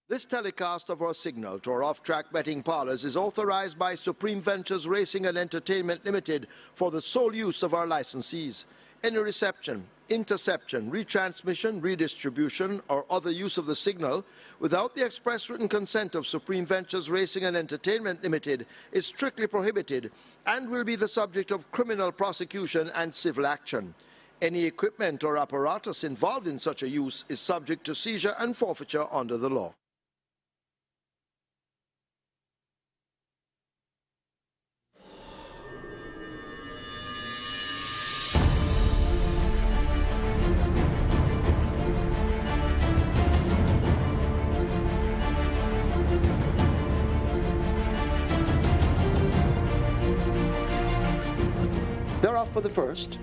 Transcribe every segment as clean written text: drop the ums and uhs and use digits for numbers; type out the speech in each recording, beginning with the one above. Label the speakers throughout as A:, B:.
A: This telecast of our signal to our off-track betting parlors is authorized by Supreme Ventures Racing and Entertainment Limited for the sole use of our licensees. Any reception, interception, retransmission, redistribution, or other use of the signal without the express written consent of Supreme Ventures Racing and Entertainment Limited is strictly prohibited and will be the subject of criminal prosecution and civil action. Any equipment or apparatus involved in such a use is subject to seizure and forfeiture under the law. They're off for the first.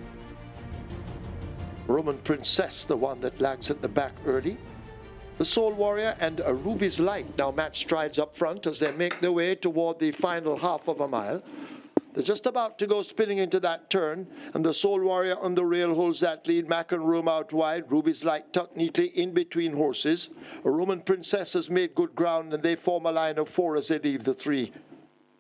A: Roman Princess, the one that lags at the back early. The Soul Warrior and a Ruby's Light now match strides up front as they make their way toward the final half of a mile. They're just about to go spinning into that turn, and the Soul Warrior on the rail holds that lead. Mac and Room out wide. Ruby's Light tucked neatly in between horses. A Roman Princess has made good ground, and they form a line of four as they leave the three.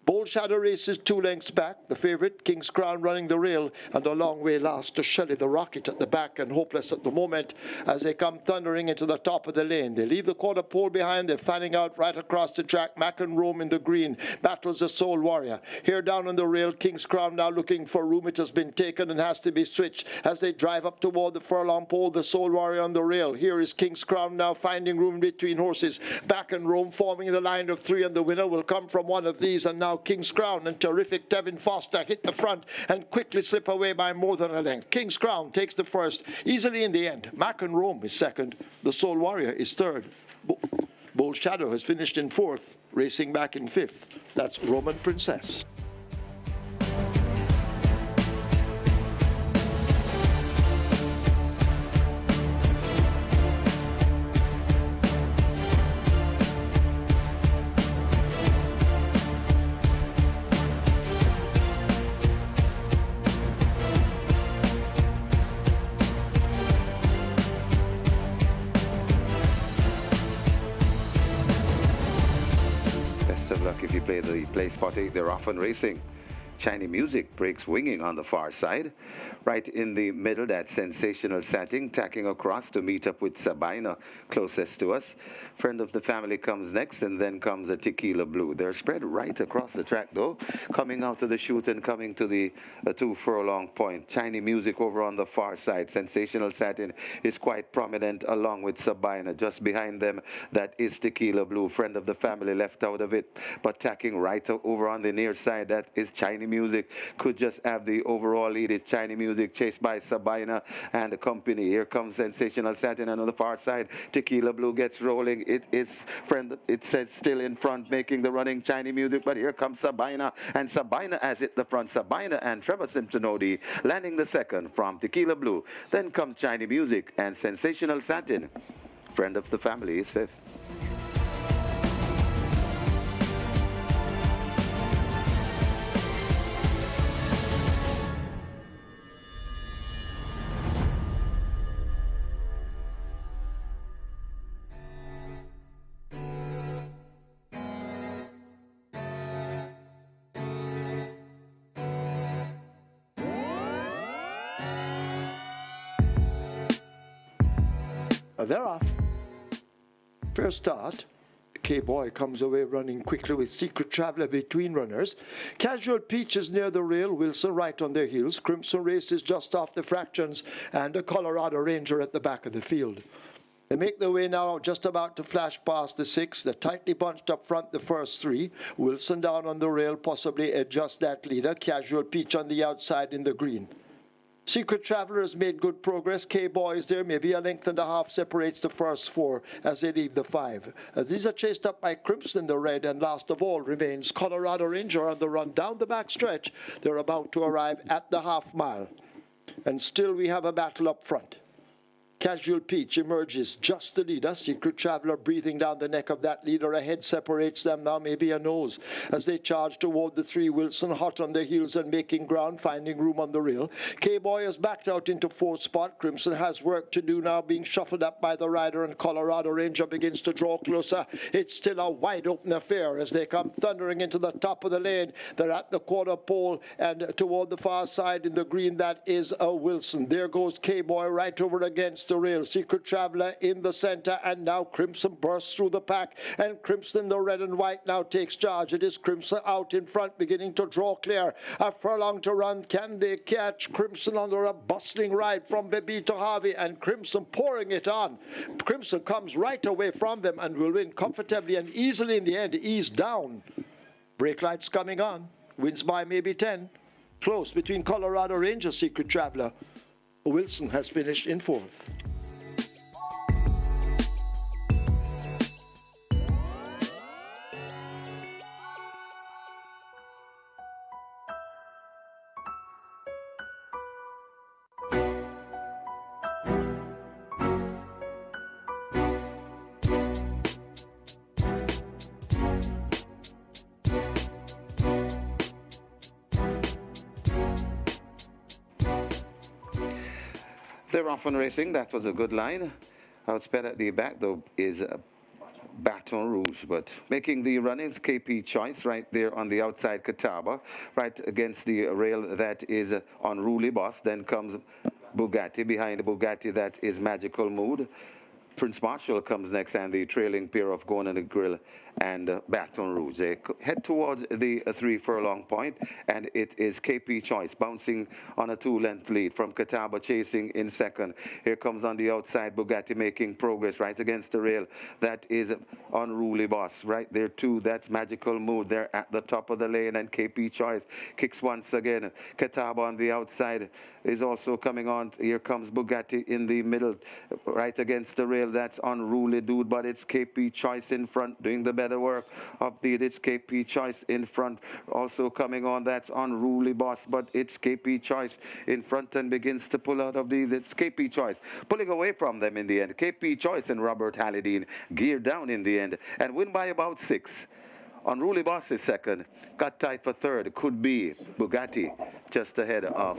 A: Bold Shadow races 2 lengths back. The favourite, King's Crown, running the rail, and a long way last to Shelley the Rocket at the back, and hopeless at the moment as they come thundering into the top of the lane. They leave the quarter pole behind. They're fanning out right across the track. Mac and Rome in the green battles the Soul Warrior. Here down on the rail, King's Crown now looking for room. It has been taken and has to be switched as they drive up toward the furlong pole. The Soul Warrior on the rail. Here is King's Crown now finding room between horses. Mac and Rome forming the line of 3, and the winner will come from one of these. And now King's Crown and terrific Tevin Foster hit the front and quickly slip away by more than a length. King's Crown takes the first easily in the end. Mac and Rome is second. The Soul Warrior is third. Bold Shadow has finished in 4th, racing back in 5th. That's Roman Princess.
B: the place spot 8. They're off and racing. Chinese Music breaks winging on the far side. Right in the middle, that sensational setting, tacking across to meet up with Sabina, closest to us. Friend of the family comes next, and then comes a Tequila Blue. They're spread right across the track, though, coming out of the chute and coming to the 2 furlong point. Chinese Music over on the far side. Sensational Satin is quite prominent along with Sabina. Just behind them, that is Tequila Blue. Friend of the family left out of it, but tacking right over on the near side, that is Chinese Music. Could just have the overall lead. It's Chinese Music chased by Sabina and the company. Here comes Sensational Satin, and on the far side, Tequila Blue gets rolling. It is friend. It says still in front, making the running Chinese Music, but here comes Sabina, and Sabina has it the front. Sabina and Trevor Simpson-Odie landing the second from Tequila Blue. Then comes Chinese Music and Sensational Satin. Friend of the family is fifth.
A: They're off. First start. K-Boy comes away running quickly with Secret Traveler between runners. Casual Peach is near the rail. Wilson right on their heels. Crimson Race is just off the fractions, and a Colorado Ranger at the back of the field. They make their way now, just about to flash past the 6. They're tightly bunched up front, the first 3. Wilson down on the rail, possibly adjust that leader. Casual Peach on the outside in the green. Secret Traveler has made good progress. K-Boy is there. Maybe a length and a half separates the first 4 as they leave the 5. These are chased up by Crimson in the red, and last of all remains Colorado Ranger on the run down the back stretch. They're about to arrive at the half mile. And still we have a battle up front. Casual Peach emerges just the leader. Secret Traveler breathing down the neck of that leader. Ahead separates them now, maybe a nose, as they charge toward the 3. Wilson hot on their heels and making ground, finding room on the rail. K-Boy has backed out into 4th spot. Crimson has work to do now, being shuffled up by the rider, and Colorado Ranger begins to draw closer. It's still a wide open affair as they come thundering into the top of the lane. They're at the quarter pole and toward the far side in the green. That is Wilson. There goes K-Boy right over against the rail. Secret Traveler in the center, and now Crimson bursts through the pack, and Crimson, the red and white, now takes charge. It is Crimson out in front, beginning to draw clear. A furlong to run. Can they catch Crimson under a bustling ride from Bebito Harvey, and Crimson pouring it on. Crimson comes right away from them and will win comfortably and easily in the end. Ease down. Brake lights coming on. Wins by maybe 10. Close between Colorado Ranger, Secret Traveler. Wilson has finished in 4th.
B: They're off and racing. That was a good line. Outsped at the back, though, is Baton Rouge, but making the runnings, KP Choice right there on the outside, Catawba, right against the rail, that is Unruly Boss. Then comes Bugatti. Behind Bugatti, that is Magical Mood. Prince Marshall comes next, and the trailing pair of Gone and the Grill and Baton Rouge. They head towards the 3 furlong point, and it is KP Choice bouncing on a 2-length lead from Catawba, chasing in second. Here comes on the outside Bugatti, making progress right against the rail. That is Unruly Boss right there too. That's Magical Mood. They're at the top of the lane, and KP Choice kicks once again. Catawba on the outside is also coming on. Here comes Bugatti in the middle, right against the rail. That's Unruly Dude, but it's KP Choice in front, doing the better work of the. It's KP Choice in front, also coming on. That's Unruly Boss, but it's KP Choice in front and begins to pull out of these. It's KP Choice pulling away from them in the end. KP Choice and Robert Hallidine geared down in the end and win by about 6. Unruly Boss is second. Cut tight for third. Could be Bugatti just ahead of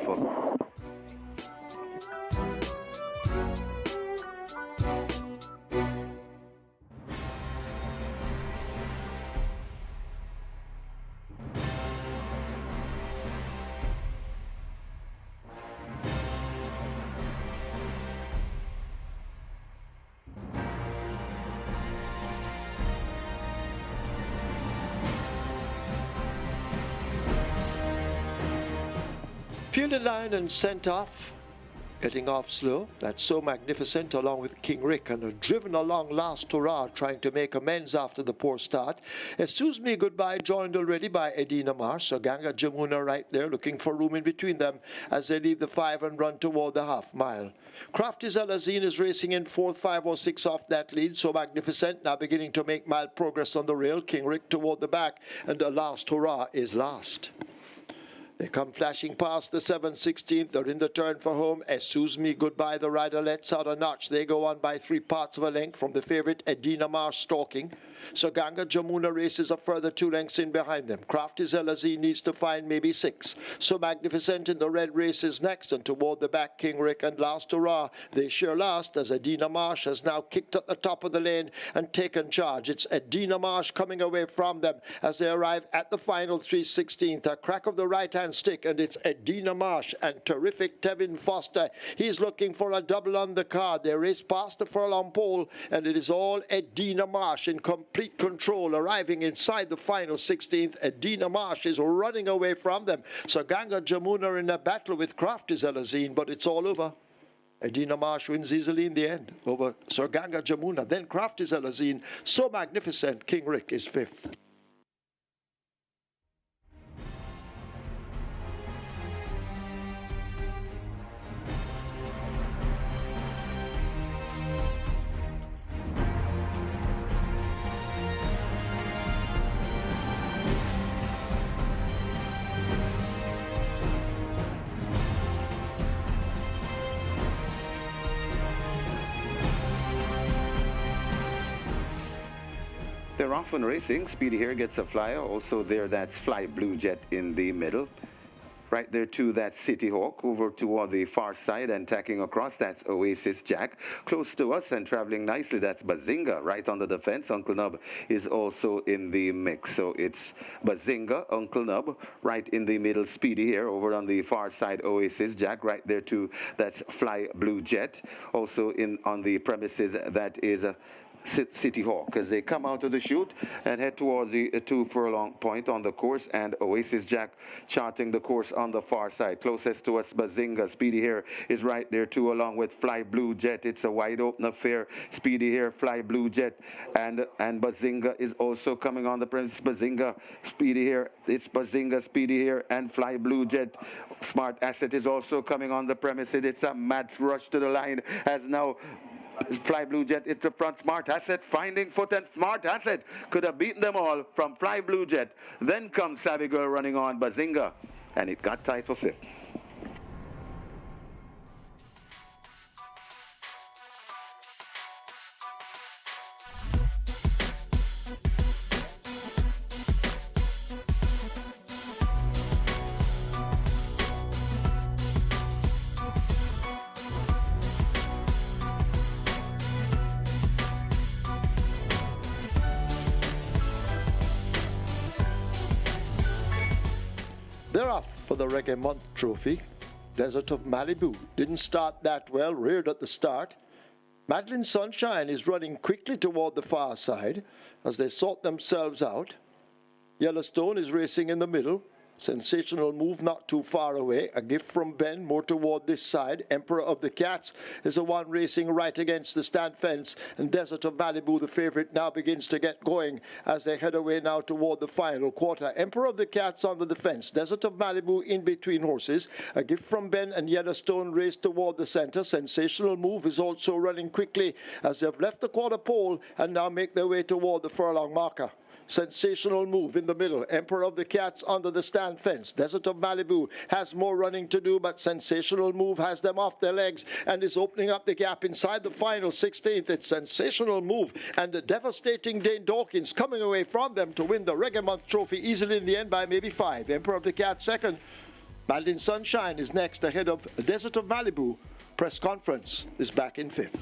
A: Fielded line and sent off. Getting off slow. That's So Magnificent along with King Rick, and are driven along Last Hurrah, trying to make amends after the poor start. Excuse Me Goodbye joined already by Edina Marsh. So Ganga Jamuna right there looking for room in between them as they leave the 5 and run toward the half mile. Crafty Zelazine is racing in 4th, 5:06 off that lead. So Magnificent now beginning to make mild progress on the rail. King Rick toward the back, and the Last Hurrah is last. They come flashing past the 7/16th. They're in the turn for home. Excuse Me Goodbye, the rider lets out a notch. They go on by 3 parts of a length from the favourite Edina Marsh stalking. So Ganga Jamuna races a further 2 lengths in behind them. Crafty Zelazi needs to find maybe 6. So Magnificent in the red races next, and toward the back King Rick and Last Hurrah. They share last as Edina Marsh has now kicked at the top of the lane and taken charge. It's Edina Marsh coming away from them as they arrive at the final 3/16th. A crack of the right-hand stick, and it's Edina Marsh and terrific Tevin Foster. He's looking for a double on the card. They race past the furlong pole, and it is all Edina Marsh in complete control, arriving inside the final 16th. Edina Marsh is running away from them. So Ganga Jamuna in a battle with Crafty Zelazine, but it's all over. Edina Marsh wins easily in the end over Sir Ganga Jamuna. Then Crafty Zelazine, So Magnificent, King Rick is 5th.
B: They're off and racing. Speedy here gets a flyer. Also there, that's Fly Blue Jet in the middle. Right there too, that's City Hawk over toward the far side and tacking across. That's Oasis Jack. Close to us and traveling nicely, that's Bazinga right on the defense. Uncle Nub is also in the mix. So it's Bazinga, Uncle Nub right in the middle. Speedy here over on the far side. Oasis Jack right there too, that's Fly Blue Jet. Also in on the premises, that is City Hawk as they come out of the chute and head towards the 2 furlong point on the course, and Oasis Jack charting the course on the far side. Closest to us, Bazinga. Speedy here is right there too, along with Fly Blue Jet. It's a wide open affair. Speedy here, Fly Blue Jet, and Bazinga is also coming on the premise. Bazinga, Speedy here. It's Bazinga, Speedy here, and Fly Blue Jet. Smart Asset is also coming on the premises. It's a mad rush to the line as now Fly Blue Jet is the front. Smart Asset finding foot, and Smart Asset could have beaten them all from Fly Blue Jet. Then comes Savvy Girl running on Bazinga, and it got tied for 5th.
A: They're off for the Reggae Month Trophy. Desert of Malibu didn't start that well, reared at the start. Madeline Sunshine is running quickly toward the far side as they sort themselves out. Yellowstone is racing in the middle. Sensational Move not too far away. A Gift from Ben more toward this side. Emperor of the Cats is the one racing right against the stand fence, and Desert of Malibu, the favorite, now begins to get going as they head away now toward the final quarter. Emperor of the Cats on the defense. Desert of Malibu in between horses. A Gift from Ben and Yellowstone race toward the center. Sensational Move is also running quickly as they've left the quarter pole and now make their way toward the furlong marker. Sensational Move in the middle. Emperor of the Cats under the stand fence. Desert of Malibu has more running to do, but Sensational Move has them off their legs and is opening up the gap inside the final 16th. It's Sensational Move and the devastating Dane Dawkins coming away from them to win the Reggae Month Trophy easily in the end by maybe 5. Emperor of the Cats second. Madeline Sunshine is next ahead of Desert of Malibu. Press Conference is back in 5th.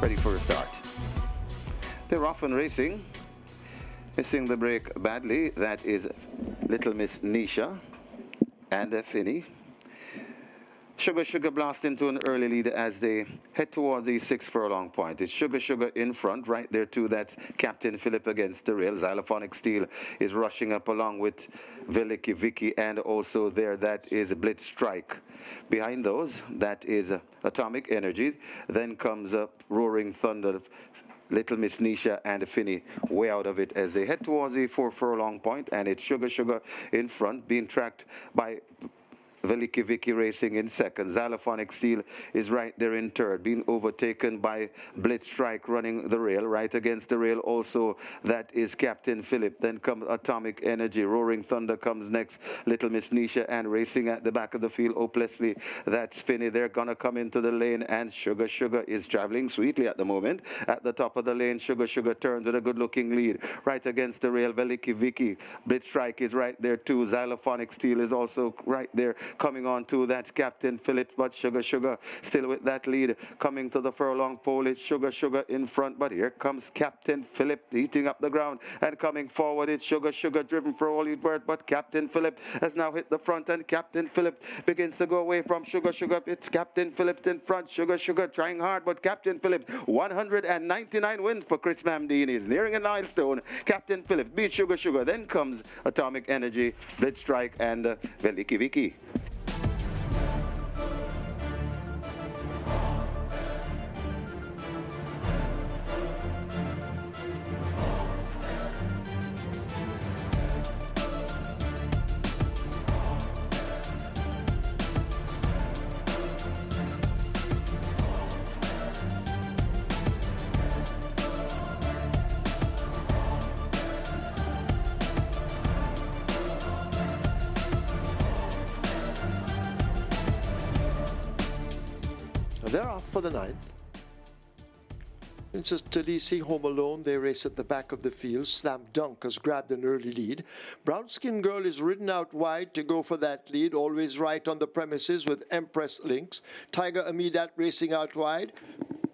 B: ready for a start. They're off and racing. Missing the break badly. That is Little Miss Nisha and Finney. Sugar Sugar blast into an early lead as they head towards the 6 furlong point. It's Sugar Sugar in front, right there too. That's Captain Phillip against the rail. Xylophonic Steel is rushing up along with Veliki Vicky, and also there that is Blitz Strike. Behind those, that is Atomic Energy. Then comes up Roaring Thunder, Little Miss Nisha and Finney way out of it as they head towards the 4 furlong point, and it's Sugar Sugar in front, being tracked by Veliki Vicky racing in second. Xylophonic Steel is right there in third, being overtaken by Blitz Strike running the rail. Right against the rail also, that is Captain Phillip. Then comes Atomic Energy. Roaring Thunder comes next. Little Miss Nisha, and racing at the back of the field, hopelessly, that's Finney. They're going to come into the lane, and Sugar Sugar is traveling sweetly at the moment. At the top of the lane, Sugar Sugar turns with a good-looking lead. Right against the rail, Veliki Vicky. Blitz Strike is right there too. Xylophonic Steel is also right there. Coming on to that Captain Phillip, but Sugar Sugar still with that lead. Coming to the furlong pole, it's Sugar Sugar in front, but here comes Captain Phillip eating up the ground, and coming forward it's Sugar Sugar driven for all he's worth, but Captain Phillip has now hit the front, and Captain Phillip begins to go away from Sugar Sugar. It's Captain Phillip in front. Sugar Sugar trying hard, but Captain Phillip, 199 wins for Chris Mamdini. He's nearing a milestone. Captain Phillip beats Sugar Sugar. Then comes Atomic Energy, Blitz Strike, and Veliki Vicky.
A: They're off for the 9th. Princess Talisi home alone. They race at the back of the field. Slam Dunk has grabbed an early lead. Brown Skin Girl is ridden out wide to go for that lead. Always right on the premises with Empress Links. Tiger Amidat racing out wide.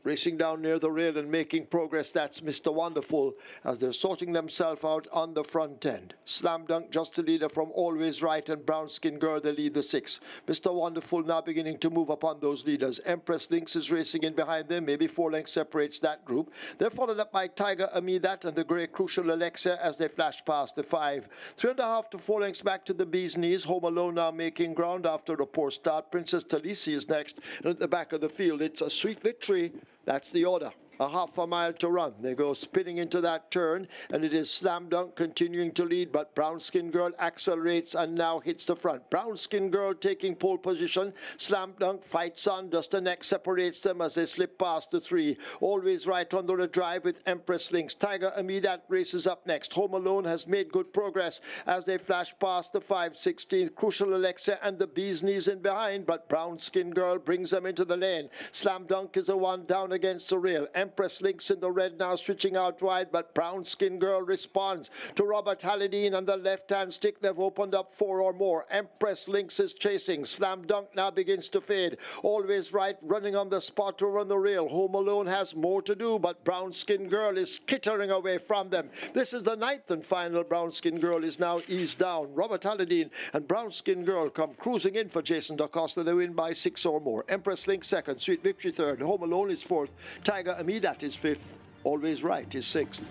A: Racing down near the rail and making progress, that's Mr. Wonderful, as they're sorting themselves out on the front end. Slam Dunk just the leader from Always Right, and Brown Skin Girl they lead the 6. Mr. Wonderful now beginning to move upon those leaders. Empress Links is racing in behind them. Maybe 4 lengths separates that group. They're followed up by Tiger Amidat and the grey Crucial Alexa as they flash past the 5. 3.5 to 4 lengths back to the Bee's Knees. Home alone now making ground after a poor start. Princess Talisi is next, and at the back of the field it's a Sweet Victory. That's the order. A half a mile to run. They go spinning into that turn, and it is Slam Dunk continuing to lead, but Brown Skin Girl accelerates and now hits the front. Brown Skin Girl taking pole position. Slam Dunk fights on. Just the neck separates them as they slip past the 3. Always Right under the drive with Empress Links. Tiger Amidat races up next. Home Alone has made good progress as they flash past the 5/16. Crucial Alexa and the Bee's Knees in behind, but Brown Skin Girl brings them into the lane. Slam Dunk is the one down against the rail. Empress Links in the red now switching out wide, but Brown Skin Girl responds to Robert Halladine on the left-hand stick. They've opened up 4 or more. Empress Links is chasing. Slam Dunk now begins to fade. Always Right running on the spot or on the rail. Home Alone has more to do, but Brown Skin Girl is skittering away from them. This is the 9th and final. Brown Skin Girl is now eased down. Robert Halladine and Brown Skin Girl come cruising in for Jason DaCosta. They win by 6 or more. Empress Links 2nd. Sweet Victory 3rd. Home Alone is 4th. Tiger Amidat is 5th. Always Right is 6th.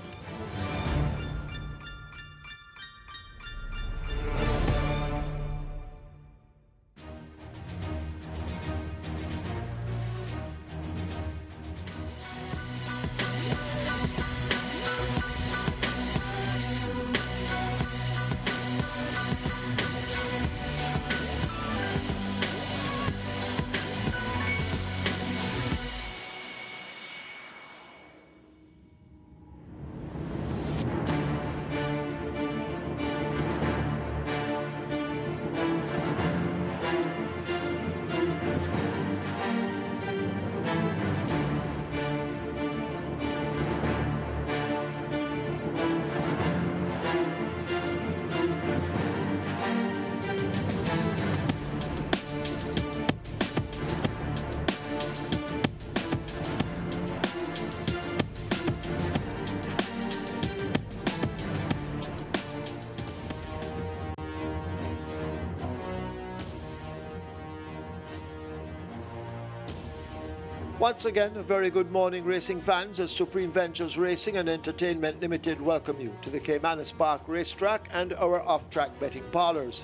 A: Once again, a very good morning, racing fans, as Supreme Ventures Racing and Entertainment Limited welcome you to the Caymanas Park Racetrack and our off-track betting parlors.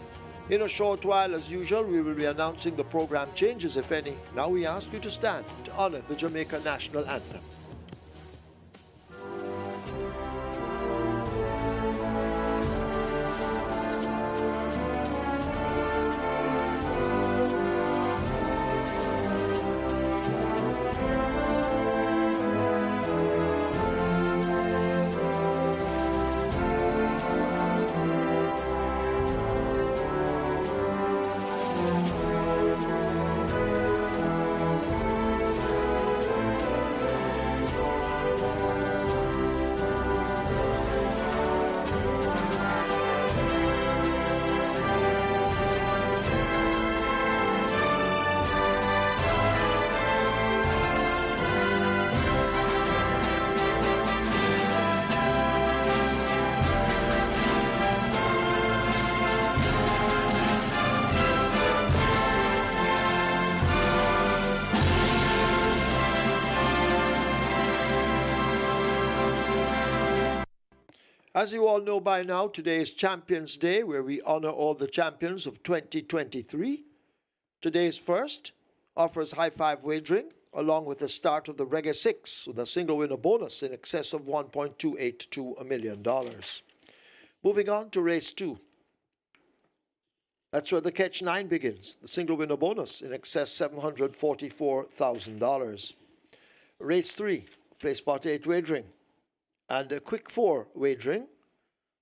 A: In a short while, as usual, we will be announcing the program changes, if any. Now we ask you to stand to honor the Jamaica National Anthem. As you all know by now, today is Champions Day, where we honor all the champions of 2023. Today's first offers high-five wagering, along with the start of the Reggae 6, with a single winner bonus in excess of $1.282 million. Moving on to race 2. That's where the Catch 9 begins, the single winner bonus in excess $744,000. Race 3, play spot 8 wagering. And a quick 4 wagering,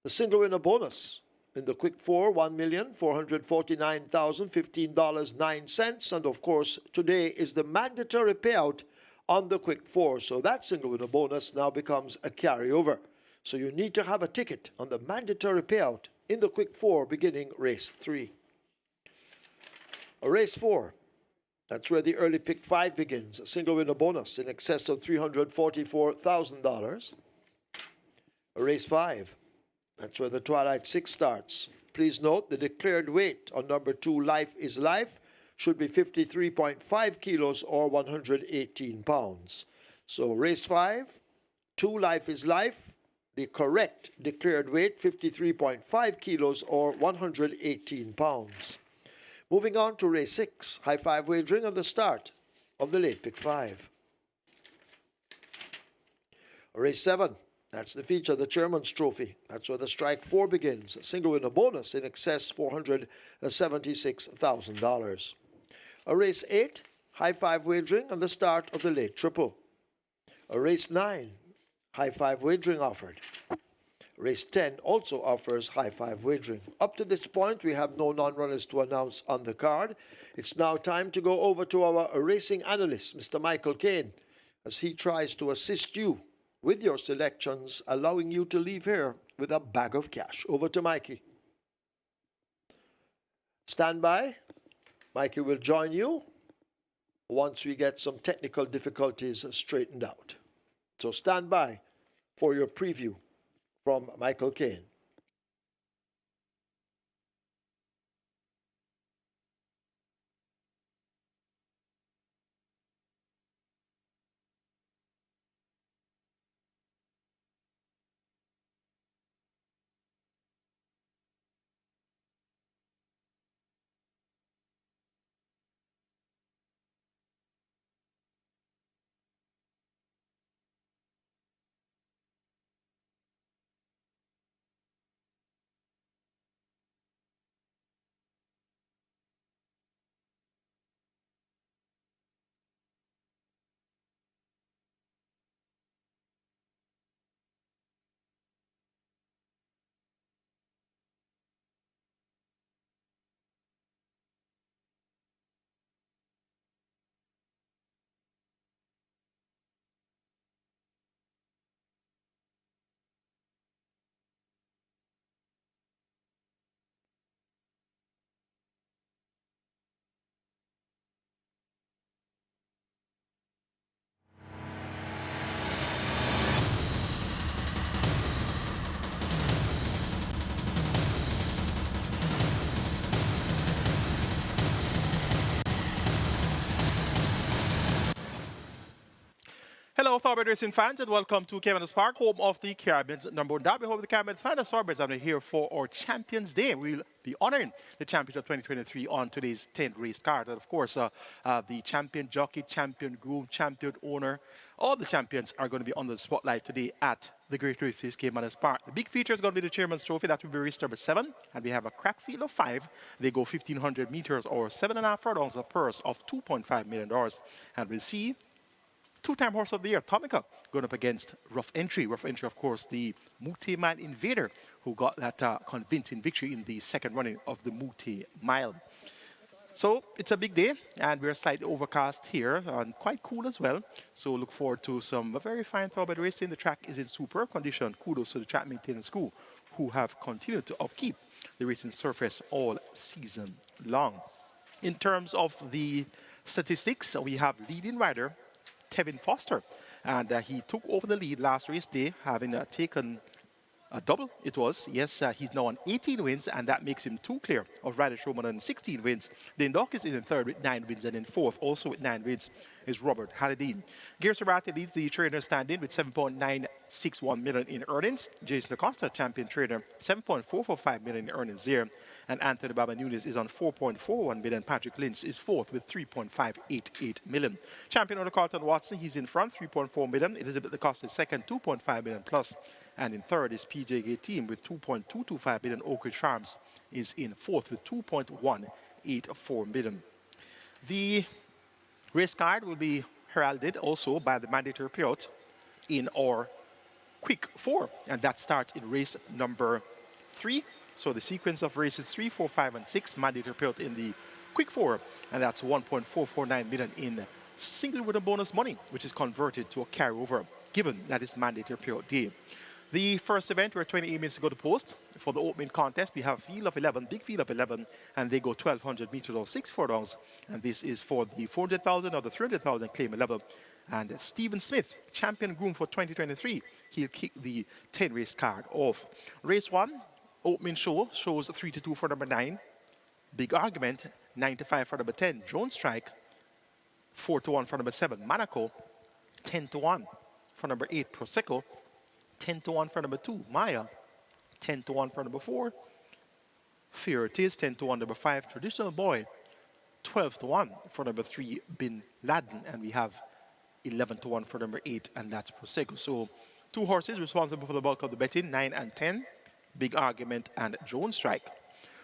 A: the single winner bonus in the quick 4, $1,449,015.09. And of course, today is the mandatory payout on the quick 4. So that single winner bonus now becomes a carryover. So you need to have a ticket on the mandatory payout in the quick 4 beginning race 3. Race 4. That's where the early pick 5 begins, a single winner bonus in excess of $344,000. Race 5. That's where the Twilight 6 starts. Please note the declared weight on number 2, Life is Life, should be 53.5 kilos or 118 pounds. So race 5, 2, Life is Life, the correct declared weight, 53.5 kilos or 118 pounds. Moving on to race 6, high-five wagering on the start of the late pick 5. Race 7. That's the feature, the Chairman's Trophy. That's where the strike 4 begins. A single winner bonus in excess $476,000. Race 8, high-five wagering on the start of the late triple. Race 9, high-five wagering offered. Race 10 also offers high-five wagering. Up to this point, we have no non-runners to announce on the card. It's now time to go over to our racing analyst, Mr. Michael Kane, as he tries to assist you with your selections, allowing you to leave here with a bag of cash. Over to Mikey. Stand by. Mikey will join you once we get some technical difficulties straightened out. So stand by for your preview from Michael Kane.
C: Hello, Thoroughbred Racing fans, and welcome to Caymanas Park, home of the Caribbean's number one derby, home of the Caribbean finest Thoroughbreds. I'm here for our Champions Day. We'll be honoring the champions of 2023 on today's 10th race card. And of course, the champion jockey, champion groom, champion owner, all the champions are going to be under the spotlight today at the Great Races Caymanas Park. The big feature is going to be the Chairman's Trophy. That will be race number 7. And we have a crack field of 5. They go 1,500 meters or 7.5 furlongs, a purse of $2.5 million. And we'll see two-time horse of the year, Tomica, going up against Rough Entry. Rough Entry, of course, the Mute Mile Invader, who got that convincing victory in the second running of the Mute Mile. So it's a big day, and we're slightly overcast here, and quite cool as well. So look forward to some very fine thoroughbred racing. The track is in superb condition. Kudos to the track maintenance crew, who have continued to upkeep the racing surface all season long. In terms of the statistics, we have leading rider Tevin Foster, and he took over the lead last race day, having taken a double. It was, yes, he's now on 18 wins, and that makes him 2 clear of Ryder Showman on 16 wins. Then Dawkins is in third with 9 wins, and in fourth, also with 9 wins, is Robert Halladine. Gear Serrati leads the trainer standing with 7.961 million in earnings. Jason Acosta, champion trainer, 7.445 million in earnings there. And Anthony Baba Nunes is on 4.41 million. Patrick Lynch is fourth with 3.588 million. Champion owner Carlton Watson, he's in front, 3.4 million. Elizabeth Acosta is second, 2.5 million plus. And in third is PJG Team with 2.225 million. Oak Ridge Farms is in fourth with 2.184 million. The race card will be heralded also by the mandatory payout in our quick 4, and that starts in race number 3. So the sequence of races 3, 4, 5, and 6, mandatory payout in the quick 4, and that's 1.449 million in single winner bonus money, which is converted to a carryover, given that it's mandatory payout day. The first event, we're 28 minutes to go to post. For the opening contest, we have a field of 11, big field of 11, and they go 1,200 meters or 6 furlongs. And this is for the 400,000 or the 300,000 claim level. And Stephen Smith, champion groom for 2023, he'll kick the 10 race card off. Race 1, opening show, shows 3-2 for number 9. Big argument, 9-5 for number 10, Jones Strike. 4-1 for number 7, Monaco. 10-1 for number 8, Prosecco. 10-1 for number 2, Maya. 10-1 for number 4, Fear It Is. 10-1 number 5, Traditional Boy. 12-1 for number 3, Bin Laden. And we have 11-1 for number 8, and that's Prosecco. So 2 horses responsible for the bulk of the betting, 9 and 10, Big Argument and Jones Strike.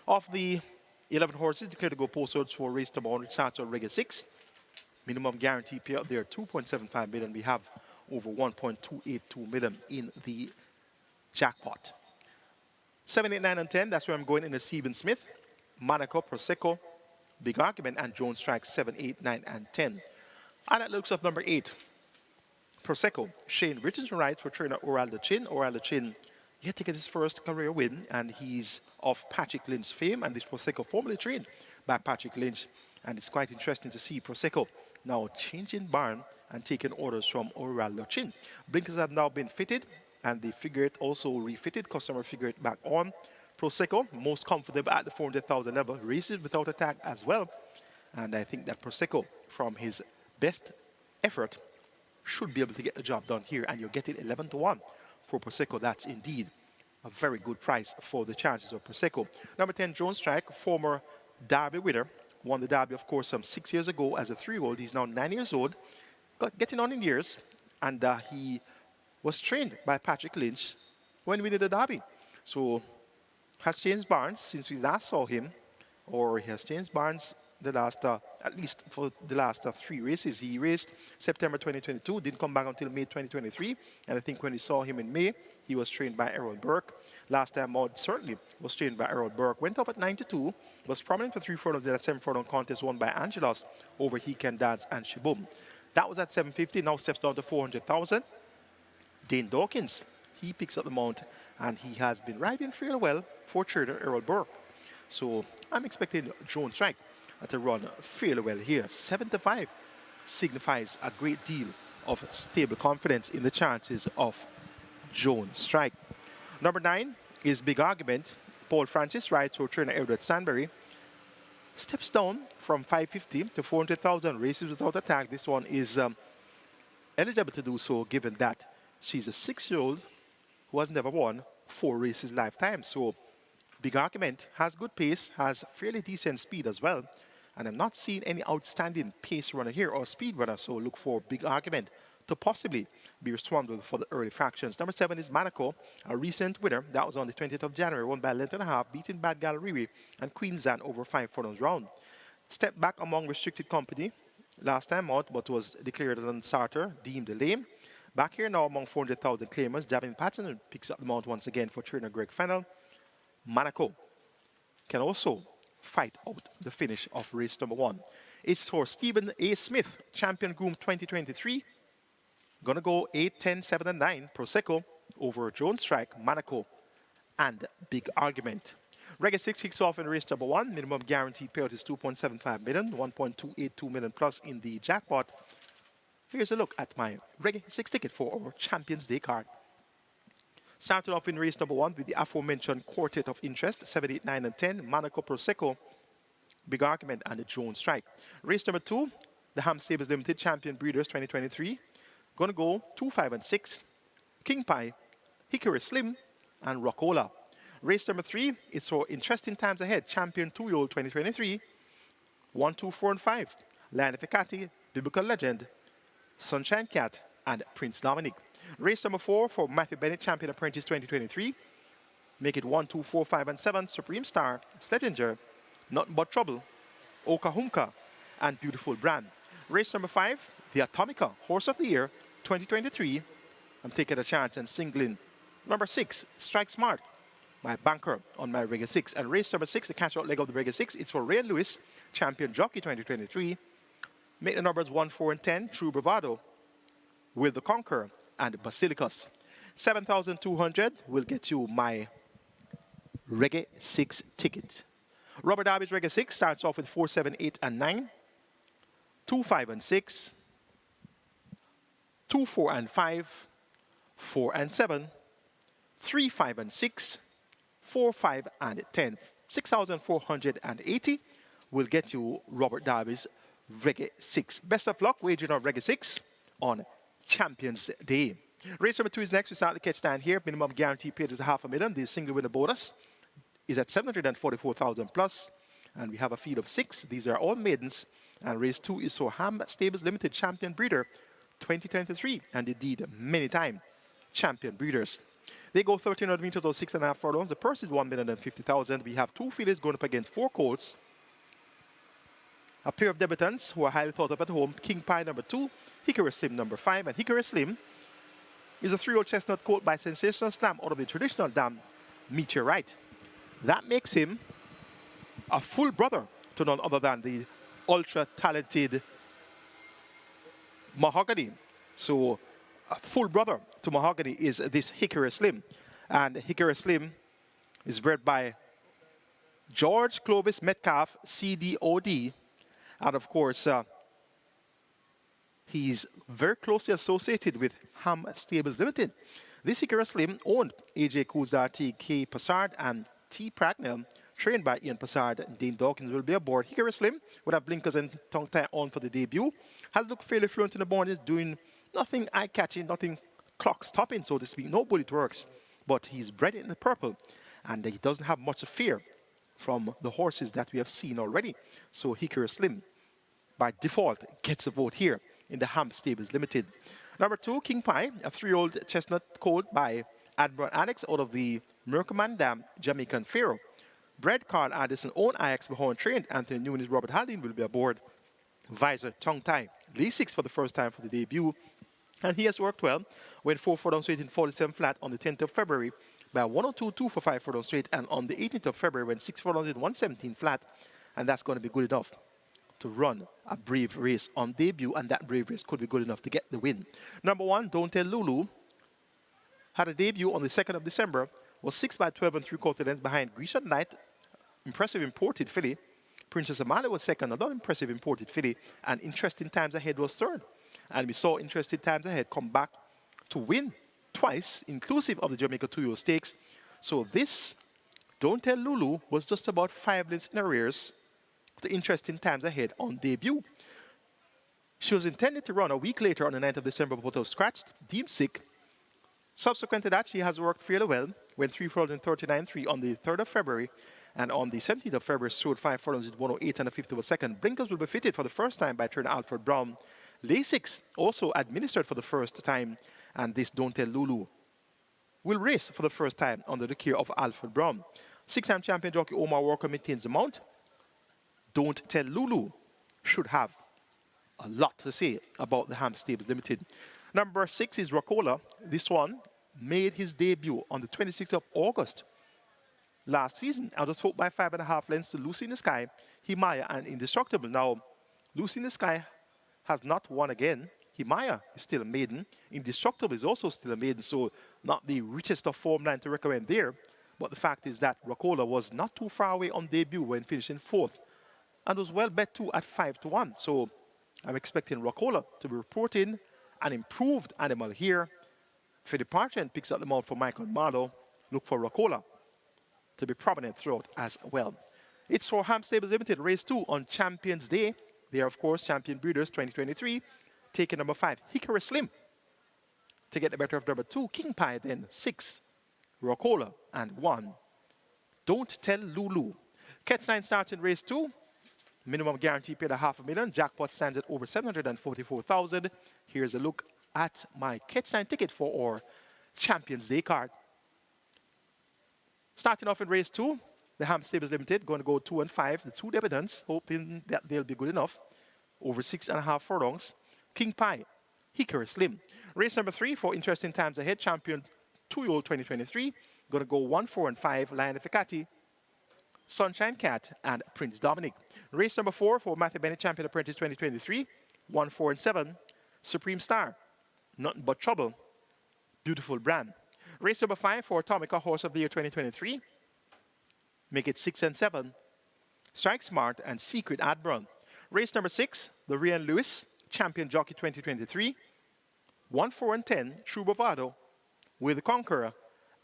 C: Of the 11 horses declared to go postwards for race number 1, which starts on regular 6. Minimum guarantee payout there, 2.75 million. We have over 1.282 million in the jackpot. 7, 8, 9, and 10, that's where I'm going in the Stephen Smith, Monaco, Prosecco, Big Argument, and Jones Strike 7, 8, 9, and 10. And that looks of number 8, Prosecco. Shane Richardson rides for trainer Oraldo Chin. Oraldo Chin yet to get his first career win, and he's of Patrick Lynch's fame, and this Prosecco formerly trained by Patrick Lynch. And it's quite interesting to see Prosecco now changing barn and taking orders from Oraldo Chin. Blinkers have now been fitted, and the figure eight also refitted. Customer figure it back on. Prosecco, most comfortable at the 400,000 level, races without attack as well. And I think that Prosecco, from his best effort, should be able to get the job done here. And you're getting 11-1 for Prosecco. That's indeed a very good price for the chances of Prosecco. Number 10, Jones Strike, former Derby winner. Won the Derby, of course, some 6 years ago as a 3-year-old. He's now 9 years old. Getting on in years, and he was trained by Patrick Lynch when we did the Derby. So has changed barns since we last saw him, or he has changed barns the last, at least for the last 3 races. He raced September 2022, didn't come back until May 2023, and I think when we saw him in May, he was trained by Errol Burke. Last time out, certainly was trained by Errol Burke. Went up at 9-2, was prominent for 3 furlongs in that 7 furlong contest won by Angelos over He Can Dance and Shibum. That was at 750, now steps down to 400,000. Dane Dawkins, he picks up the mount, and he has been riding fairly well for trader Errol Burke. So I'm expecting Jones Strike to run fairly well here. 7-5 signifies a great deal of stable confidence in the chances of Jones Strike. Number 9 is Big Argument. Paul Francis rides for trainer Edward Sandberry. Steps down from 550 to 400,000, races without attack. This one is eligible to do so given that she's a 6-year-old who has never won 4 races lifetime. So big argument, has good pace, has fairly decent speed as well. And I'm not seeing any outstanding pace runner here or speed runner, so look for big argument to possibly be responded for the early fractions. Number 7 is Monaco, a recent winner. That was on the 20th of January, won by a length and a half, beating Bad Gal Riri and Queen Zan over 5 furlongs round. Step back among restricted company last time out, but was declared an unstarter, deemed lame. Back here now among 400,000 claimers. Javin Patton picks up the mount once again for trainer Greg Fennell. Monaco can also fight out the finish of race number 1. It's for Stephen A. Smith, Champion Groom 2023. Gonna go 8, 10, 7, and 9. Prosecco over Drone Strike, Monaco, and Big Argument. Reggae 6 kicks off in race number 1. Minimum guaranteed payout is 2.75 million, 1.282 million plus in the jackpot. Here's a look at my Reggae 6 ticket for our Champions Day card. Starting off in race number 1 with the aforementioned quartet of interest, 7, 8, 9, and 10, Monaco, Prosecco, Big Argument, and the Drone Strike. Race number 2, the Ham Stables Limited Champion Breeders 2023. Gonna go 2, 5, and 6, King Pie, Hickory Slim, and Rockola. Race number 3, it's for Interesting Times Ahead, Champion 2-year-old 2023. 1, 2, 4, and 5, Land Ficati, Biblical Legend, Sunshine Cat, and Prince Dominic. Race number 4 for Matthew Bennett, Champion Apprentice 2023. Make it 1, 2, 4, 5, and 7, Supreme Star, Sledgenger, Nothing But Trouble, Okahumka, and Beautiful Brand. Race number 5, the Atomica Horse of the Year 2023. I'm taking a chance and singling number 6, Strike Smart, my banker on my Reggae 6. And race number 6, the catch-out leg of the Reggae 6, it's for Ray and Lewis, Champion Jockey 2023. Make the numbers 1, 4, and 10, True Bravado, Will the Conqueror, and Basilicus. 7,200 will get you my Reggae 6 ticket. Robert Darby's Reggae 6 starts off with 4, 7, 8, and 9, 2, 5, and 6, 2, 4, and 5, 4, and 7, 3, 5, and 6, 4, 5, and 10. 6,480 will get you Robert Darby's Reggae 6. Best of luck wagering on Reggae 6 on Champions Day. Race number 2 is next. We start the catch stand here. Minimum guarantee paid is $500,000. The single winner bonus is at 744,000 plus. And we have a field of 6. These are all maidens. And race 2 is for Ham Stables Limited Champion Breeder 2023. And indeed, many time champion breeders. They go 1,300 meters or 6.5 furlongs. The purse is 1,050,000. We have 2 fillies going up against 4 colts. A pair of debutants who are highly thought of at home. King Pie number 2, Hickory Slim number 5. And Hickory Slim is a 3-year-old chestnut colt by Sensational Slam out of the traditional dam Meteorite. That makes him a full brother to none other than the ultra-talented Mahogany. So a full brother to Mahogany is this Hickory Slim. And Hickory Slim is bred by George Clovis Metcalf, CDOD. And of course, he's very closely associated with Ham Stables Limited. This Hickory Slim owned AJ Kuzar, T.K. Passard, and T. Pragnell, trained by Ian Passard and Dane Dawkins, will be aboard. Hickory Slim would have blinkers and tongue tie on for the debut. Has looked fairly fluent in the mornings, doing nothing eye-catching, nothing clock-stopping, so to speak. No bullet works, but he's bred in the purple, and he doesn't have much fear from the horses that we have seen already. So Hickory Slim, by default, gets a vote here in the Ham Stables Limited. Number 2, King Pie, a 3-year-old chestnut colt by Admiral Alex out of the Mercaman Dam, Jamaican Pharaoh. Bred Carl Addison, own Ajax Behorn trained. Anthony Nunes, Robert Haldane will be aboard. Visor, tongue tie. Lee 6 for the first time for the debut. And he has worked well. Went 4 furlongs straight in 47 flat on the 10th of February by 102.2 for 5 furlongs straight. And on the 18th of February went 6 furlongs in 117 flat. And that's going to be good enough to run a brave race on debut. And that brave race could be good enough to get the win. Number 1, Don't Tell Lulu, had a debut on the 2nd of December. Was 6 by 12 and 3/4 lengths behind Grecian Knight, impressive imported filly. Princess Amalia was second, another impressive imported filly. And Interesting Times Ahead was third. And we saw Interesting Times Ahead come back to win twice, inclusive of the Jamaica 2-year stakes. So this, Don't Tell Lulu, was just about 5 lengths in arrears to Interesting Times Ahead on debut. She was intended to run a week later on the 9th of December, but was scratched, deemed sick. Subsequent to that, she has worked fairly well, went 3 furlongs in 39.3 on the 3rd of February, and on the 17th of February, strode 5 furlongs in 108 and a 50th of a second. Blinkers will be fitted for the first time by trainer Alfred Brown. Lasix also administered for the first time, and this Don't Tell Lulu will race for the first time under the care of Alfred Brown. 6-time champion jockey Omar Walker maintains the mount. Don't Tell Lulu should have a lot to say about the Ham Stables Limited. Number 6 is Racola. This one made his debut on the 26th of August last season. I was fought by 5.5 lengths to Lucy in the Sky, Himaya, and Indestructible. Now, Lucy in the Sky has not won again. Himaya is still a maiden. Indestructible is also still a maiden, so not the richest of form line to recommend there. But the fact is that Racola was not too far away on debut when finishing 4th, and was well bet too at 5-1. So I'm expecting Racola to be reporting an improved animal here. For departure and picks up the mount for Michael Marlowe, look for Racola to be prominent throughout as well. It's for Ham Stables Limited, race 2 on Champions Day. They are, of course, Champion Breeders 2023. Taking number 5, Hickory Slim. To get the better of number 2, King Pie, then 6, Racola, and 1, Don't Tell Lulu. Catch 9 starts in race 2. Minimum guarantee paid $500,000. Jackpot stands at over 744,000. Here's a look at my Catch 9 ticket for our Champions Day card. Starting off in race 2, the Ham Stables Limited going to go 2 and 5. The 2 debutants, hoping that they'll be good enough. Over 6.5 furlongs. King Pie, Hickory Slim. Race number 3 for interesting times ahead. Champion 2-year-old 2023. Going to go 1, 4, and 5. Lion Ficati, Sunshine Cat, and Prince Dominic. Race number 4 for Matthew Bennett, Champion Apprentice 2023. 1, 4, and 7. Supreme Star, Nothing But Trouble, Beautiful Brand. Race number 5 for Atomica Horse of the Year 2023. Make it 6 and 7. Strike Smart and Secret Admiral. Race number 6, the Rian Lewis, Champion Jockey 2023. 1, 4, and 10, True Bravado, With the Conqueror,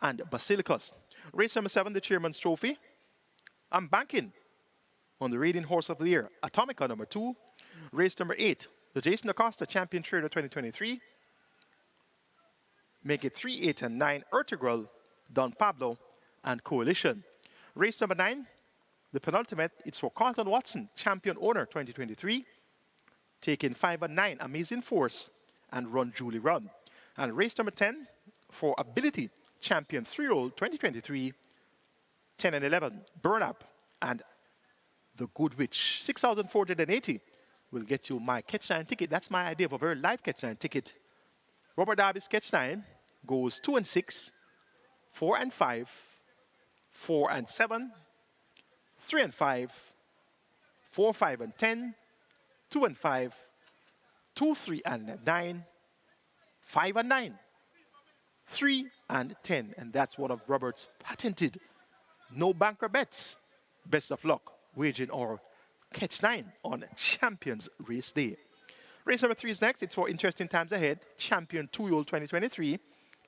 C: and Basilicus. Race number 7, the Chairman's Trophy. I'm banking on the Radiant Horse of the Year, Atomica number 2. Race number 8, the Jason Acosta Champion Trader 2023. Make it 3, 8, and 9, Ertugrul, Don Pablo, and Coalition. Race number 9, the penultimate, it's for Carlton Watson, Champion Owner 2023. Taking 5 and 9, Amazing Force, and Run Julie Run. And race number 10, for Ability, Champion 3-year-old 2023. 10 and 11, Burn Up, and The Good Witch. 6,480 will get you my Catch 9 ticket. That's my idea of a very live Catch 9 ticket. Robert Darby's Catch 9 goes 2 and 6, 4 and 5, 4 and 7, 3 and 5, 4, 5 and 10, 2 and 5, 2, 3 and 9, 5 and 9, 3 and 10. And that's one of Robert's patented no banker bets. Best of luck waging our Catch 9 on Champions Race Day. Race number 3 is next. It's for interesting times ahead. Champion 2-year-old 2023.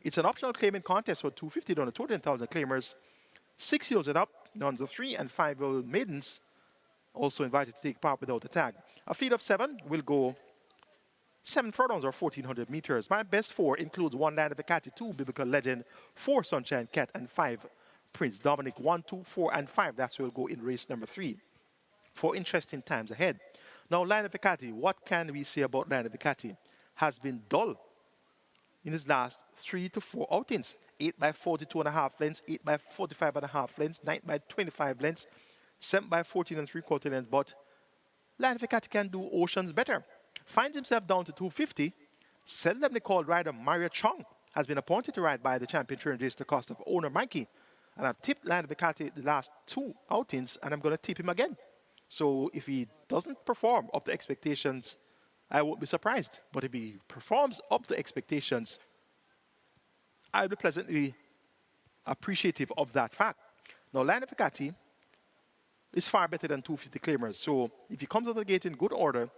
C: It's an optional claiming contest for $250 to 210,000 claimers. 6-year-olds and up, nuns of 3 and 5-year-old maidens also invited to take part without a tag. A field of 7 will go 7 furlongs or 1,400 meters. My best 4 includes 1 Lion Ficati, 2 Biblical Legend, 4 Sunshine Cat, and 5 Prince Dominic. 1, 2, 4, and 5. That's where we'll go in race number 3 for interesting times ahead. Now, Lion Ficati, what can we say about Lion Ficati? Has been dull in his last 3 to 4 outings. 8 by 42.5 lengths, 8 by 45.5 lengths, 9 by 25 lengths, 7 by 14 and 3/4 lengths. But Lion Ficati can do oceans better. Finds himself down to 250. Seldomly called rider Mario Chong has been appointed to ride by the champion trainer Jason Acosta of owner Mikey. And I've tipped Lion Ficati the last 2 outings, and I'm going to tip him again. So if he doesn't perform up to expectations, I won't be surprised. But if he performs up to expectations, I'll be pleasantly appreciative of that fact. Now, Lion Ficati is far better than 250 claimers. So if he comes out of the gate in good order,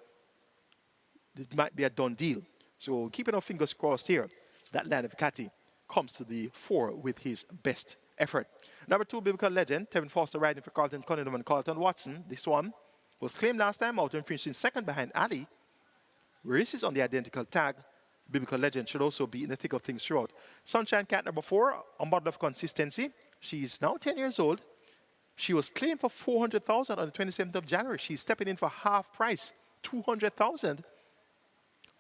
C: it might be a done deal. So keeping our fingers crossed here that Lion Ficati comes to the fore with his best effort. Number 2, Biblical Legend, Tevin Foster riding for Carlton Cunningham and Carlton Watson. This one was claimed last time out and finished in second behind Ali. races on the identical tag, Biblical Legend should also be in the thick of things throughout. Sunshine Cat number 4, a model of consistency. She's now 10 years old. She was claimed for 400,000 on the 27th of January. She's stepping in for half price, 200,000.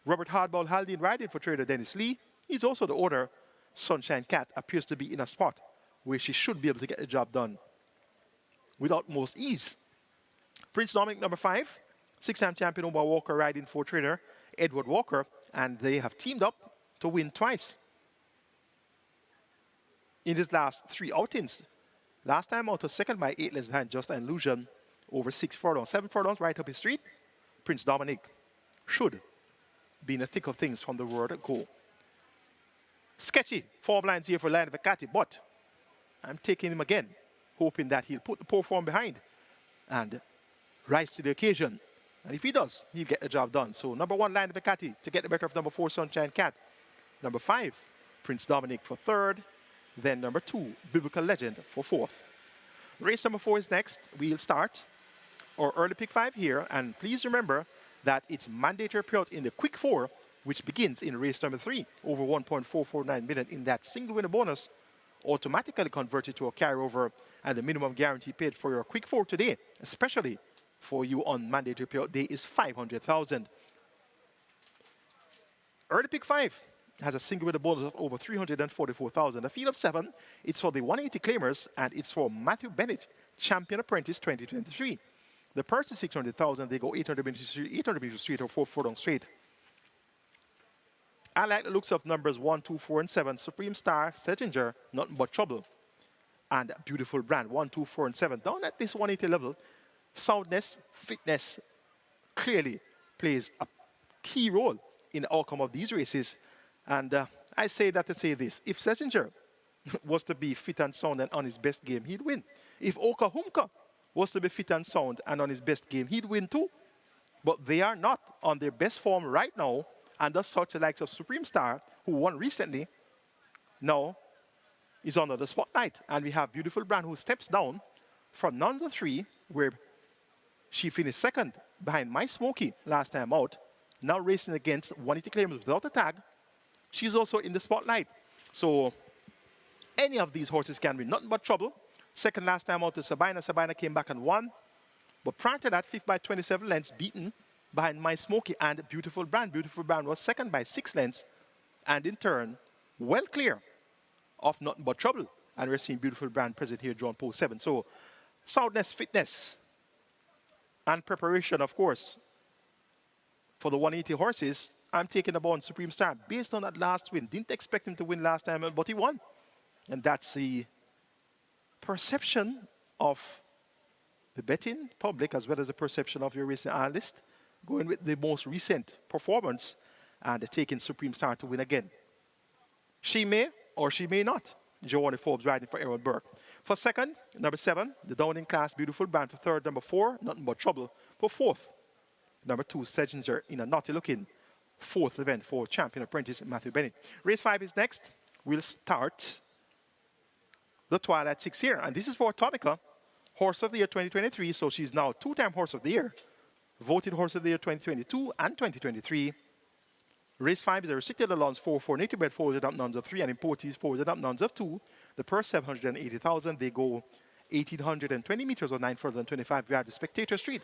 C: Robert Hardball Haldane riding for trader Dennis Lee. He's also the owner. Sunshine Cat appears to be in a spot where she should be able to get the job done without most ease. Prince Dominic number 5, 6-time champion Omar Walker riding for trader Edward Walker, and they have teamed up to win twice in his last 3 outings. Last time out was second by 8 lengths behind Just an Illusion over 6 furlongs. 7 furlongs right up his street. Prince Dominic should be in the thick of things from the word go. Sketchy form lines here for Lion Vacati, but I'm taking him again, hoping that he'll put the poor form behind and rise to the occasion. And if he does, he'll get the job done. So number 1, Lion Vacati to get the better of number 4, Sunshine Cat. Number 5, Prince Dominic for 3rd. Then number 2, Biblical Legend for 4th. Race number 4 is next. We'll start our early pick 5 here. And please remember that it's mandatory payout in the quick 4, which begins in race number 3, over 1.449 million in that single winner bonus, automatically converted to a carryover, and the minimum guarantee paid for your quick 4 today, especially for you on mandatory payout day, is 500,000. Early pick 5 has a single winner bonus of over 344,000. A field of 7, it's for the 180 claimers, and it's for Matthew Bennett, Champion Apprentice 2023. The purse is 600,000. They go 800 meters straight or 4 furlong straight. I like the looks of numbers 1, 2, 4, and 7. Supreme Star, Settinger, nothing but trouble. And Beautiful Brand, 1, 2, 4, and 7. Down at this 180 level, soundness, fitness clearly plays a key role in the outcome of these races. And I say that to say this. If Settinger was to be fit and sound and on his best game, he'd win. If Okahumka was to be fit and sound and on his best game, he'd win too. But they are not on their best form right now. And thus such the likes of Supreme Star, who won recently, now is under the spotlight. And we have Beautiful Brand, who steps down from number 3, where she finished 2nd behind My Smokey last time out, now racing against 180 claimers without a tag. She's also in the spotlight. So any of these horses can win, nothing but trouble. 2nd last time out to Sabina. Sabina came back and won. But prior to that, 5th by 27 lengths, beaten behind My Smokey and Beautiful Brand. Beautiful Brand was 2nd by 6 lengths, and in turn, well clear of nothing but trouble. And we're seeing Beautiful Brand present here, drawn post 7. So soundness, fitness, and preparation, of course, for the 180 horses. I'm taking the ball on Supreme Star based on that last win. Didn't expect him to win last time, but he won. And that's the perception of the betting public, as well as the perception of your racing analyst, going with the most recent performance and taking Supreme Star to win again. She may or she may not. Joanne Forbes riding for Aaron Burke. For 2nd, number 7, the Downing Class, Beautiful Brand. For 3rd, number 4, nothing but trouble. For 4th, number 2, Settinger, in a naughty looking 4th event for Champion Apprentice Matthew Bennett. Race 5 is next. We'll start the Twilight 6 here. And this is for Atomica, Horse of the Year 2023. So she's now 2-time Horse of the Year. Voted Horse of the Year 2022 and 2023. Race 5 is a restricted allowance 4 native bred folded up nuns of 3 and importees folded up nuns of 2. The purse 780,000. They go 1,820 meters or 9 further than 25 yards. The Spectator Street,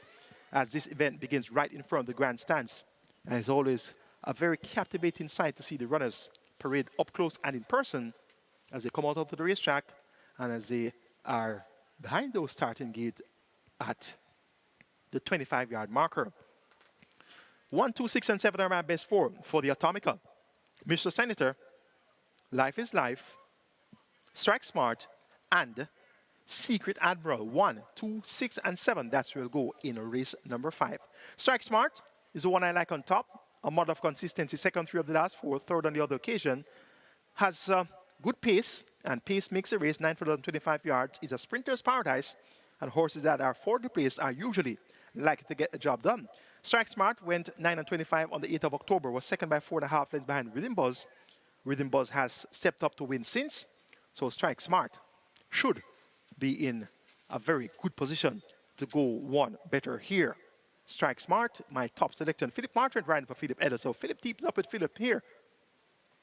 C: as this event begins right in front of the grandstands. And it's always a very captivating sight to see the runners parade up close and in person as they come out onto the racetrack and as they are behind those starting gate at the 25-yard marker. 1, 2, 6, and 7 are my best 4 for the Atomica. Mr. Senator, Life is Life, Strike Smart, and Secret Admiral. 1, 2, 6, and 7. That's where we'll go in race number 5. Strike Smart is the one I like on top. A model of consistency, 2nd 3 of the last 4, 3rd on the other occasion. Has good pace, and pace makes a race. 925 yards is a sprinter's paradise, and horses that are 4th place are usually likely to get the job done. Strike Smart went 9-25 on the 8th of October, was 2nd by 4.5 lengths behind Rhythm Buzz. Rhythm Buzz has stepped up to win since, so Strike Smart should be in a very good position to go one better here. Strike Smart, my top selection. Philip Martin riding for Philip Eder. So Philip teams up with Philip here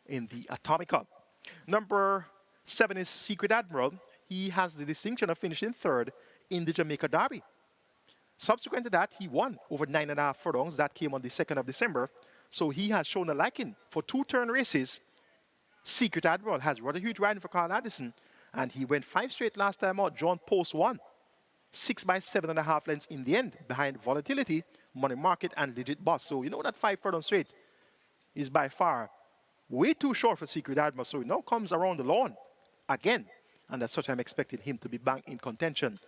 C: in the Atomica. Number 7 is Secret Admiral. He has the distinction of finishing third in the Jamaica Derby. Subsequent to that, he won over 9.5 furlongs. That came on the 2nd of December. So he has shown a liking for 2-turn races. Secret Admiral has Rudder Hughes riding for Carl Addison, and he went 5 straight last time out. John Post won 6 by 7.5 lengths in the end, behind Volatility, Money Market, and Legit Boss. So you know that 5 furlong straight is by far way too short for Secret Admiral. So he now comes around the lawn again, and as such, I'm expecting him to be back in contention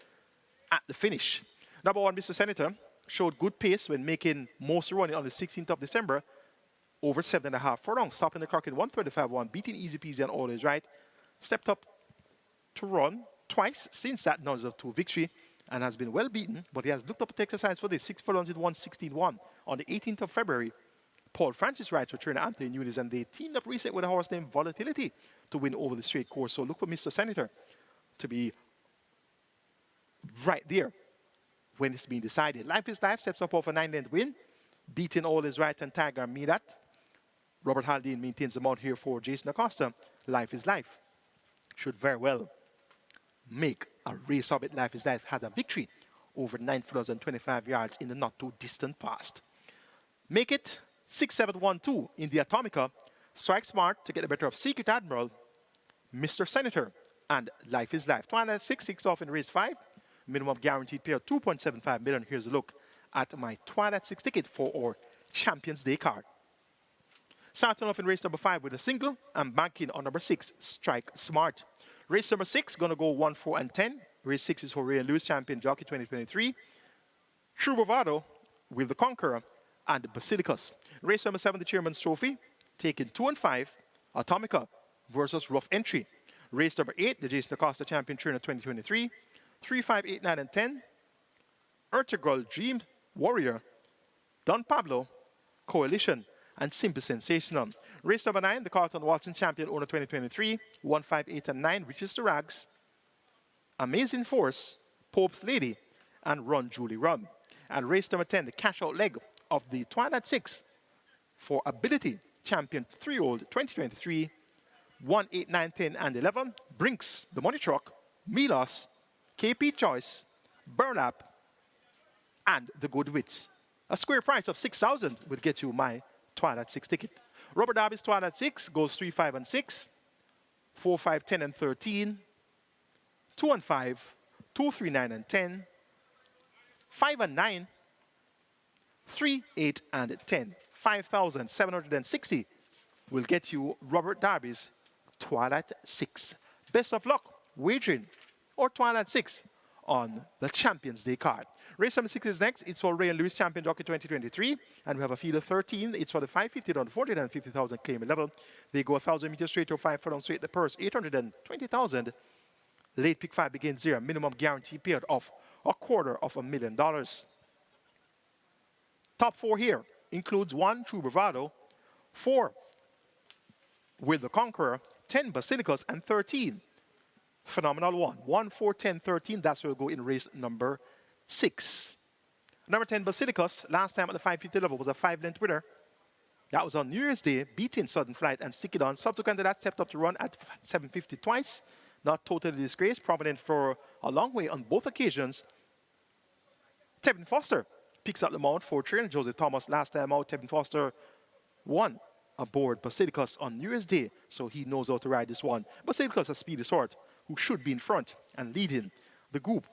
C: at the finish. Number 1, Mr. Senator, showed good pace when making most running on the 16th of December, over 7.5 furlongs, stopping the clock in 1:35.1, beating Easy Peasy and All Is Right. Stepped up to run twice since that nudge of 2 victory, and has been well beaten, but he has looked up to exercise for this. 6 furlongs in 1:16.1 on the 18th of February. Paul Francis rides for trainer Anthony Nunes, and they teamed up recently with a horse named Volatility to win over the straight course. So look for Mr. Senator to be right there when it's being decided. Life is Life steps up off a 9-length win, beating All Is Right and Tiger Meedat. Robert Haldane maintains the mount here for Jason Acosta. Life is Life should very well make a race of it. Life is Life had a victory over 9 furlongs and 25 yards in the not too distant past. Make it 6-7-1-2 in the Atomica. Strike Smart to get the better of Secret Admiral, Mr. Senator, and Life is Life. Twilight 6 off in race 5. Minimum guaranteed payout 2.75 million. Here's a look at my Twilight 6 ticket for our Champions Day card. Starting off in race number 5 with a single and banking on number 6, Strike Smart. Race number 6 going to go 1, 4, and 10. Race 6 is for Ray and Lewis Champion Jockey 2023. True Bravado, Will the Conqueror, and Basilicus. Race number 7, the Chairman's Trophy, taking 2 and 5, Atomica versus Rough Entry. Race number 8, the Jason Acosta Champion Trainer 2023. 3, 5, 8, 9, and 10. Ertugrul Dream Warrior, Don Pablo, Coalition, and Simple Sensational. Race number 9, the Carlton Watson Champion Owner 2023. 1, 5, 8, and 9, Riches to Rags, Amazing Force, Pope's Lady, and Run Julie Run. And race number 10, the cash out leg of the Twilight 6 for Ability Champion 3-year-old 2023. 1, 8, 9, 10, and 11. Brinks, the Money Truck, Milos, KP Choice, Burlap, and the Good Witch. A square price of 6,000 would get you my Twilight 6 ticket. Robert Darby's Twilight 6 goes 3, 5, and 6, 4, 5, 10, and 13, 2 and 5, 2, 3, 9, and 10, 5 and 9, 3, 8, and 10. 5,760 will get you Robert Darby's Twilight 6. Best of luck wagering or Twilight 6 on the Champions Day card. Race number 6 is next. It's for Ray and Lewis Champion Jockey 2023. And we have a field of 13. It's for the 550 on 450,000 claim level. They go 1,000 meters straight or 5 furlongs straight. The purse 820,000. Late pick 5 begins there. Minimum guarantee payout of $250,000. Top 4 here includes 1, True Bravado, 4, Will the Conqueror, 10, Basilicus, and 13, Phenomenal 1. 1, 4, 10, 13. That's where we'll go in race number 6. Number 10, Basilicus, last time at the 550 level was a 5-length winner. That was on New Year's Day, beating Sudden Flight and Stick It On. Subsequent to that, stepped up to run at 750 twice. Not totally disgraced, prominent for a long way on both occasions. Tevin Foster picks up the mount for trainer Joseph Thomas. Last time out, Tevin Foster won aboard Basilicus on New Year's Day, so he knows how to ride this one. Basilicus, a speedy sort, who should be in front and leading the group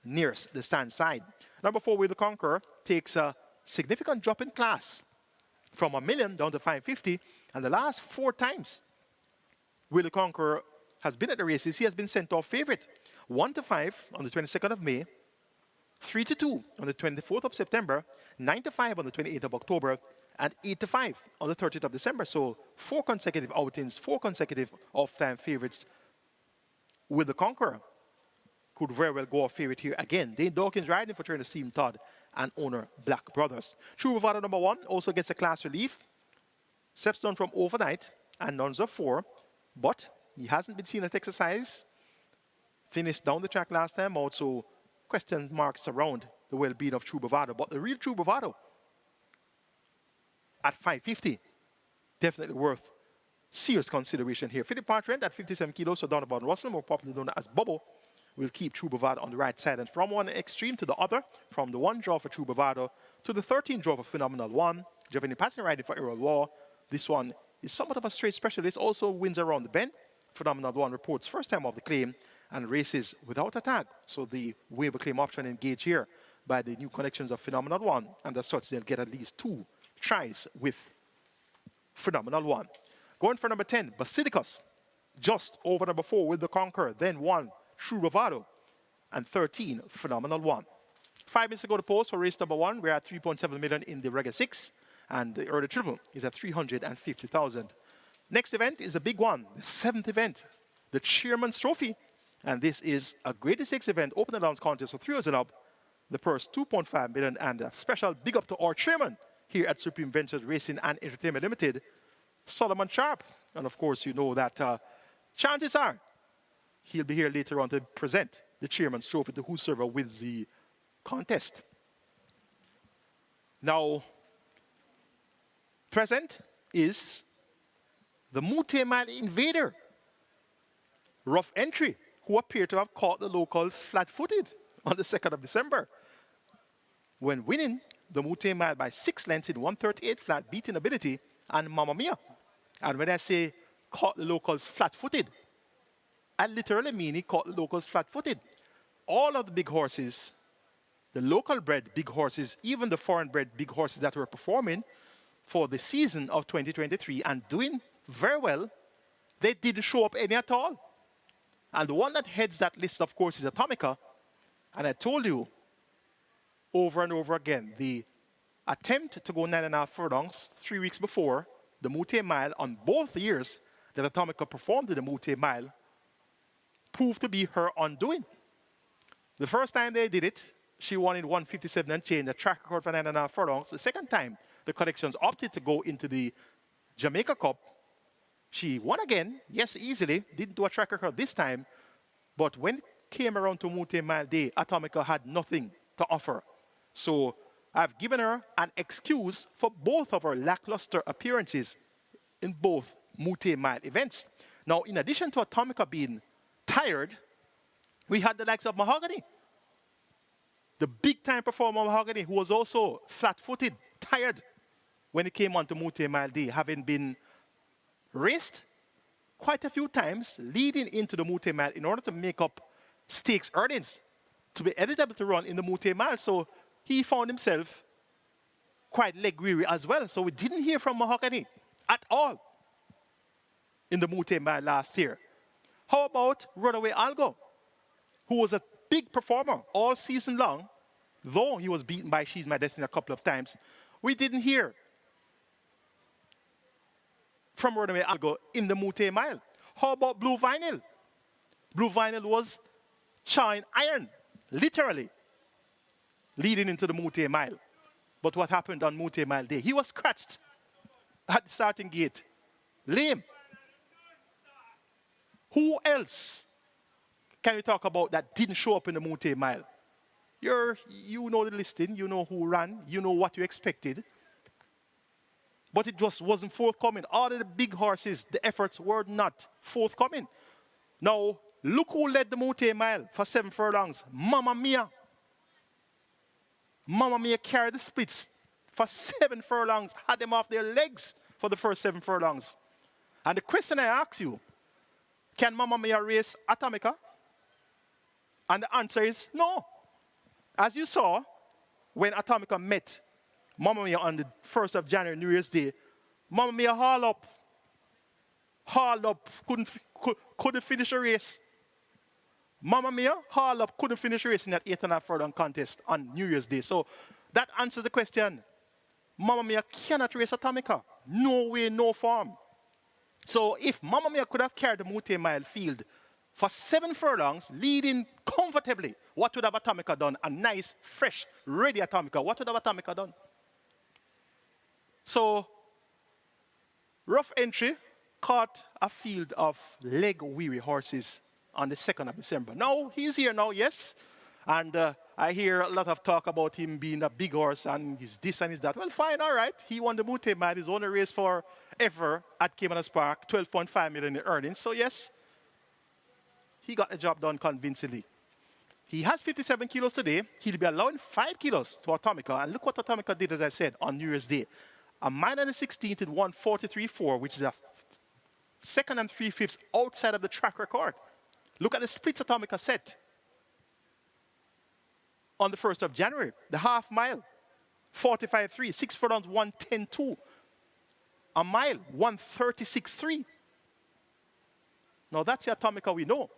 C: nearest the stand side. Number 4, Will the Conqueror, takes a significant drop in class from $1 million down to $550, and the last 4 times Will the Conqueror has been at the races, he has been sent off favorite. 1 to 5 on the 22nd of May, 3 to 2 on the 24th of September, 9 to 5 on the 28th of October, and 8 to 5 on the 30th of December. So 4 consecutive outings, 4 consecutive off-time favorites. Will the Conqueror could very well go off favorite here again. Dane Dawkins riding for trainer Steve Todd and owner Black Brothers. True Bravado number 1 also gets a class relief. Steps down from overnight and nuns of 4, but he hasn't been seen at exercise. Finished down the track last time out, so question marks around the well-being of True Bravado. But the real True Bravado at 550, definitely worth serious consideration here. Philip Martrent at 57 kilos, so Donovan Russell, more popularly known as Bobo, will keep True Bravado on the right side. And from one extreme to the other, from the 1 draw for True Bravado to the 13 draw for Phenomenal One, Giovanni Patton riding for Errol War. This one is somewhat of a straight specialist, also wins around the bend. Phenomenal One reports first time off the claim and races without a tag. So the waiver claim option engaged here by the new connections of Phenomenal One, and as such, they'll get at least 2 tries with Phenomenal One. Going for number 10, Basilicus, just over number 4 with the Conqueror, then 1, True Bravado, and 13, Phenomenal One. 5 minutes to go to post for race number 1. We're at 3.7 million in the regular 6, and the early triple is at 350,000. Next event is a big one, the 7th event, the Chairman's Trophy. And this is a grade 6 event, open and downs contest for 3 years and up. The purse 2.5 million, and a special big up to our chairman here at Supreme Ventures Racing and Entertainment Limited, Solomon Sharp. And of course, you know that chances are he'll be here later on to present the Chairman's Trophy to whosoever wins the contest. Now, present is the Mute Mile Invader, Rough Entry, who appear to have caught the locals flat-footed on the 2nd of December when winning the Mute Mile by 6 lengths in 138 flat, beating ability and Mamma Mia. And when I say caught the locals flat-footed, I literally mean he caught the locals flat-footed. All of the big horses, the local-bred big horses, even the foreign-bred big horses that were performing for the season of 2023 and doing very well, they didn't show up any at all. And the one that heads that list, of course, is Atomica. And I told you over and over again, the attempt to go 9.5 furlongs 3 weeks before the Mute Mile on both years that Atomica performed in the Mute Mile proved to be her undoing. The first time they did it, she won in 157 and change, a track record for 9.5 furlongs. The second time, the collections opted to go into the Jamaica Cup. She won again, yes, easily, didn't do a track record this time, but when it came around to Mute Mile Day, Atomica had nothing to offer. So I've given her an excuse for both of her lackluster appearances in both Mute Mile events. Now, in addition to Atomica being tired, we had the likes of Mahogany, the big-time performer Mahogany, who was also flat-footed, tired when it came on to Mute Mile Day, having been raced quite a few times leading into the Mute Mile in order to make up stakes earnings to be eligible to run in the Mute Mile. So he found himself quite leg weary as well. So we didn't hear from Mahogany at all in the Mute Mile last year. How about Runaway Algo, who was a big performer all season long, though he was beaten by She's My Destiny a couple of times? We didn't hear from Runaway Algo in the Mute Mile. How about Blue Vinyl? Blue Vinyl was chawing iron, literally, leading into the Mute Mile. But what happened on Mute Mile Day? He was scratched at the starting gate, lame. Who else can we talk about that didn't show up in the Mute Mile? You know the listing, you know who ran, you know what you expected. But it just wasn't forthcoming. All of the big horses, the efforts were not forthcoming. Now, look who led the Mute Mile for 7 furlongs. Mamma Mia. Mamma Mia carried the splits for 7 furlongs, had them off their legs for the first 7 furlongs. And the question I ask you, can Mamma Mia race Atomica? And the answer is no. As you saw, when Atomica met Mamma Mia on the 1st of January, New Year's Day, Mamma Mia hauled up, couldn't finish the race. Mamma Mia hauled up, couldn't finish the race in that 8.5 furlong contest on New Year's Day. So that answers the question. Mamma Mia cannot race Atomica. No way, no form. So if Mamma Mia could have carried the Mute Mile field for 7 furlongs, leading comfortably, what would have Atomica done? A nice, fresh, ready Atomica. What would have Atomica done? So, Rough Entry caught a field of leg-weary horses on the 2nd of December. Now, he's here now, yes. And I hear a lot of talk about him being a big horse and he's this and he's that. Well, fine, all right. He won the Mute Mile, his only race for ever at Caymanas Park, 12.5 million in earnings. So yes, he got the job done convincingly. He has 57 kilos today. He'll be allowing 5 kilos to Atomica. And look what Atomica did, as I said, on New Year's Day. A mile and a 16th in 1:43.4, which is a second and 3/5 outside of the track record. Look at the splits Atomica set on the 1st of January. The half mile, 45.3. 6 furlongs, 1:10.2. A mile, 1:36.3. Now that's the Atomica we know.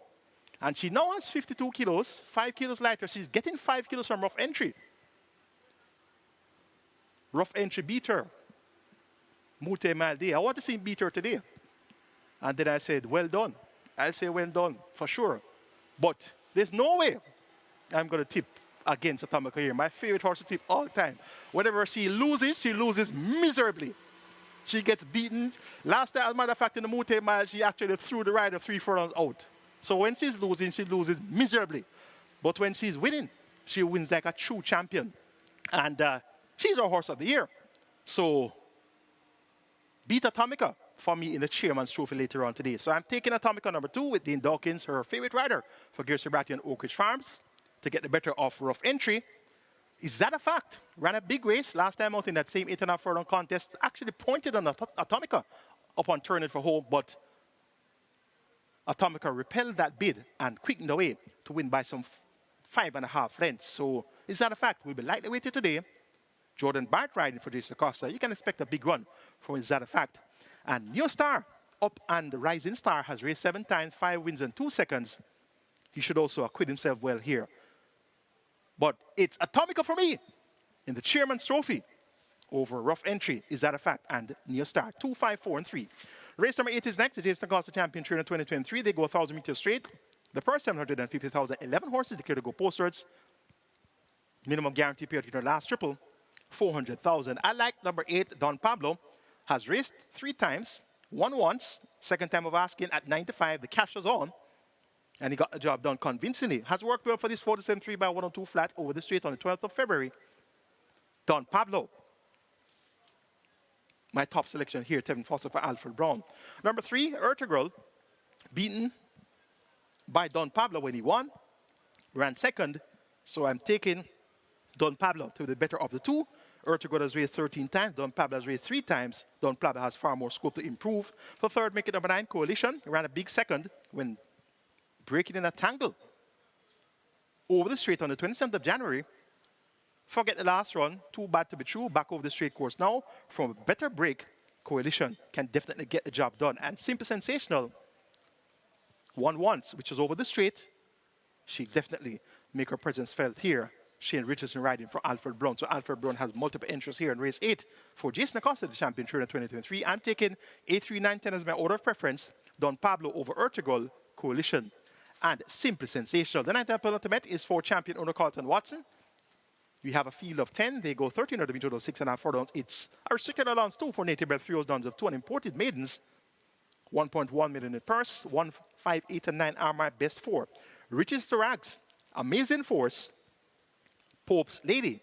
C: And she now has 52 kilos, 5 kilos lighter. She's getting 5 kilos from Rough Entry. Rough Entry beat her. Mute Mile Day. I want to see him beat her today. And then I said, well done. I'll say well done, for sure. But there's no way I'm going to tip against Atomica here. My favorite horse to tip all the time. Whenever she loses miserably. She gets beaten. Last time, as a matter of fact, in the Mute Mile, she actually threw the rider 3 furlongs out. So when she's losing, she loses miserably. But when she's winning, she wins like a true champion. And she's our horse of the year. So beat Atomica for me in the Chairman's Trophy later on today. So I'm taking Atomica number 2 with Dean Dawkins, her favorite rider for Gerson Bratty and Oak Ridge Farms, to get the better of Rough Entry. Is that a fact? Ran a big race last time out in that same 8.5 furlong contest. Actually pointed on Atomica upon turning for home, but Atomica repelled that bid and quickened away to win by some 5.5 lengths. So is that a fact? We'll be lightly weighted today. Jordan Bart riding for Jason Acosta. You can expect a big run from Is That a Fact? And New Star, up and Rising Star, has raced 7 times, 5 wins and 2 seconds. He should also acquit himself well here. But it's Atomica for me in the Chairman's Trophy over Rough Entry. Is That a Fact? And New Star, 2, 5, 4, and 3. Race number 8 is next. The Jason Acosta Champion Trainer 2023. They go 1,000 meters straight. The first 750,000, 11 horses declared to go postwards. Minimum guarantee period in their last triple, 400,000. I like number 8, Don Pablo. Has raced 3 times, won once, second time of asking at 9-5. The cash was on, and he got the job done convincingly. Has worked well for this 47.3 by 102 flat over the straight on the 12th of February. Don Pablo. My top selection here, Tevin Foster for Alfred Brown. Number 3, Ertugrul, beaten by Don Pablo when he won. Ran second, so I'm taking Don Pablo to the better of the 2. Ertugrul has raced 13 times. Don Pablo has raced 3 times. Don Pablo has far more scope to improve. For third, make it number 9, Coalition. Ran a big second when breaking in a tangle over the straight on the 27th of January. Forget the last run. Too bad to be true. Back over the straight course now. From a better break, Coalition can definitely get the job done. And Simple Sensational won once, which was over the straight. She definitely make her presence felt here. Shane Richardson riding for Alfred Brown. So Alfred Brown has multiple entries here in race 8 for Jason Acosta, the champion trainer 2023. I'm taking 8, 3, 9, 10 as my order of preference. Don Pablo over Ertugrul, Coalition, and Simply Sensational. The 9th penultimate is for champion owner Carlton Watson. We have a field of 10. They go 1,300 meters, 6.5 furlongs. It's a restricted allowance too for native bred 3 dons of 2 and imported maidens. 1.1 million in purse. 1, 5, 8, and 9 are my best 4. Riches to Rags, Amazing Force, Pope's Lady,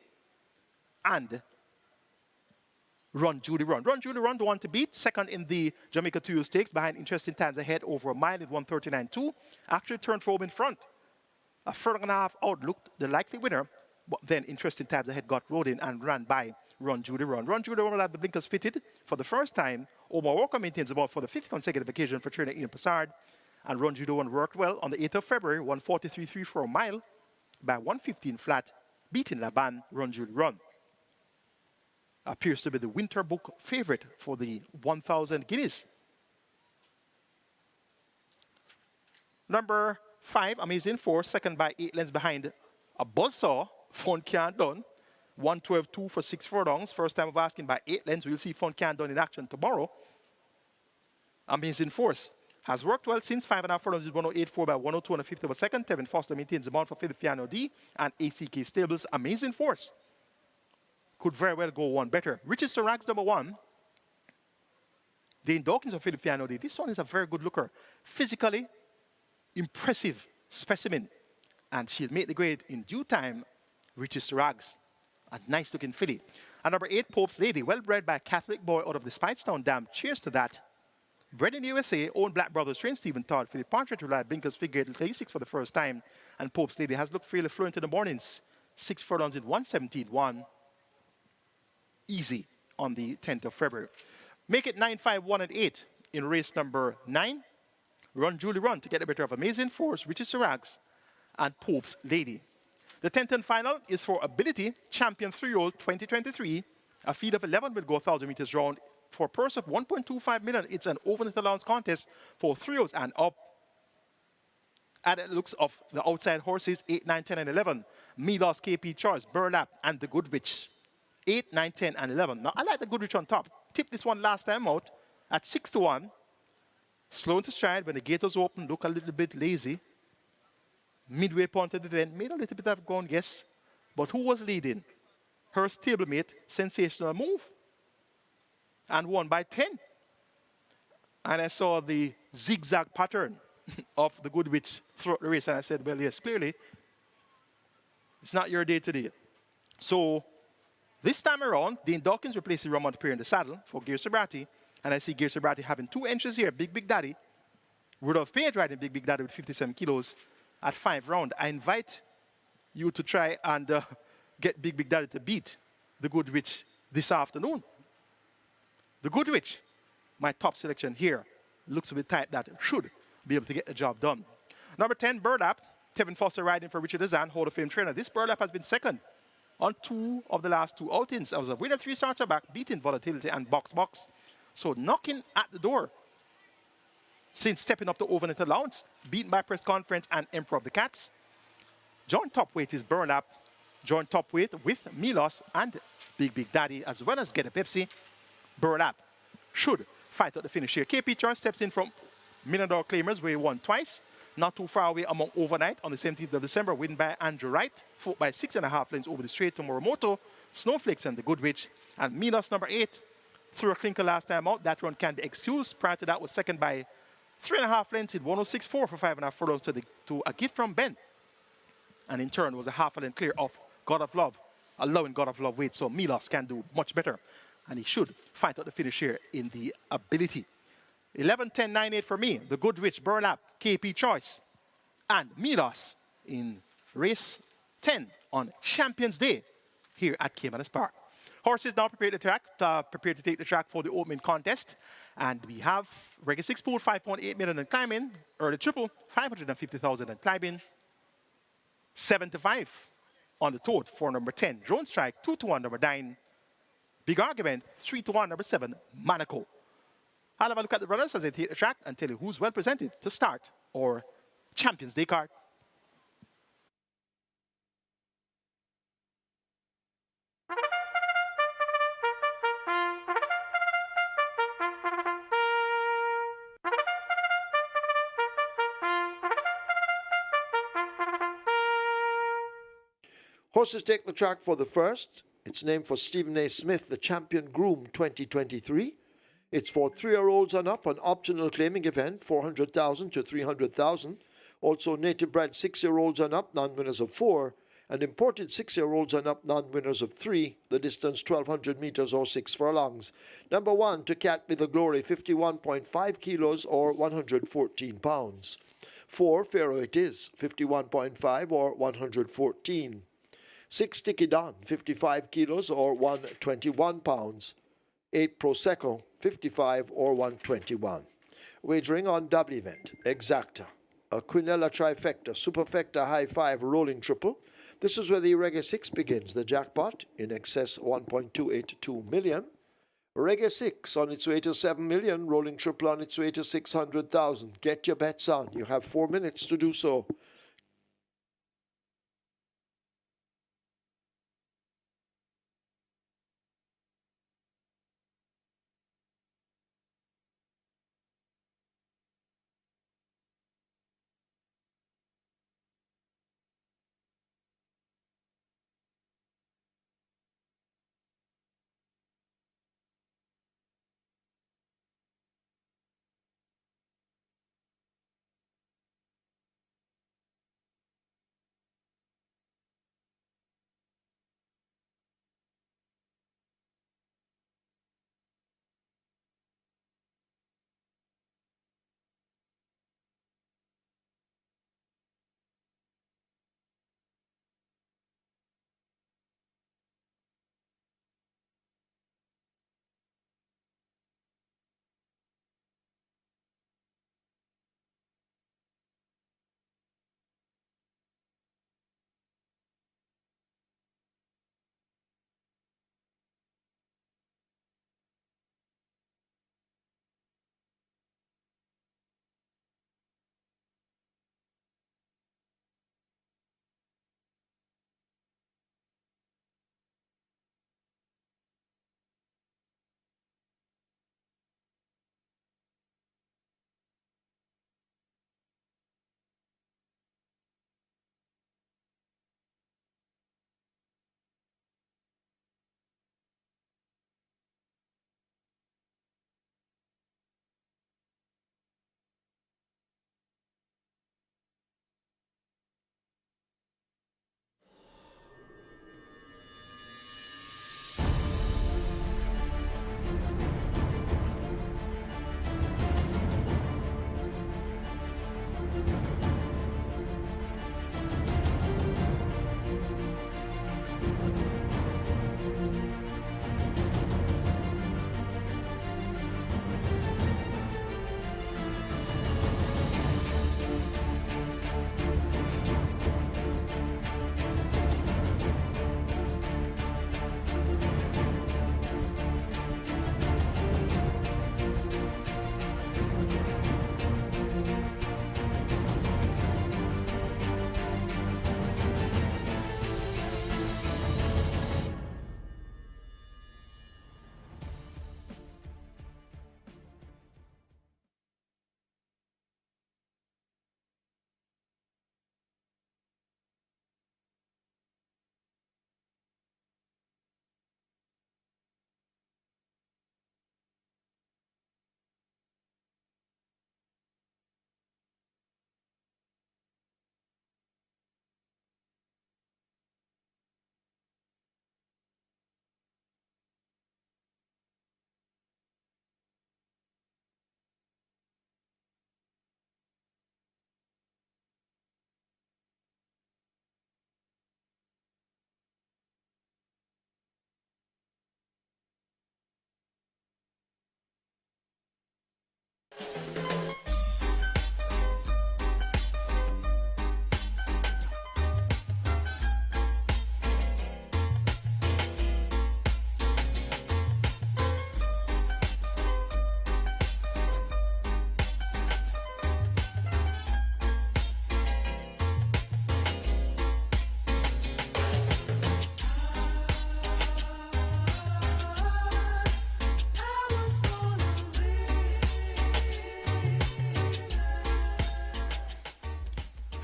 C: and Run Judy Run. Run Judy Run, the one to beat. Second in the Jamaica 2 Stakes, behind Interesting Times ahead over a mile at 1:39.2. Actually turned for home in front. A furlong and a half out looked the likely winner, but then Interesting Times ahead got rode in and ran by Run Judy Run. Run Judy Run will have the blinkers fitted for the first time. Omar Walker maintains about for the 5th consecutive occasion for trainer Ian Passard. And Run Judy Run worked well on the 8th of February, 1:43.3 for a mile by 1:15 flat, beating Laban. Run Judy Run appears to be the winter book favorite for the 1,000 guineas. Number 5, Amazing Force, second by 8 lengths behind a buzzsaw. Fun Can't Done, 1:12.2 for 6 furlongs. First time of asking by 8 lengths. We'll see Fun Can't Done in action tomorrow. Amazing Force has worked well since 5.5 furlongs with 108.4 by 102 and a fifth of a second. Tevin Foster maintains the mount for Philipiano D and ACK Stables. Amazing Force could very well go one better. Riches to Rags, number 1. Dane Dawkins of Philipiano D. This one is a very good looker. Physically impressive specimen. and she'll make the grade in due time, reaches to Rags. A nice looking filly. And number 8, Pope's Lady, well bred by a Catholic boy out of the Speightstown Dam. Cheers to that. Bred in the USA, owned Black Brothers, trained Stephen Todd. Philip Partridge relied Blinkers figure 36 for the first time. And Pope's Lady has looked fairly fluent in the mornings. 6 furlongs in 117.1. Easy on the 10th of February. Make it 9, 5, 1, and 8 in race number 9. Run Julie Run to get the better of Amazing Force, Riches to Rags, and Pope's Lady. The 10th and final is for Ability, Champion 3-year-old 2023. A feed of 11 will go 1,000 meters round for a purse of 1.25 million. It's an overnight allowance contest for 3-year-olds and up. At the looks of the outside horses, 8, 9, 10, and 11. Milos, KP Choice, Burlap, and the Goodrich. 8, 9, 10, and 11. Now, I like the Goodrich on top. Tipped this one last time out at 6 to 1. Slow into stride when the gate was open, look a little bit lazy. Midway point of the event, made a little bit of ground guess. But who was leading? Her stablemate, Sensational Move. And won by 10. And I saw the zigzag pattern of the Goodrich throughout the race. And I said, well, yes, clearly, it's not your day today. So, this time around, Dean Dawkins replaces Ramon Perry in the saddle for Gear Sobrati. And I see Gear Sobrati having 2 entries here. Big Daddy. Rudolph Payne riding Big Daddy with 57 kilos at 5 round. I invite you to try and get Big Daddy to beat the Goodrich this afternoon. The Goodrich, my top selection here, looks to be type that should be able to get the job done. Number 10, Burlap. Tevin Foster riding for Richard Azan, Hall of Fame trainer. This Burlap has been second on 2 of the last 2 outings. I was a winner 3 starts back, beating Volatility and Box. So knocking at the door since stepping up to overnight allowance, beaten by Press Conference and Emperor of the Cats. Joint top weight is Burlap. Joint top weight with Milos and Big Daddy, as well as Get a Pepsi. Burlap should fight out the finish here. KP Charles steps in from $1 Million Claimers, where he won twice. Not too far away among overnight on the 17th of December, win by Andrew Wright, fought by 6.5 lengths over the straight to Moromoto, Snowflakes, and the Goodrich. And Milos, number 8, threw a clinker last time out. That run can be excused. Prior to that was second by 3.5 lengths in 106.4 for 5.5 furlongs to a gift from Ben. And in turn was a half a length clear of God of Love, allowing God of Love weight. So Milos can do much better. And he should fight out the finish here in the Ability. 11, 10, 9, 8 for me. The Goodrich, Burlap, KP Choice, and Milos in race 10 on Champions Day here at Caymanas Park. Horses now prepared to take the track for the opening contest. And we have Reggae 6 pool, 5.8 million and climbing. Early triple, 550,000 and climbing. 75 on the tote for number 10. Drone Strike, 2 to 1, number 9. Big Argument, 3 to 1, number 7, Monaco. I'll have a look at the runners as they take the track and tell you who's well presented to start our Champions Day card.
A: Horses take the track for the first. It's named for Stephen A. Smith, the Champion Groom 2023. It's for 3-year-olds and up, an optional claiming event, 400,000 to 300,000. Also native bred 6-year-olds and up, non-winners of 4. And imported 6-year-olds and up, non-winners of 3. The distance 1,200 meters or 6 furlongs. Number 1, To Cat With the Glory, 51.5 kilos or 114 pounds. 4, Pharaoh It Is, 51.5 or 114. 6, Sticky Don, 55 kilos or 121 pounds. 8, Prosecco, 55 or 121. Wagering on double event, Exacta, a Quinella Trifecta, Superfecta High 5 Rolling Triple. This is where the Reggae 6 begins. The jackpot in excess 1.282 million. Reggae 6 on its way to 7 million. Rolling Triple on its way to 600,000. Get your bets on. You have 4 minutes to do so.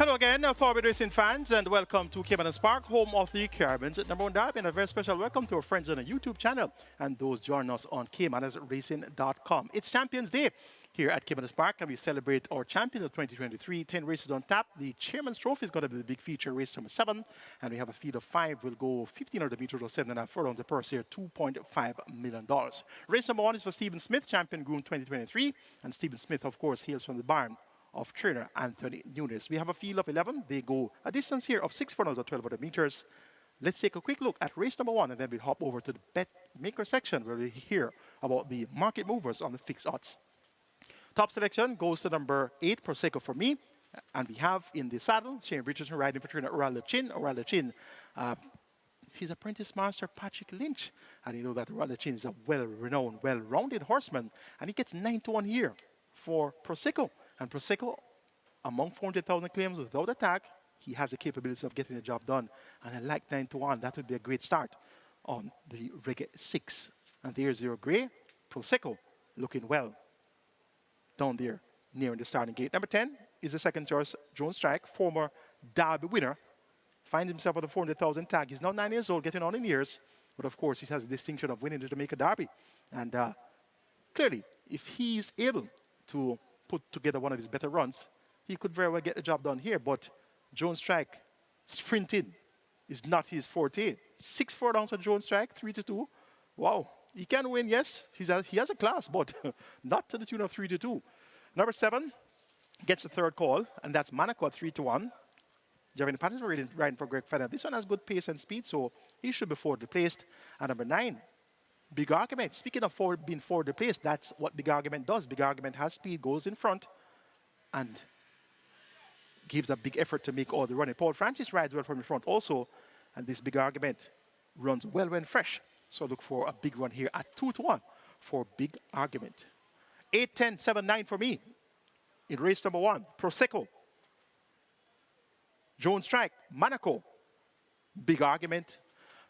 C: Hello again, Forward Racing fans, and welcome to Caymanas Park, home of the Caribbean's number one derby. And a very special welcome to our friends on the YouTube channel and those joining us on caymanasracing.com. It's Champions Day here at Caymanas Park, and we celebrate our champion of 2023. 10 races on tap. The Chairman's Trophy is going to be the big feature, race number 7, and we have a field of 5. We'll go 1,500 meters or 7.5 furlongs. The purse here, $2.5 million. Race number 1 is for Stephen Smith, champion groom 2023, and Stephen Smith, of course, hails from the barn of trainer Anthony Nunes. We have a field of 11. They go a distance here of 6 furlongs or 1,200 meters. Let's take a quick look at race number 1, and then we'll hop over to the bet maker section where we hear about the market movers on the fixed odds. Top selection goes to number 8, Prosecco for me. And we have in the saddle, Shane Richardson riding for trainer Oral Chin. His apprentice master, Patrick Lynch. And you know that Oral Chin is a well-renowned, well-rounded horseman. And he gets 9-1 here for Prosecco. And Prosecco, among 400,000 claims without attack, he has the capability of getting the job done. And I like 9-1. That would be a great start on the Reggae 6. And there's your gray. Prosecco looking well down there nearing the starting gate. Number 10 is the second choice, Jones Strike, former Derby winner. Finds himself at the 400,000 tag. He's now 9 years old, getting on in years. But of course, he has the distinction of winning the Jamaica Derby. And clearly, if he's able to put together one of his better runs, he could very well get the job done here. But Jones Strike sprinting is not his forte. 6 furlongs for Jones Strike, 3-2. Wow. He can win, yes. He has a class, but not to the tune of 3-2. Number 7 gets the third call, and that's Monaco at 3-1. Jeremy Patterson riding for Greg Fenner. This one has good pace and speed, so he should be forward placed. And number 9, Big Argument. Speaking of being forward placed, that's what Big Argument does. Big Argument has speed, goes in front, and gives a big effort to make all the running. Paul Francis rides well from the front also, and this Big Argument runs well when fresh. So look for a big run here at 2-1 for Big Argument. 8, 10, 7, 9 for me in race number 1. Prosecco, Jones Strike, Monaco, Big Argument.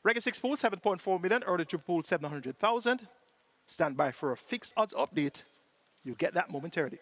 C: Reggae 6 pool, 7.4 million. Early 2 pool, 700,000. Stand by for a fixed odds update. You'll get that momentarily.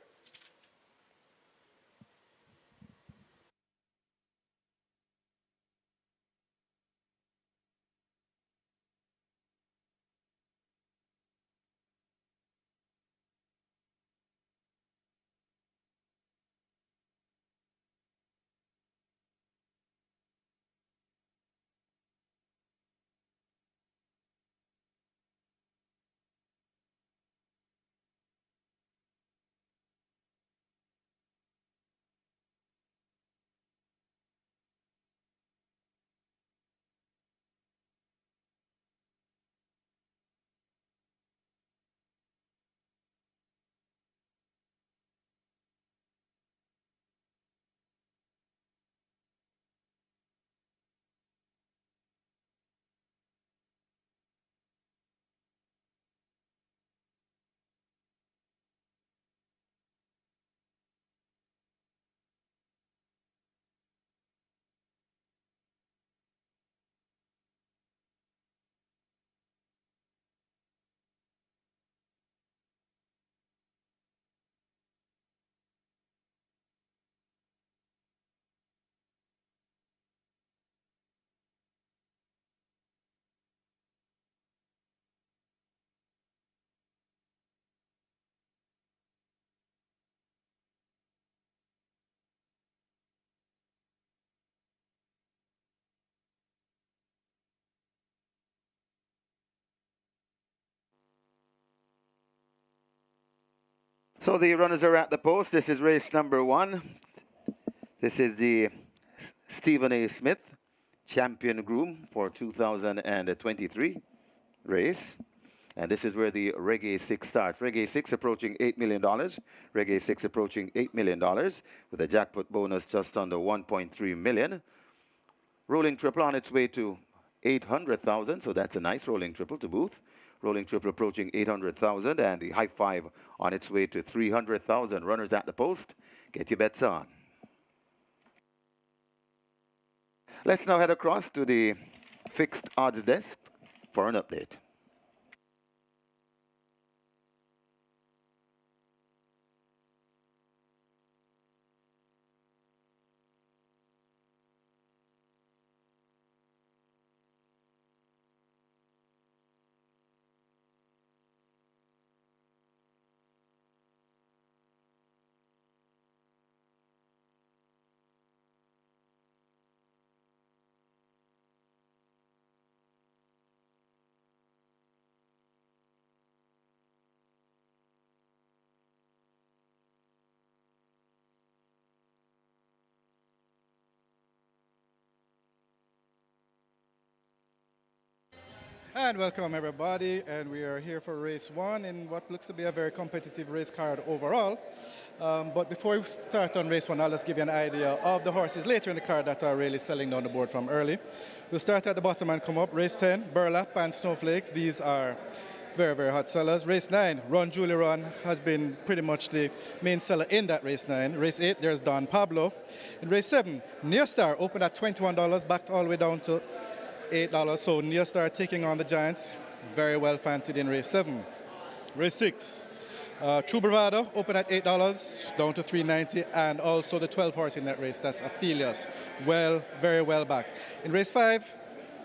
B: So the runners are at the post. This is race number 1. This is the Stephen A. Smith champion groom for 2023 race. And this is where the Reggae 6 starts. Reggae 6 approaching $8 million. Reggae 6 approaching $8 million with a jackpot bonus just under 1.3 million. Rolling triple on its way to 800,000. So that's a nice rolling triple to boot. Rolling triple approaching 800,000, and the high 5 on its way to 300,000. Runners at the post. Get your bets on. Let's now head across to the fixed odds desk for an update.
D: And welcome everybody, and we are here for race one in what looks to be a very competitive race card overall. But before we start on race one, I'll just give you an idea of the horses later in the card that are really selling down the board from early. We'll start at the bottom and come up. Race 10, Burlap and Snowflakes. These are very, very hot sellers. Race 9, Run Julie Run has been pretty much the main seller in that race 9. Race 8, there's Don Pablo. In race 7, Near Star opened at $21, backed all the way down to $8. So Near Star taking on the Giants, very well fancied in race 7. Race 6, True Bravado opened at $8 down to $3.90, and also the 12 horse in that race, that's Aphelios, very well backed. In race 5,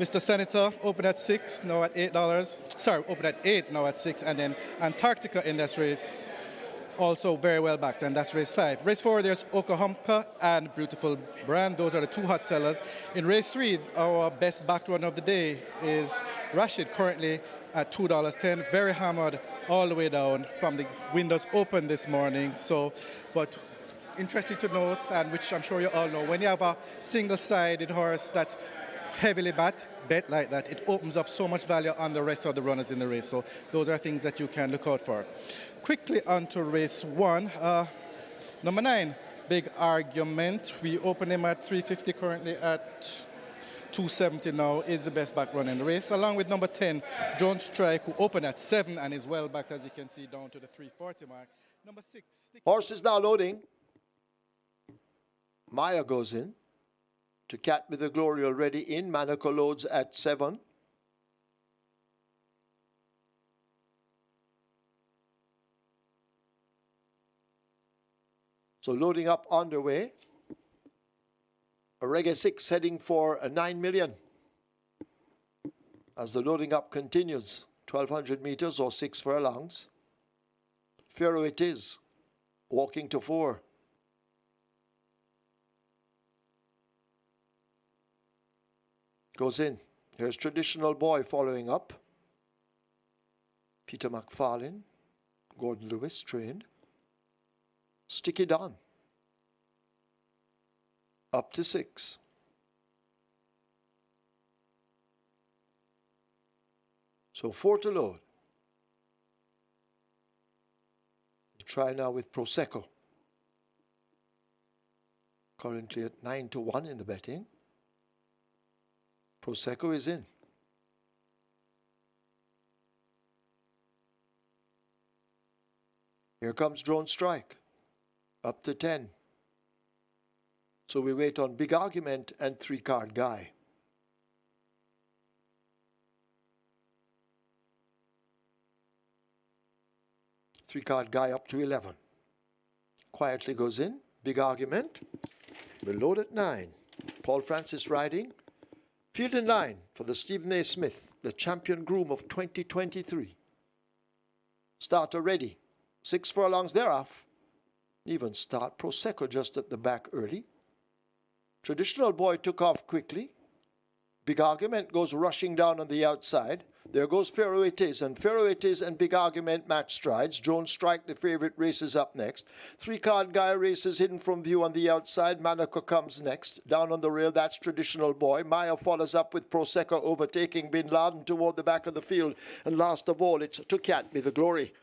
D: Mr. Senator opened at $6, now at $8. Sorry, opened at $8, now at $6, and then Antarctica in this race, also very well backed, and that's race 5. Race 4, there's Oklahoma and Beautiful Brand. Those are the two hot sellers. In race 3, our best backed run of the day is Rashid, currently at $2.10, very hammered all the way down from the windows open this morning. So, but interesting to note, and which I'm sure you all know, when you have a single-sided horse that's heavily bet like that, it opens up so much value on the rest of the runners in the race. So those are things that you can look out for. Quickly on to race 1. Number 9, Big Argument. We open him at $3.50, currently at $2.70 now, is the best back run in the race, along with number 10, Jones Strike, who opened at $7 and is well backed, as you can see, down to the $3.40 mark. Number 6.
A: Horse is now loading. Maya goes in. To Cat with the Glory already in. Monaco loads at 7. So loading up underway. A Reggae 6 heading for a 9 million. As the loading up continues, 1,200 meters or 6 furlongs. Pharaoh it is, walking to 4. Goes in. Here's Traditional Boy following up. Peter McFarlane, Gordon Lewis trained. Sticky Don. Up to 6. So 4 to load. Try now with Prosecco. Currently at 9 to 1 in the betting. Prosecco is in. Here comes Drone Strike. Up to 10. So we wait on Big Argument and 3-card Guy. Three-card Guy up to 11. Quietly goes in. Big Argument. We'll load at 9. Paul Francis riding. Field in line for the Stephen A. Smith, the champion groom of 2023. Starter ready. 6 furlongs thereof. Even start. Prosecco just at the back early. Traditional Boy took off quickly. Big Argument goes rushing down on the outside. There goes Pharaoh It Is, and Pharaoh It Is and Big Argument match strides. Drone Strike, the favorite, races up next. 3-card Guy races hidden from view on the outside. Monaco comes next. Down on the rail, that's Traditional Boy. Maya follows up with Prosecco, overtaking Bin Laden toward the back of the field. And last of all, it's To Cat Be the Glory.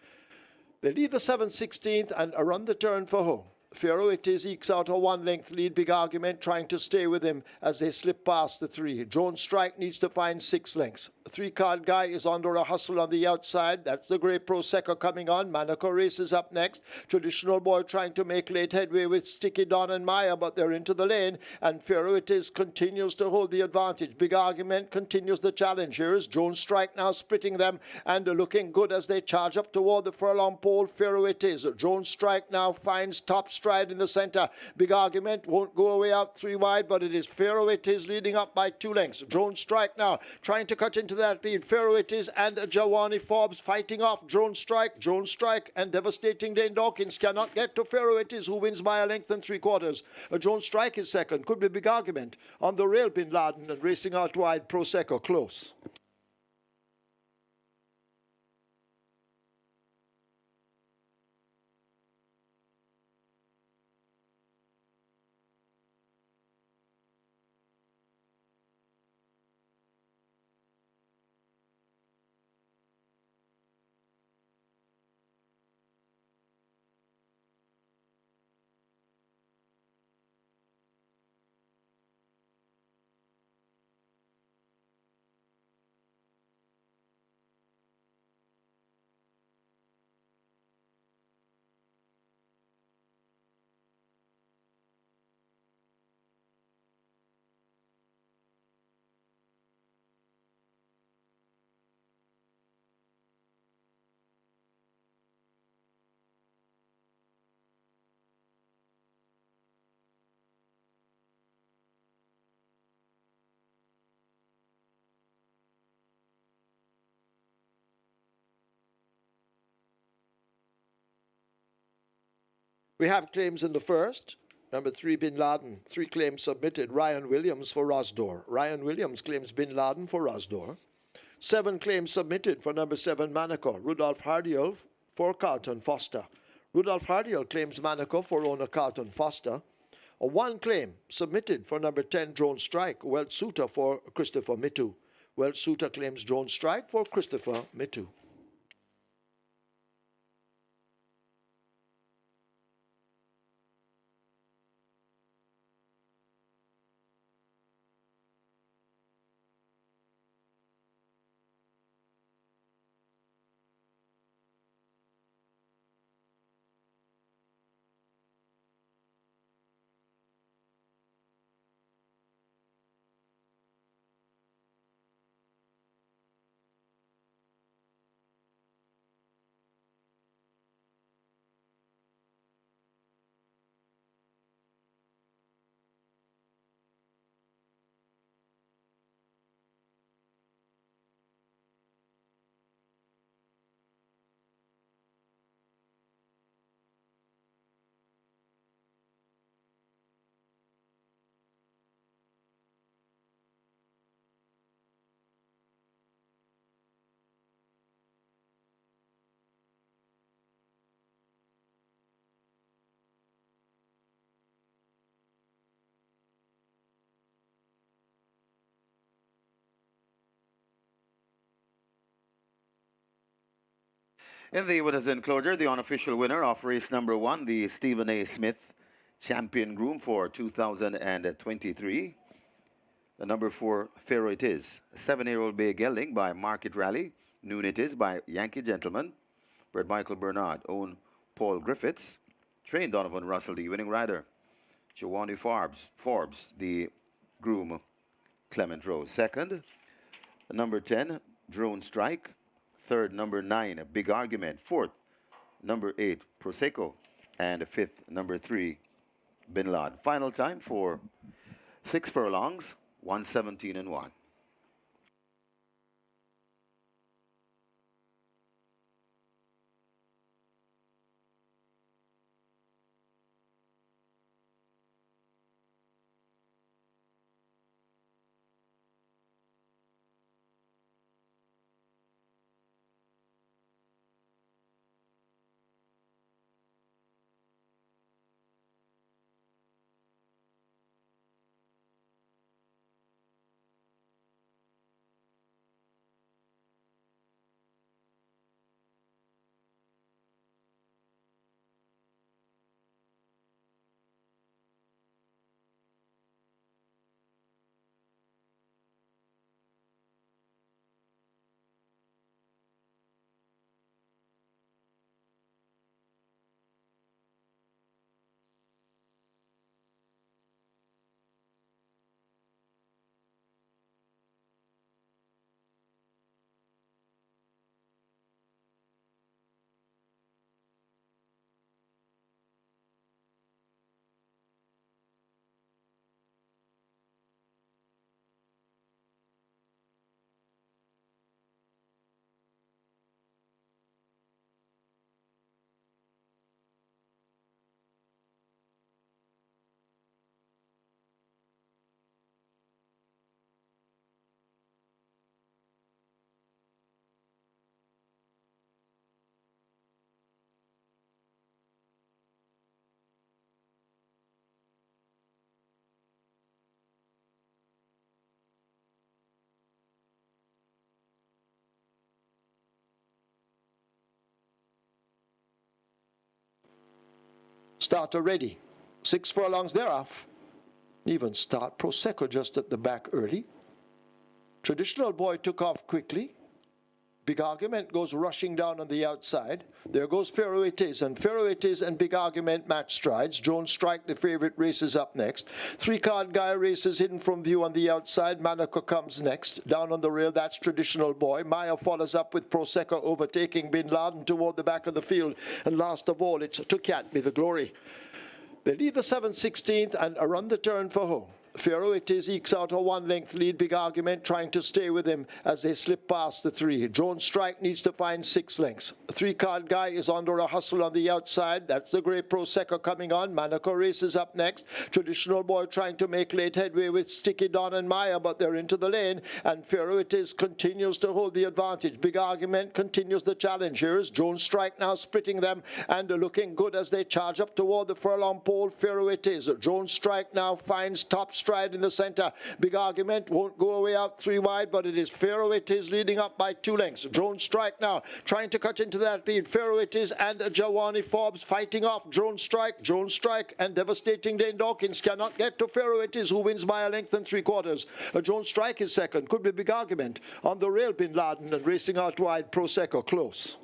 A: They lead the 7/16th and run the turn for home. Pharaoh It Is ekes out a 1-length lead. Big Argument trying to stay with him as they slip past the 3. Drone Strike needs to find 6 lengths. 3-card Guy is under a hustle on the outside. That's the great Prosecco coming on. Monaco races up next. Traditional Boy trying to make late headway with Sticky Don and Maya, but they're into the lane. And Pharaoh It Is continues to hold the advantage. Big Argument continues the challenge. Here is Drone Strike now splitting them and looking good as they charge up toward the furlong pole. Pharaoh It Is. Drone Strike now finds top stride in the center. Big Argument won't go away out 3 wide, but it is Pharaoh It Is leading up by 2 lengths. Drone Strike now trying to cut into that lead. Pharaoh It Is and Jawani Forbes fighting off Drone Strike. Drone Strike and devastating Dane Dawkins cannot get to Pharaoh It Is, who wins by a length and 3/4. Drone Strike is second. Could be Big Argument. On the rail, Bin Laden, and racing out wide, Prosecco close. We have claims in the first. Number 3, Bin Laden. 3 claims submitted. Ryan Williams for Rosdor. Ryan Williams claims Bin Laden for Rosdor. 7 claims submitted for number 7, Monaco. Rudolph Hardiel for Carlton Foster. Rudolph Hardiel claims Monaco for owner Carlton Foster. 1 claim submitted for number 10, Drone Strike. Welt Suter for Christopher Mitu. Welt Suter claims Drone Strike for Christopher Mitu.
B: In the winners' enclosure, the unofficial winner of race number 1, the Stephen A. Smith Champion Groom for 2023. The number 4, Pharaoh It Is. A 7-year-old bay gelding by Market Rally. Noon It Is by Yankee Gentleman. Bred Michael Bernard. Owned Paul Griffiths. Trained Donovan Russell, the winning rider. Jawandi Forbes, the groom, Clement Rose. Second, number 10, Drone Strike. Third, number 9, Big Argument. Fourth, number 8, Prosecco. And fifth, number 3, Bin Laden. Final time for 6 furlongs, 117 and 1.
A: Starter ready. 6 furlongs thereof. Even start. Prosecco just at the back early. Traditional Boy took off quickly. Big Argument goes rushing down on the outside. There goes Pharaoh It Is, and Pharaoh It Is and Big Argument match strides. Drone Strike, the favorite, races up next. 3-card guy races hidden from view on the outside. Monaco comes next. Down on the rail, that's Traditional Boy. Maya follows up with Prosecco, overtaking Bin Laden toward the back of the field. And last of all, it's To Cat Be the Glory. They lead the 7/16th and are on the turn for home. Fero It Is ekes out a 1-length lead. Big Argument trying to stay with him as they slip past the 3. Drone Strike needs to find 6 lengths. 3-card guy is under a hustle on the outside. That's the Great Prosecco coming on. Monaco races up next. Traditional Boy trying to make late headway with Sticky Don and Maya, but they're into the lane, and Fero It Is continues to hold the advantage. Big Argument continues the challenge. Here is Drone Strike now splitting them and looking good as they charge up toward the furlong pole. Fero It Is. Drone Strike now finds top stride in the center. Big Argument won't go away out 3 wide, but it is Fero It Is leading up by 2 lengths. Drone Strike now trying to cut into that lead. Fero It Is and Jawani Forbes fighting off Drone Strike. Drone Strike and devastating Dane Dawkins cannot get to Fero It Is, who wins by a length and 3/4. Drone Strike is second. Could be Big Argument. On the rail, Bin Laden, and racing out wide, Prosecco close.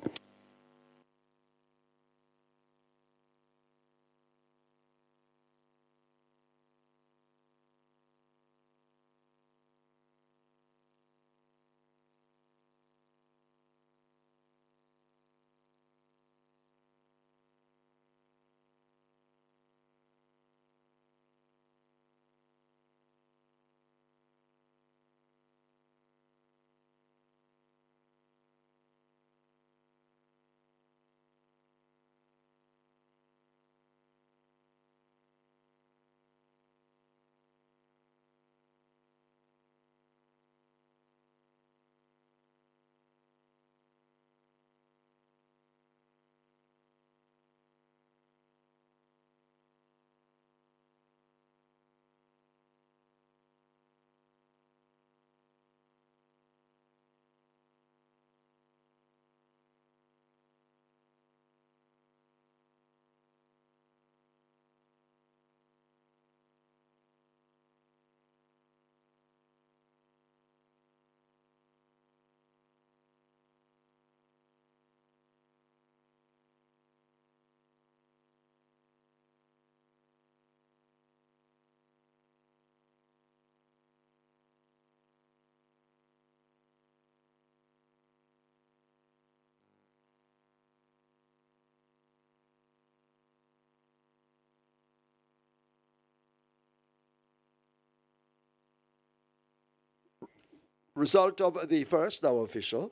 A: Result of the first, now official.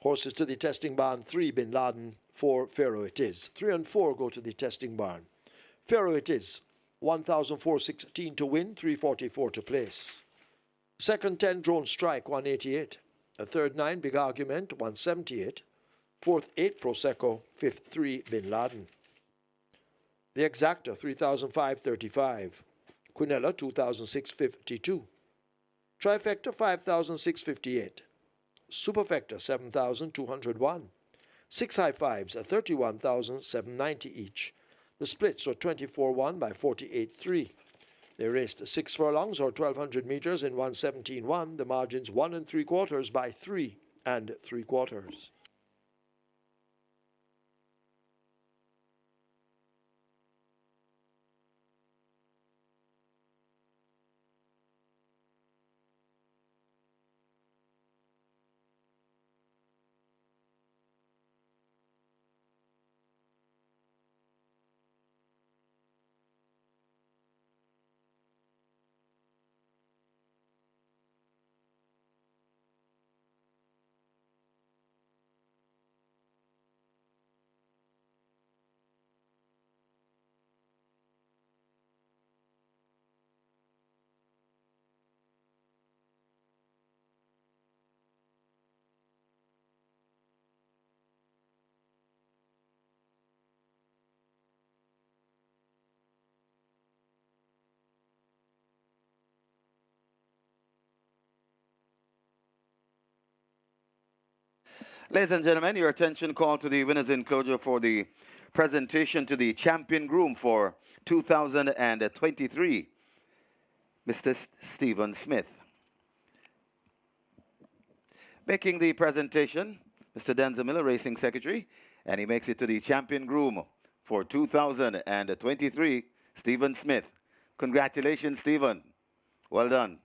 A: Horses to the testing barn, 3 Bin Laden, 4 Fero It Is. 3 and 4 go to the testing barn. Fero It Is, 1,416 to win, 344 to place. Second 10, Drone Strike, 188. A third 9, Big Argument, 178. Fourth 8, Prosecco. Fifth 3, Bin Laden. The Exacta, 3,535. Quinella, 2,652. Trifecta, 5,658. Superfecta, 7,201. 6 high fives are 31,790 each. The splits are 24-1 by 48-3. They raced 6 furlongs or 1,200 meters in 117-1. The margins 1 3/4 by 3 3/4.
B: Ladies and gentlemen, your attention call to the winners enclosure for the presentation to the champion groom for 2023, Mr. Stephen Smith. Making the presentation, Mr. Denzel Miller, Racing Secretary, and he makes it to the champion groom for 2023, Stephen Smith. Congratulations, Stephen. Well done.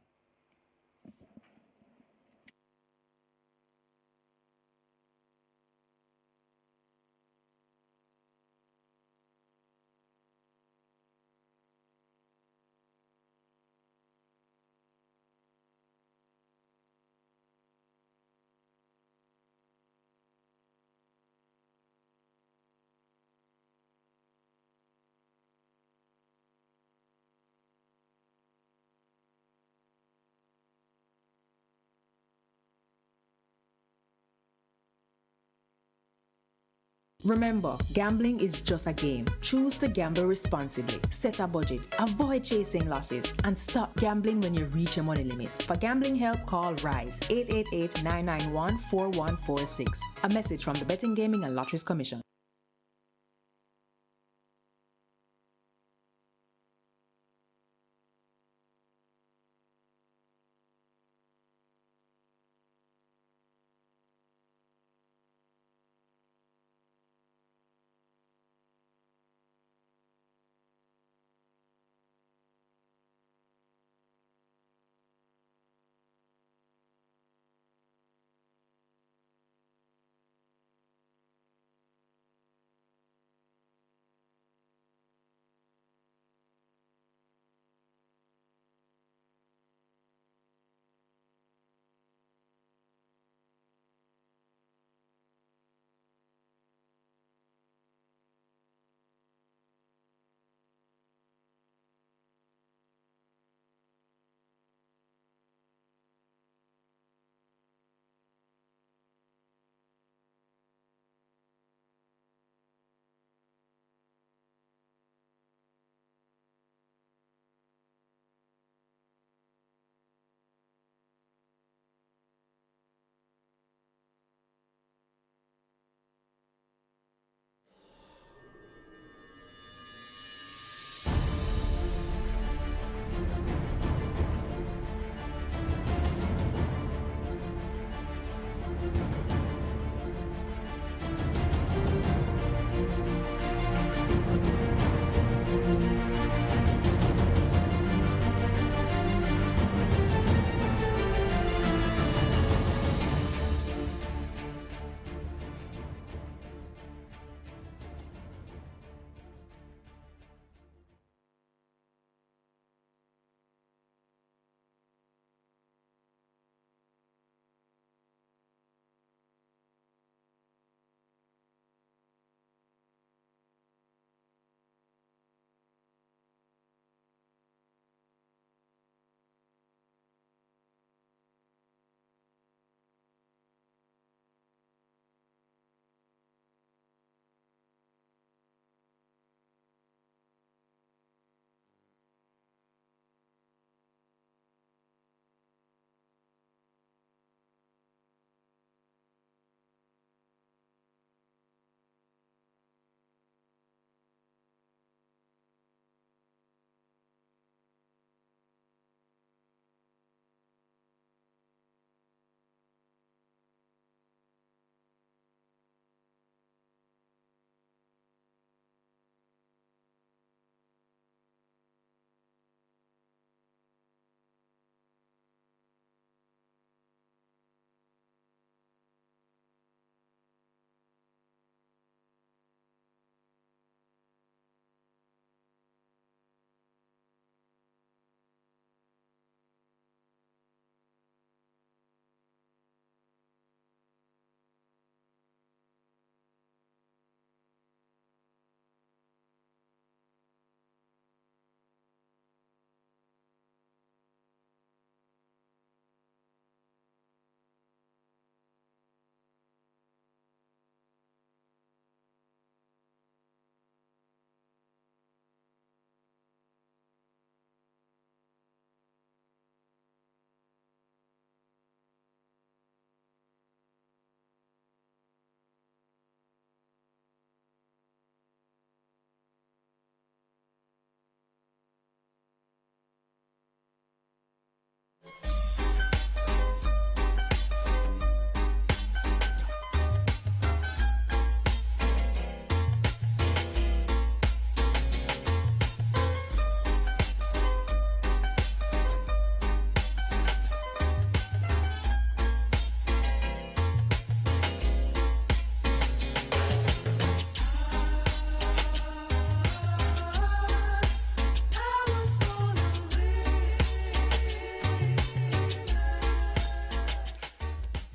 E: Remember, gambling is just a game. Choose to gamble responsibly. Set a budget. Avoid chasing losses. And stop gambling when you reach your money limit. For gambling help, call RISE 888-991-4146. A message from the Betting, Gaming and Lotteries Commission.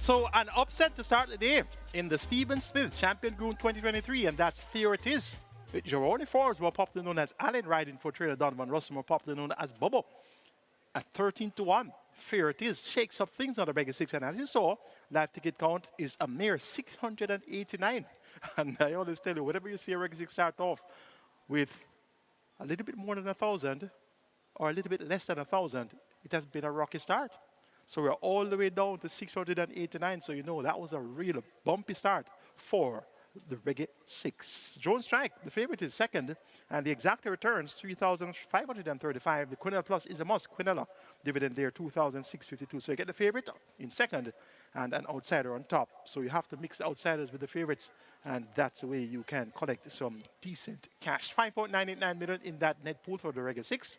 C: So an upset to start the day in the Stephen Smith Champion Goon 2023, and that's Fear It Is. With Jeroni Forbes, more popularly known as Allen, riding for trainer Donovan Russell, more popularly known as Bobo. At 13-1, Fear It Is shakes up things on the Mega 6, and as you saw, live ticket count is a mere 689. And I always tell you, whenever you see a Reg 6 start off with a little bit more than 1,000 or a little bit less than 1,000, it has been a rocky start. So we're all the way down to 689. So you know that was a real bumpy start for the Reggae 6. Drone Strike, the favorite, is second, and the exacta returns 3,535. The Quinella Plus is a must. Quinella dividend there 2,652. So you get the favorite in second and an outsider on top. So you have to mix outsiders with the favorites, and that's the way you can collect some decent cash. 5.989 million in that net pool for the Reggae 6.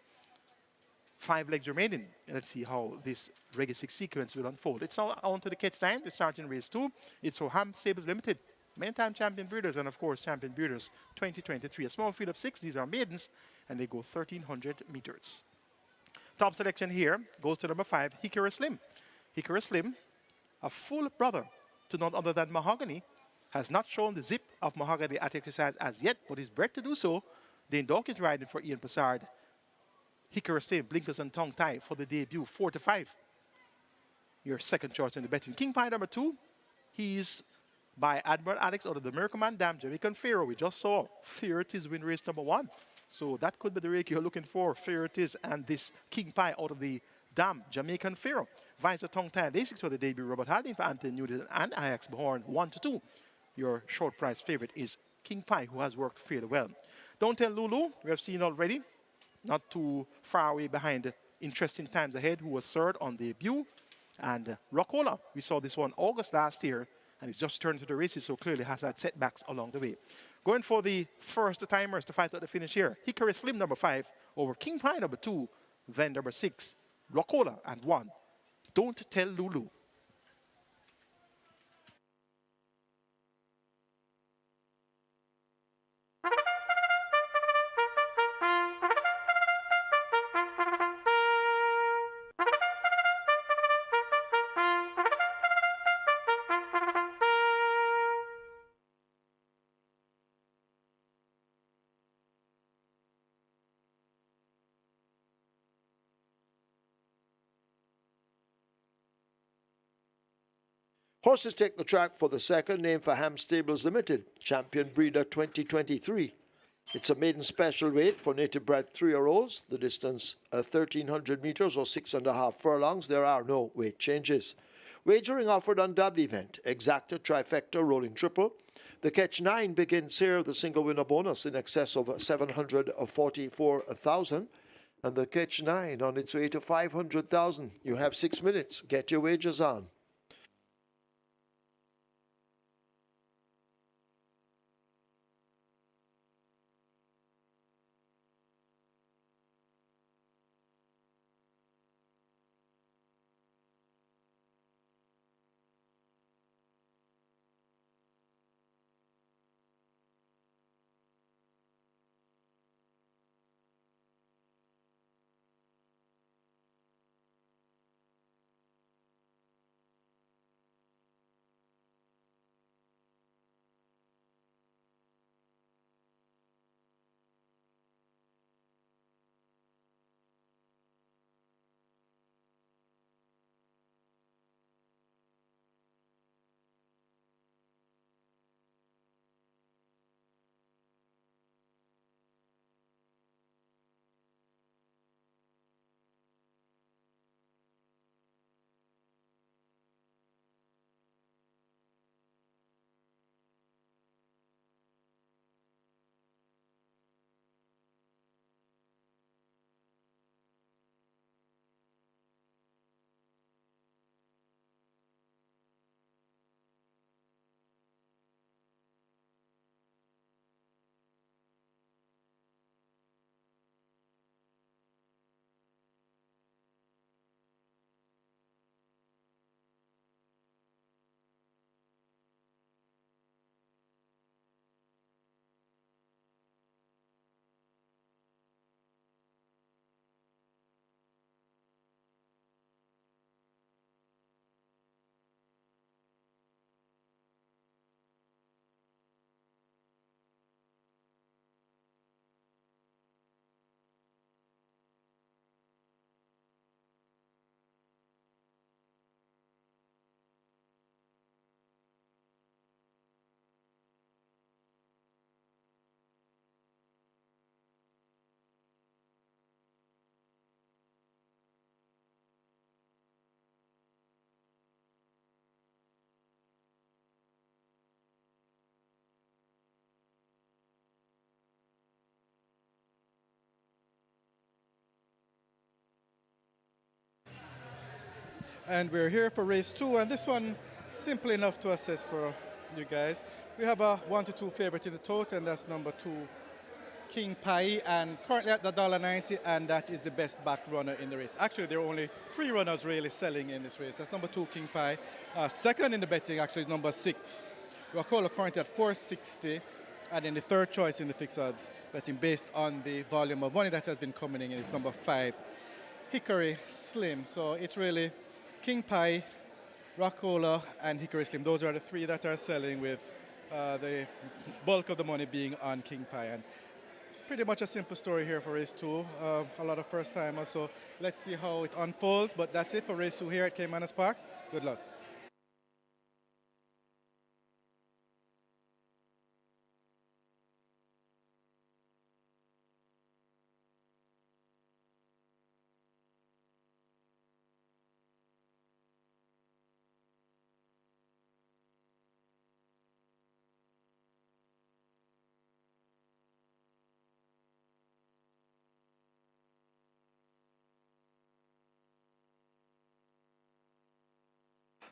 C: 5 legs remaining. Let's see how this Reggae 6 sequence will unfold. It's now on to the catch time. We start in race 2. It's for Ham Stables Limited. Main-time champion breeders and, of course, champion breeders 2023. A small field of 6. These are maidens, and they go 1,300 meters. Top selection here goes to number 5, Hickory Slim. Hickory Slim, a full brother to none other than Mahogany, has not shown the zip of Mahogany at exercise as yet, but is bred to do so. Dane Dawkins riding for Ian Passard. Hickory Slim, blinkers and tongue tie for the debut, 4-5. Your second choice in the betting. King Pie number 2, he's by Admiral Alex out of the American Man Dam, Jamaican Pharaoh. We just saw Fear It Is win race number 1. So that could be the rake you're looking for, Fear It Is and this King Pie out of the Dam, Jamaican Pharaoh. Visor tongue tie, day 6 for the debut, Robert Haldane for Anthony Newton and Ajax Bahorn, 1-2. Your short price favorite is King Pie, who has worked fairly well. Don't Tell Lulu, we have seen already. Not too far away behind Interesting Times Ahead, who was third on debut. And Rockola, we saw this one August last year, and he's just returned to the races, so clearly has had setbacks along the way. Going for the first timers to fight at the finish here. Hickory Slim, number 5, over King Pie, number 2, then number 6, Rockola, and 1, Don't Tell Lulu.
A: Horses take the track for the second, named for Ham Stables Limited, Champion Breeder 2023. It's a maiden special weight for native bred 3-year-olds. The distance 1,300 meters or 6.5 furlongs. There are no weight changes. Wagering offered on double event, exacta, trifecta, rolling triple. The catch 9 begins here. The single winner bonus in excess of 744,000. And the catch 9 on its way to 500,000. You have 6 minutes. Get your wagers on.
D: And we're here for race 2, and this one simple enough to assess for you guys. We have a 1 to 2 favorite in the total, and that's number 2, King Pai, and currently at the $1.90, and that is the best back runner in the race. Actually, there are only 3 runners really selling in this race. That's number 2, King Pai. Second in the betting actually is number 6, Wakola, currently at 460, and then the third choice in the fixed odds betting based on the volume of money that has been coming in is number 5, Hickory Slim. So it's really King Pai, Rockola, and Hickory Slim. Those are the 3 that are selling, with the bulk of the money being on King Pai. And pretty much a simple story here for race 2. A lot of first timers, so let's see how it unfolds. But that's it for race 2 here at Caymanas Park. Good luck.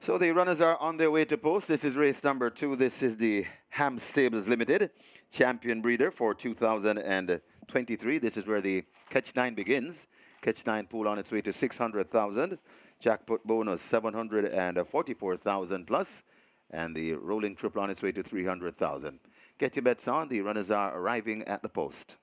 B: So the runners are on their way to post. This is race number 2. This is the Ham Stables Limited champion breeder for 2023. This is where the Catch 9 begins. Catch 9 pool on its way to 600,000. Jackpot bonus 744,000 plus. And the rolling triple on its way to 300,000. Get your bets on. The runners are arriving at the post.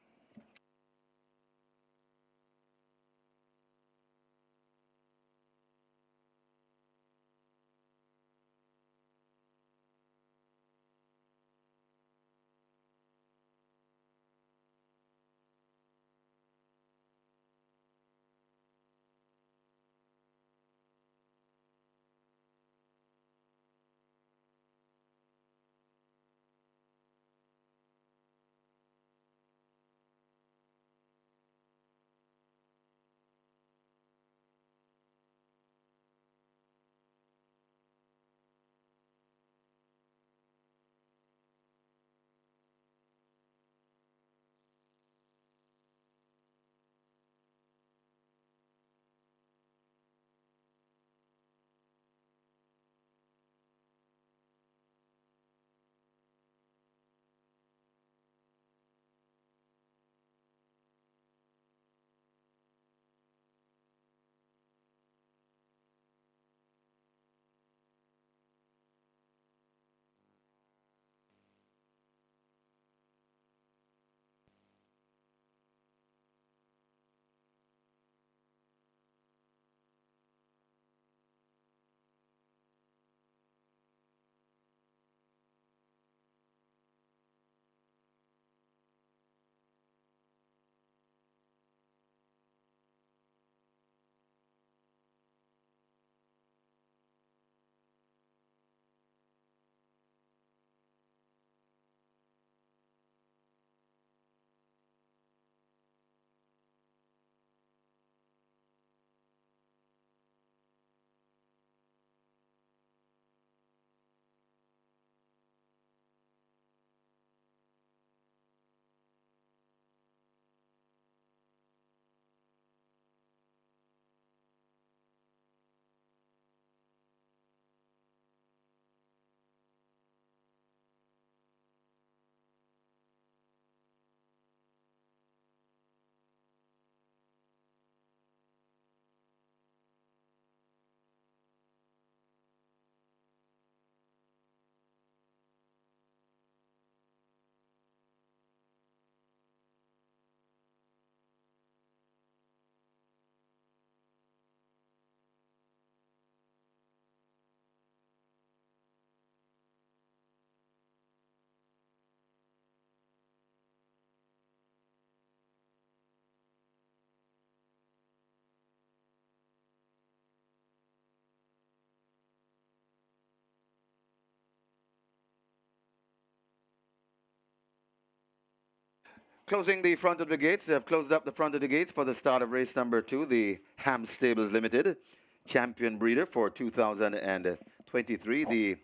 B: Closing the front of the gates. They have closed up the front of the gates for the start of race number 2, the Ham Stables Limited champion breeder for 2023. The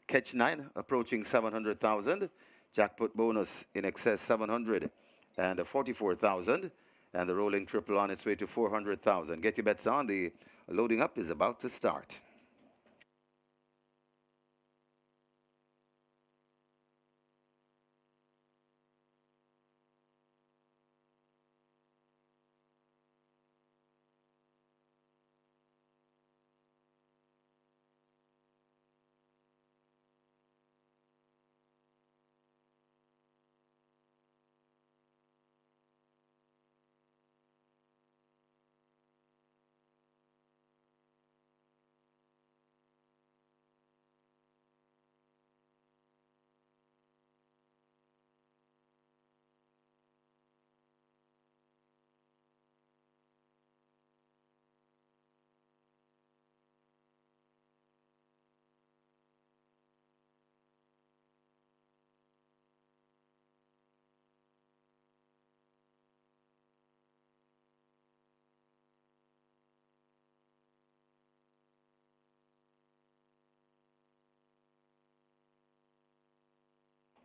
B: Catch 9 approaching 700,000. Jackpot bonus in excess 744,000. And the rolling triple on its way to 400,000. Get your bets on. The Loading up is about to start.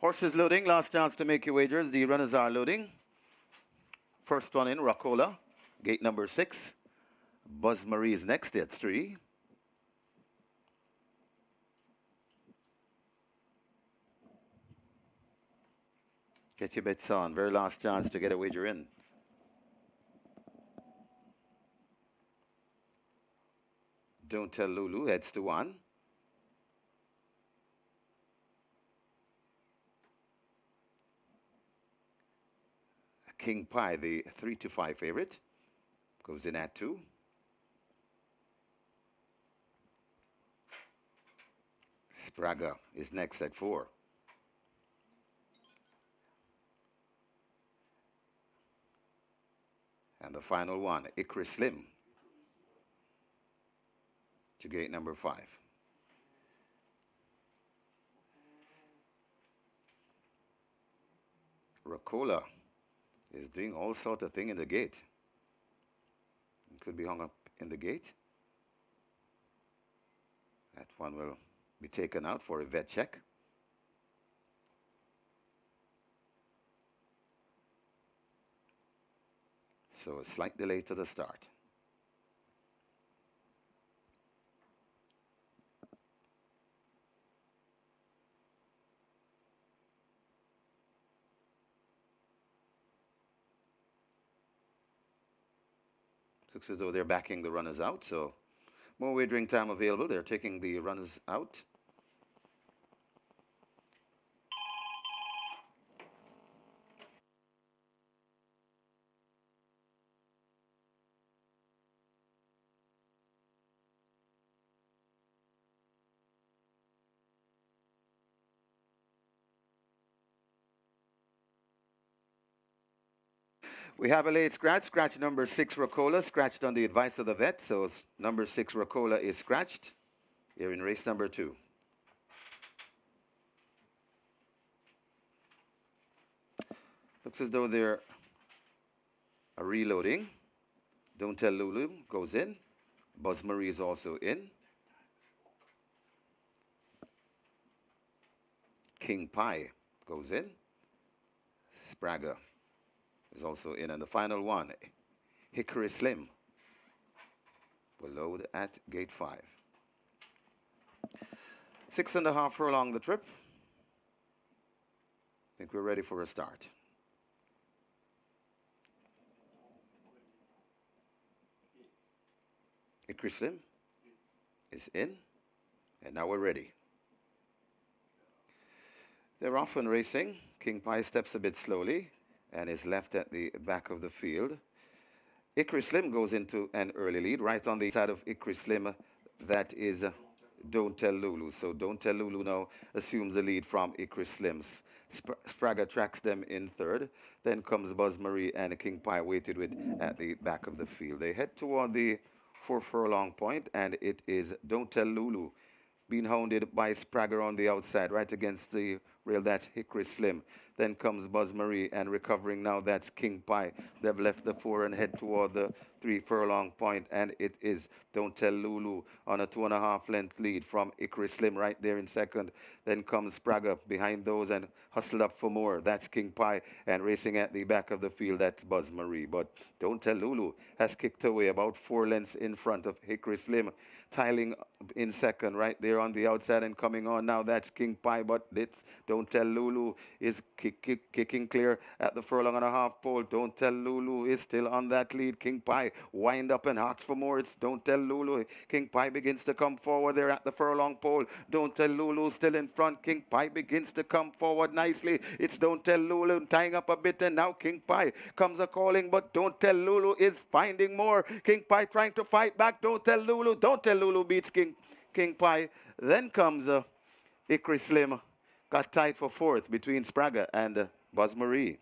B: Horses loading, last chance to make your wagers. The runners are loading. First one in, Rockola, gate number 6. Buzz Marie's next at 3. Get your bets on. Very last chance to get a wager in. Don't Tell Lulu heads to 1. King Pie, the 3-5 favorite, goes in at 2. Spraga is next at 4. And the final one, Ikri Slim, to gate number 5. Rockola is doing all sorts of things in the gate. It could be hung up in the gate. That one will be taken out for a vet check. So a slight delay to the start. Looks as though they're backing the runners out, so more wagering time available. They're taking the runners out. We have a late scratch. Scratch number 6, Rockola, scratched on the advice of the vet. So number 6, Rockola, is scratched. Here in race number 2. Looks as though they're reloading. Don't Tell Lulu goes in. Buzz Marie is also in. King Pie goes in. Spraga is also in. And the final one, Hickory Slim, will load at gate 5. 6.5 furlong the trip. I think we're ready for a start. Hickory Slim is in, and now we're ready. They're off and racing. King Pie steps a bit slowly and is left at the back of the field. Ikri Slim goes into an early lead. Right on the side of Ikri Slim, that is Don't Tell Lulu. So Don't Tell Lulu now assumes the lead from Ikri Slim. Spraga tracks them in third. Then comes Buzz Marie and King Pie waited with at the back of the field. They head toward the 4 furlong point, and it is Don't Tell Lulu being hounded by Spraga on the outside, right against the rail. That's Hickory Slim. Then comes Buzz Marie and recovering now. That's King Pie. They've left the 4 and head toward the 3 furlong point, and it is Don't Tell Lulu on a 2.5 length lead from Ikri Slim right there in second. Then comes Sprague behind those and hustled up for more. That's King Pie, and racing at the back of the field, that's Buzz Marie. But Don't Tell Lulu has kicked away about 4 lengths in front of Hickory Slim, tiling in second right there on the outside and coming on now. That's King Pie, but it's Don't Tell Lulu is kicking clear at the 1.5 furlong pole. Don't Tell Lulu is still on that lead. King Pie wind up and asks for more. It's Don't Tell Lulu. King Pie begins to come forward there at the furlong pole. Don't Tell Lulu still in front. King Pie begins to come forward nicely. It's Don't Tell Lulu tying up a bit, and now King Pie comes a calling, but Don't Tell Lulu is finding more. King Pie trying to fight back. Don't Tell Lulu. Don't Tell Lulu beats King Pie. Then comes Ikri Slim. Got tied for fourth between Sprague and Buzz Marie.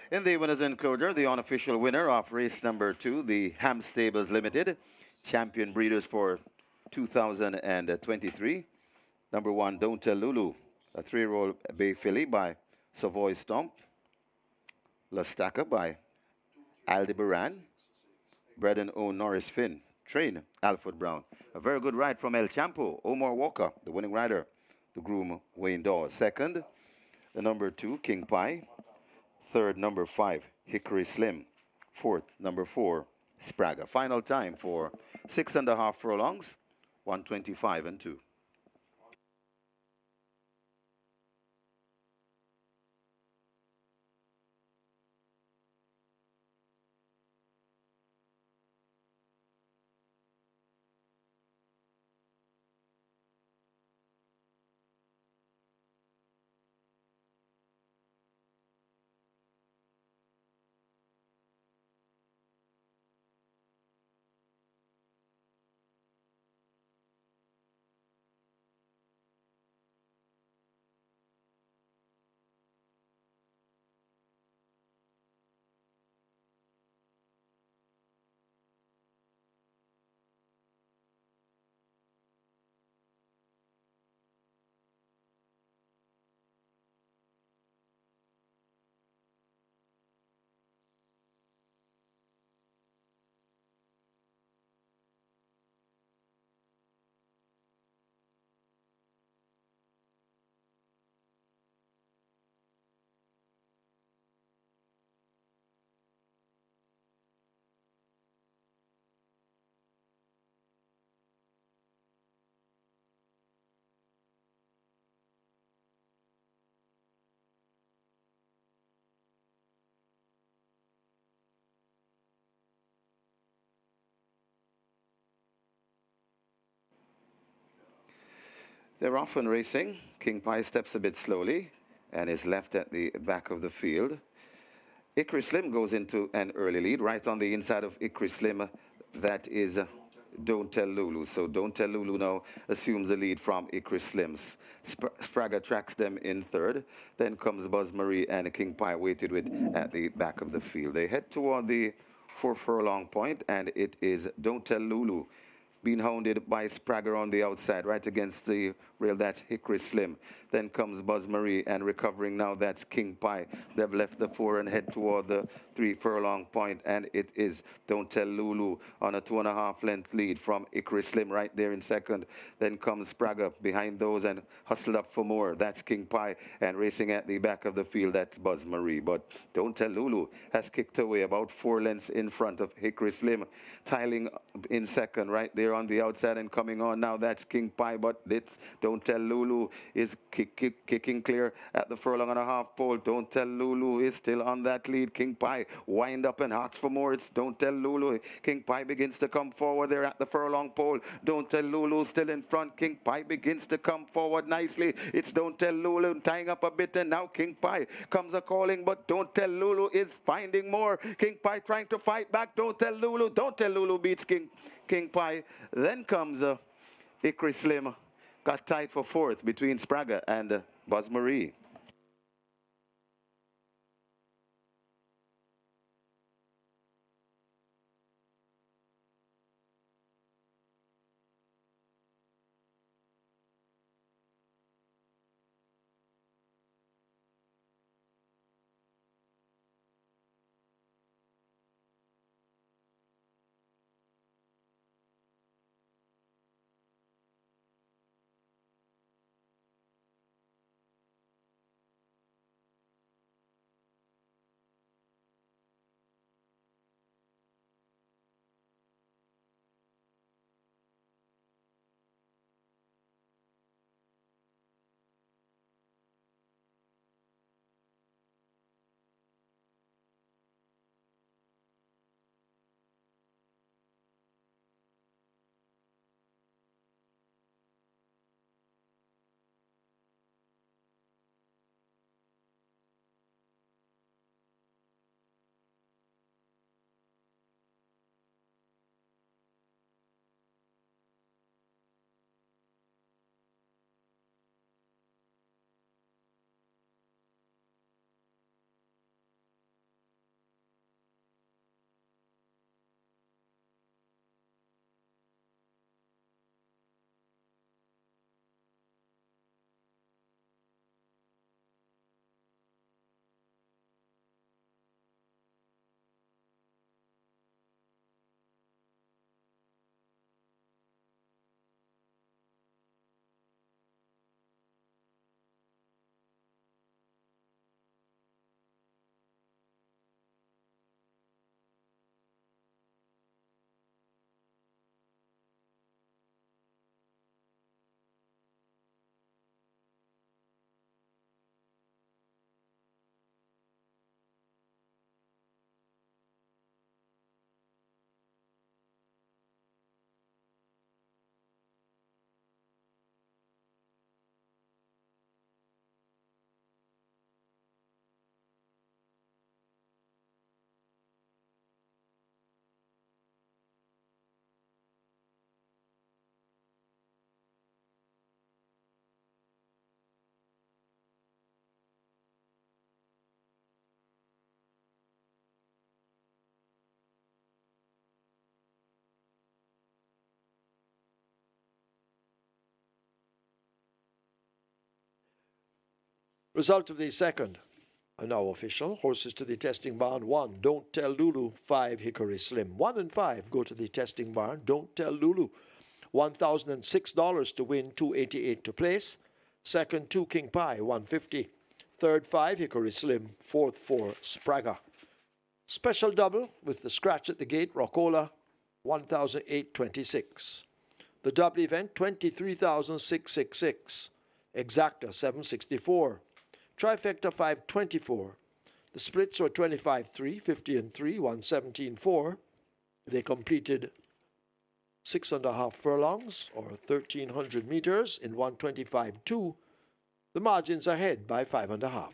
B: In the winners enclosure, the unofficial winner of race number 2, the Ham Stables Limited, champion breeders for 2023. Number 1, Don't Tell Lulu, a 3-year-old Bay Filly by Savoy Stomp. La Stacca by Aldebaran. Bred and owned Norris Finn. Train Alfred Brown. A very good ride from El Champo, Omar Walker, the winning rider. The groom Wayne Dawes. Second, the number 2, King Pie. Third, number 5, Hickory Slim. Fourth, number 4, Sprague. Final time for 6.5 furlongs, 125 and 2. They're off and racing. King Pie steps a bit slowly and is left at the back of the field. Hickory Slim goes into an early lead. Right on the inside of Hickory Slim, that is Don't Tell Lulu. So Don't Tell Lulu now assumes the lead from Hickory Slims. Spragga tracks them in third. Then comes Buzz Marie and King Pie waited with at the back of the field. They head toward the 4 furlong point, and it is Don't Tell Lulu being hounded by Spragga on the outside, right against the rail. That's Hickory Slim. Then comes Buzz Marie, and recovering now, that's King Pie. They've left the 4 and head toward the 3 furlong point, and it is Don't Tell Lulu on a 2.5 length lead from Hickory Slim right there in second. Then comes Spragga behind those and hustled up for more. That's King Pie, and racing at the back of the field, that's Buzz Marie. But Don't Tell Lulu has kicked away about 4 lengths in front of Hickory Slim, tiling in second right there on the outside and coming on now. That's King Pie, but it's Don't Tell Lulu is kicking clear at the 1.5 furlong pole. Don't Tell Lulu is still on that lead. King Pie wind up and asks for more. It's Don't Tell Lulu. King Pie begins to come forward there at the furlong pole. Don't Tell Lulu still in front. King Pie begins to come forward nicely. It's Don't Tell Lulu tying up a bit, and now King Pie comes a calling, but Don't Tell Lulu is finding more. King Pie trying to fight back. Don't Tell Lulu. Don't Tell Lulu beats King Pie. Then comes Hickory Slim. Got tied for fourth between Spragga and Buzz Marie.
A: Result of the second. Now official. Horses to the testing barn. 1, Don't Tell Lulu. 5, Hickory Slim. 1 and 5 go to the testing barn. Don't Tell Lulu. $1,006 to win, $288 to place. Second, 2, King Pie, $150. Third, 5, Hickory Slim. Fourth, 4, Spragga. Special double with the scratch at the gate, Rockola, $1,826. The double event, $23,666. Exacta, $764. Trifecta, $524. The splits were 25-3, 50 and 3, 117-4. They completed 6.5 furlongs or 1,300 meters in 125.2. The margin's ahead by 5.5.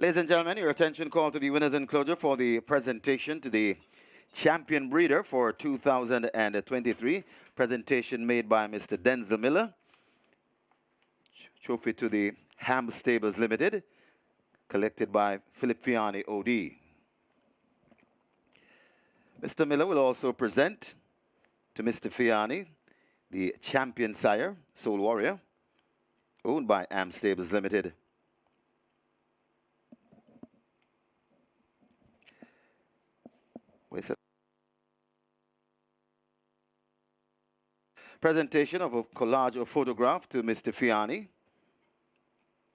B: Ladies and gentlemen, your attention call to the winners enclosure for the presentation to the champion breeder for 2023. Presentation made by Mr. Denzel Miller. Trophy to the Ham Stables Limited, collected by Philip Fiani OD. Mr. Miller will also present to Mr. Fiani the champion sire, Soul Warrior, owned by Ham Stables Limited. Presentation of a collage of photograph to Mr. Fiani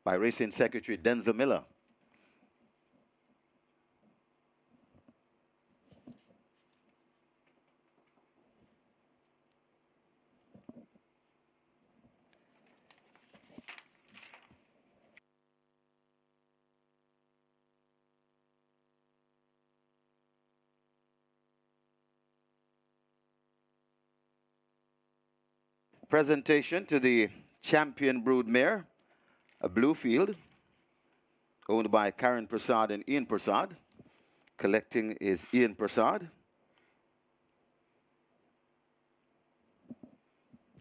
B: by Racing Secretary Denzel Miller. Presentation to the champion broodmare, a Bluefield, owned by Karen Prasad and Ian Prasad. Collecting is Ian Prasad.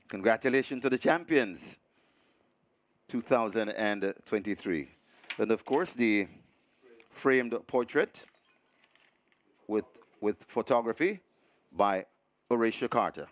B: Congratulations to the champions, 2023. And of course, the framed portrait with photography by Horatio Carter.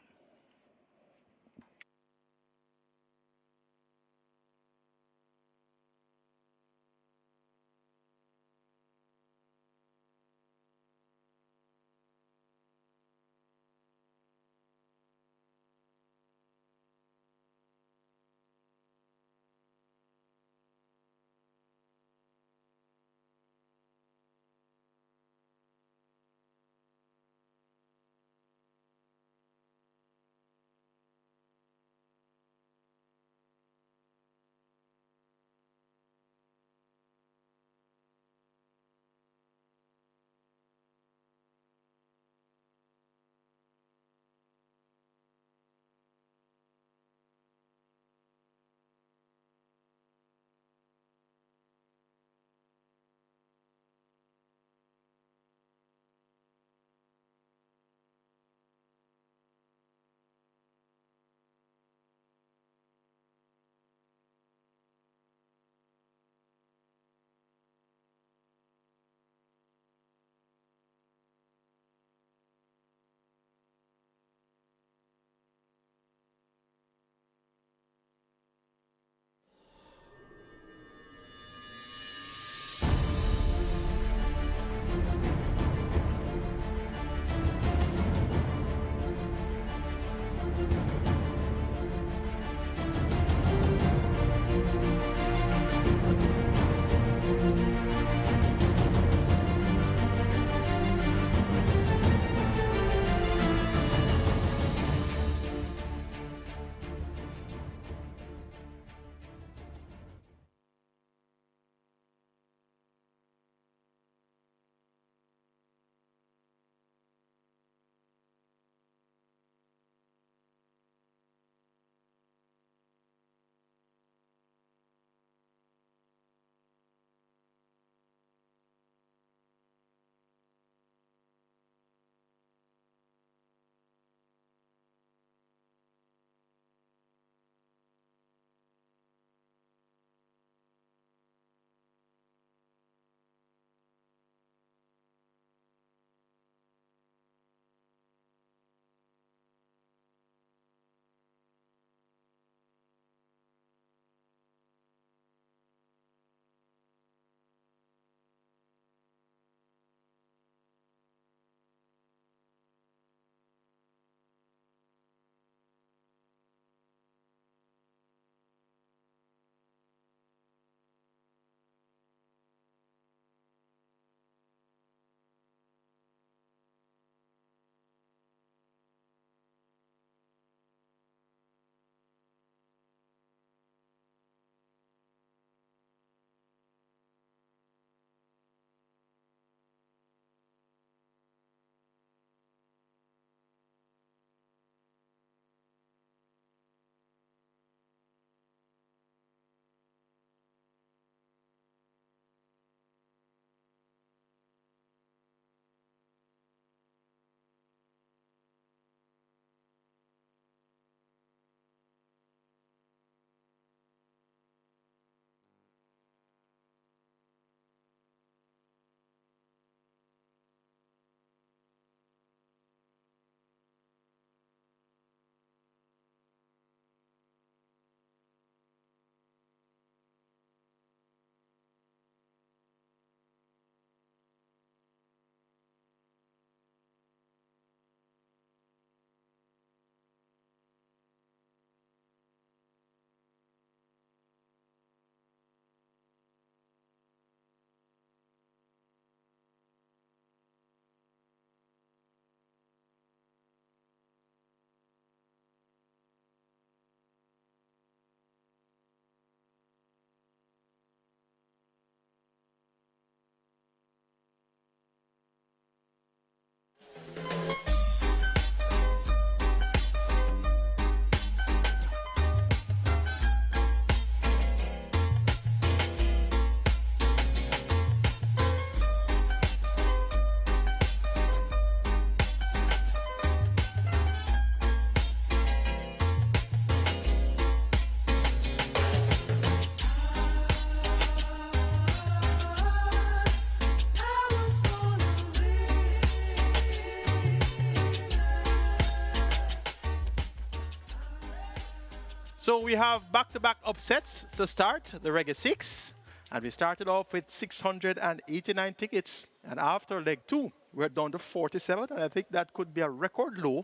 C: So we have back-to-back upsets to start the Reggae 6. And we started off with 689 tickets. And after leg 2, we're down to 47. And I think that could be a record low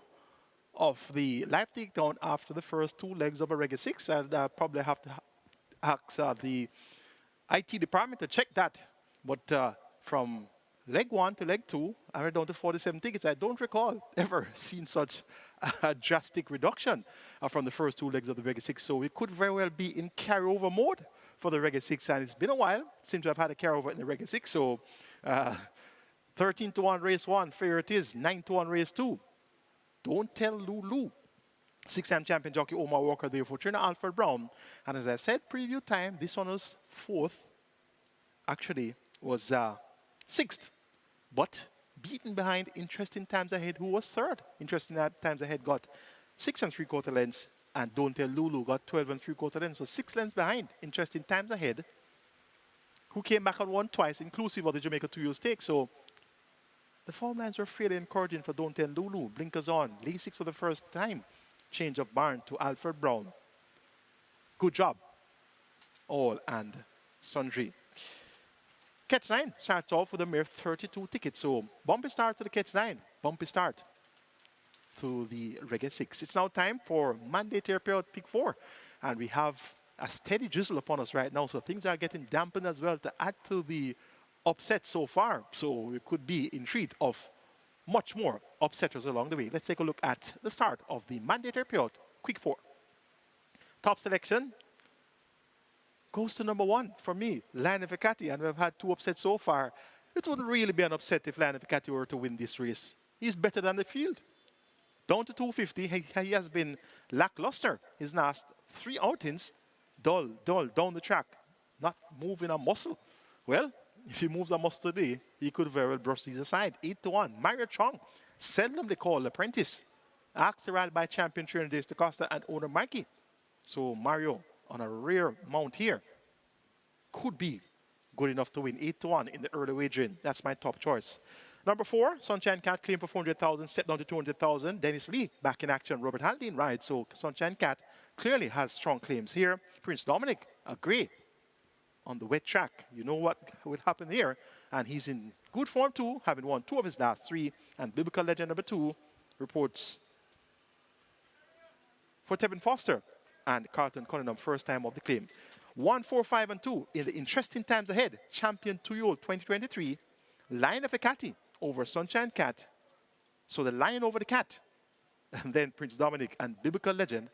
C: of the live takedown after the first 2 legs of a Reggae 6. And I probably have to ask the IT department to check that. But from leg 1 to leg 2, I went down to 47 tickets. I don't recall ever seeing such a drastic reduction from the first 2 legs of the Reggae 6. So we could very well be in carryover mode for the Reggae 6. And it's been a while since I've had a carryover in the Reggae 6. So 13-1 race 1, fair it is. 9-1 race 2. Don't tell Lulu. 6-time champion jockey Omar Walker there for trainer Alfred Brown. And as I said preview time, this one was 4th. Actually was 6th. But beaten behind Interesting Times Ahead, who was 3rd. Interesting Times Ahead got 6 3/4 lengths, and Don't Tell Lulu got 12 3/4 lengths. So 6 lengths behind Interesting Times Ahead, who came back and won twice, inclusive of the Jamaica 2-year stake. So the form lines were fairly encouraging for Don't Tell Lulu. Blinkers on, lay 6 for the first time. Change of barn to Alfred Brown. Good job, all and sundry. Catch 9 starts off with a mere 32 tickets. So bumpy start to the Catch 9. Bumpy start to the Reggae 6. It's now time for mandatory period pick 4. And we have a steady drizzle upon us right now. So things are getting dampened as well to add to the upset so far. So we could be in treat of much more upsetters along the way. Let's take a look at the start of the mandatory period quick 4. Top selection goes to number 1 for me, Lion Ficati, and we've had 2 upsets so far. It wouldn't really be an upset if Lion Ficati were to win this race. He's better than the field. Down to 250, he has been lackluster. His last 3 outings, dull, down the track, not moving a muscle. Well, if he moves a muscle today, he could very well brush these aside. 8-1, Mario Chong, seldomly called apprentice. Asked to ride by champion trainer Dace DaCosta and owner Mikey. So Mario, on a rare mount here, could be good enough to win 8-1 in the early wagering. That's my top choice. Number 4, Sunshine Cat claim for 400,000, set down to 200,000. Dennis Lee back in action. Robert Haldane rides. So Sunshine Cat clearly has strong claims here. Prince Dominic, agree. On the wet track, you know what would happen here. And he's in good form too, having won 2 of his last 3. And Biblical Legend number 2 reports for Tevin Foster and Carlton Cunningham, first time of the claim. 1, 4, 5, and 2 in the Interesting Times Ahead. Champion 2-year-old 2023. Lion of a Catty over Sunshine Cat. So the Lion over the Cat. And then Prince Dominic and Biblical Legend.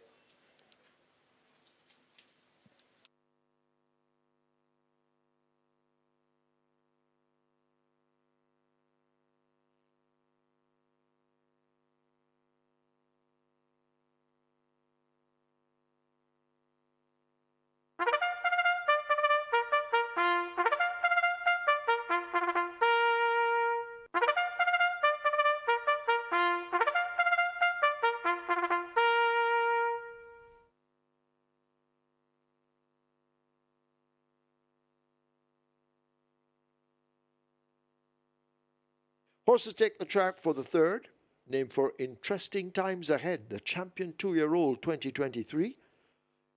A: Horses take the track for the 3rd, named for Interesting Times Ahead, the champion 2-year-old 2023.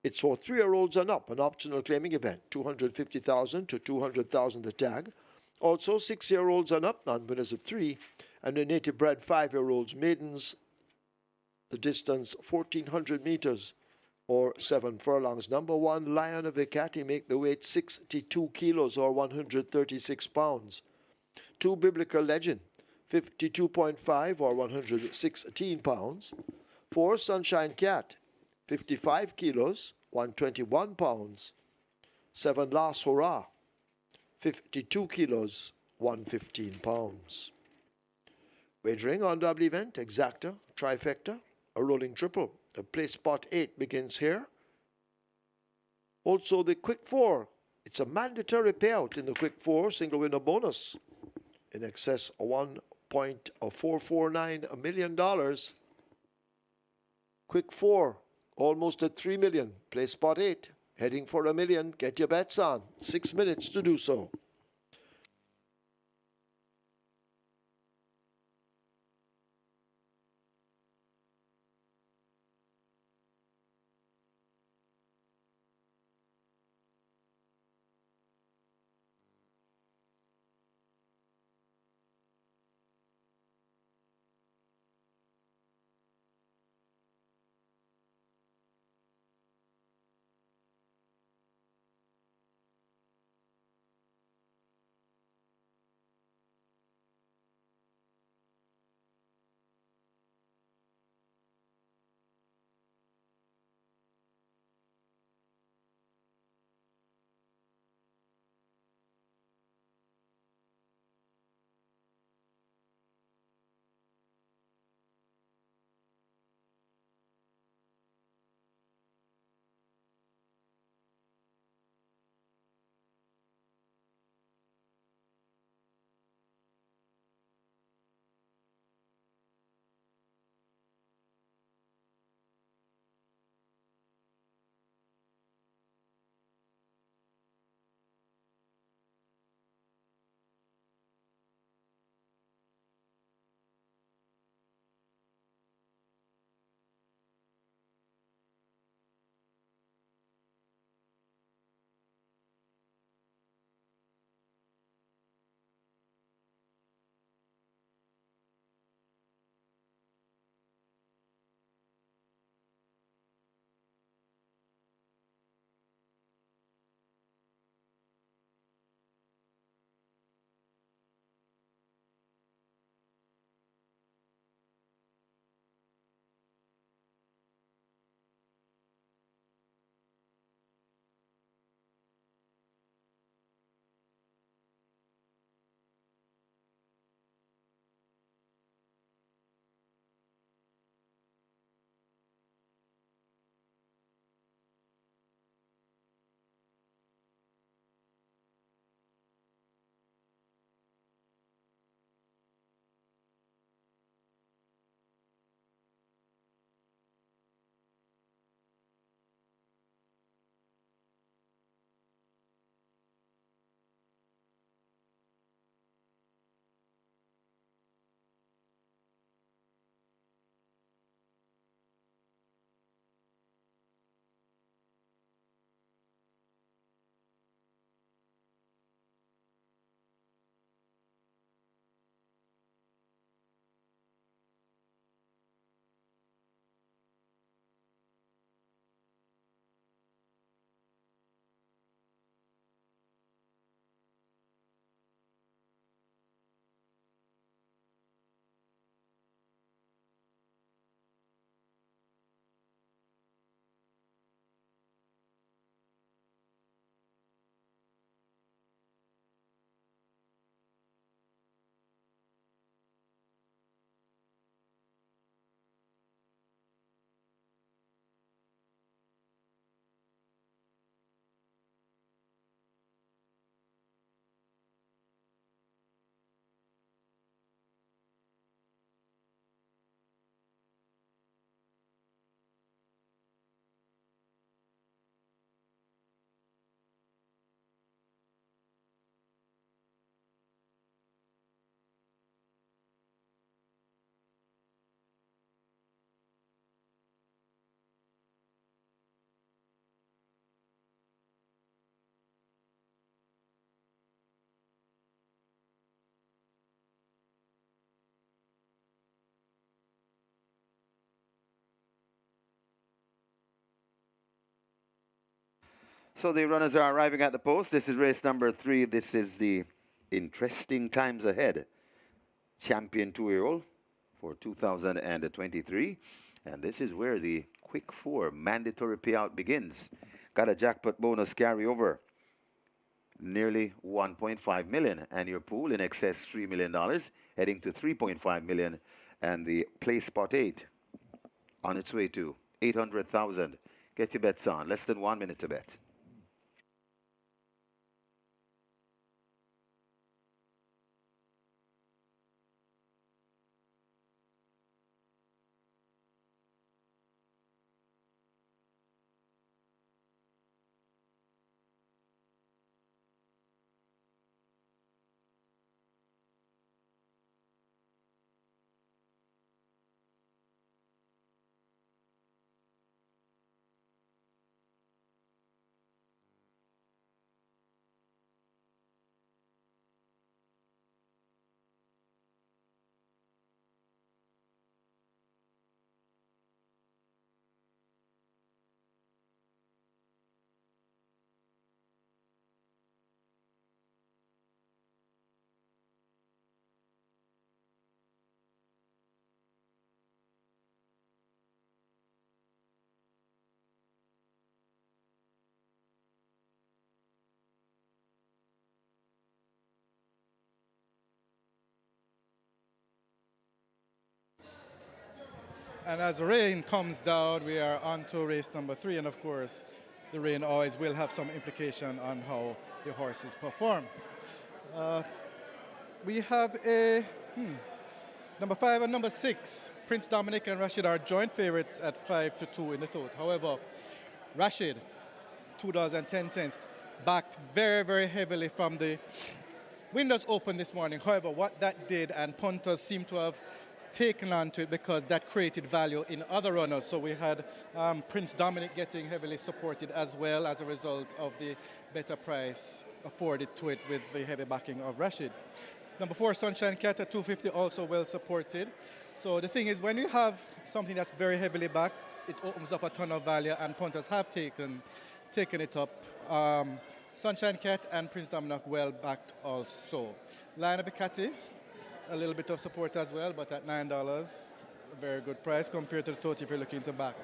A: It's for 3-year-olds and up, an optional claiming event, 250,000 to 200,000 the tag. Also 6-year-olds and up, non-winners of 3, and the native bred 5-year-olds maidens, the distance 1,400 meters or 7 furlongs. Number 1, Lion of Icati, make the weight 62 kilos or 136 pounds. 2, Biblical Legend, 52.5 or 116 pounds. 4, Sunshine Cat, 55 kilos, 121 pounds. 7, Last Hurrah, 52 kilos, 115 pounds. Wagering on double event, exacta, trifecta, a rolling triple. The play spot 8 begins here. Also the quick 4. It's a mandatory payout in the quick 4 single winner bonus in excess of $1.449 million. Quick 4, almost at $3 million. Play spot 8, heading for $1 million. Get your bets on. 6 minutes to do so.
B: So the runners are arriving at the post. This is race number 3. This is the interesting times ahead champion 2-year-old for 2023. And this is where the quick 4 mandatory payout begins. Got a jackpot bonus carryover, nearly 1.5 million, and your pool in excess $3 million, heading to 3.5 million, and the play spot 8 on its way to 800,000. Get your bets on. Less than 1 minute to bet.
D: And as the rain comes down, we are on to race number 3. And of course, the rain always will have some implication on how the horses perform. We have a number 5 and number 6. Prince Dominic and Rashid are joint favorites at 5-2 in the tote. However, Rashid, $2.10, backed very, very heavily from the windows open this morning. However, what that did, and punters seem to have taken on to it because that created value in other runners. So we had Prince Dominic getting heavily supported as well as a result of the better price afforded to it with the heavy backing of Rashid. Number 4, Sunshine Cat at 250, also well supported. So the thing is, when you have something that's very heavily backed, it opens up a ton of value, and punters have taken it up. Sunshine Cat and Prince Dominic well backed also. Lion of the Catty, a little bit of support as well, but at $9, a very good price compared to the tote if you're looking to back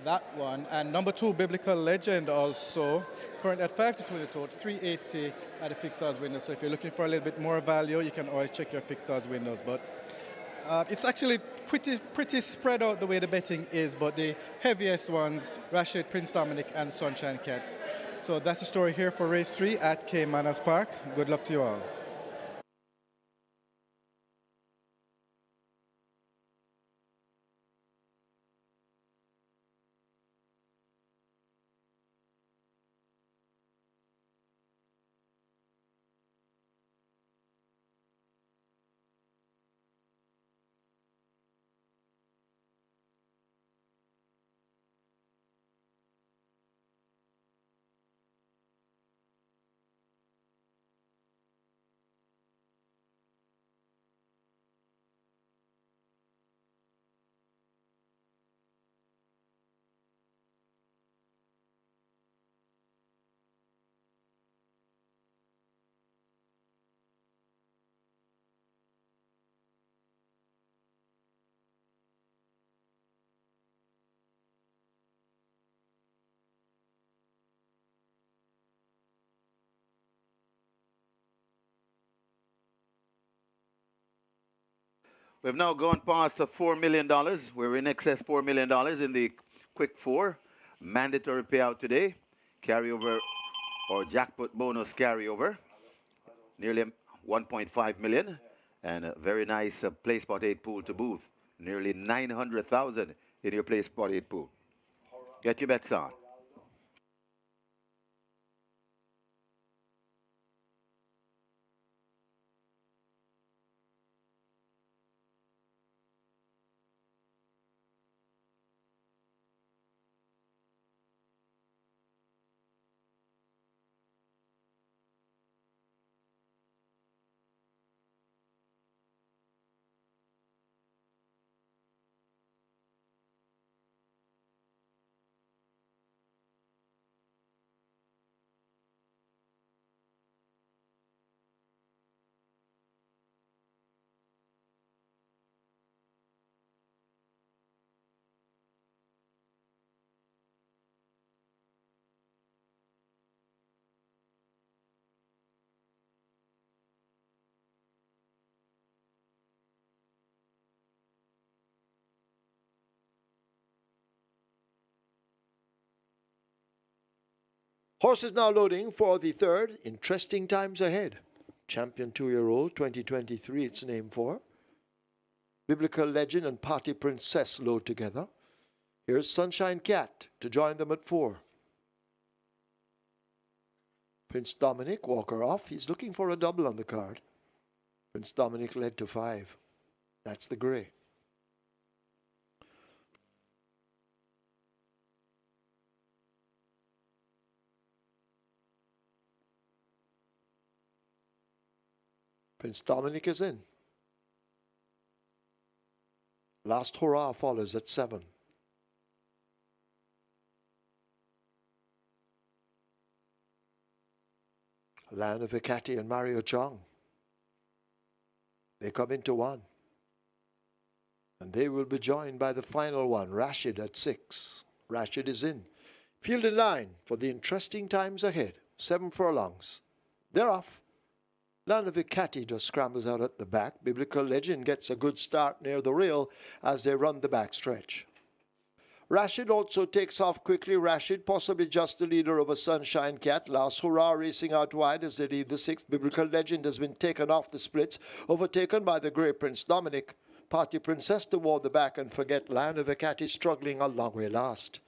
D: that one. And number 2, Biblical Legend, also current at 5-2 in the tote, 380 at the fixed odds window. So if you're looking for a little bit more value, you can always check your fixed odds windows. But it's actually pretty spread out the way the betting is, but the heaviest ones, Rashid, Prince Dominic, and Sunshine Cat. So that's the story here for race 3 at Caymanas Park. Good luck to you all.
B: We've now gone past the $4 million. We're in excess $4 million in the quick 4. Mandatory payout today. Carryover or jackpot bonus carryover. Nearly 1.5 million. And a very nice play spot 8 pool to boot. Nearly 900,000 in your play spot 8 pool. Get your bets on.
A: Horse is now loading for the third. Interesting times ahead. Champion 2-year-old, 2023 it's named for. Biblical Legend and Party Princess load together. Here's Sunshine Cat to join them at 4. Prince Dominic, Walker off. He's looking for a double on the card. Prince Dominic led to 5. That's the grey. Prince Dominic is in. Last Hurrah follows at 7. Land of Hecate and Mario Chong. They come into 1. And they will be joined by the final one, Rashid at 6. Rashid is in. Field in line for the interesting times ahead. 7 furlongs. They're off. Land of Hecate just scrambles out at the back. Biblical Legend gets a good start near the rail as they run the back stretch. Rashid also takes off quickly. Rashid, possibly just the leader of a Sunshine Cat. Last Hurrah racing out wide as they leave the 6th. Biblical Legend has been taken off the splits, overtaken by the grey Prince Dominic. Party Princess toward the back, and Forget Land of Hecate struggling a long way last.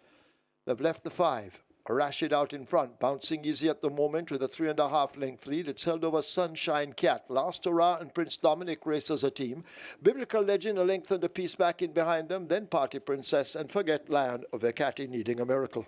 A: They've left the 5. Rashid out in front, bouncing easy at the moment with a 3.5 length lead. It's held over Sunshine Cat. Last Hurrah and Prince Dominic race as a team. Biblical Legend a length and a piece back in behind them. Then Party Princess and Forget Land of Hecate needing a miracle.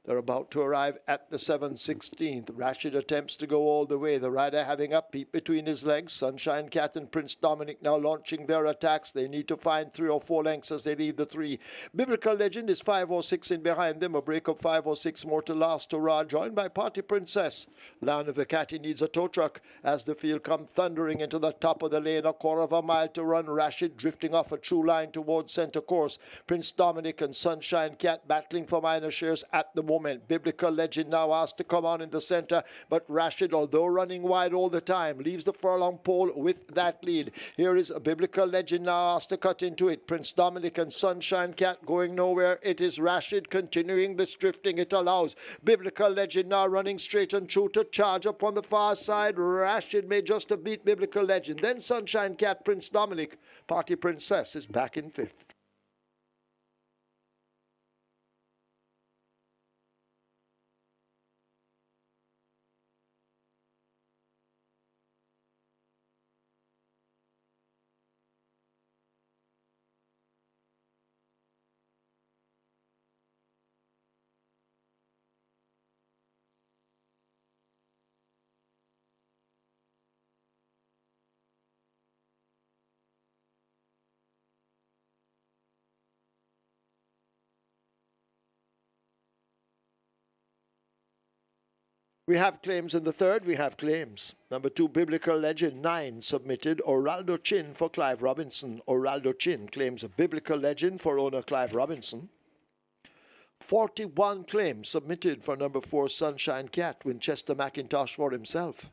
A: They're about to arrive at the 7/16. Rashid attempts to go all the way. The rider having a peep between his legs. Sunshine Cat and Prince Dominic now launching their attacks. They need to find 3 or 4 lengths as they leave the 3. Biblical Legend is 5 or 6 in behind them. A break of 5 or 6 more to Last Hurrah, joined by Party Princess. Land of Hecate needs a tow truck as the field come thundering into the top of the lane. 1/4 mile to run. Rashid drifting off a true line towards center course. Prince Dominic and Sunshine Cat battling for minor shares at the moment. Biblical Legend now asked to come on in the center, but Rashid, although running wide all the time, leaves the furlong pole with that lead. Here is a Biblical Legend now asked to cut into it. Prince Dominic and Sunshine Cat going nowhere. It is Rashid continuing this drifting. It allows Biblical Legend now running straight and true to charge up on the far side. Rashid may just have beat Biblical Legend. Then Sunshine Cat, Prince Dominic. Party Princess is back in 5th. We have claims in the 3rd. We have claims. Number 2, Biblical Legend, 9, submitted. Oraldo Chin for Clive Robinson. Oraldo Chin claims a Biblical Legend for owner Clive Robinson. 41 claims submitted for number 4, Sunshine Cat. Winchester McIntosh for himself.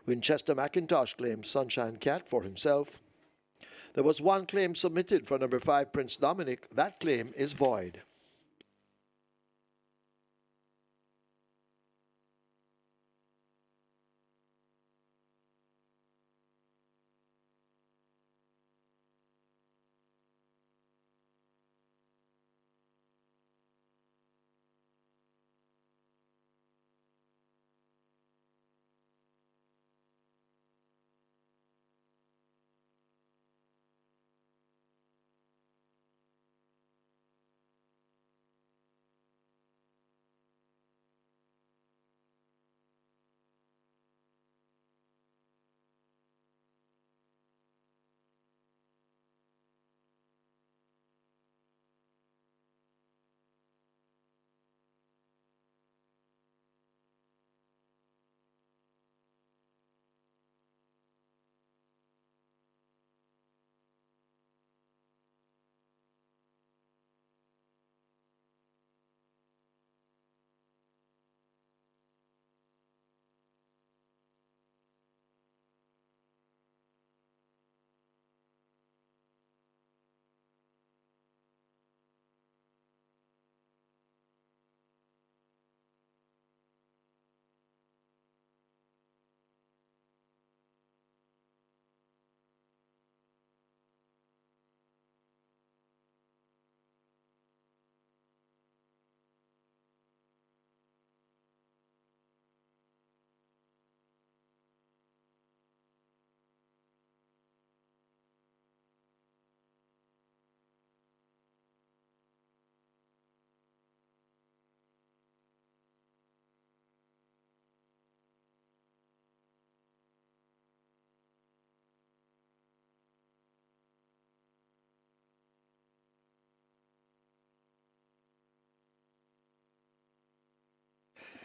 A: Winchester McIntosh claims Sunshine Cat for himself. There was 1 claim submitted for number 5, Prince Dominic. That claim is void.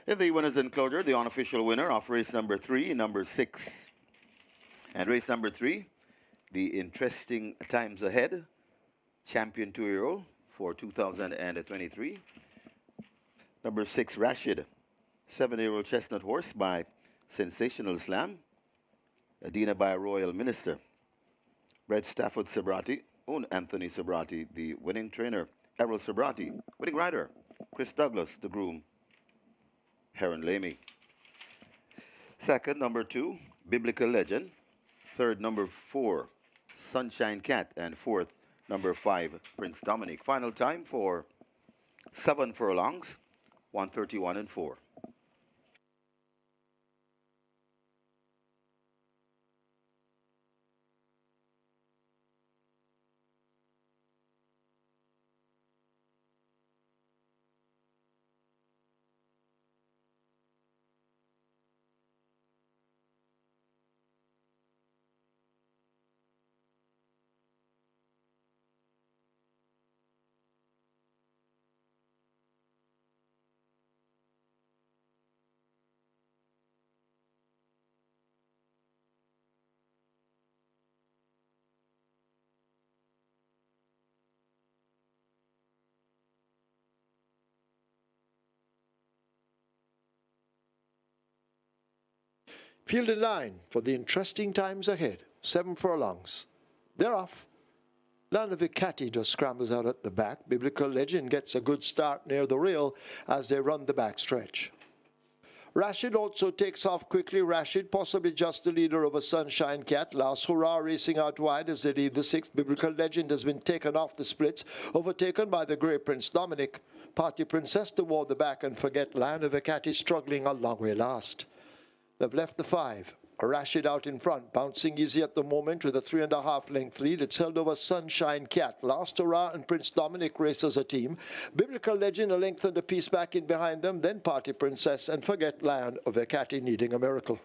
B: In the winners enclosure, the unofficial winner of race number 3, number 6. And race number 3, the interesting times ahead, champion 2-year-old for 2023. Number 6, Rashid, 7-year-old chestnut horse by Sensational Slam, Adina by Royal Minister. Bred Stafford Sobrati, own Anthony Sobrati, the winning trainer. Errol Sobrati, winning rider. Chris Douglas, the groom. Heron Lamy. Second, number 2, Biblical Legend. Third, number 4, Sunshine Cat. And fourth, number 5, Prince Dominic. Final time for 7 furlongs, 1:31 and 4.
A: Field in line for the interesting times ahead. 7 furlongs. They're off. Lanavicati just scrambles out at the back. Biblical Legend gets a good start near the rail as they run the back stretch. Rashid also takes off quickly. Rashid, possibly just the leader of a Sunshine Cat. Last Hurrah racing out wide as they lead the 6th. Biblical Legend has been taken off the splits, overtaken by the grey Prince Dominic. Party Princess toward the back, and Forget Lanavicati struggling a long way last. They've left the 5. Rashid out in front, bouncing easy at the moment with a 3.5 length lead. It's held over Sunshine Cat. Last Hurrah and Prince Dominic race as a team. Biblical Legend a length and a piece back in behind them. Then Party Princess and Forget Land of Ekati needing a miracle.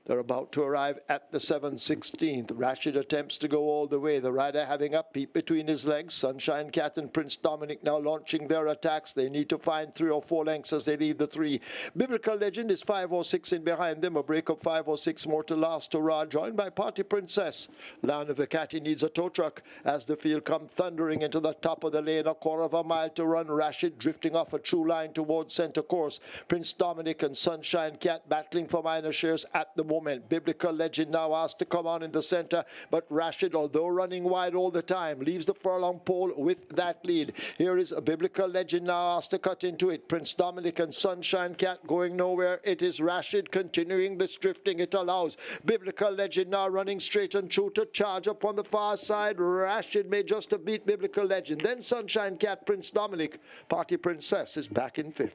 A: They're about to arrive at the 7/16. Rashid attempts to go all the way, the rider having a peep between his legs. Sunshine Cat and Prince Dominic now launching their attacks. They need to find 3 or 4 lengths as they leave the 3. Biblical Legend is 5 or 6 in behind them. A break of 5 or 6 more to last hurrah, joined by Party Princess. Land of Ekati needs a tow truck as the field come thundering into the top of the lane. A quarter of a mile to run. Rashid drifting off a true line towards center course. Prince Dominic and Sunshine Cat battling for minor shares at the moment. Biblical Legend now asked to come on in the center, but Rashid, although running wide all the time, leaves the furlong pole with that lead. Here is a Biblical Legend now asked to cut into it. Prince Dominic and Sunshine Cat going nowhere. It is Rashid continuing this drifting it allows. Biblical Legend now running straight and true to charge up on the far side. Rashid may just have beat Biblical Legend. Then Sunshine Cat, Prince Dominic. Party Princess is back in 5th.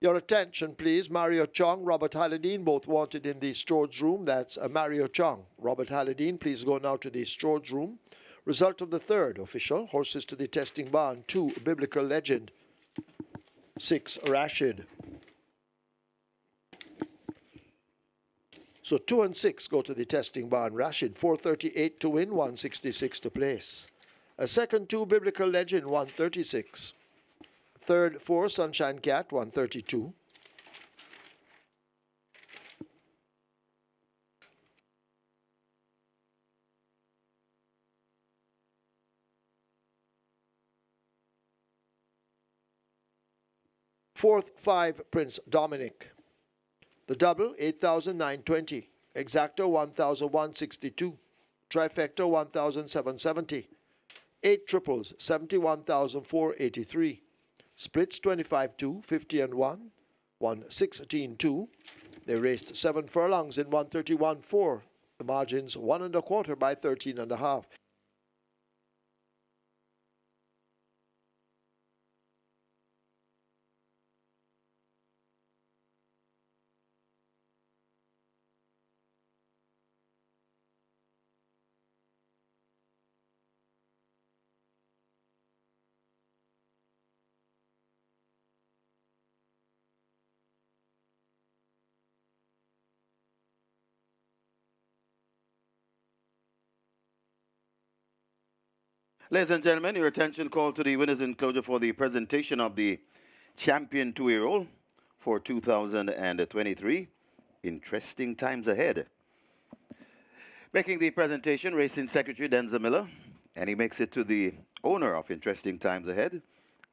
A: Your attention, please. Mario Chong, Robert Halladine, both wanted in the storage room. That's Mario Chong. Robert Halladine, please go now to the storage room. Result of the 3rd official. Horses to the testing barn. 2, Biblical Legend. 6, Rashid. So 2 and 6 go to the testing barn. Rashid, 438 to win, 166 to place. A second 2, Biblical Legend, 136. Third for Sunshine Cat, 132. Fourth, 5, Prince Dominic. The double, 8,920. Exacta, 1,162. Trifecta, 1,770. 8 triples, 71,483. Splits, 25-2, 50 and 1, 116-2. They raced 7 furlongs in 131.4. The margins 1 1/4 by 13.5.
B: Ladies and gentlemen, your attention called to the winners enclosure for the presentation of the champion two-year-old for 2023. Interesting times ahead. Making the presentation, Racing Secretary Denzel Miller, and he makes it to the owner of Interesting Times Ahead,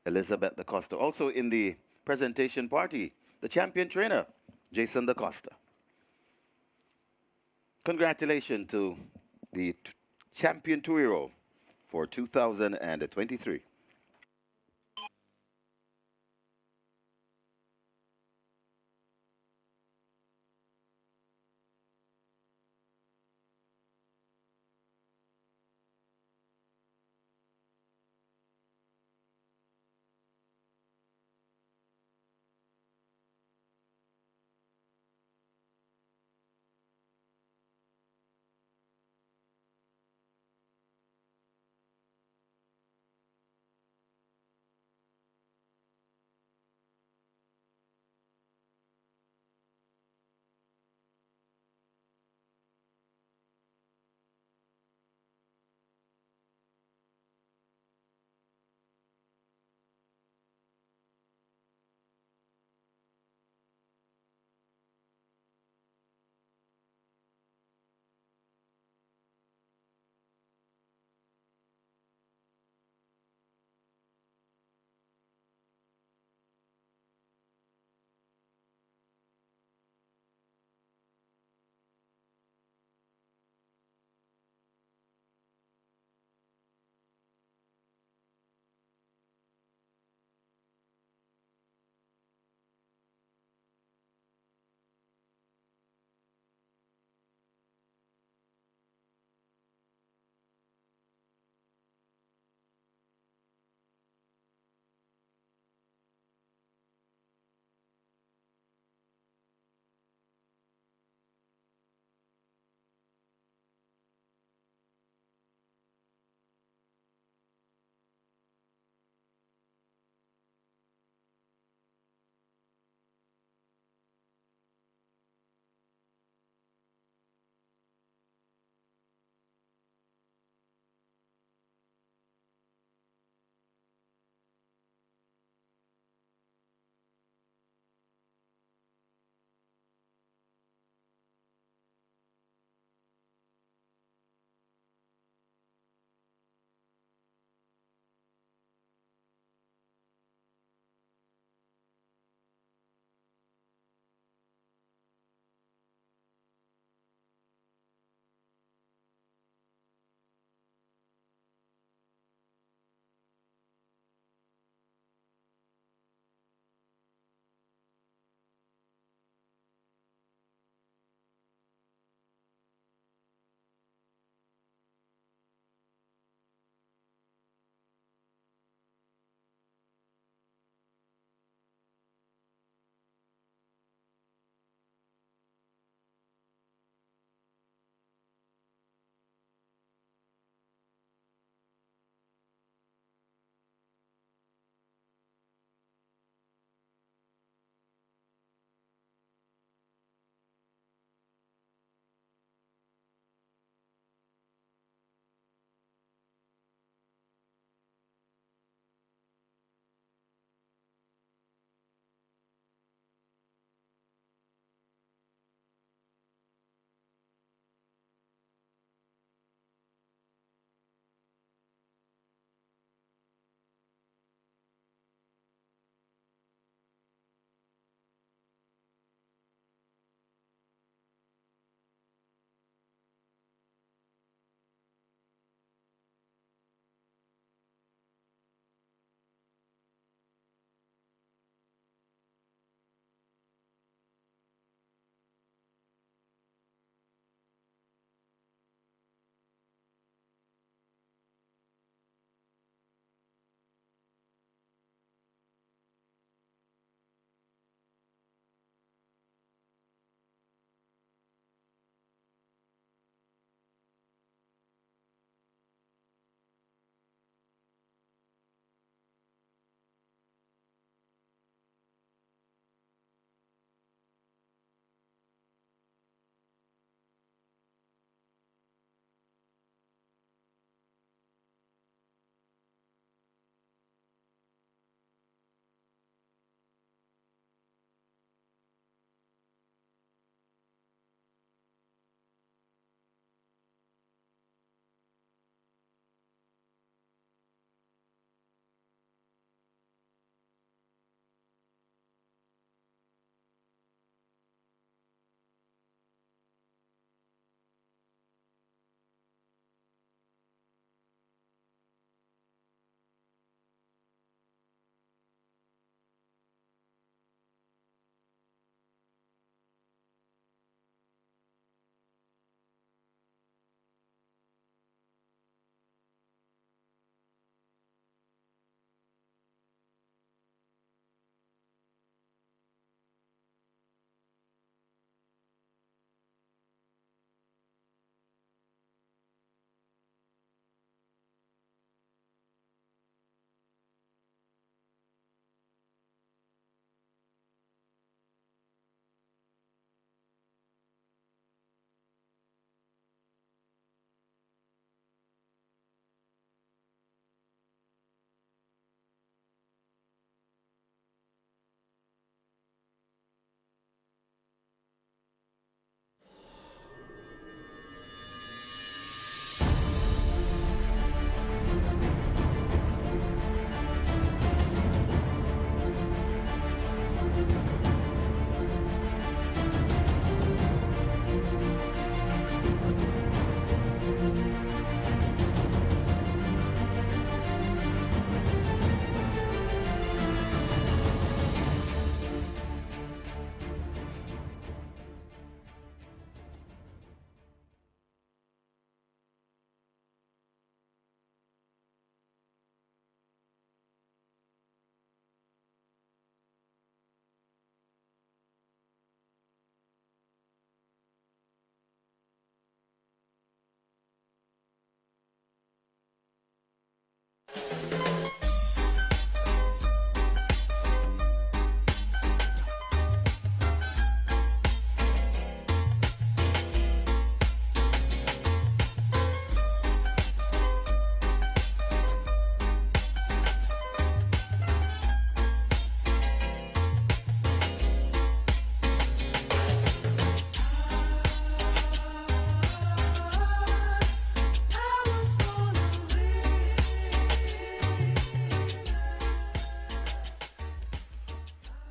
B: Elizabeth Da Costa. Also in the presentation party, the champion trainer, Jason Da Costa. Congratulations to the champion two-year-old for 2023.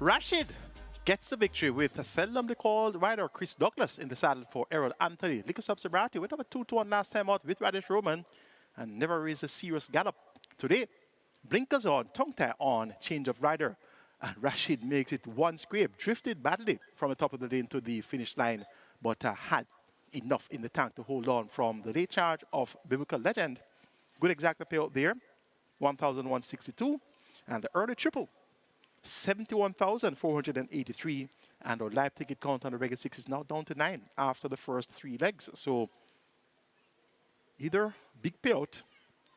C: Rashid gets the victory with a seldomly called rider Chris Douglas in the saddle for Errol Anthony. Likusub Sabrati went over 2-1 last time out with Radish Roman and never raised a serious gallop. Today, blinkers on, tongue tie on, change of rider. And Rashid makes it one scrape, drifted badly from the top of the lane to the finish line, but had enough in the tank to hold on from the late charge of Biblical Legend. Good exact payout there, 1,162, and the early triple 71,483, and our live ticket count on the regular 6 is now down to 9 after the first 3 legs. So either big payout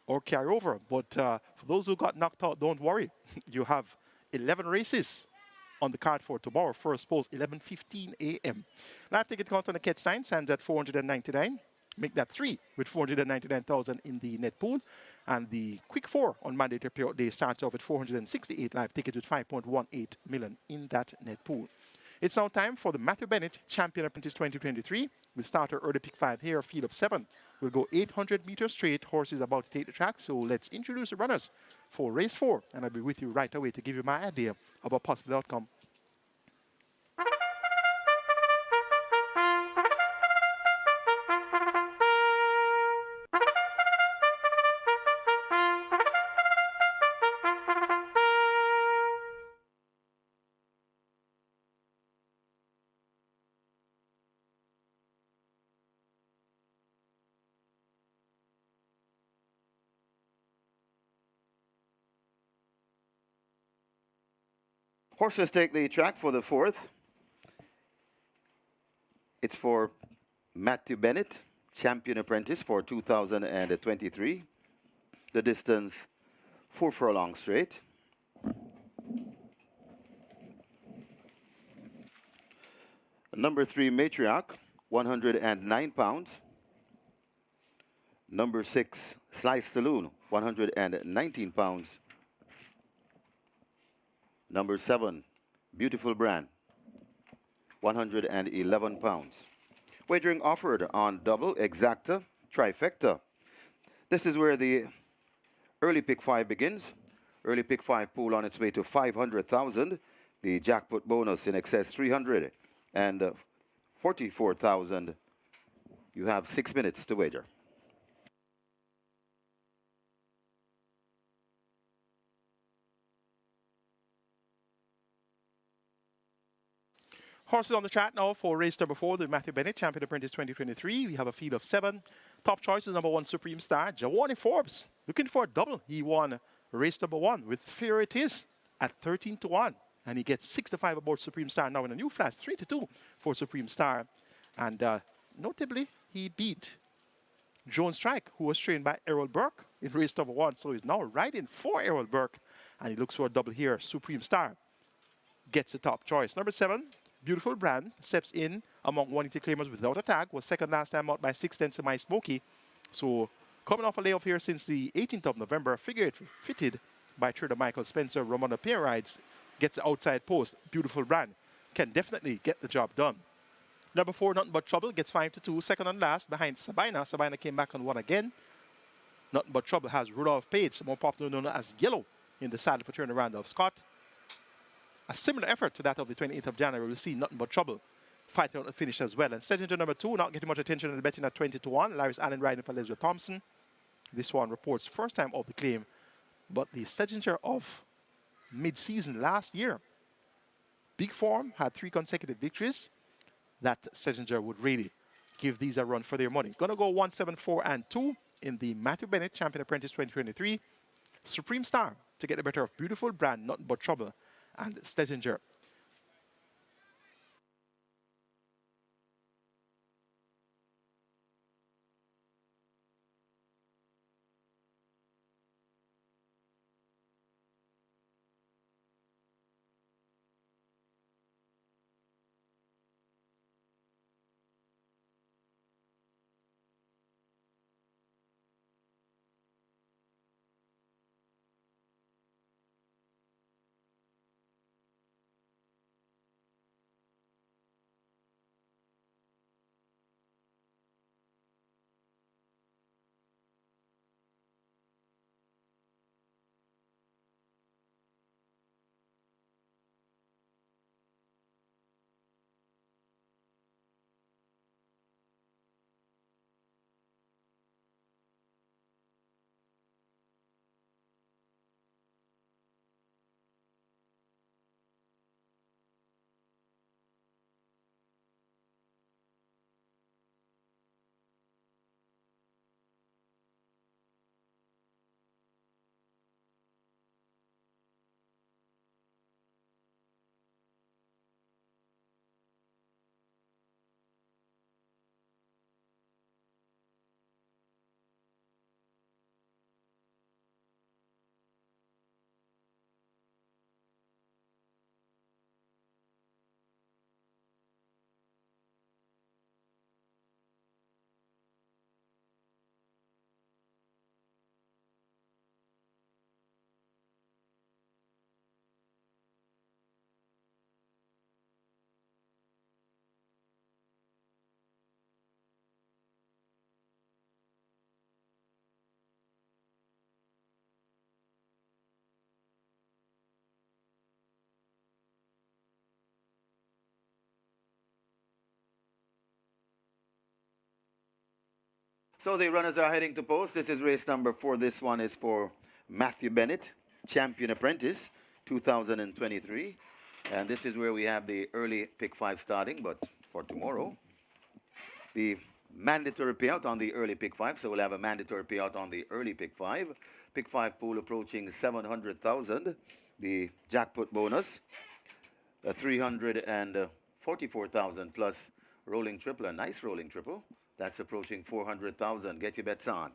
C: or carry over. But for those who got knocked out, don't worry. You have 11 races on the card for tomorrow. First post 11:15 a.m. Live ticket count on the catch 9 stands at 499. Make that 3 with 499,000 in the net pool. And the quick 4 on mandatory payout day starts off at 468 live tickets with 5.18 million in that net pool. It's now time for the Matthew Bennett Champion Apprentice 2023. We'll start our early pick 5 here, field of 7. We'll go 800 meters straight. Horses about to take the track. So let's introduce the runners for race 4. And I'll be with you right away to give you my idea about possible outcome.
B: Horses take the track for the 4th. It's for Matthew Bennett, Champion Apprentice for 2023. The distance 4 furlong straight. Number 3 Matriarch, 109 pounds. Number 6 Slice Saloon, 119 pounds. Number 7, Beautiful Brand, 111 pounds. Wagering offered on double, exacta, trifecta. This is where the early pick 5 begins. Early pick 5 pool on its way to 500,000. The jackpot bonus in excess 300 and 44,000. You have 6 minutes to wager.
C: Horses on the track now for race number 4, the Matthew Bennett Champion Apprentice 2023. We have a field of 7. Top choice is number 1 Supreme Star, Jawani Forbes. Looking for a double. He won race number 1 with Fear It Is at 13-1. And he gets 6-5 aboard Supreme Star now in a new flash, 3-2 for Supreme Star. And notably, he beat Joan Strike, who was trained by Errol Burke in race number 1. So he's now riding for Errol Burke. And he looks for a double here. Supreme Star gets the top choice. Number 7. Beautiful Brand steps in among 180 claimers without a tag. Was second last time out by 6 to My Smoky. So coming off a layoff here since the 18th of November. Figure it fitted by trader Michael Spencer. Ramona Pair rides. Gets the outside post. Beautiful Brand can definitely get the job done. Number 4, Nothing But Trouble, gets 5-2. Second and last behind Sabina. Sabina came back on 1 again. Nothing But Trouble has Rudolph Page, more popular known as Yellow, in the saddle for Turner Randolph Scott. A similar effort to that of the 28th of January. We'll see Nothing But Trouble fighting out the finish as well. And set into number 2, not getting much attention in the betting at 20-1. Laris Allen riding for Leslie Thompson. This one reports first time of the claim, but the Stedinger of mid-season last year. Big form, had 3 consecutive victories. That Stedinger would really give these a run for their money. Gonna go 1-7-4-2 in the Matthew Bennett Champion Apprentice 2023. Supreme Star to get the better of Beautiful Brand, Nothing But Trouble, and Stedinger.
B: So the runners are heading to post. This is race number 4. This one is for Matthew Bennett, Champion Apprentice, 2023. And this is where we have the early pick 5 starting, but for tomorrow. The mandatory payout on the early pick 5. So we'll have a mandatory payout on the early pick 5. Pick 5 pool approaching 700,000. The jackpot bonus, 344,000 plus rolling triple, a nice rolling triple. That's approaching 400,000. Get your bets on.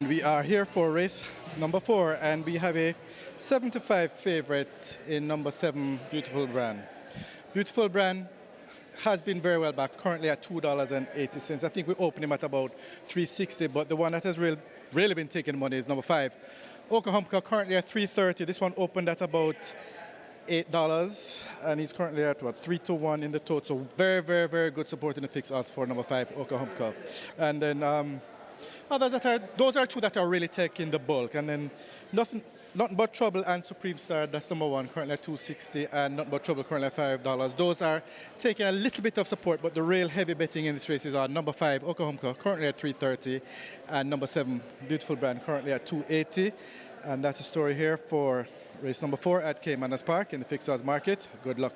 D: We are here for race number 4, and we have a 7-5 favorite in number 7, Beautiful Brand. Beautiful Brand has been very well back, currently at $2.80. I think we opened him at about $3.60, but the one that has really been taking money is number 5, Oklahoma, currently at $3.30. This one opened at about $8, and he's currently at what, 3-1 in the total. Very, very, very good support in the fixed odds for number 5, Oklahoma. And then those are two that are really taking the bulk, and then nothing but Trouble and Supreme Star, that's number 1, currently at $2.60, and Nothing But Trouble currently at $5. Those are taking a little bit of support, but the real heavy betting in this race is on number 5, Oklahoma, currently at $3.30, and number 7, Beautiful Brand, currently at $2.80. And that's the story here for race number 4 at Caymanas Park in the fixed odds market. Good luck.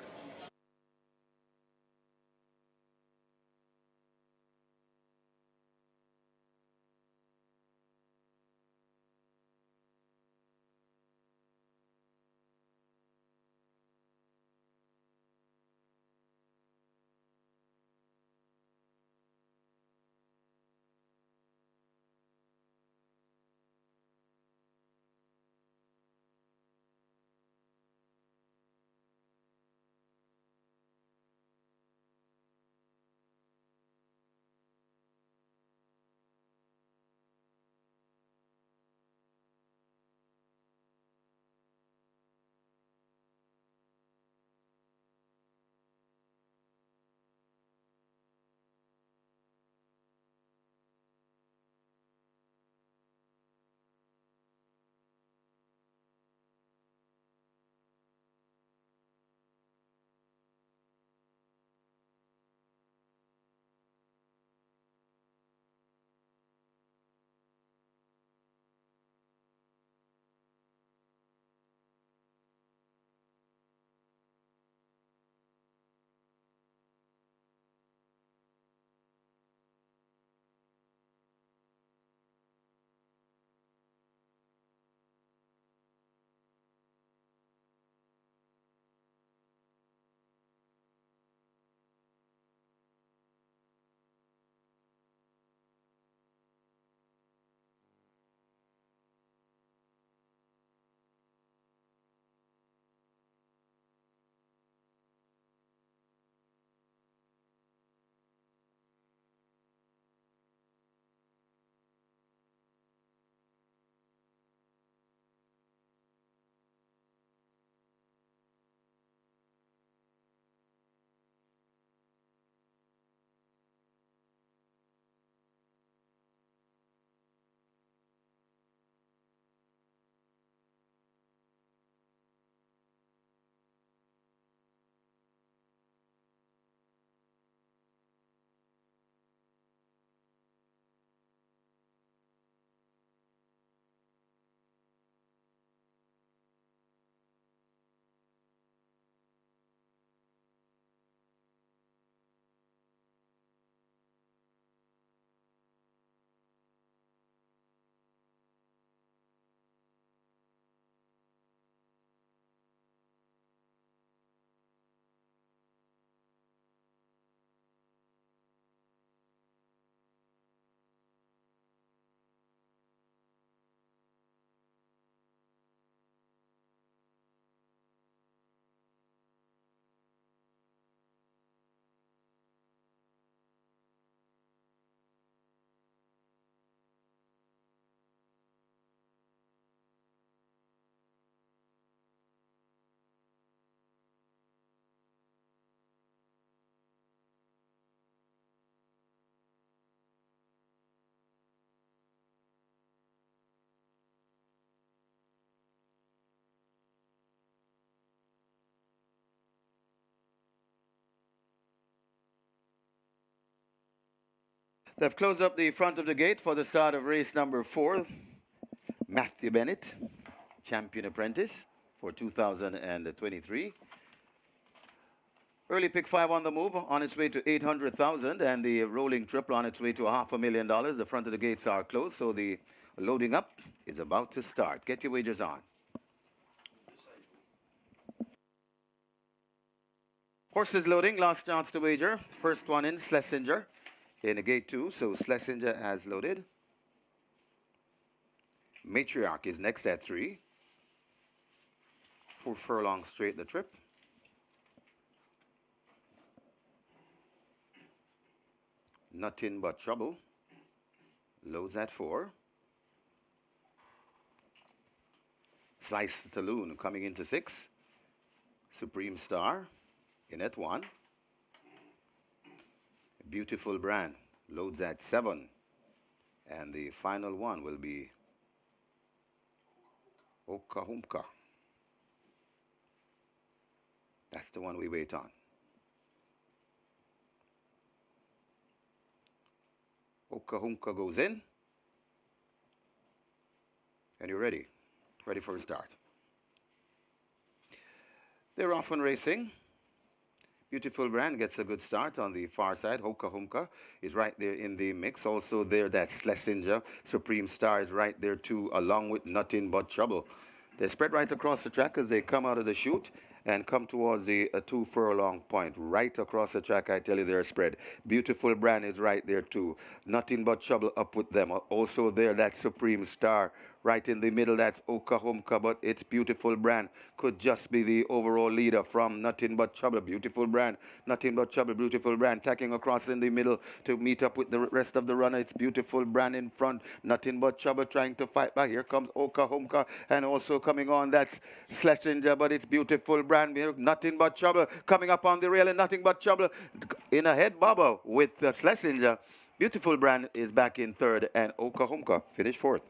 B: They've closed up the front of the gate for the start of race number 4. Matthew Bennett, champion apprentice for 2023. Early pick 5 on the move, on its way to 800,000, and the rolling triple on its way to $500,000. The front of the gates are closed, so the loading up is about to start. Get your wagers on. Horses loading, last chance to wager. First one in, Schlesinger, in gate 2, so Schlesinger has loaded. Matriarch is next at 3. 4 furlongs straight the trip. Nothing but trouble. Loads at 4. Slice Talloon coming into 6. Supreme Star in at 1. Beautiful Brand loads at 7. And the final one will be Okahumka. That's the one we wait on. Okahumka goes in. And you're ready. Ready for a start. They're off and racing. Beautiful Brand gets a good start on the far side. Okahumka is right there in the mix. Also there, that Schlesinger. Supreme Star is right there too, along with Nothing But Trouble. They spread right across the track as they come out of the chute and come towards the 2 furlong point. Right across the track, I tell you, they're spread. Beautiful Brand is right there too. Nothing But Trouble up with them. Also there, that Supreme Star. Right in the middle, that's Okahumka, but it's Beautiful Brand. Could just be the overall leader from Nothing But Trouble. Beautiful Brand, Nothing But Trouble, Beautiful Brand. Tacking across in the middle to meet up with the rest of the runner. It's Beautiful Brand in front. Nothing But Trouble trying to fight back. Here comes Okahumka, and also coming on, that's Schlesinger, but it's Beautiful Brand. Nothing But Trouble coming up on the rail, and Nothing But Trouble in a head bobble with Schlesinger. Beautiful Brand is back in 3rd, and Okahumka finished 4th.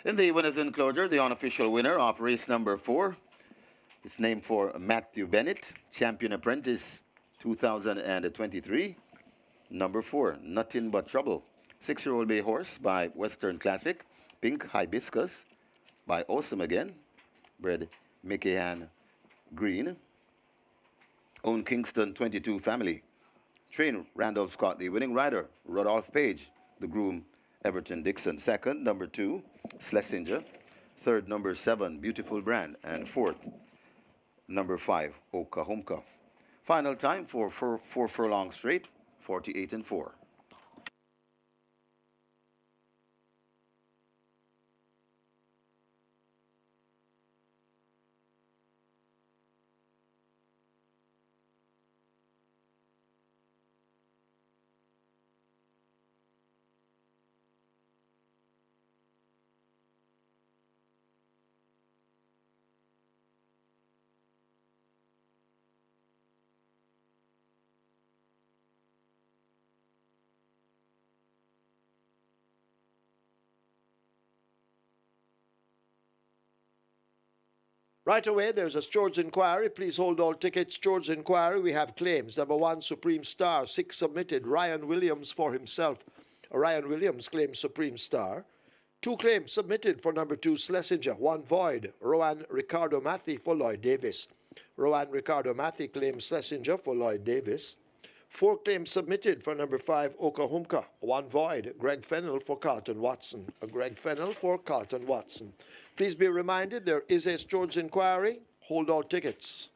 B: In the winner's enclosure, the unofficial winner of race number 4 is named for Matthew Bennett, Champion Apprentice 2023. Number 4, Nothing But Trouble. 6-year-old bay horse by Western Classic. Pink Hibiscus by Awesome Again. Bred Mickey Ann Green. Own Kingston 22 family. Train Randolph Scott, the winning rider. Rodolph Page, the groom Everton Dixon. Second, number 2, Schlesinger. Third, number 7, Beautiful Brand. And fourth, number 5, Okahomka. Final time for 4 furlong straight, 48 and 4.
A: Right away, there's a George inquiry. Please hold all tickets. George inquiry, we have claims. Number 1, Supreme Star, 6 submitted. Ryan Williams for himself. Ryan Williams claims Supreme Star. 2 claims submitted for number 2, Schlesinger. 1 void. Rowan Ricardo Matthew for Lloyd Davis. Rowan Ricardo Matthew claims Schlesinger for Lloyd Davis. 4 claims submitted for number 5, Okahumka. 1 void. Greg Fennell for Carlton Watson. Greg Fennell for Carlton Watson. Please be reminded there is a George inquiry. Hold all tickets.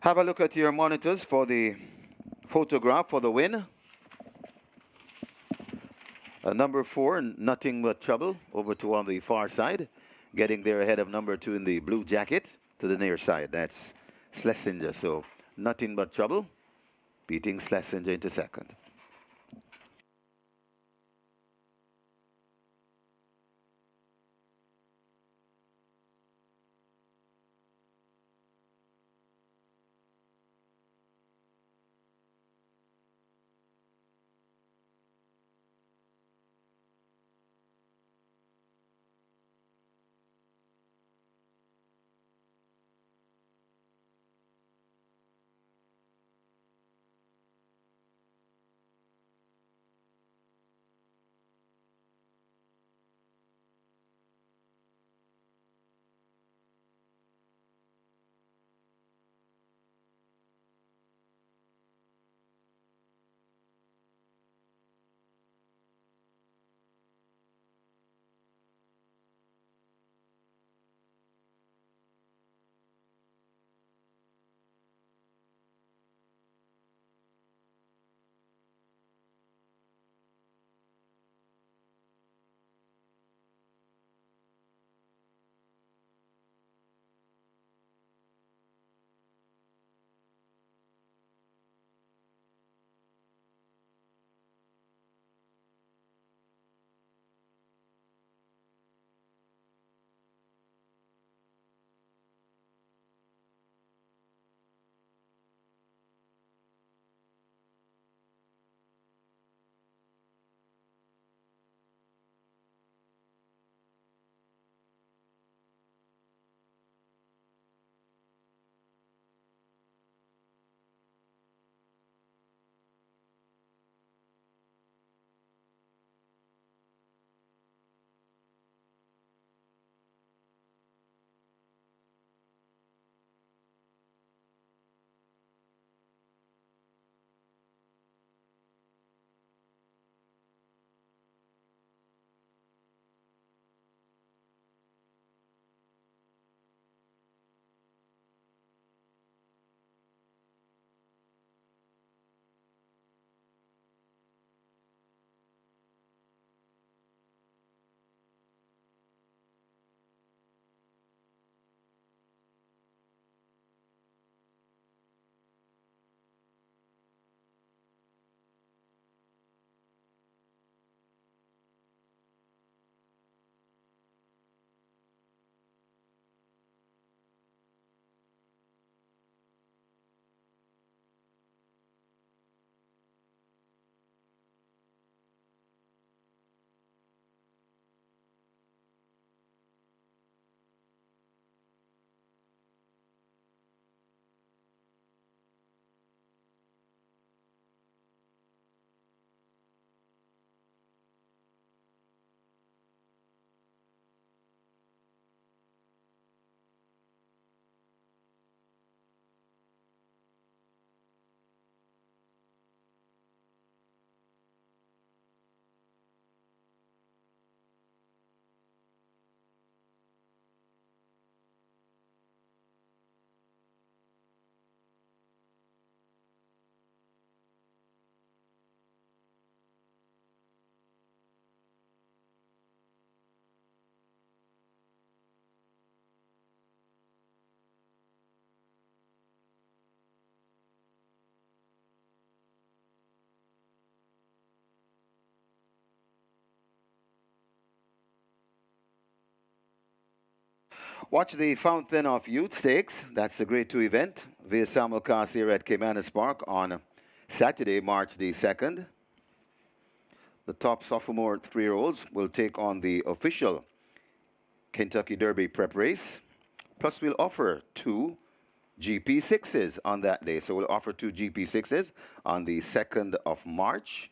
B: Have a look at your monitors for the photograph for the win. Number 4, Nothing But Trouble, over to on the far side. Getting there ahead of number 2 in the blue jacket to the near side. That's Schlesinger. So Nothing But Trouble beating Schlesinger into second. Watch the Fountain of Youth Stakes. That's the Grade 2 event via simulcast here at Caymanas Park on Saturday, March the 2nd. The top sophomore 3-year-olds will take on the official Kentucky Derby prep race. Plus, we'll offer 2 GP6s on that day. So we'll offer 2 GP6s on the 2nd of March.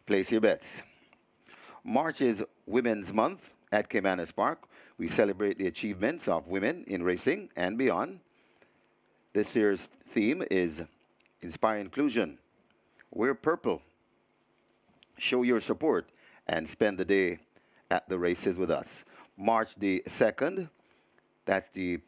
B: Place your bets. March is Women's Month at Caymanas Park. We celebrate the achievements of women in racing and beyond. This year's theme is Inspire Inclusion. Wear purple. Show your support and spend the day at the races with us. March the 2nd, That's the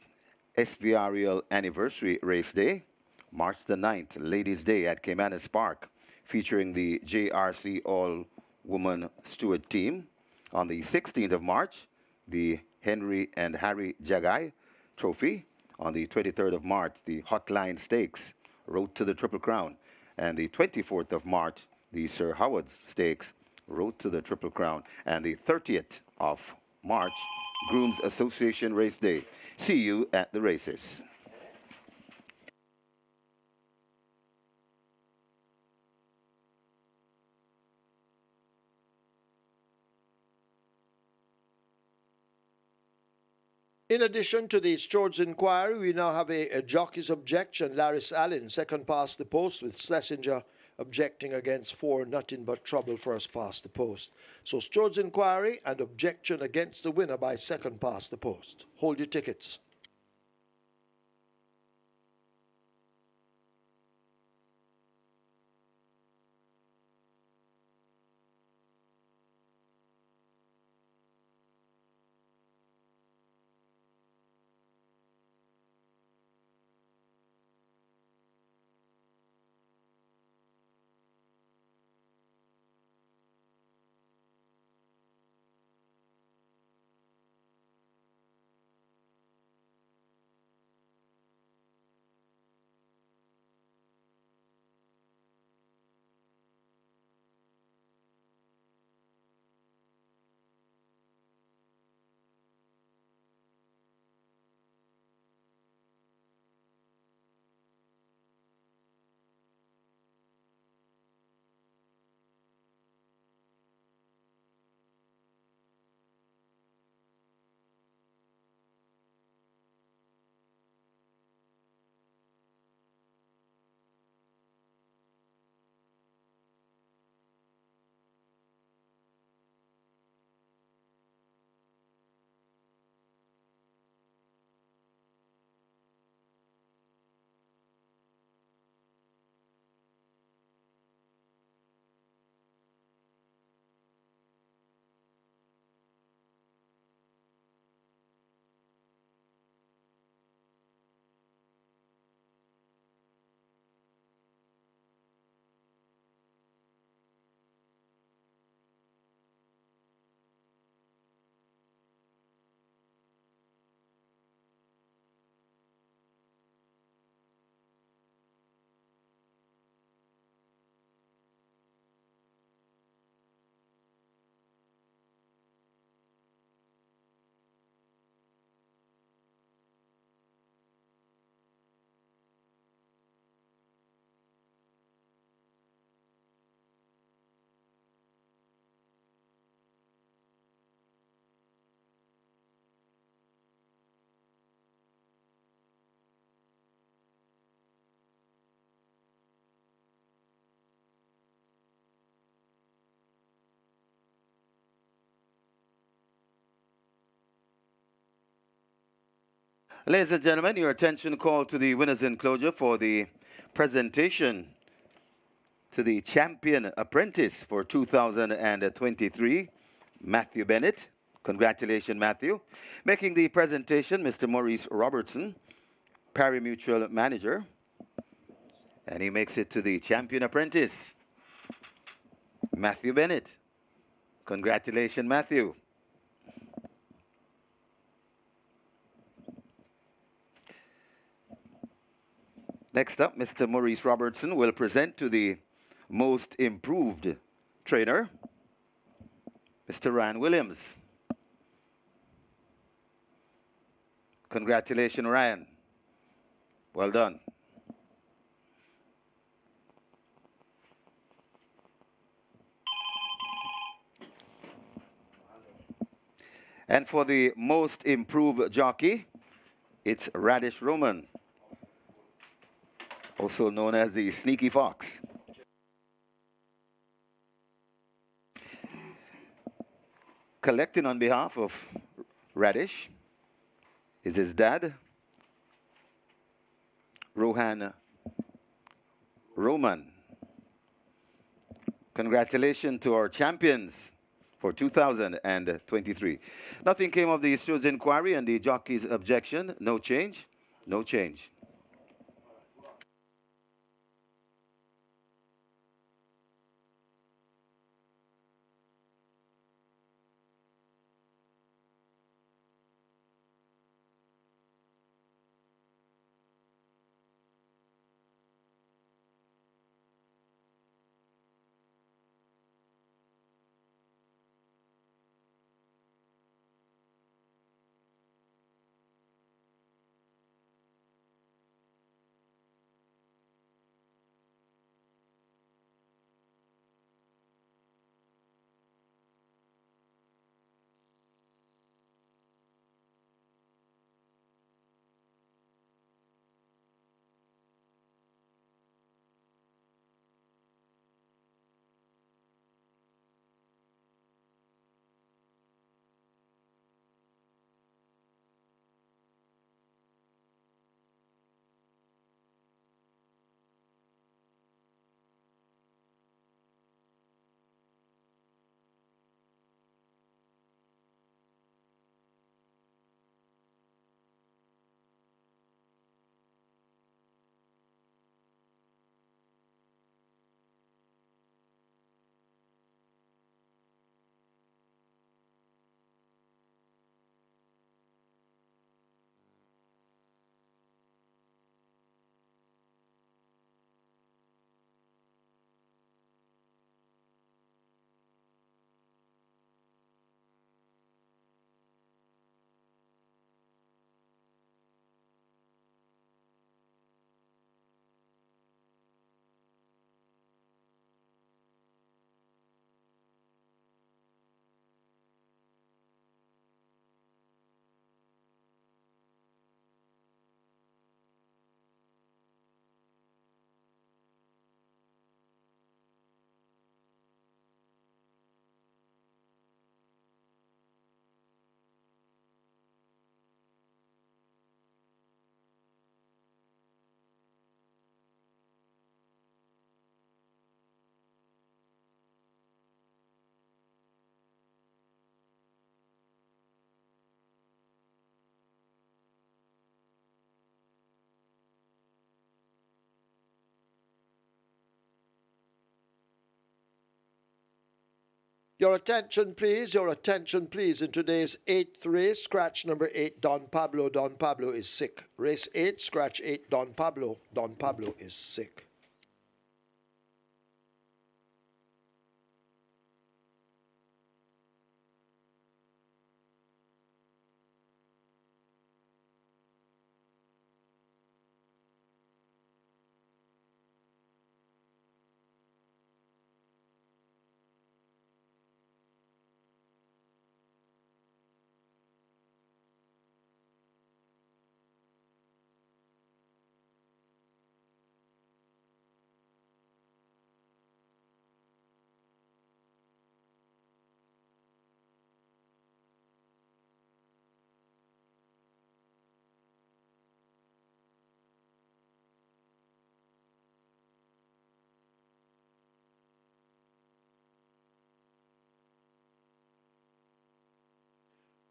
B: SVRL Anniversary Race Day, March the 9th, Ladies' Day at Caymanas Park, featuring the JRC All-Woman Steward Team. On the 16th of March, the Henry and Harry Jagai Trophy. On the 23rd of March, the Hotline Stakes, Road to the Triple Crown. And the 24th of March, the Sir Howard Stakes, Road to the Triple Crown. And the 30th of March, Grooms Association Race Day. See you at the races.
A: In addition to the Stewards' inquiry, we now have a jockey's objection. Laris Allen, second past the post, with Schlesinger objecting against 4, nothing but trouble first past the post. So Stewards' inquiry and objection against the winner by second past the post. Hold your tickets.
B: Ladies and gentlemen, your attention called to the winner's enclosure for the presentation to the champion apprentice for 2023, Matthew Bennett. Congratulations, Matthew. Making the presentation, Mr. Maurice Robertson, pari-mutuel manager. And he makes it to the champion apprentice, Matthew Bennett. Congratulations, Matthew. Next up, Mr. Maurice Robertson will present to the most improved trainer, Mr. Ryan Williams. Congratulations, Ryan. Well done. And for the most improved jockey, it's Radish Roman, also known as the Sneaky Fox. Collecting on behalf of Radish is his dad, Rohan Roman. Congratulations to our champions for 2023. Nothing came of the steward's inquiry and the jockey's objection. No change. No change.
A: Your attention please. In today's 8th race, scratch number 8, Don Pablo. Don Pablo is sick. Race 8, scratch 8, Don Pablo. Don Pablo is sick.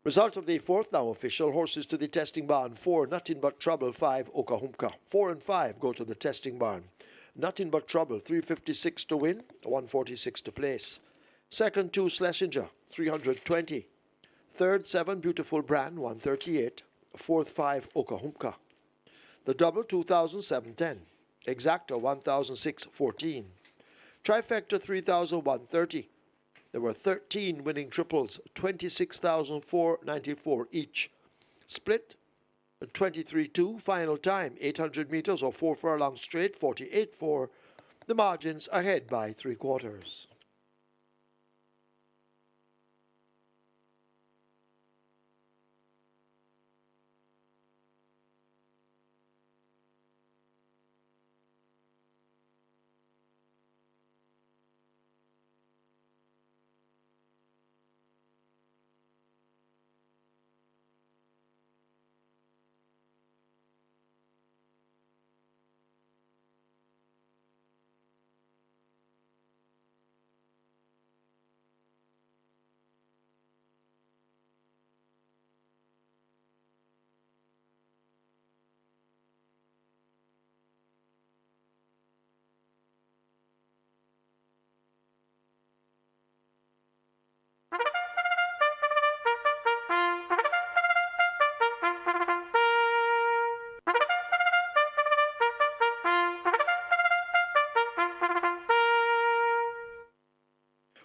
A: Result of the 4th now official. Horses to the testing barn. 4, Nothing But Trouble. 5, Okahumka. 4 and 5 go to the testing barn. Nothing But Trouble. 356 to win, 146 to place. Second, 2, Schlesinger. 320. Third, 7, Beautiful Brand. 138. Fourth, 5, Okahumka. The double, 2,710. Exacta, 1,614. Trifecta, 3,130. There were 13 winning triples, 26,494 each. Split, 23-2. Final time, 800 meters or 4 furlongs straight, 48-4. The margins ahead by 3/4.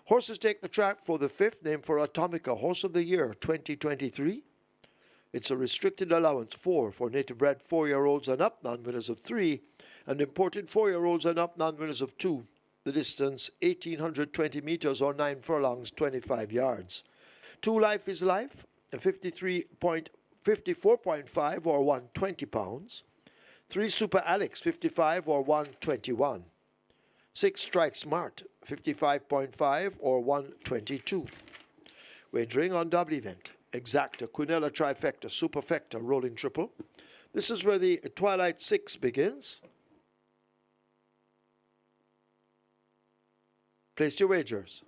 A: Horses take the track for the 5th, named for Atomica Horse of the Year 2023. It's a restricted allowance 4 for native bred 4-year-olds and up, non-winners of 3, and imported 4-year-olds and up, non-winners of 2. The distance 1,820 meters or 9 furlongs, 25 yards. 2 Life is Life, a 54.5 or 120 pounds. 3 Super Alex, 55 or 121. 6 Strike Smart, 55.5 or 122. Wagering on double event. Exacta, Quinella Trifecta, Superfecta, Rolling Triple. This is where the Twilight 6 begins. Place your wagers.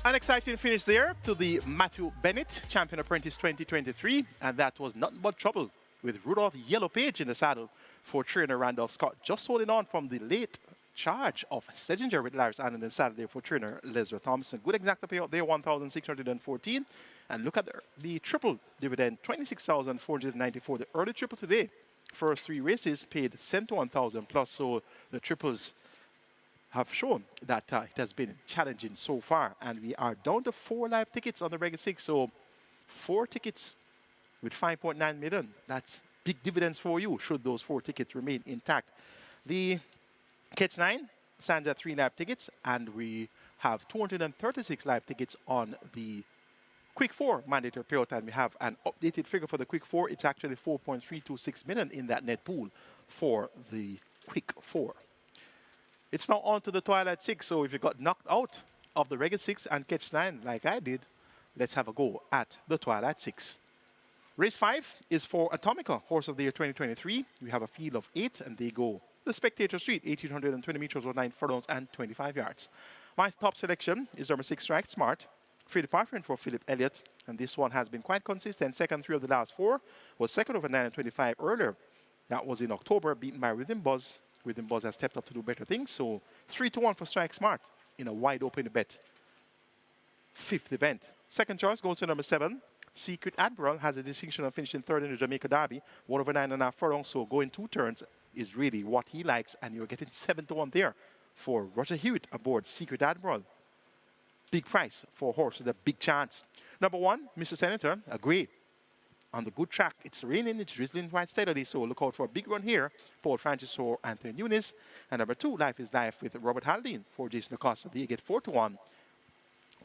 C: An exciting finish there to the Matthew Bennett Champion Apprentice 2023, and that was nothing but trouble with Rudolph Yellow Page in the saddle for trainer Randolph Scott, just holding on from the late charge of Sledginger with Lars Allen in saddle there for trainer Lesra Thompson. Good exacta payout there, 1,614. And look at the triple dividend, 26,494. The early triple today, first 3 races paid 71,000 plus, so the triples have shown that it has been challenging so far. And we are down to 4 live tickets on the regular 6. So 4 tickets with 5.9 million. That's big dividends for you should those 4 tickets remain intact. The Catch 9 stands at 3 live tickets, and we have 236 live tickets on the Quick 4 mandatory payout, and we have an updated figure for the Quick 4. It's actually 4.326 million in that net pool for the Quick 4. It's now on to the Twilight 6, so if you got knocked out of the regular 6 and Catch 9 like I did, let's have a go at the Twilight 6. Race 5 is for Atomica, Horse of the Year 2023. We have a field of 8, and they go the Spectator Street, 1,820 meters or 9 furlongs and 25 yards. My top selection is number 6, Strike Smart. Free department for Philip Elliott, and this one has been quite consistent. Second 3 of the last 4, was second over 9 and 25 earlier. That was in October, beaten by Rhythm Buzz. Rhythm Buzz has stepped up to do better things, so 3-1 for Strike Smart in a wide open bet. 5th event. Second choice goes to number 7. Secret Admiral has a distinction of finishing 3rd in the Jamaica Derby, 1 over 9.5 furlongs, so going 2 turns is really what he likes, and you're getting 7-1 there for Roger Hewitt aboard Secret Admiral. Big price for a horse with a big chance. Number 1, Mr. Senator, a grade. On the good track, it's raining, it's drizzling quite steadily, so look out for a big run here. Paul Francis or Anthony Nunes. And number 2, Life is Life with Robert Haldane for Jason Acosta. They get 4-1.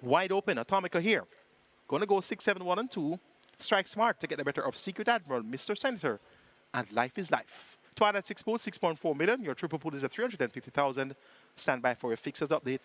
C: Wide open, Atomica here. Gonna go 6, 7, 1, and 2. Strike Smart to get the better of Secret Admiral, Mr. Senator, and Life is Life. Twilight 6 pool, 6.4 million. Your triple pool is at 350,000. Stand by for your fixers update.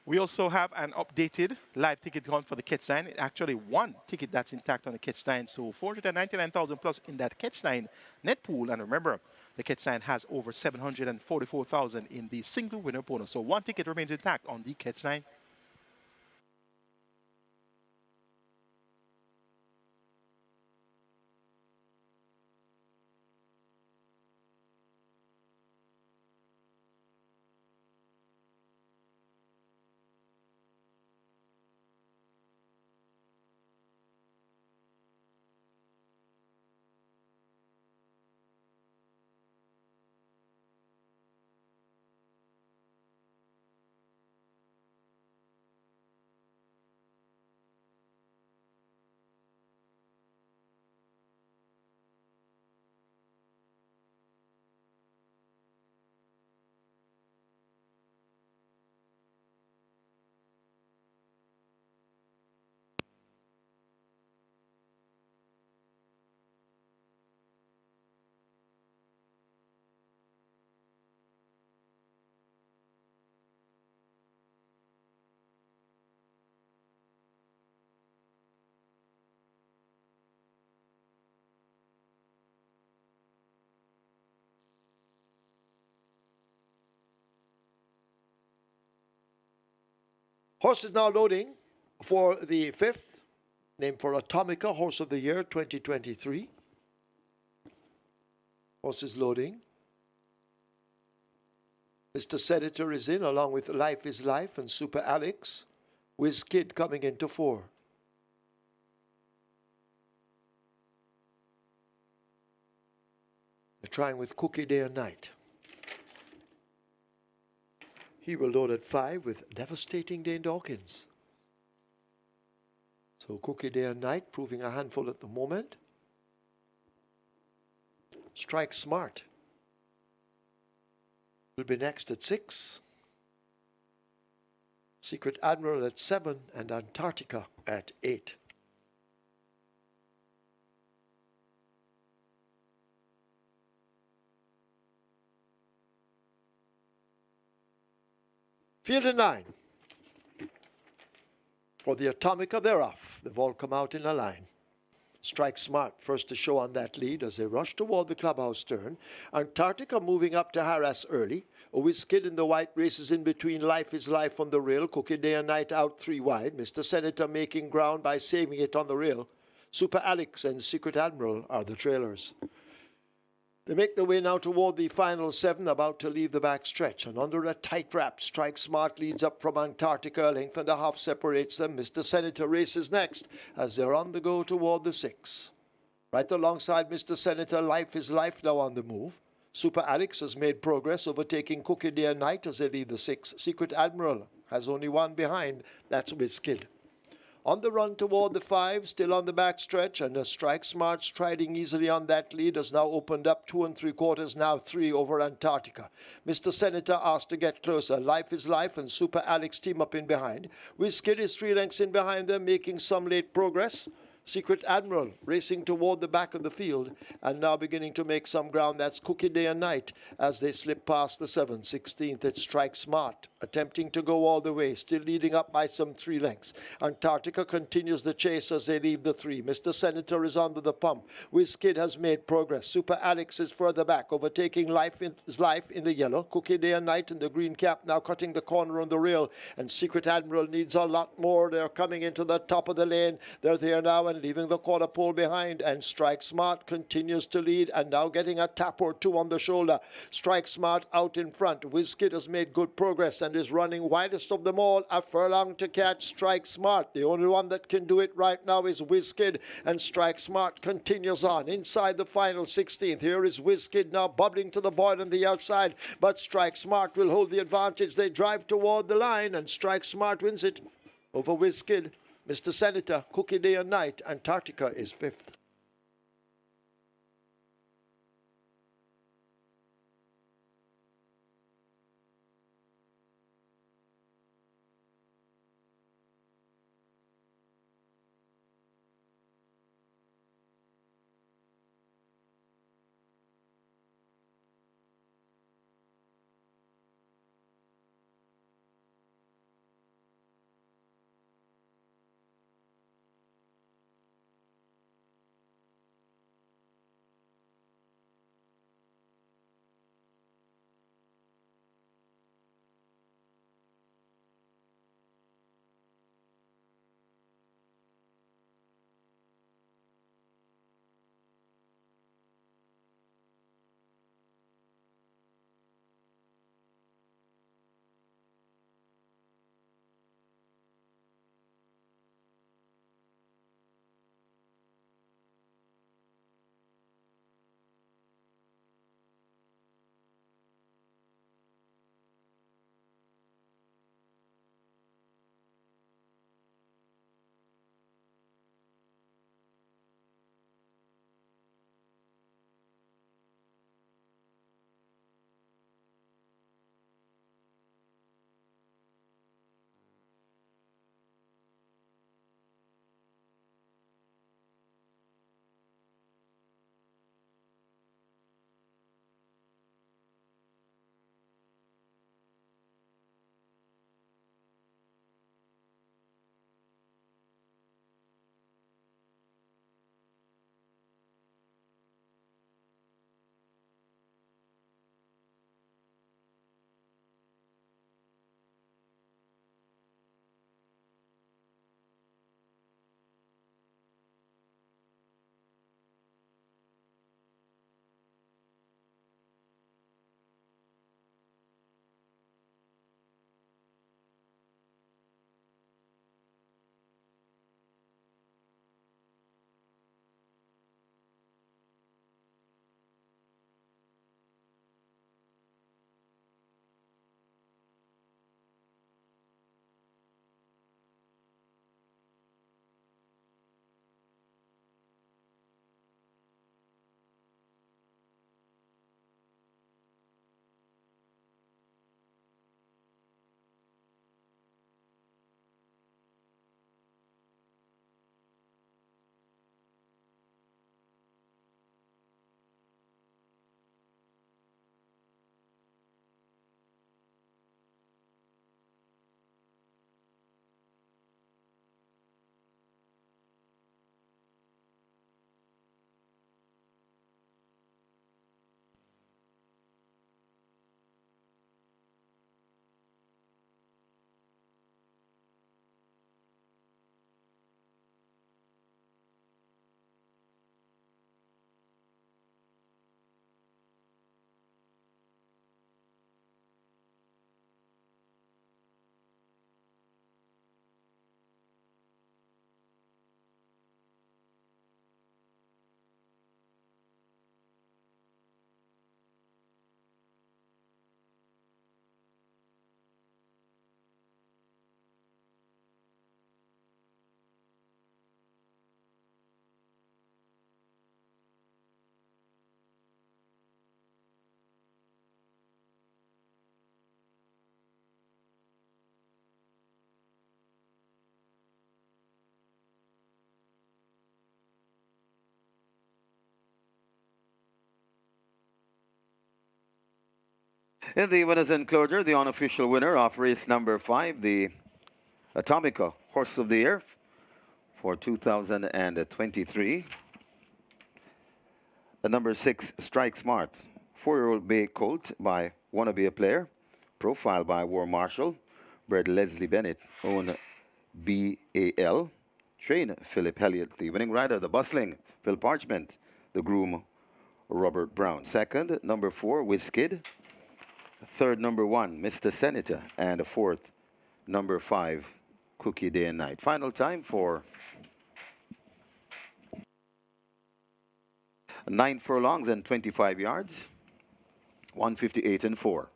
C: We also have an updated live ticket count for the Catch 9. Actually, 1 ticket that's intact on the Catch 9. So 499,000 plus in that Catch 9 net pool. And remember, the Catch 9 has over 744,000 in the single winner bonus. So 1 ticket remains intact on the Catch 9.
A: Horse is now loading for the 5th, named for Atomica, Horse of the Year 2023. Horse is loading. Mr. Senator is in, along with Life is Life and Super Alex. Whiz Kid coming into 4. They're trying with Cookie Day and Night. He will load at 5 with Devastating Dane Dawkins. So Cookie Day and Night proving a handful at the moment. Strike Smart will be next at 6. Secret Admiral at 7 and Antarctica at 8. Field of 9. For the Atomica, they're off. They've all come out in a line. Strike Smart first to show on that lead as they rush toward the clubhouse turn. Antarctica moving up to harass early. A Whiz Kid in the white races in between. Life is Life on the rail. Cookie Day and Night out 3 wide. Mr. Senator making ground by saving it on the rail. Super Alex and Secret Admiral are the trailers. They make their way now toward the final 7, about to leave the back stretch. And under a tight wrap, Strike Smart leads up from Antarctica. A length and a half separates them. Mr. Senator races next as they're on the go toward the 6. Right alongside Mr. Senator, Life is Life now on the move. Super Alex has made progress, overtaking Cookie Day and Night as they lead the 6. Secret Admiral has only one behind. That's Wizkid. On the run toward the 5, still on the back stretch, and a Strike Smart striding easily on that lead has now opened up 2 3/4, now 3 over Antarctica. Mr. Senator asked to get closer. Life is Life and Super Alex team up in behind. Wizkid is 3 lengths in behind them, making some late progress. Secret Admiral racing toward the back of the field and now beginning to make some ground. That's Cookie Day and Night as they slip past the 7. 16th, it's Strike Smart attempting to go all the way, still leading up by some 3 lengths. Antarctica continues the chase as they leave the 3. Mr. Senator is under the pump. Wizkid has made progress. Super Alex is further back, overtaking Life in the yellow. Cookie Day and Night in the green cap now cutting the corner on the rail, and Secret Admiral needs a lot more. They're coming into the top of the lane. They're there now and leaving the quarter pole behind, and Strike Smart continues to lead and now getting a tap or 2 on the shoulder. Strike Smart out in front. Wizkid has made good progress and is running widest of them all. A furlong to catch Strike Smart. The only one that can do it right now is Wizkid, and Strike Smart continues on inside the final 16th. Here is Wizkid now bubbling to the board on the outside, but Strike Smart will hold the advantage. They drive toward the line and Strike Smart wins it over Wizkid. Mr. Senator, Cookie Day and Night, Antarctica is 5th.
B: In the winners' enclosure, the unofficial winner of race number 5, the Atomica Horse of the Year for 2023. The number 6, Strike Smart, 4-year-old bay colt by Wannabe a Player, profiled by War Marshal, bred Leslie Bennett, owned BAL, trained Philip Elliott. The winning rider, the bustling Phil Parchment, the groom Robert Brown. Second, number 4, Wizkid. Third, number 1, Mr. Senator. And fourth, number 5, Cookie Day and Night. Final time for 9 furlongs and 25 yards, 158 and 4.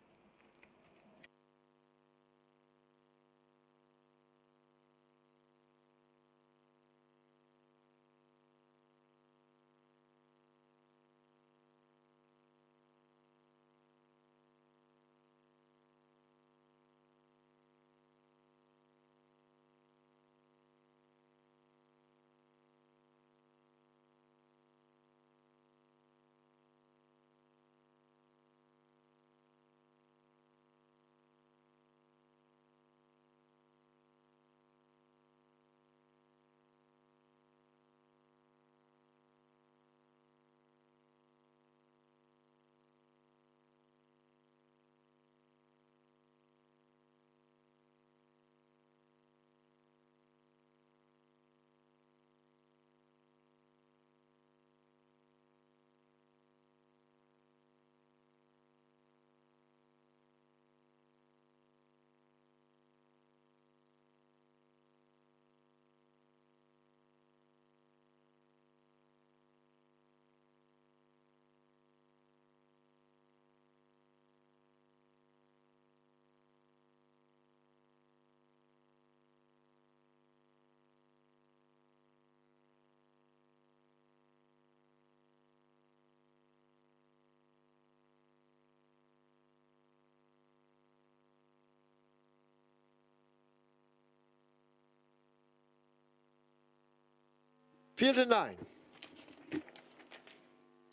A: Field of 9.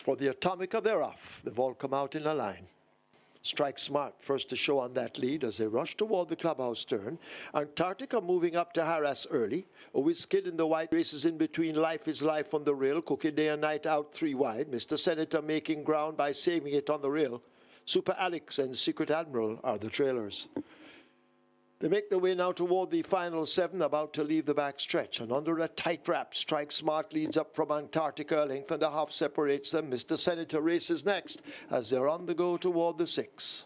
A: For the Atomica, they're off. They've all come out in a line. Strike Smart first to show on that lead as they rush toward the clubhouse turn. Antarctica moving up to harass early. A Wizkid in the white races in between. Life is Life on the rail. Cookie Day and Night out 3 wide. Mr. Senator making ground by saving it on the rail. Super Alex and Secret Admiral are the trailers. They make their way now toward the final 7, about to leave the back stretch. And under a tight wrap, Strike Smart leads up from Antarctica. A length and a half separates them. Mr. Senator races next as they're on the go toward the 6.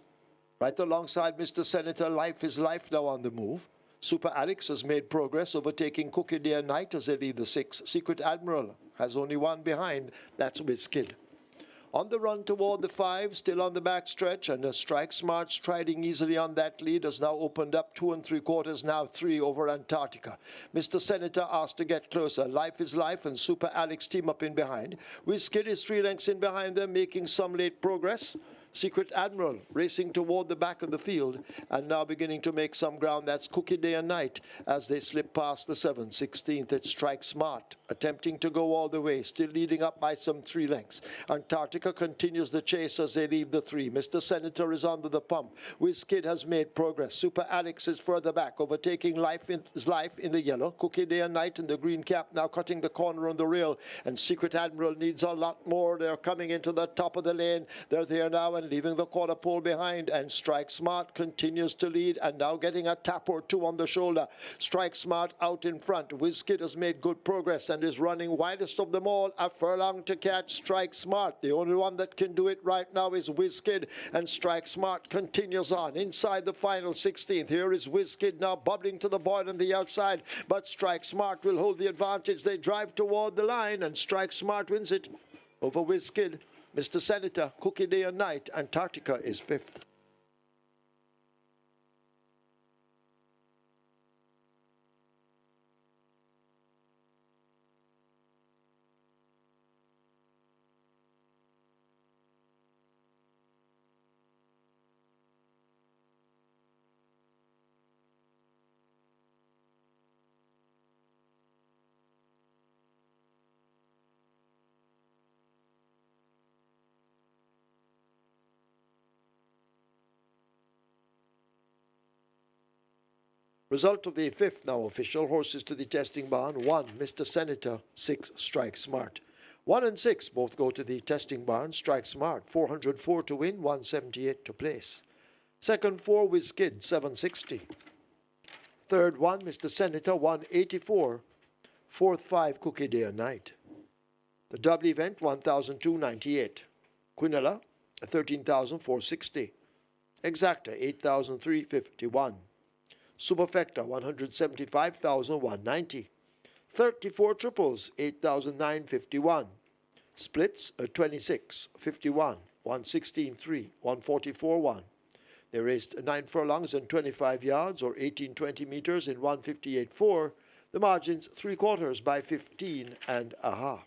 A: Right alongside Mr. Senator, Life is Life now on the move. Super Alex has made progress, overtaking Cookie Day and Night as they leave the 6. Secret Admiral has only one behind. That's Wizkid. On the run toward the 5, still on the back stretch, and a Strike Smart striding easily on that lead has now opened up 2 3/4, now 3 over Antarctica. Mr. Senator asked to get closer. Life is Life and Super Alex team up in behind. Wizkid is 3 lengths in behind them, making some late progress. Secret Admiral racing toward the back of the field and now beginning to make some ground. That's Cookie Day and Night as they slip past the 7. 16th, it's Strike Smart attempting to go all the way, still leading up by some 3 lengths. Antarctica continues the chase as they leave the 3. Mr. Senator is under the pump. Wizkid has made progress. Super Alex is further back, overtaking Life in the yellow. Cookie Day and Night in the green cap now cutting the corner on the rail, and Secret Admiral needs a lot more. They're coming into the top of the lane. They're there now and leaving the quarter pole behind, and Strike Smart continues to lead and now getting a tap or 2 on the shoulder. Strike Smart out in front. Wizkid has made good progress and is running widest of them all. A furlong to catch Strike Smart. The only one that can do it right now is Wizkid, and Strike Smart continues on inside the final 16th. Here is Wizkid now bubbling to the board on the outside, but Strike Smart will hold the advantage. They drive toward the line and Strike Smart wins it over Wizkid. Mr. Senator, Cookie Day and Night, Antarctica is 5th. Result of the fifth now official. Horses to the testing barn. 1, Mr. Senator. 6, Strike Smart. 1 and 6 both go to the testing barn. Strike Smart, 404 to win, 178 to place. Second 4, Whiz Kid, 760. Third 1, Mr. Senator, 184. Fourth 5, Cookie Day and Night. The double event, 1,298. Quinella, 13,460. Exacta, 8,351. Superfecta, 175,190. 34 triples, 8,951. Splits, 26, 51, 116.3, 144.1. They raced 9 furlongs and 25 yards, or 1820 meters in 158.4. The margins 3/4 by 15.5.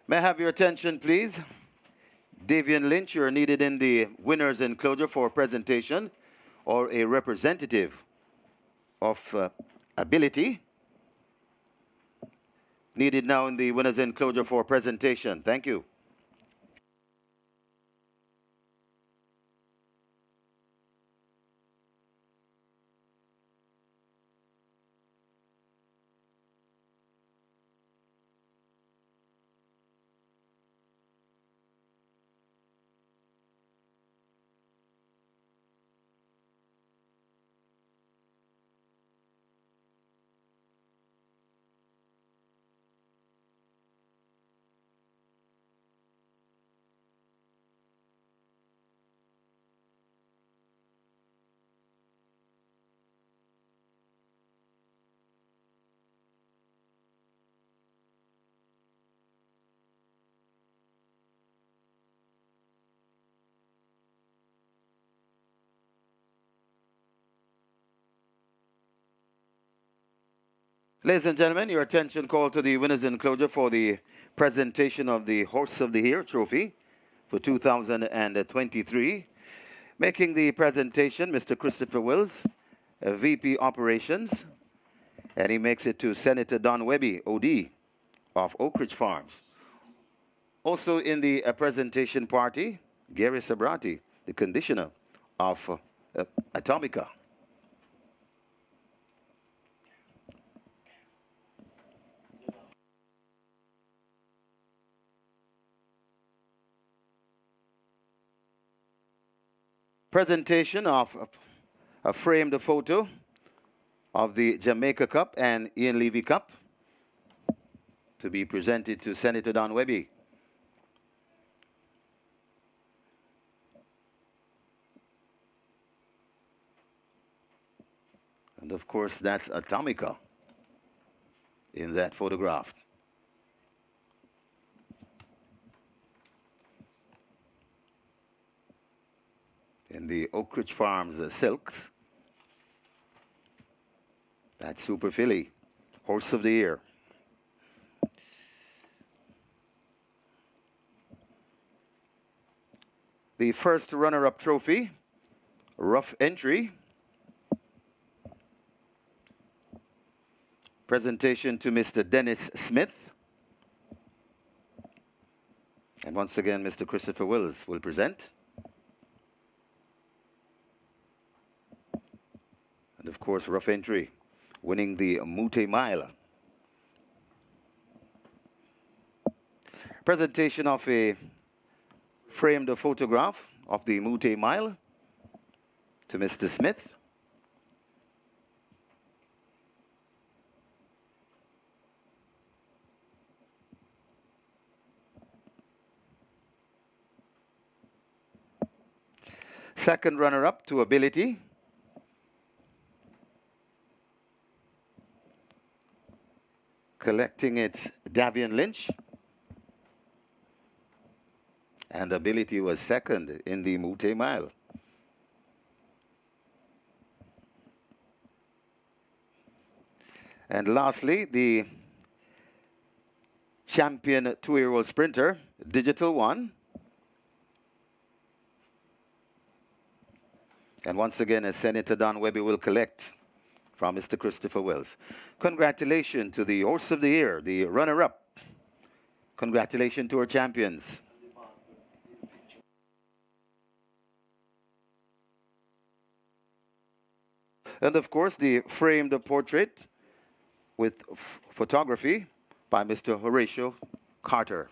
B: May I have your attention, please? Davian Lynch, you're needed in the winner's enclosure for presentation, or a representative of ability. Needed now in the winner's enclosure for presentation. Thank you. Ladies and gentlemen, your attention called to the winners enclosure for the presentation of the Horse of the Year trophy for 2023. Making the presentation, Mr. Christopher Wills, VP Operations, and he makes it to Senator Don Webby, OD, of Oak Ridge Farms. Also in the presentation party, Gary Sabrati, the conditioner of Atomica. Presentation of a framed photo of the Jamaica Cup and Ian Levy Cup to be presented to Senator Don Webby. And of course, that's Atomica in that photograph. In the Oak Ridge Farms silks. That's Super Filly, Horse of the Year. The first runner-up trophy, Rough Entry. Presentation to Mr. Dennis Smith. And once again, Mr. Christopher Wills will present. And of course, Rough Entry, winning the Mute Mile. Presentation of a framed photograph of the Mute Mile to Mr. Smith. Second runner-up to Ability. Collecting its Davian Lynch. And Ability was second in the Mute Mile. And lastly, the champion 2-year-old sprinter, Digital One. And once again, as Senator Don Webby will collect from Mr. Christopher Wills. Congratulations to the Horse of the Year, the runner-up. Congratulations to our champions. And of course, the framed portrait with photography by Mr. Horatio Carter.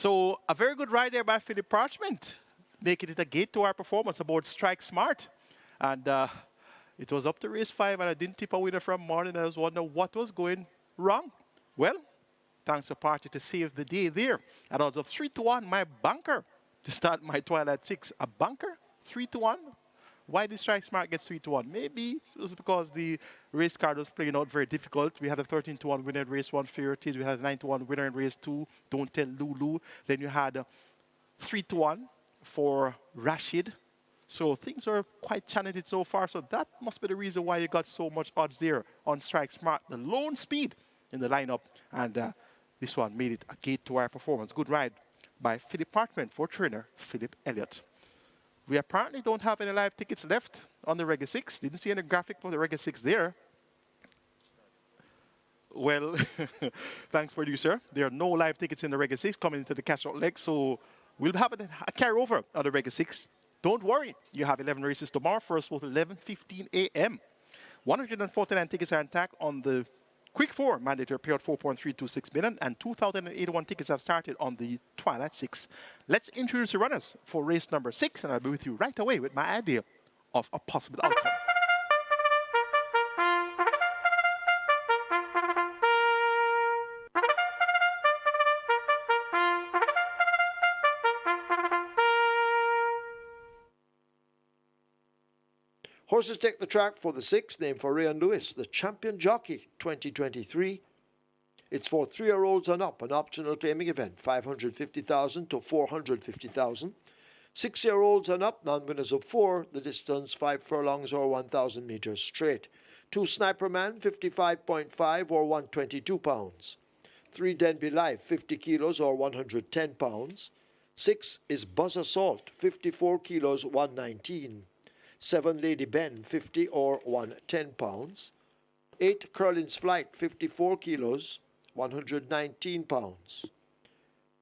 C: So a very good ride there by Philip Parchment, making it a gate to our performance aboard Strike Smart. And it was up to race 5, and I didn't tip a winner from morning. I was wondering what was going wrong. Well, thanks to Party to save the day there. At odds of 3-1, my bunker to start my Twilight 6. A bunker? 3-1? Why did Strike Smart get 3-1? Maybe it was because the race card was playing out very difficult. We had a 13-1 winner in race 1, Furities. We had a 9-1 winner in race 2, Don't Tell Lulu. Then you had a 3-1 for Rashid. So things are quite challenging so far. So that must be the reason why you got so much odds there on Strike Smart. The lone speed in the lineup. And this one made it a gate to our performance. Good ride by Philip Parchment for trainer Philip Elliott. We apparently don't have any live tickets left on the Reggae 6. Didn't see any graphic for the Reggae 6 there. Well, thanks, producer. There are no live tickets in the Reggae 6 coming into the cash-out leg, so we'll have a carry-over on the Reggae 6. Don't worry. You have 11 races tomorrow. First was 11:15 a.m. 149 tickets are intact on the Quick 4 mandatory payout 4.326 million, and 2,081 tickets have started on the Twilight 6. Let's introduce the runners for race number 6, and I'll be with you right away with my idea of a possible outcome.
A: Horses take the track for the 6th, named for Ray and Lewis, the Champion Jockey 2023. It's for 3-year-olds and up, an optional claiming event, 550,000 to 450,000. 6-year-olds and up, non-winners of 4, the distance 5 furlongs or 1,000 meters straight. 2 Sniper Man, 55.5 or 122 pounds. 3 Denby Life, 50 kilos or 110 pounds. 6 is Buzz Assault, 54 kilos, 119. 7 Lady Ben, 50 or 110 pounds. 8 Curlin's Flight, 54 kilos, 119 pounds.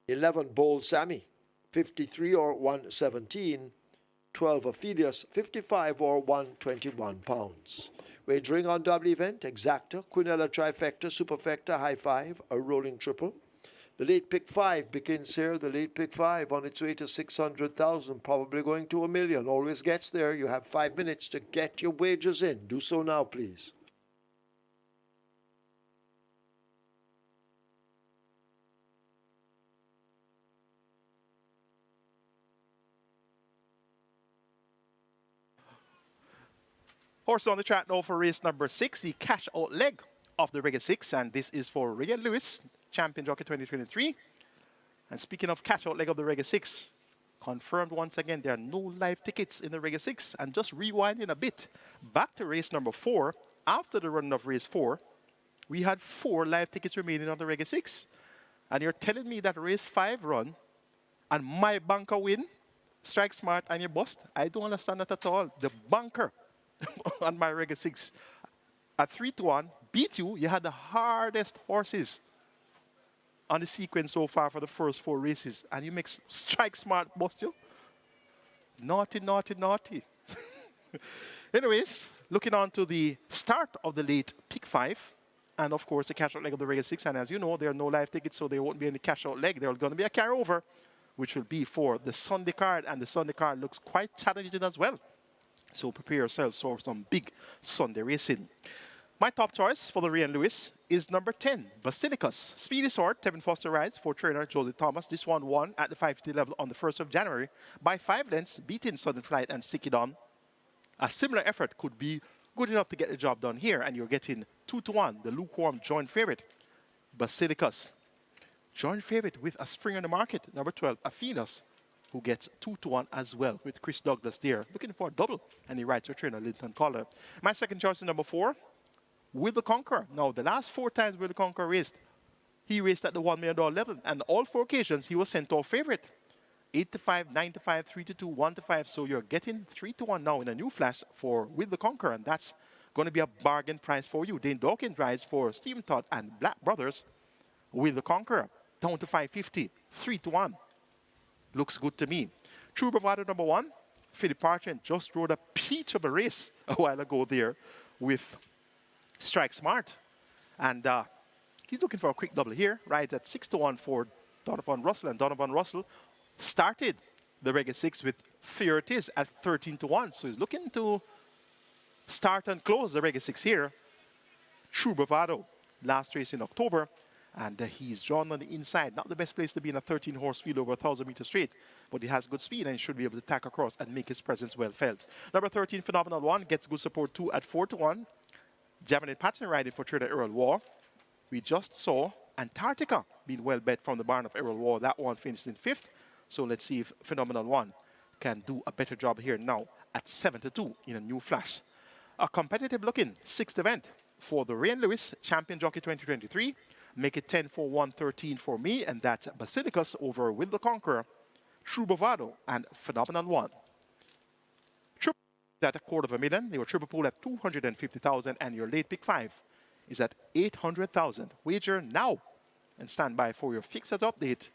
A: 11 Bold Sammy, 53 or 117. 12 Ophelius, 55 or 121 pounds. Wagering on double event, Exacta, Quinella Trifecta, Superfecta, High Five, a rolling triple. The late pick 5 begins here. The late pick 5 on its way to 600,000, probably going to 1 million. Always gets there. You have 5 minutes to get your wagers in. Do so now, please.
C: Horse on the track now for race number 6, the cash out leg of the Reggae 6, and this is for Ray and Lewis, Champion Jockey 2023. And speaking of cash out leg of the Reggae 6, confirmed once again there are no live tickets in the Reggae 6. And just rewinding a bit, back to race number 4, after the run of race 4, we had 4 live tickets remaining on the Reggae 6. And you're telling me that race 5 run and my bunker win, Strike Smart, and you bust? I don't understand that at all. The bunker on my Reggae 6 at 3-1 beat you. You had the hardest horses on the sequence so far for the first 4 races, and you make Strike Smart bust you? Naughty, naughty, naughty. Anyways, looking on to the start of the late pick 5, and of course the cash out leg of the Reggae 6, and as you know, there are no live tickets, so there won't be any cash out leg. There's going to be a carryover, which will be for the Sunday card, and the Sunday card looks quite challenging as well. So prepare yourselves for some big Sunday racing. My top choice for the Ray and Lewis is number 10, Basilicus. Speedy Sword, Tevin Foster rides for trainer Jolie Thomas. This one won at the 550 level on the 1st of January by 5 lengths, beating Sudden Flight and Sticky Don. A similar effort could be good enough to get the job done here, and you're getting 2-1, the lukewarm joint favorite, Basilicus. Joint favorite with a spring on the market, number 12, Athenas, who gets 2-1 as well with Chris Douglas there. Looking for a double, and he rides for trainer Linton Collar. My second choice is number 4, Will the Conqueror. Now, the last 4 times Will the Conqueror raced, he raced at the $1 million level, and all 4 occasions he was sent off favorite. 8-5, 9-5, 3-2, 1-5. So you're getting 3-1 now in a new flash for Will the Conqueror, and that's going to be a bargain price for you. Dane Dawkins rides for Stephen Todd and Black Brothers. Will the Conqueror down to 550, 3-1. Looks good to me. True Bravado number 1, Philip Parchment just rode a peach of a race a while ago there with Strike Smart. And he's looking for a quick double here. Rides at 6-1 for Donovan Russell. And Donovan Russell started the Reggae 6 with Fear It Is at 13-1. So he's looking to start and close the Reggae 6 here. True Bravado, last race in October. And he's drawn on the inside. Not the best place to be in a 13-horse field over 1,000-meter straight. But he has good speed and should be able to tack across and make his presence well felt. Number 13, Phenomenal One, gets good support too at 4-1. Javelin Pattern riding for trader Earl War. We just saw Antarctica being well bet from the barn of Errol War. That one finished in 5th. So let's see if Phenomenal One can do a better job here now at 7-2 in a new flash. A competitive looking 6th event for the Rain Lewis Champion Jockey 2023. Make it 10-4-1-13 for me, and that's Basilicus over Will the Conqueror, True Bravado, and Phenomenal One. Triple at $250,000. Your triple pool at 250,000, and your late pick 5 is at 800,000. Wager now and stand by for your fixed update.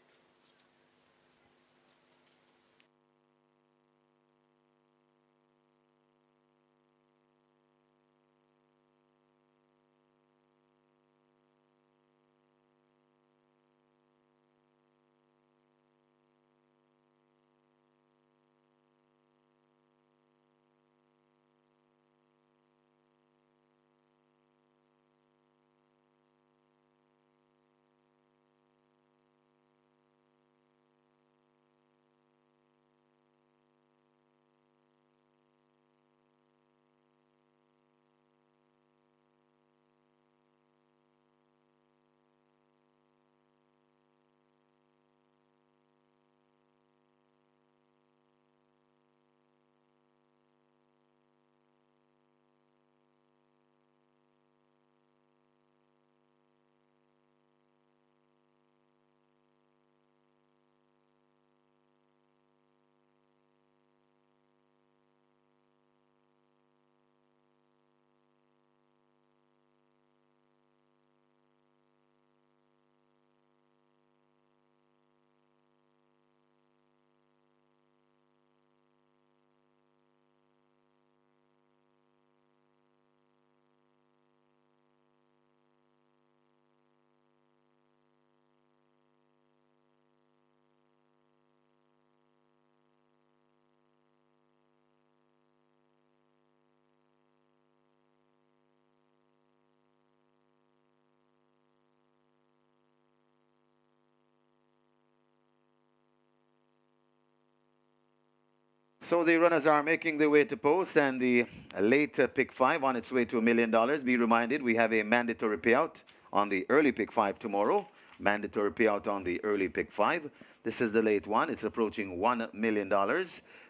B: So the runners are making their way to post, and the later pick 5 on its way to $1 million. Be reminded, we have a mandatory payout on the early pick 5 tomorrow. Mandatory payout on the early pick 5. This is the late one. It's approaching $1 million.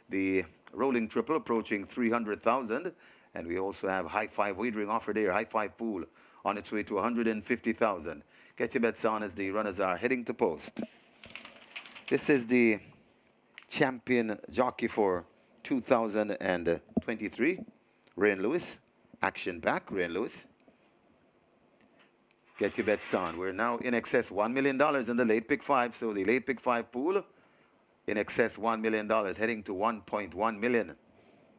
B: The rolling triple approaching 300,000. And we also have high 5 wagering offer there, high 5 pool on its way to 150,000. Get your bets on as the runners are heading to post. This is the champion jockey for 2023, Rain Lewis. Action back, Rain Lewis. Get your bets on. We're now in excess $1 million in the late pick 5. So the late pick 5 pool in excess $1 million, heading to 1.1 million.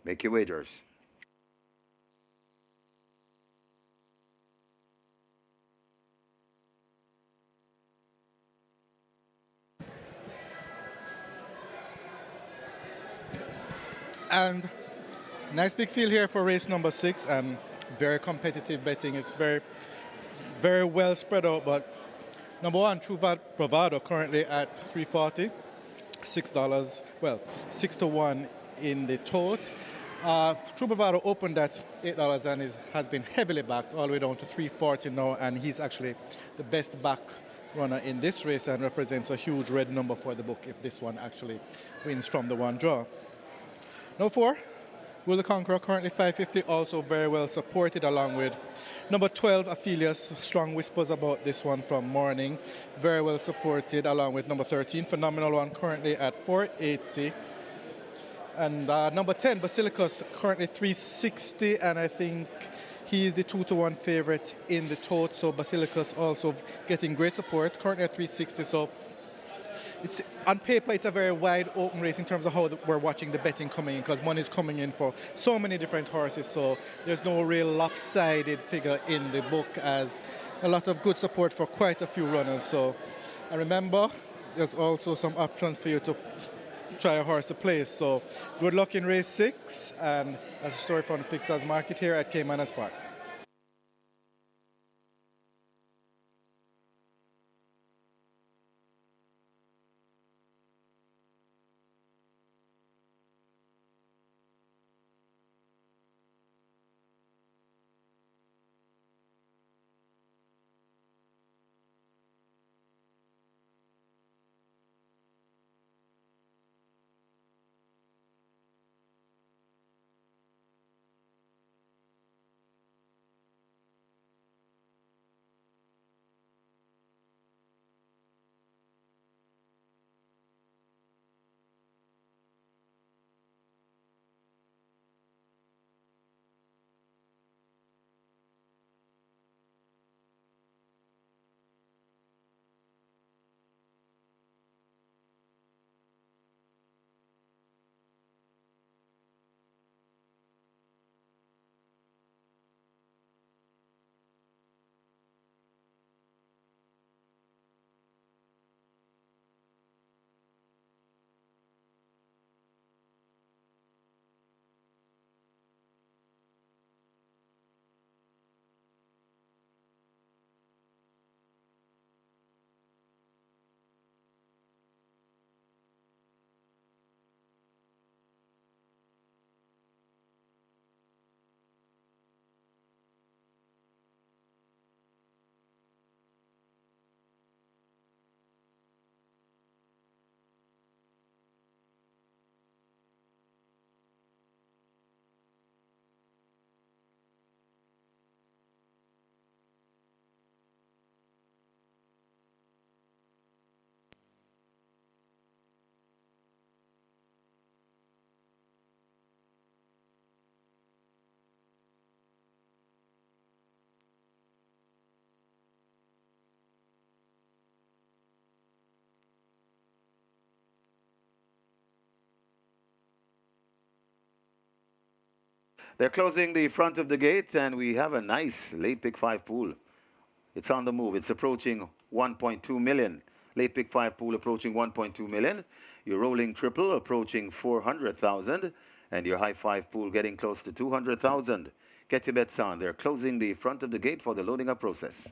B: Make your wagers.
D: And nice big field here for race number 6, and very competitive betting. It's very, very well spread out, but number 1, True Bravado, currently at $340, $6, well, 6-1 in the tote. True Bravado opened at $8 and has been heavily backed all the way down to $340 now, and he's actually the best back runner in this race and represents a huge red number for the book if this one actually wins from the one draw. Number 4, Will the Conqueror, currently $550, also very well supported, along with number 12, Aphelia's strong whispers about this one from morning, very well supported, along with number 13, Phenomenal One, currently at $480. And number 10, Basilicus, currently $360, and I think he is the 2-1 favorite in the tote. So Basilicus also getting great support, currently at $360. So it's on paper, it's a very wide open race in terms of how we're watching the betting coming in, because money is coming in for so many different horses. So there's no real lopsided figure in the book, as a lot of good support for quite a few runners. So I remember there's also some options for you to try a horse to place. So good luck in race 6, and that's a story from the Fixers Market here at Caymanas Park.
B: They're closing the front of the gate, and we have a nice late pick 5 pool. It's on the move. It's approaching 1.2 million. Late pick 5 pool approaching 1.2 million. Your rolling triple approaching 400,000. And your high 5 pool getting close to 200,000. Get your bets on. They're closing the front of the gate for the loading up process.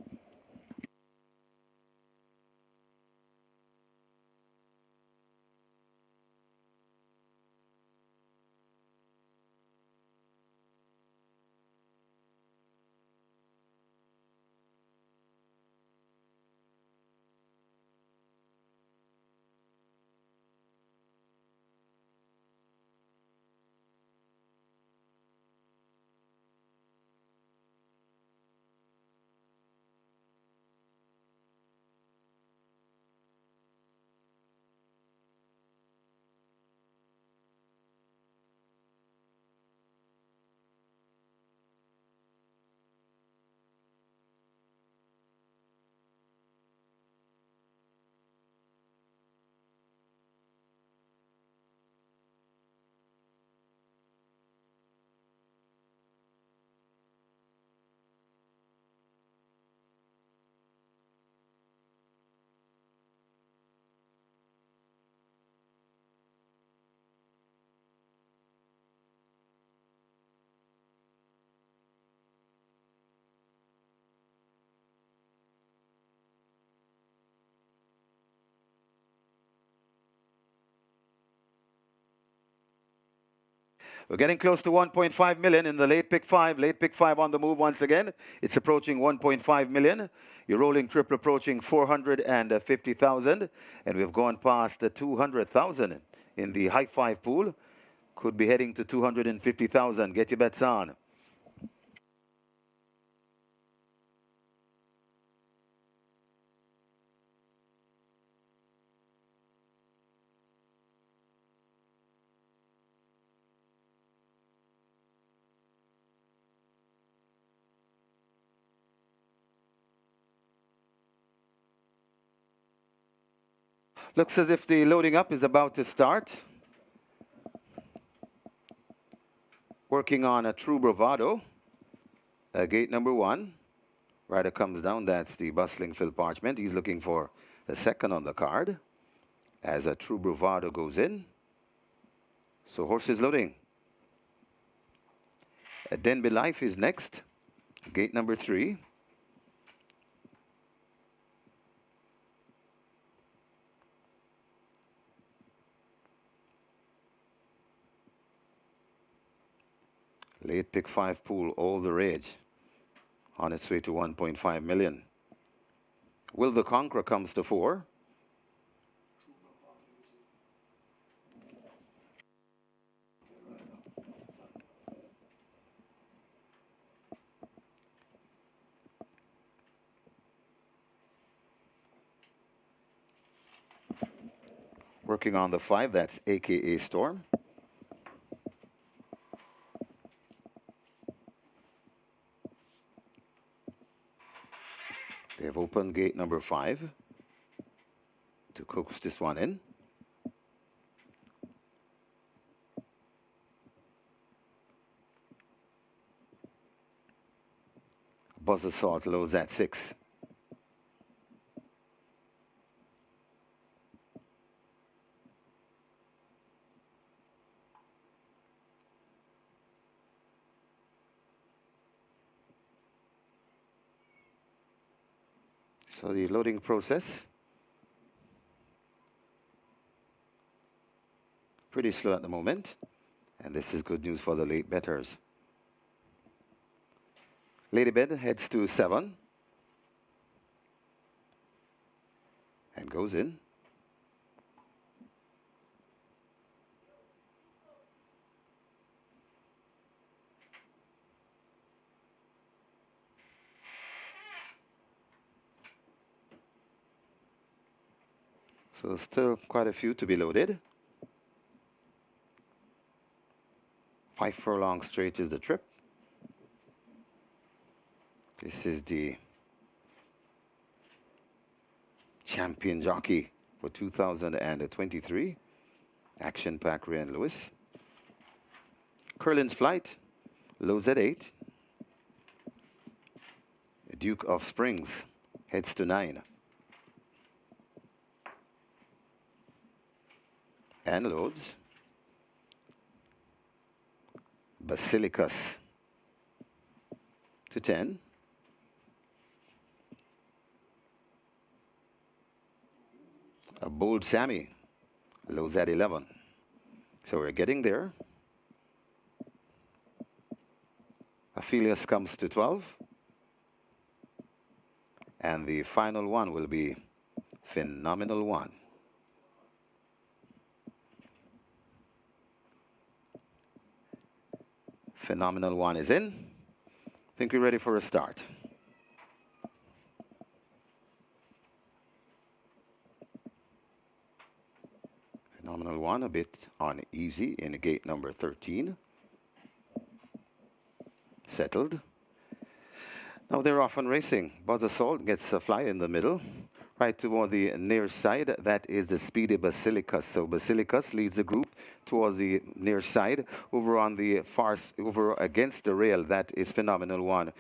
B: We're getting close to 1.5 million in the late pick 5. Late pick 5 on the move once again. It's approaching 1.5 million. Your rolling triple approaching 450,000. And we've gone past 200,000 in the high 5 pool. Could be heading to 250,000. Get your bets on. Looks as if the loading up is about to start. Working on a true bravado. Gate number 1. Rider comes down. That's the bustling Phil Parchment. He's looking for a second on the card. as a True Bravado goes in. So horses loading. Denby Life is next. Gate number 3. Late pick 5 pool, all the rage. On its way to 1.5 million. Will the Conqueror comes to 4. Working on the 5, that's AKA Storm. They have opened gate number 5 to coax this one in. Buzz Assault lows at 6. So the loading process, pretty slow at the moment. And this is good news for the late bettors. Ladybed heads to 7. And goes in. So still quite a few to be loaded. 5 furlong straight is the trip. This is the champion jockey for 2023. Action Pack Ray and Lewis. Curlin's Flight, lows at 8. Duke of Springs heads to 9. And loads. Basilicus to 10. A Bold Sammy loads at 11. So we're getting there. Aphelios comes to 12. And the final one will be Phenomenal One. Phenomenal One is in. I think we're ready for a start. Phenomenal One a bit uneasy in gate number 13. Settled. Now they're off on racing. Buzz Assault gets a fly in the middle. Right toward the near side, that is the speedy Basilicus. So Basilicus leads the group towards the near side. Over on the far, over against the rail, that is Phenomenal One,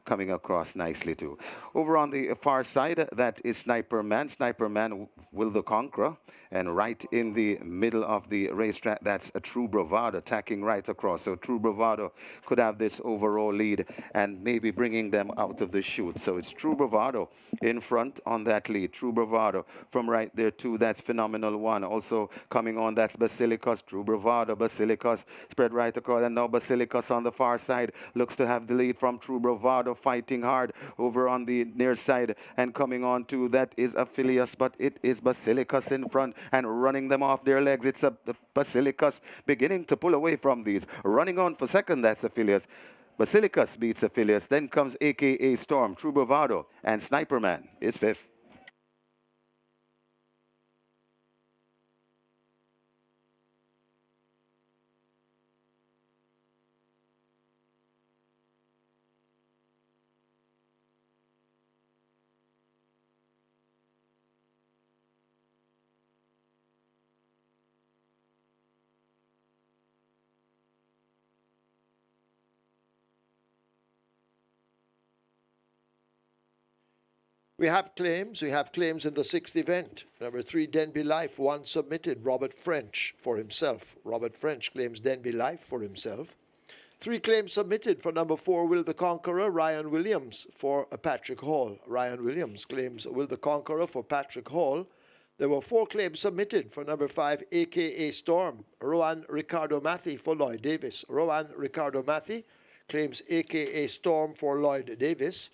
B: coming across nicely too. Over on the far side, that is Sniper Man. Sniper Man will the Conqueror. And right in the middle of the racetrack, that's a True Bravado attacking right across. So True Bravado could have this overall lead and maybe bringing them out of the chute. So it's True Bravado in front on that lead. True Bravado from right there too. That's Phenomenal One. Also coming on, that's Basilicus. True Bravado, Basilicus spread right across. And now Basilicus on the far side looks to have the lead from True Bravado, fighting hard over on the near side. And coming on to, that is Aphelios, but it is Basilicus in front and running them off their legs. It's a Basilicus beginning to pull away from these. Running on for second, that's Aphelios. Basilicus beats Aphelios. Then comes AKA Storm, True Bravado, and Sniper Man is fifth.
A: We have claims. We have claims in the sixth event. Number 3, Denby Life, 1 submitted. Robert French for himself. Robert French claims Denby Life for himself. 3 claims submitted for number 4, Will the Conqueror, Ryan Williams for Patrick Hall. Ryan Williams claims Will the Conqueror for Patrick Hall. There were 4 claims submitted for number 5, AKA Storm, Rowan Ricardo Mathy for Lloyd Davis. Rowan Ricardo Mathy claims AKA Storm for Lloyd Davis.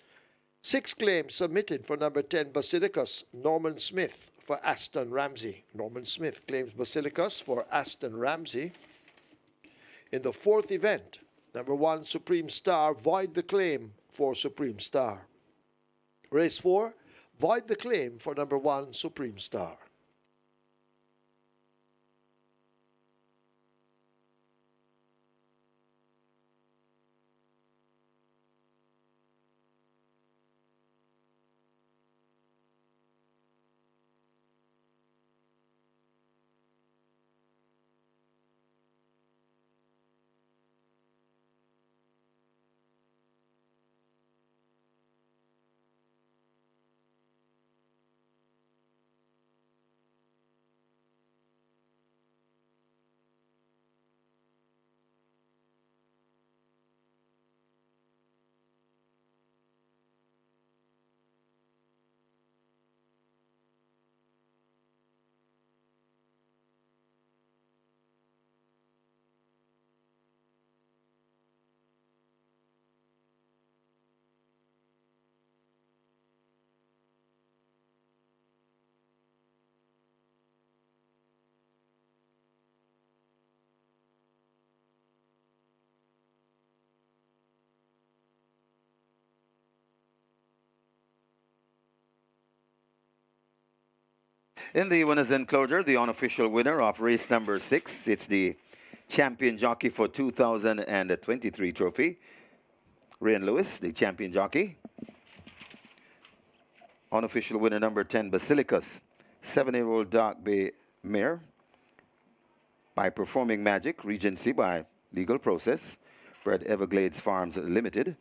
A: 6 claims submitted for number 10, Basilicus, Norman Smith for Aston Ramsey. Norman Smith claims Basilicus for Aston Ramsey. In the 4th event, number 1, Supreme Star, void the claim for Supreme Star. Race 4, void the claim for number 1, Supreme Star.
B: In the winner's enclosure, the unofficial winner of race number 6, it's the champion jockey for 2023 trophy, Ryan Lewis, the champion jockey. Unofficial winner number 10, Basilicus, 7-year-old dark bay mare by Performing Magic, Regency by legal process, bred Everglades Farms Limited,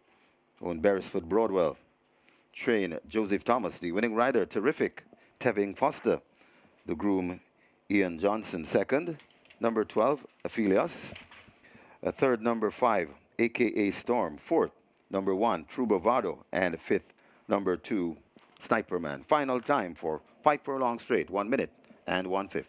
B: owned Beresford Broadwell. Train Joseph Thomas, the winning rider, Terrific, Tevin Foster. The groom, Ian Johnson, second. Number 12, Aphelios. Third, number 5, AKA Storm. Fourth, number 1, True Bravado. And fifth, number 2, Sniperman. Final time for 5 furlong straight, 1 minute and 1/5.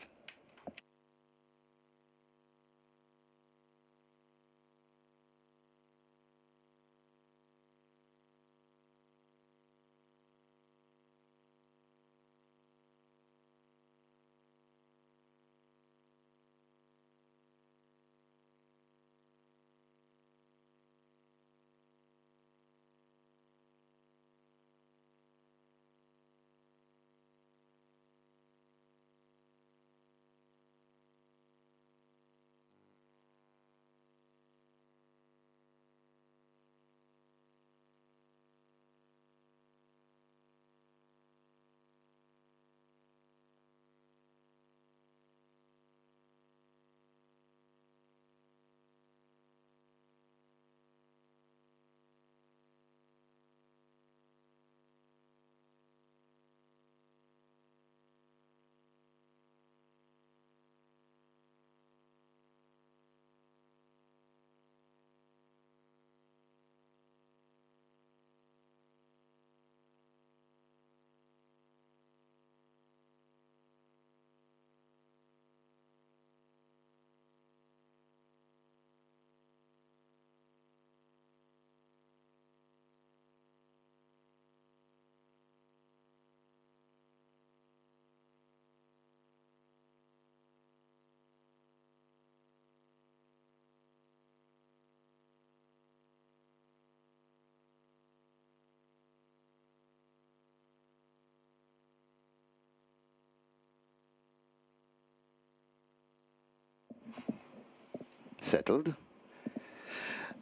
B: Settled.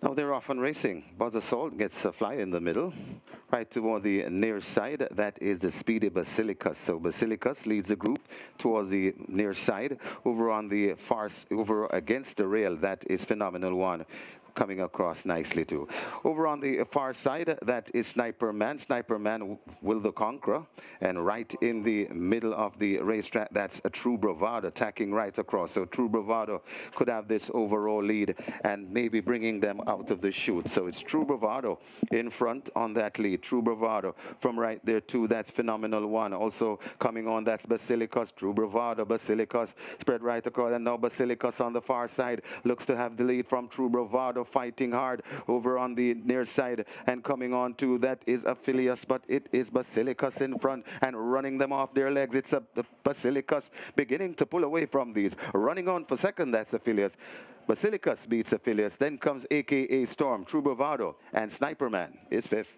B: Now they're off and racing. Buzz Assault gets a fly in the middle. Right toward the near side, that is the speedy Basilicus. So Basilicus leads the group towards the near side. Over on the far, over against the rail, that is Phenomenal One. coming across nicely too. Over on the far side, that is Sniper Man. Sniper Man will the conqueror. And right in the middle of the racetrack, that's a True Bravado attacking right across. So True Bravado could have this overall lead and maybe bringing them out of the chute. So it's True Bravado in front on that lead. True Bravado from right there too. That's Phenomenal One. Also coming on, that's Basilicus. True Bravado, Basilicus spread right across. And now Basilicus on the far side looks to have the lead from True Bravado, fighting hard over on the near side. And coming on to, that is Aphilius, but it is Basilicus in front and running them off their legs. It's the Basilicus beginning to pull away from these. Running on for second, that's Aphilius. Basilicus beats Aphilius. Then comes AKA Storm, True Bravado, and Sniper Man is fifth.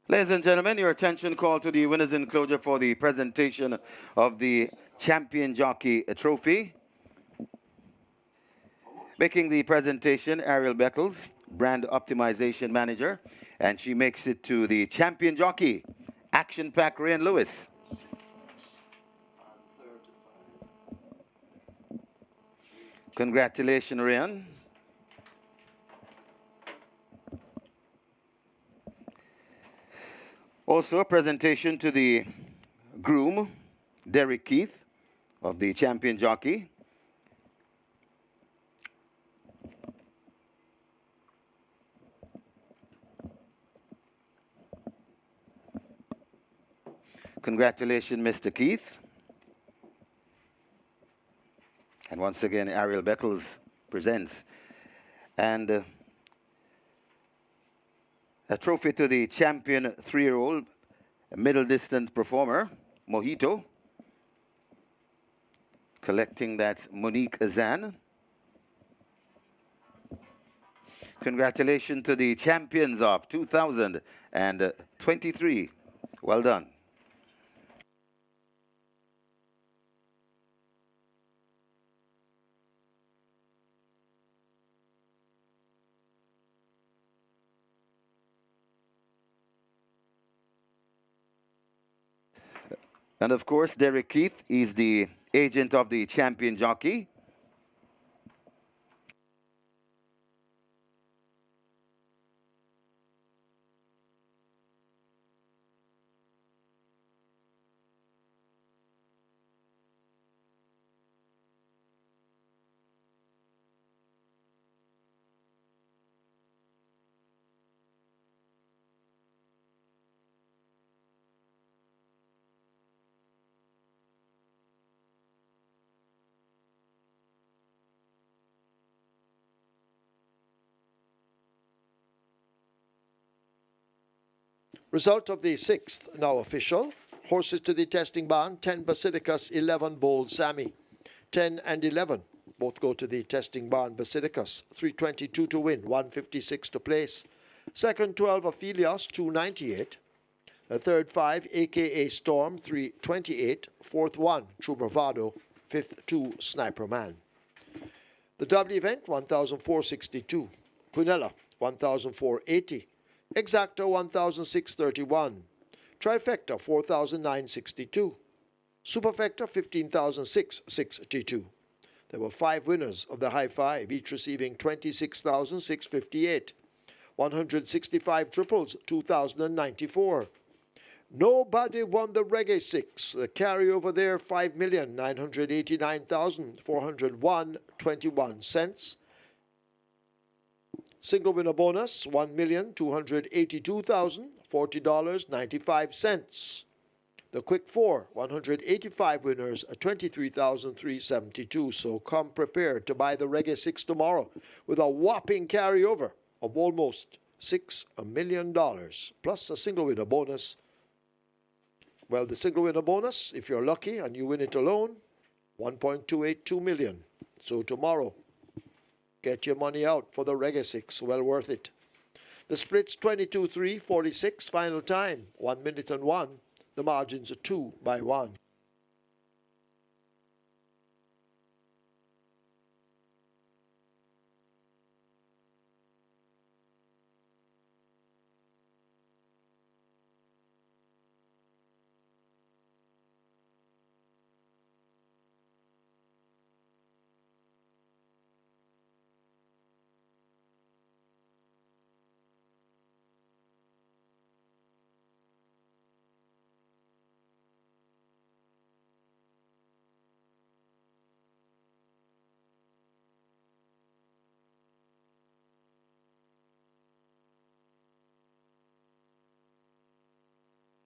B: Ladies and gentlemen, your attention called to the winners enclosure for the presentation of the Champion Jockey Trophy. Making the presentation, Ariel Beckles, Brand Optimization Manager, and she makes it to the Champion Jockey, Action Pack Ryan Lewis. Congratulations, Ryan. Also, a presentation to the groom, Derek Keith, of the Champion Jockey. Congratulations, Mr. Keith. And once again, Ariel Beckles presents. And a trophy to the champion 3-year-old middle distance performer, Mojito. Collecting that Monique Azan. Congratulations to the champions of 2023. Well done. And of course, Derek Keith is the agent of the Champion Jockey.
A: Result of the 6th now official. Horses to the testing barn, 10 Basilicus, 11 Bold Sammy. 10 and 11 both go to the testing barn. Basilicus, 322 to win, 156 to place. Second, 12 Ophelios, 298. The third, 5 AKA Storm, 328. Fourth, 1 True Bravado. Fifth, 2 Sniper Man. The double event, 1,462. Quinella, 1,480. Exacta, 1,631. Trifecta, 4,962. Superfecta, 15,662. There were 5 winners of the high five, each receiving 26,658. 165 triples, 2,094. Nobody won the Reggae 6. The carryover there, 5,989,401.21 cents. Single winner bonus, $1,282,040.95. The quick 4, 185 winners, 23,372. So come prepared to buy the Reggae 6 tomorrow with a whopping carryover of almost $6 million, plus a single winner bonus. Well, the single winner bonus, if you're lucky and you win it alone, $1.282 million. So tomorrow, get your money out for the Reggae 6. Well worth it. The split's 22-3, 46. Final time, 1 minute and 1. The margins are 2 by 1.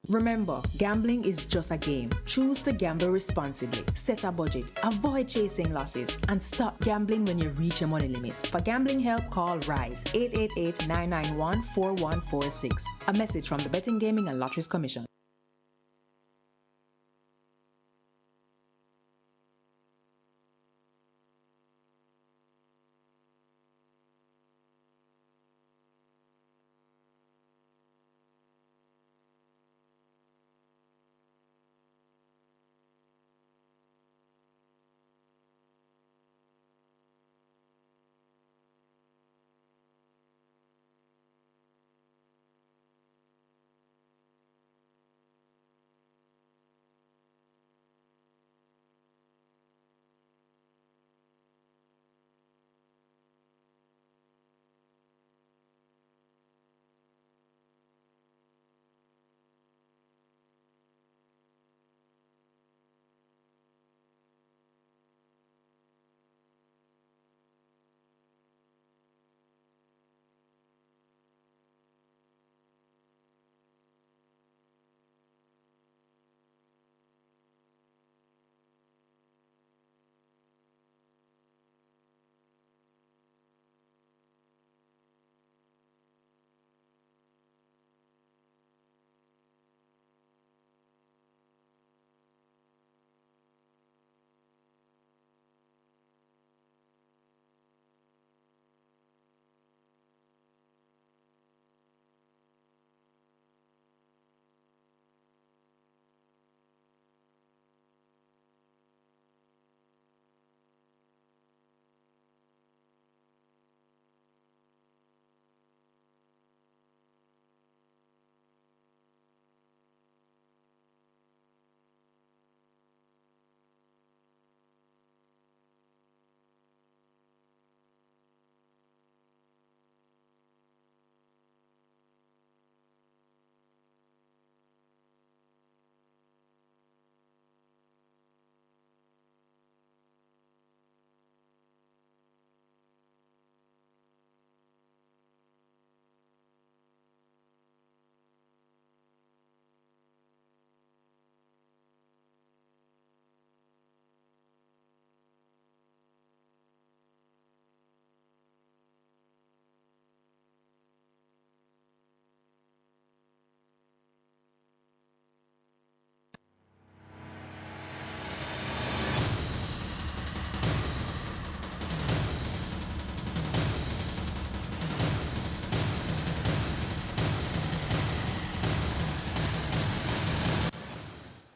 E: Remember, gambling is just a game. Choose to gamble responsibly. Set a budget, avoid chasing losses, and stop gambling when you reach your money limit. For gambling help, call RISE 888-991-4146. A message from the Betting, Gaming and Lotteries Commission.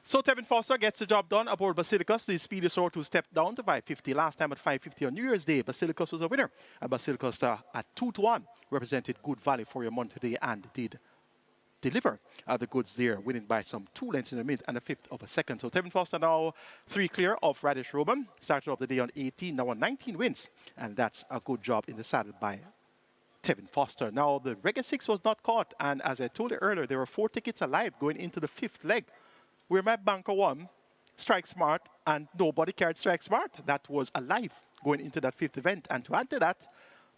C: So Tevin Foster gets the job done aboard Basilicus, the speedy sort who stepped down to 550. Last time at 550 on New Year's Day, Basilicus was a winner. And Basilicus at 2-1 represented good value for your month today and did deliver the goods there, winning by some 2 lengths in a minute and a fifth of a second. So Tevin Foster now 3 clear of Radish Roman. Started off the day on 18, now on 19 wins. And that's a good job in the saddle by Tevin Foster. Now the Reggae 6 was not caught. And as I told you earlier, there were 4 tickets alive going into the 5th leg, where my banker won Strike Smart and nobody carried Strike Smart. That was alive going into that 5th event. And to add to that,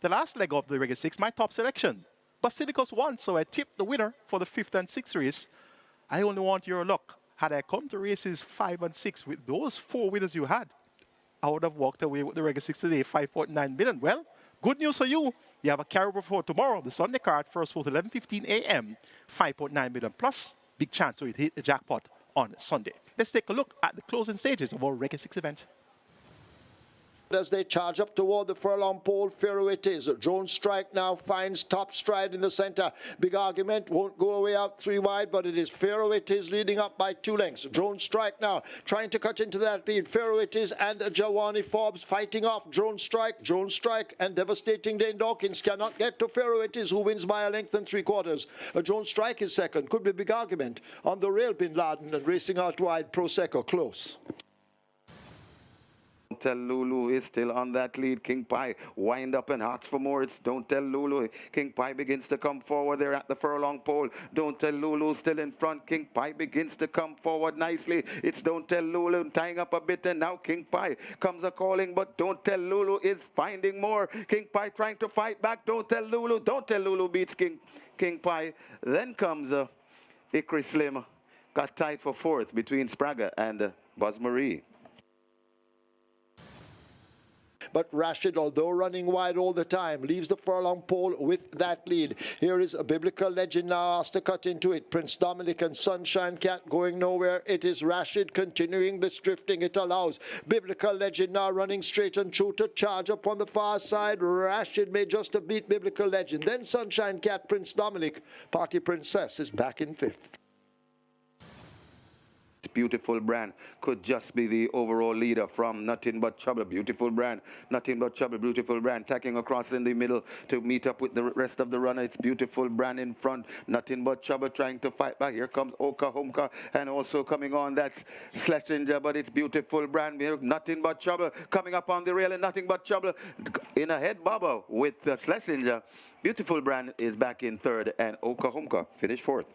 C: the last leg of the Reggae 6, my top selection, Basilicus won, so I tipped the winner for the 5th and 6th race. I only want your luck. Had I come to races 5 and 6 with those 4 winners you had, I would have walked away with the Reggae 6 today, 5.9 million. Well, good news for you. You have a carryover for tomorrow, the Sunday card, first vote 11:15 a.m., 5.9 million plus. Big chance to hit the jackpot on Sunday. Let's take a look at the closing stages of our Reggae 6 event.
A: As they charge up toward the furlong pole, Pharaoh it is. Drone Strike now finds top stride in the center. Big Argument won't go away out 3 wide, but it is Pharaoh it is leading up by 2 lengths. Drone Strike now trying to cut into that lead. Pharaoh it is and Jawani Forbes fighting off Drone Strike. Drone Strike and Devastating Dane Dawkins cannot get to Pharaoh it is, who wins by a length and 3/4. Drone Strike is second. Could be Big Argument. On the rail, Bin Laden and racing out wide, Prosecco close.
B: Don't Tell Lulu is still on that lead. King Pie wind up and asks for more. It's Don't Tell Lulu. King Pie begins to come forward there at the furlong pole. Don't Tell Lulu still in front. King Pie begins to come forward nicely. It's Don't Tell Lulu tying up a bit, and now King Pie comes a calling, but Don't Tell Lulu is finding more. King Pie trying to fight back. Don't Tell Lulu. Don't Tell Lulu beats King Pie. Then comes Ikri Slim. Got tied for 4th between Sprague and Buzz Marie.
A: But Rashid, although running wide all the time, leaves the furlong pole with that lead. Here is a Biblical Legend now asked to cut into it. Prince Dominic and Sunshine Cat going nowhere. It is Rashid continuing this drifting. It allows Biblical Legend now running straight and true to charge up on the far side. Rashid may just have beat Biblical Legend. Then Sunshine Cat, Prince Dominic. Party Princess is back in 5th.
B: Beautiful Brand could just be the overall leader from Nothing But Trouble. Beautiful Brand, Nothing But Trouble, Beautiful Brand tacking across in the middle to meet up with the rest of the runner. It's Beautiful Brand in front, Nothing But Trouble trying to fight back. Here comes Oklahoma, and also coming on, that's Schlesinger, but it's Beautiful Brand. Nothing But Trouble coming up on the rail, and Nothing But Trouble in a head bobble with Schlesinger. Beautiful Brand is back in 3rd, and Oklahoma finished 4th.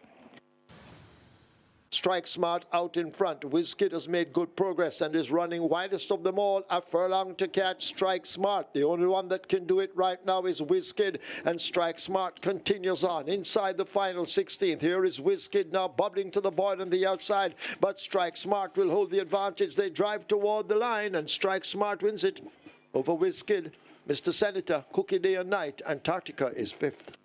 A: Strike Smart out in front. Wizkid has made good progress and is running widest of them all. A furlong to catch Strike Smart. The only one that can do it right now is Wizkid, and Strike Smart continues on inside the final 16th. Here is Wizkid now bubbling to the void on the outside, but Strike Smart will hold the advantage. They drive toward the line, and Strike Smart wins it over Wizkid. Mr. Senator, Cookie Day and Night, Antarctica is 5th.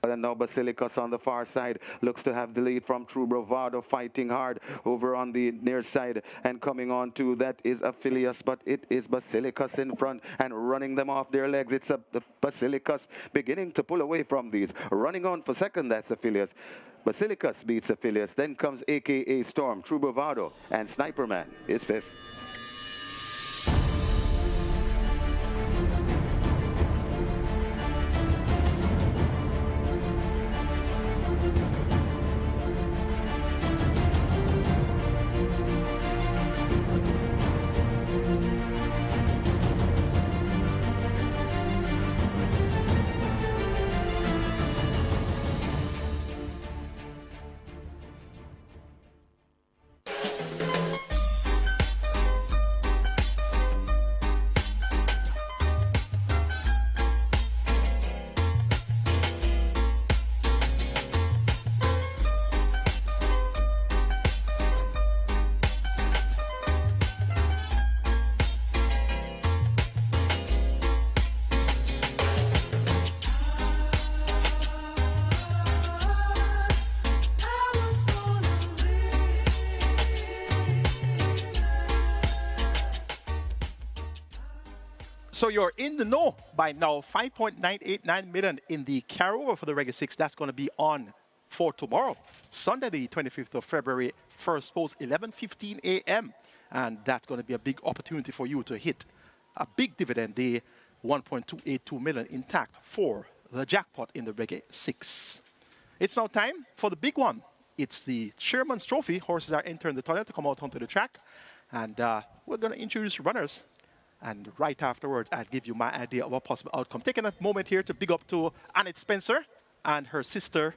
B: And now Basilicus on the far side looks to have the lead from True Bravado, fighting hard over on the near side, and coming on to that is Aphilius, but it is Basilicus in front and running them off their legs. It's the Basilicus beginning to pull away from these. Running on for second, that's Aphilius. Basilicus beats Aphilius. Then comes AKA Storm, True Bravado, and Sniperman is 5th.
C: So you're in the know by now. 5.989 million in the carryover for the Reggae 6. That's going to be on for tomorrow, Sunday, the 25th of February, first post 11:15 a.m. And that's going to be a big opportunity for you to hit a big dividend day, 1.282 million intact for the jackpot in the Reggae 6. It's now time for the big one. It's the Chairman's Trophy. Horses are entering the tunnel to come out onto the track. And we're going to introduce runners. And right afterwards, I'll give you my idea of a possible outcome. Taking a moment here to big up to Annette Spencer and her sister,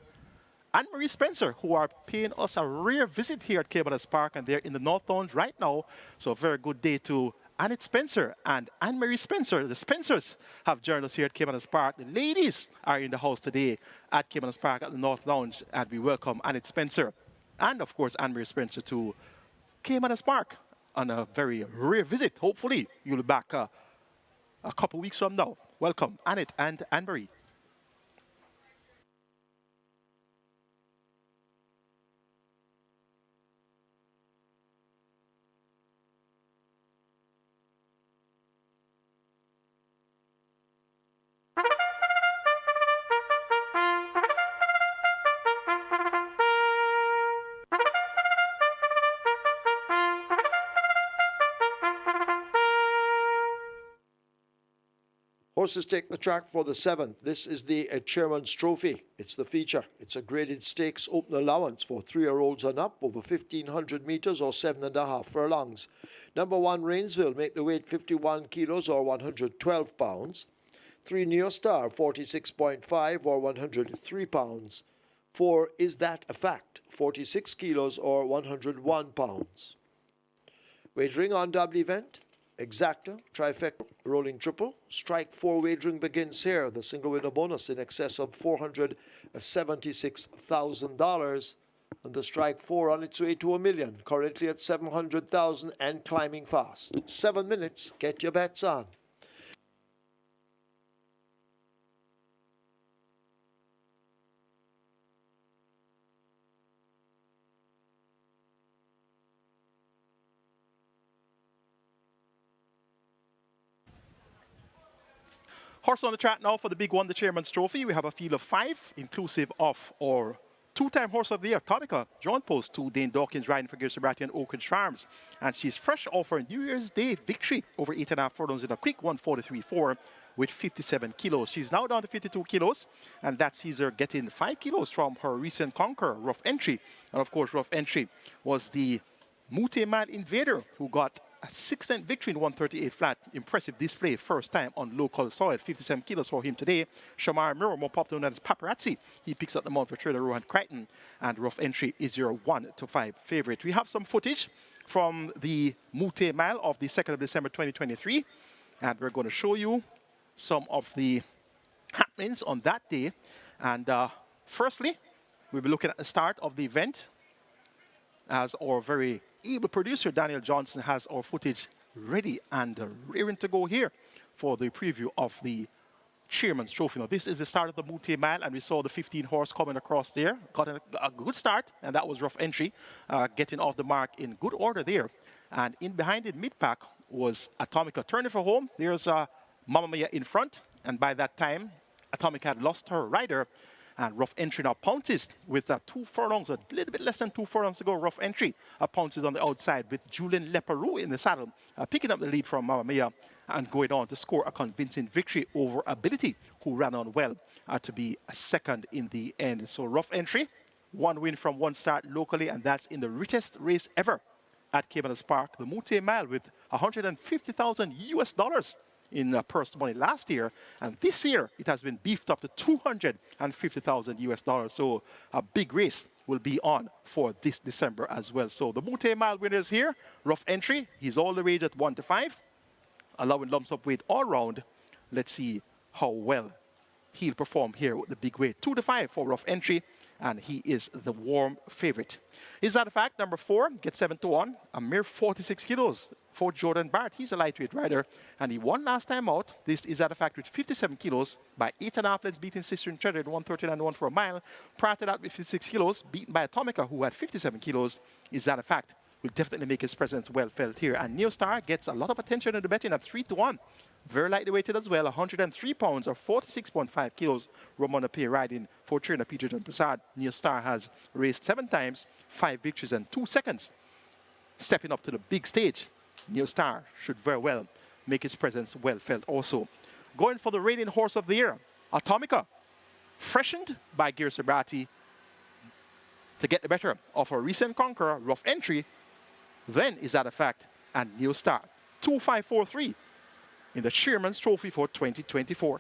C: Anne-Marie Spencer, who are paying us a rare visit here at Caymanas Park, and they're in the North Lounge right now. So a very good day to Annette Spencer and Anne-Marie Spencer. The Spencers have joined us here at Caymanas Park. The ladies are in the house today at Caymanas Park at the North Lounge, and we welcome Annette Spencer and, of course, Anne-Marie Spencer to Caymanas Park on a very rare visit. Hopefully, you'll be back a couple weeks from now. Welcome, Annette and Anne-Marie.
A: Horses take the track for the 7th. This is the Chairman's Trophy. It's the feature. It's a graded stakes open allowance for 3-year-olds and up over 1,500 meters or 7.5 furlongs. Number 1, Rainsville, make the weight 51 kilos or 112 pounds. 3, Neostar, 46.5 or 103 pounds. 4, Is That a Fact, 46 kilos or 101 pounds. Wagering on double event. Exacta, trifecta, rolling triple. Strike 4 wagering begins here. The single winner bonus in excess of $476,000. And the strike 4 on its way to $1 million. Currently at 700,000 and climbing fast. 7 minutes. Get your bets on.
C: Horse on the track now for the big one, the Chairman's Trophy. We have a field of 5, inclusive of our 2-time Horse of the Year, Tomica, John Post 2, Dane Dawkins riding for Gerson Bratty and Oak Ridge Farms. And she's fresh off her New Year's Day victory over 8.5 furlongs in a quick 143.4 with 57 kilos. She's now down to 52 kilos, and that sees her getting 5 kilos from her recent conqueror, Rough Entry. And of course, Rough Entry was the Mute Man Invader who got a 6th victory in 138 flat. Impressive display, first time on local soil. 57 kilos for him today. Shamar Mirror, more popular known as Paparazzi. He picks up the mount for Trader Rohan Crichton. And Rough Entry is your 1-5 favorite. We have some footage from the Mute Mile of the 2nd of December 2023. And we're going to show you some of the happenings on that day. And firstly, we'll be looking at the start of the event, as our very able producer Daniel Johnson has our footage ready and rearing to go here for the preview of the Chairman's Trophy. Now, this is the start of the Mute Mile, and we saw the 15 horse coming across there. Got a good start, and that was Rough Entry, getting off the mark in good order there. And in behind it, mid-pack, was Atomica turning for home. There's Mamma Mia in front, and by that time, Atomica had lost her rider. And Rough Entry now pounces with 2 furlongs, a little bit less than 2 furlongs to go. Rough Entry pounces on the outside with Julian Leperoux in the saddle, picking up the lead from Mamma Mia and going on to score a convincing victory over Ability, who ran on well to be a 2nd in the end. So Rough Entry, 1 win from 1 start locally, and that's in the richest race ever at Caymanas Park, the Mute Mile, with $150,000 US in purse money last year, and this year it has been beefed up to $250,000 US. So a big race will be on for this December as well. So the Mute Mile winners here. Rough Entry, he's all the rage at 1-5, allowing lumps of weight all round. Let's see how well he'll perform here with the big weight. 2-5 for Rough Entry, and he is the warm favorite. Is that a fact? Number 4 gets 7-1, a mere 46 kilos for Jordan Barrett. He's a lightweight rider, and he won last time out. This is that a fact with 57 kilos by 8.5 lengths, beating Sister in Treaded 139.1 for a mile. Prior to that, with 56 kilos, beaten by Atomica, who had 57 kilos. Is that a fact? Will definitely make his presence well felt here. And Neostar gets a lot of attention in the betting at 3-1. Very lightly weighted as well, 103 pounds or 46.5 kilos. Ramona Pay riding for trainer Peter John Prasad. Neil Star has raced 7 times, 5 victories and 2 seconds. Stepping up to the big stage, Neil Star should very well make his presence well felt also. Going for the reigning horse of the year, Atomica, freshened by Gear Sabrati to get the better of a recent conqueror, Rough Entry. Then is that a fact, and Neil Star, 2.543 in the Chairman's Trophy for 2024.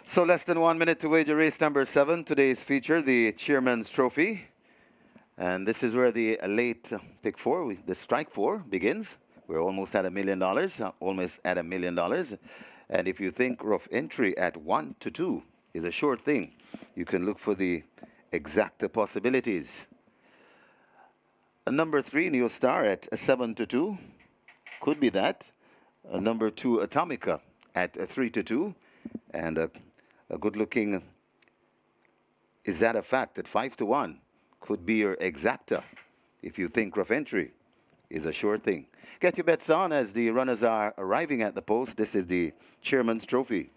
B: So less than 1 minute to wager race number 7, today's feature, the Chairman's Trophy. And this is where the late pick 4, the strike 4 begins. We're almost at $1 million, almost at $1 million. And if you think Rough Entry at 1 to 2 is a sure thing, you can look for the exacta possibilities. Number 3, Neo Star at 7 to 2, could be that. Number 2, Atomica at 3 to 2, and a good-looking Is That a Fact at 5 to 1 could be your exacta if you think Rough Entry is a sure thing. Get your bets on as the runners are arriving at the post. This is the Chairman's Trophy.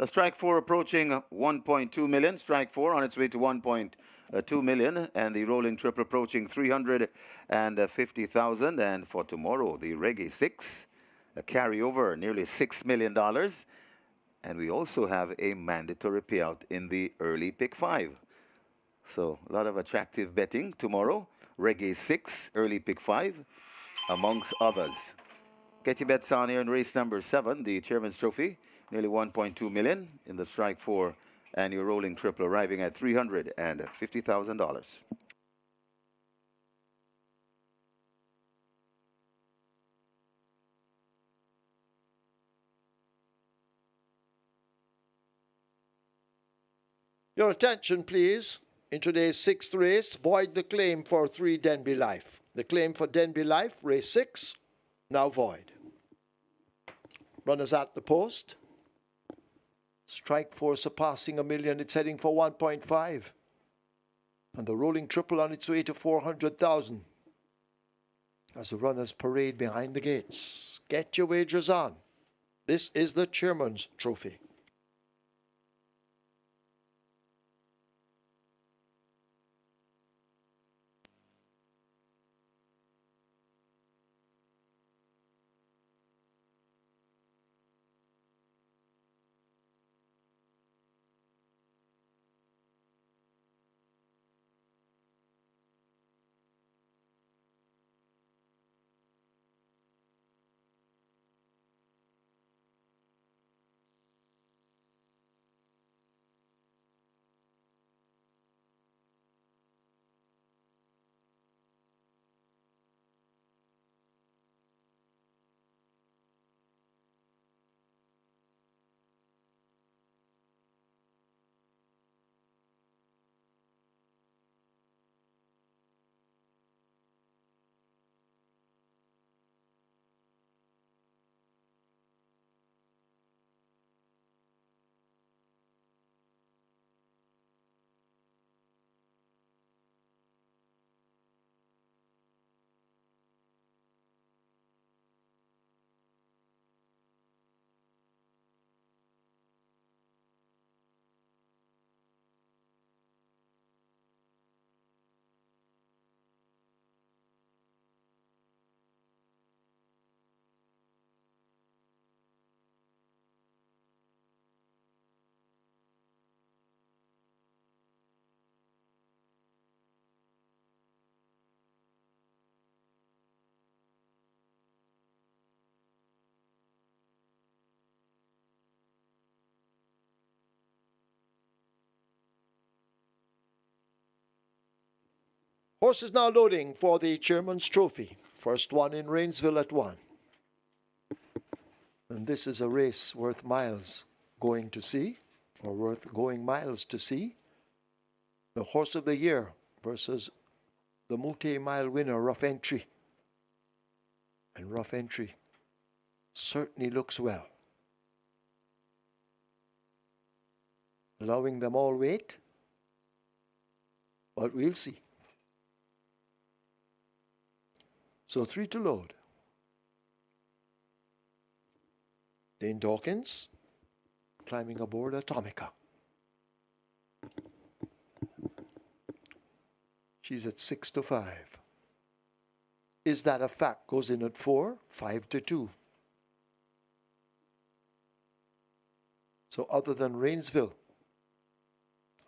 B: A strike 4 approaching 1.2 million. Strike 4 on its way to 1.2 million. And the rolling triple approaching 350,000. And for tomorrow, the Reggae 6, a carryover, nearly $6 million. And we also have a mandatory payout in the early pick 5. So a lot of attractive betting tomorrow. Reggae 6, early pick 5, amongst others. Get your bets on here in race number 7, the Chairman's Trophy. Nearly 1.2 million in the strike 4 and your rolling triple arriving at $350,000.
A: Your attention, please. In today's 6th race, void the claim for 3 Denby Life. The claim for Denby Life, race 6, now void. Runners at the post. Strike 4 surpassing $1 million. It's heading for 1.5. And the rolling triple on its way to 400,000. As the runners parade behind the gates. Get your wagers on. This is the Chairman's Trophy. Horses now loading for the Chairman's Trophy. First one in Rainsville at 1. And this is a race worth miles going to see, or worth going miles to see. The Horse of the Year versus the multi-mile winner, Rough Entry. And Rough Entry certainly looks well. Allowing them all weight, but we'll see. So 3 to load. Dane Dawkins climbing aboard Atomica. She's at 6 to 5. Is that a fact? Goes in at 4, 5 to 2. So other than Rainsville,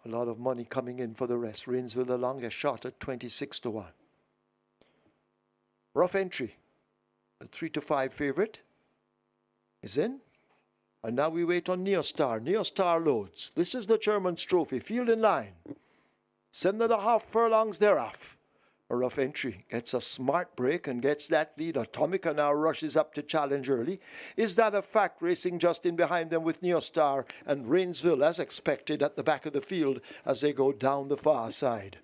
A: a lot of money coming in for the rest. Rainsville the longest shot at 26 to 1. Rough Entry, the 3 to 5 favorite, is in. And now we wait on Neostar. Neostar loads. This is the Chairman's Trophy. Field in line. 7.5 furlongs thereof. A Rough Entry gets a smart break and gets that lead. Atomica now rushes up to challenge early. Is that a fact? Racing just in behind them with Neostar and Rainsville, as expected, at the back of the field as they go down the far side.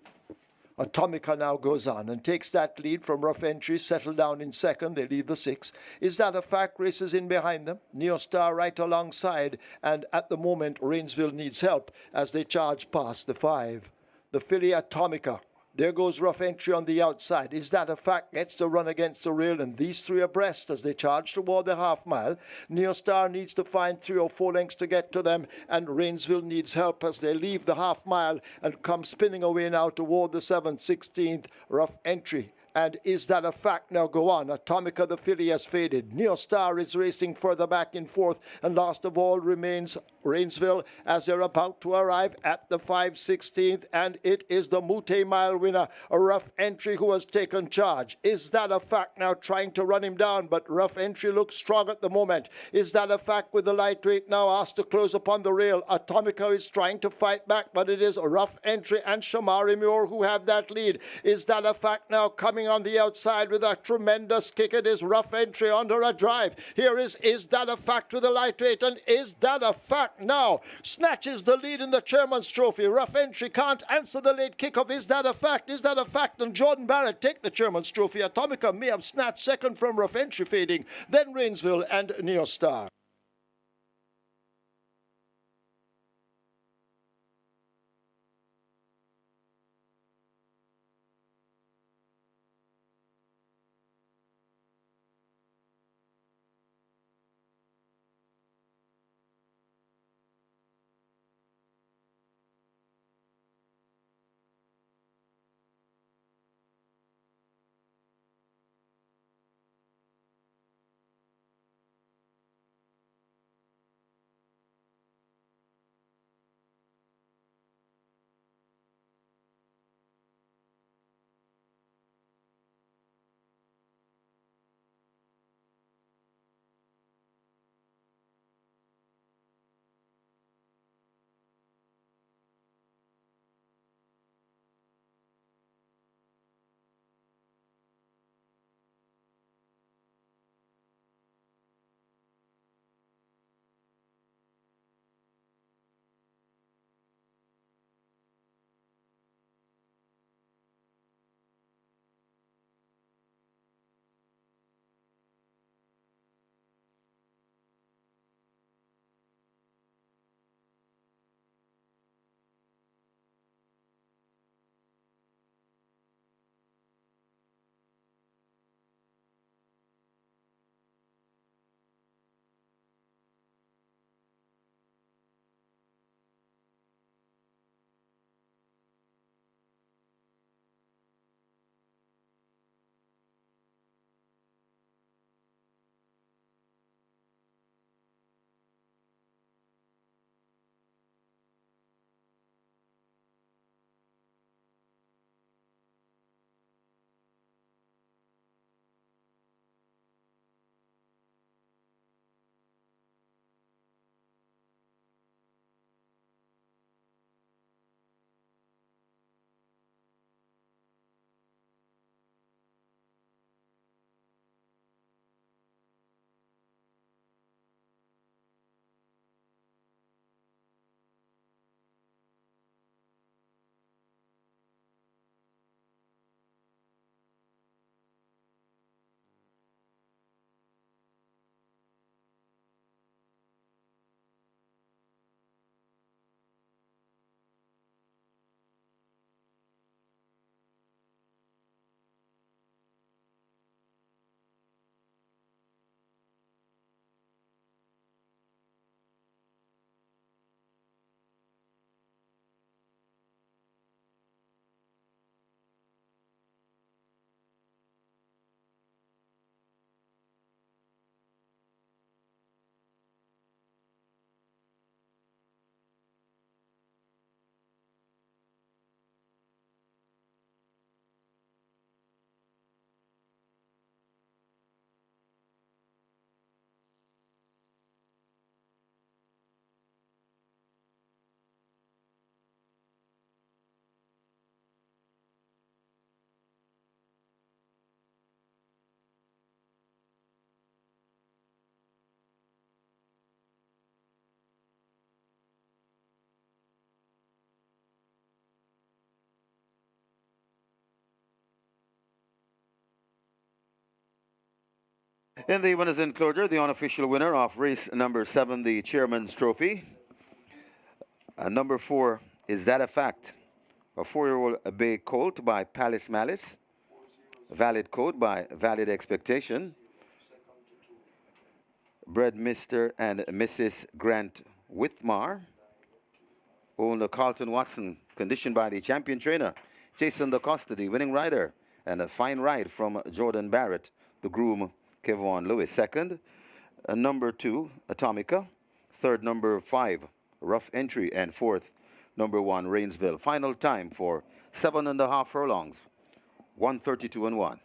A: Atomica now goes on and takes that lead from Rough Entry, settle down in second. They leave the 6. Is that a fact? Races in behind them. Neostar right alongside, and at the moment Rainsville needs help as they charge past the 5. The filly Atomica There goes Rough Entry on the outside. Is that a fact? Gets the run against the rail, and these three abreast as they charge toward the half mile. Neostar needs to find 3 or 4 lengths to get to them, and Rainsville needs help as they leave the half mile and come spinning away now toward the 7/16th. Rough Entry. And is that a fact? Now go on. Atomica, the filly, has faded. Neostar is racing further back in fourth. And last of all remains Rainsville as they're about to arrive at the 5/16th. And it is the Mute Mile winner, a Rough Entry, who has taken charge. Is that a fact? Now trying to run him down, but Rough Entry looks strong at the moment. Is that a fact with the lightweight now asked to close upon the rail? Atomica is trying to fight back, but it is Rough Entry and Shamari Muir who have that lead. Is that a fact now coming on the outside with a tremendous kick? It is Rough Entry under a drive. Here is that a fact with the lightweight, and is that a fact now? Snatches the lead in the Chairman's Trophy. Rough Entry can't answer the late kickoff. Is that a fact? Is that a fact? And Jordan Barrett take the Chairman's Trophy. Atomica may have snatched second from Rough Entry fading, then Rainsville and Neostar.
B: In the winners' enclosure, the unofficial winner of race number 7, the Chairman's Trophy. Number 4, Is That a Fact? A 4-year-old Bay Colt by Palace Malice. Valid Colt by Valid Expectation. Bred Mr. and Mrs. Grant Whitmar. Owner Carlton Watson, conditioned by the champion trainer, Jason DaCosta, the winning rider, and a fine ride from Jordan Barrett, the groom, Kevon Lewis. Second, number 2, Atomica. Third, number 5, Rough Entry. And fourth, number 1, Rainsville. Final time for 7.5 furlongs, 1:32.1.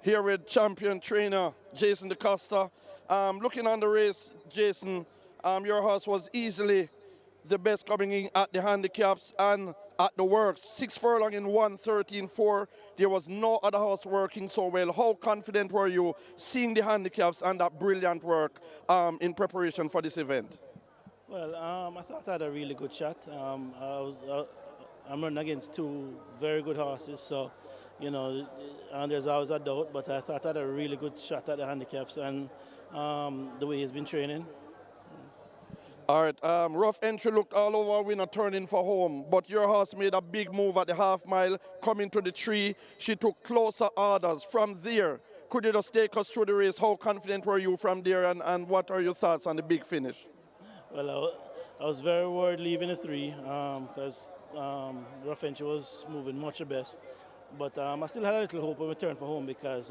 F: Here with champion trainer Jason DaCosta. Looking on the race, Jason, your horse was easily the best coming in at the handicaps and at the works. 6 furlong in 1:13.4. There was no other horse working so well. How confident were you seeing the handicaps and that brilliant work in preparation for this event?
G: Well, I thought I had a really good shot. I'm running against 2 very good horses, so and there's always a doubt, but I thought I had a really good shot at the handicaps and the way he's been training.
F: All right, Rough Entry looked all over winner turning for home, but your horse made a big move at the half mile, coming to the tree. She took closer orders from there. Could you just take us through the race? How confident were you from there, and what are your thoughts on the big finish?
G: Well, I was very worried leaving the 3 because Rough Entry was moving much the best. But I still had a little hope when we turned for home because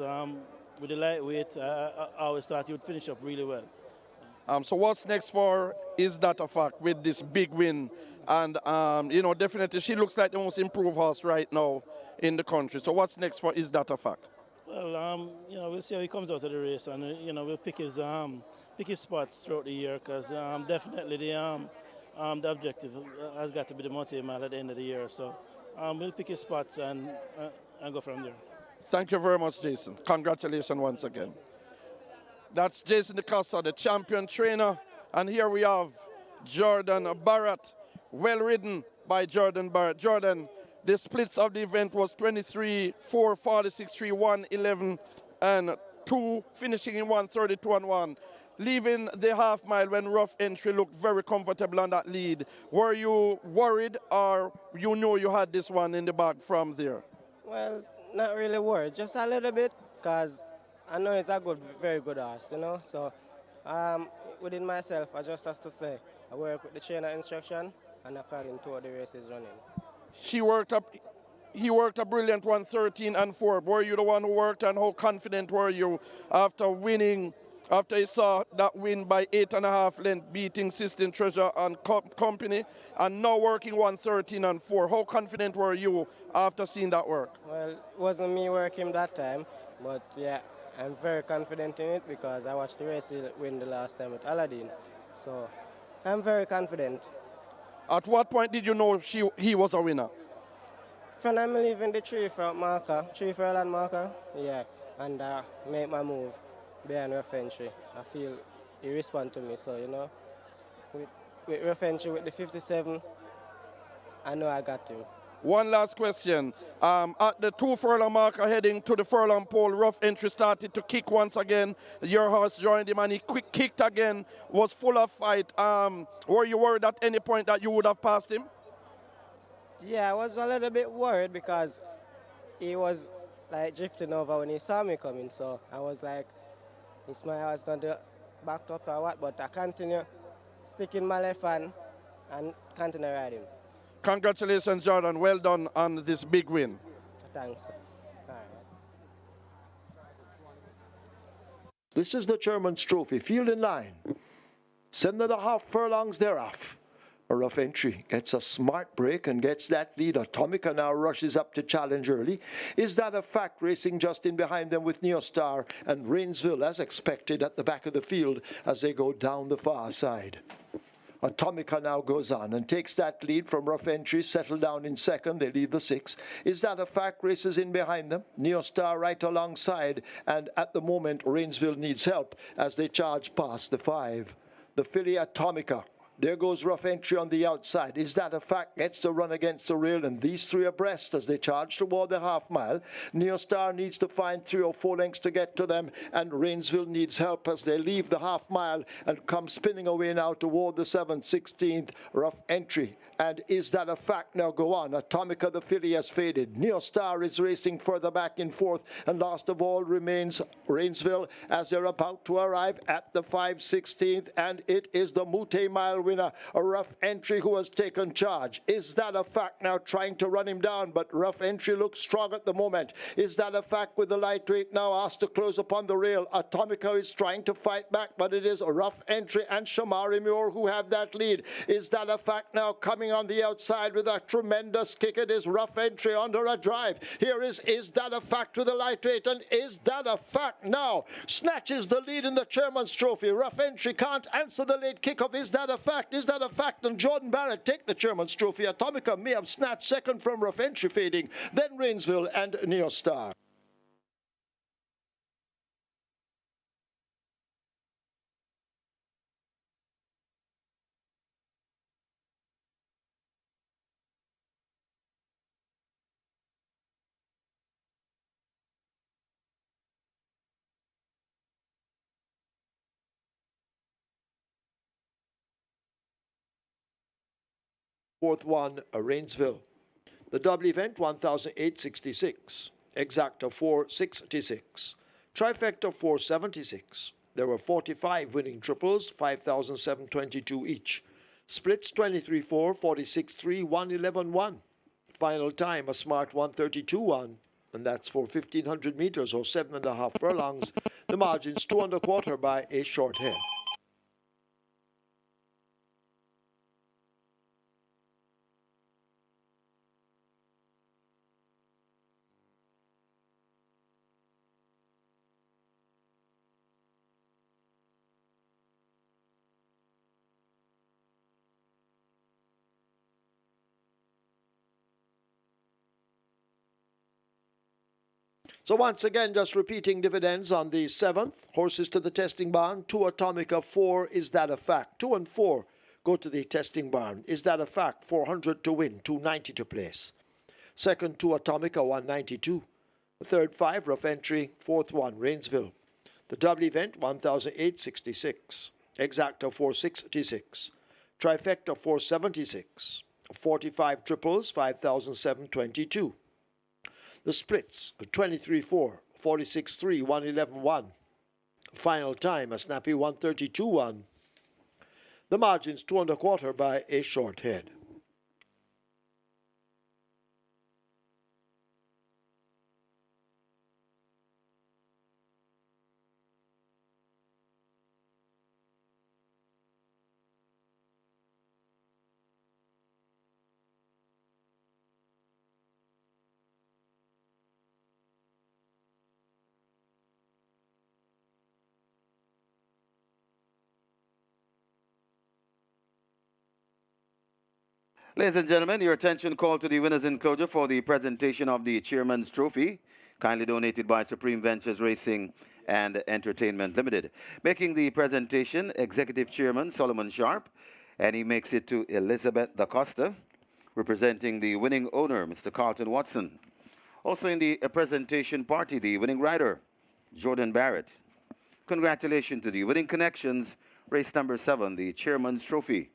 G: with the lightweight, I always thought he would finish up really well.
F: So what's next for Is That a Fact with this big win? And, definitely she looks like the most improved horse right now in the country. So what's next for Is That a Fact?
G: Well, we'll see how he comes out of the race, and we'll pick his spots throughout the year because definitely the objective has got to be the multi-mile at the end of the year. So we'll pick his spots and go from there.
F: Thank you very much, Jason. Congratulations once again. That's Jason DaCosta, the champion trainer. And here we have Jordan Barrett, well ridden by Jordan Barrett. Jordan, the splits of the event was 23, 4, 46, 3, 1, 11, and 2, finishing in 1:32 and 1. Leaving the half mile when Rough Entry looked very comfortable on that lead. Were you worried or you know you had this one in the bag from there?
H: Well, not really worried, just a little bit because I know it's a very good horse, So within myself, I just have to say, I work with the trainer instruction and according to what the race is running.
F: She worked up he worked a brilliant 113 and 4. Were you the one who worked, and how confident were you after winning, after you saw that win by 8.5 length, beating Sistine Treasure and Company, and now working 113 and 4? How confident were you after seeing that work?
H: Well, it wasn't me working that time, but yeah, I'm very confident in it because I watched the race win the last time with Aladdin. So I'm very confident.
F: At what point did you know he was a winner?
H: When I'm leaving the three furlong marker, yeah, and make my move behind rough entry. I feel he respond to me, so you know, with rough entry with the 57, I know I got him.
F: One last question. At the 2 furlong marker heading to the furlong pole, rough entry started to kick once again. Your horse joined him and he kicked again, was full of fight. Were you worried at any point that you would have passed him?
H: Yeah, I was a little bit worried because he was like drifting over when he saw me coming, so I was like, is my horse going to back up or what? But I continue sticking my left hand and continue riding.
F: Congratulations, Jordan. Well done on this big win.
H: Thanks. All right.
A: This is the Chairman's Trophy. Field in line. 7.5 furlongs thereof. A rough entry gets a smart break and gets that lead. Atomica now rushes up to challenge early. Is that a fact? Racing just in behind them with Neostar and Rainsville as expected at the back of the field as they go down the far side. Atomica now goes on and takes that lead from rough entry, settle down in second. They leave the 6. Is that a fact? Races in behind them. Neostar right alongside, and at the moment Rainsville needs help as they charge past the 5. The filly Atomica. There goes rough entry on the outside. Is that a fact? Gets to run against the rail, and these 3 abreast as they charge toward the half mile. Neostar needs to find 3 or 4 lengths to get to them, and Rainsville needs help as they leave the half mile and come spinning away now toward the 7th, 16th rough entry. And is that a fact? Now go on. Atomica, the filly, has faded. Neostar is racing further back in 4th, and last of all remains Rainsville as they're about to arrive at the 5/16th, and it is the Mute Mile winner, a rough entry who has taken charge. Is that a fact? Now trying to run him down, but rough entry looks strong at the moment. Is that a fact with the lightweight now asked to close upon the rail? Atomica is trying to fight back, but it is a rough entry and Shamari Muir who have that lead. Is that a fact now? Coming on the outside with a tremendous kick, it is rough entry under a drive. Here is that a fact with the lightweight, and is that a fact now? Snatches the lead in the Chairman's Trophy. Rough entry can't answer the late kickoff. Is that a fact? Is that a fact? And Jordan Barrett take the Chairman's Trophy. Atomica may have snatched second from rough entry fading, then Rainsville and Neostar. Fourth one, Rainsville. The double event, 1,866. Exacta, 466. Trifecta, 476. There were 45 winning triples, 5,722 each. Splits, 23-4, 46-3, 111-1. Final time, a smart 132-1. And that's for 1,500 meters or 7.5 furlongs. The margin's 2 1/4 by a short head. So once again, just repeating dividends on the 7th. Horses to the testing barn. 2 Atomica, 4. Is that a fact? 2 and 4 go to the testing barn. Is that a fact? 400 to win, 290 to place. Second, 2 Atomica, 192. The third, 5 rough entry. Fourth one, Rainsville. The double event, 1,866. Exacta, 466. Trifecta, 476. 45 triples, 5,722. The splits, 23-4, 46-3, 111-1. Final time, a snappy 132-1. The margin's 2 1/4 by a short head.
B: Ladies and gentlemen, your attention called to the winners enclosure for the presentation of the Chairman's Trophy, kindly donated by Supreme Ventures Racing and Entertainment Limited. Making the presentation, Executive Chairman Solomon Sharp, and he makes it to Elizabeth Da Costa, representing the winning owner, Mr. Carlton Watson. Also in the presentation party, the winning rider, Jordan Barrett. Congratulations to the winning connections, race number 7, the Chairman's Trophy.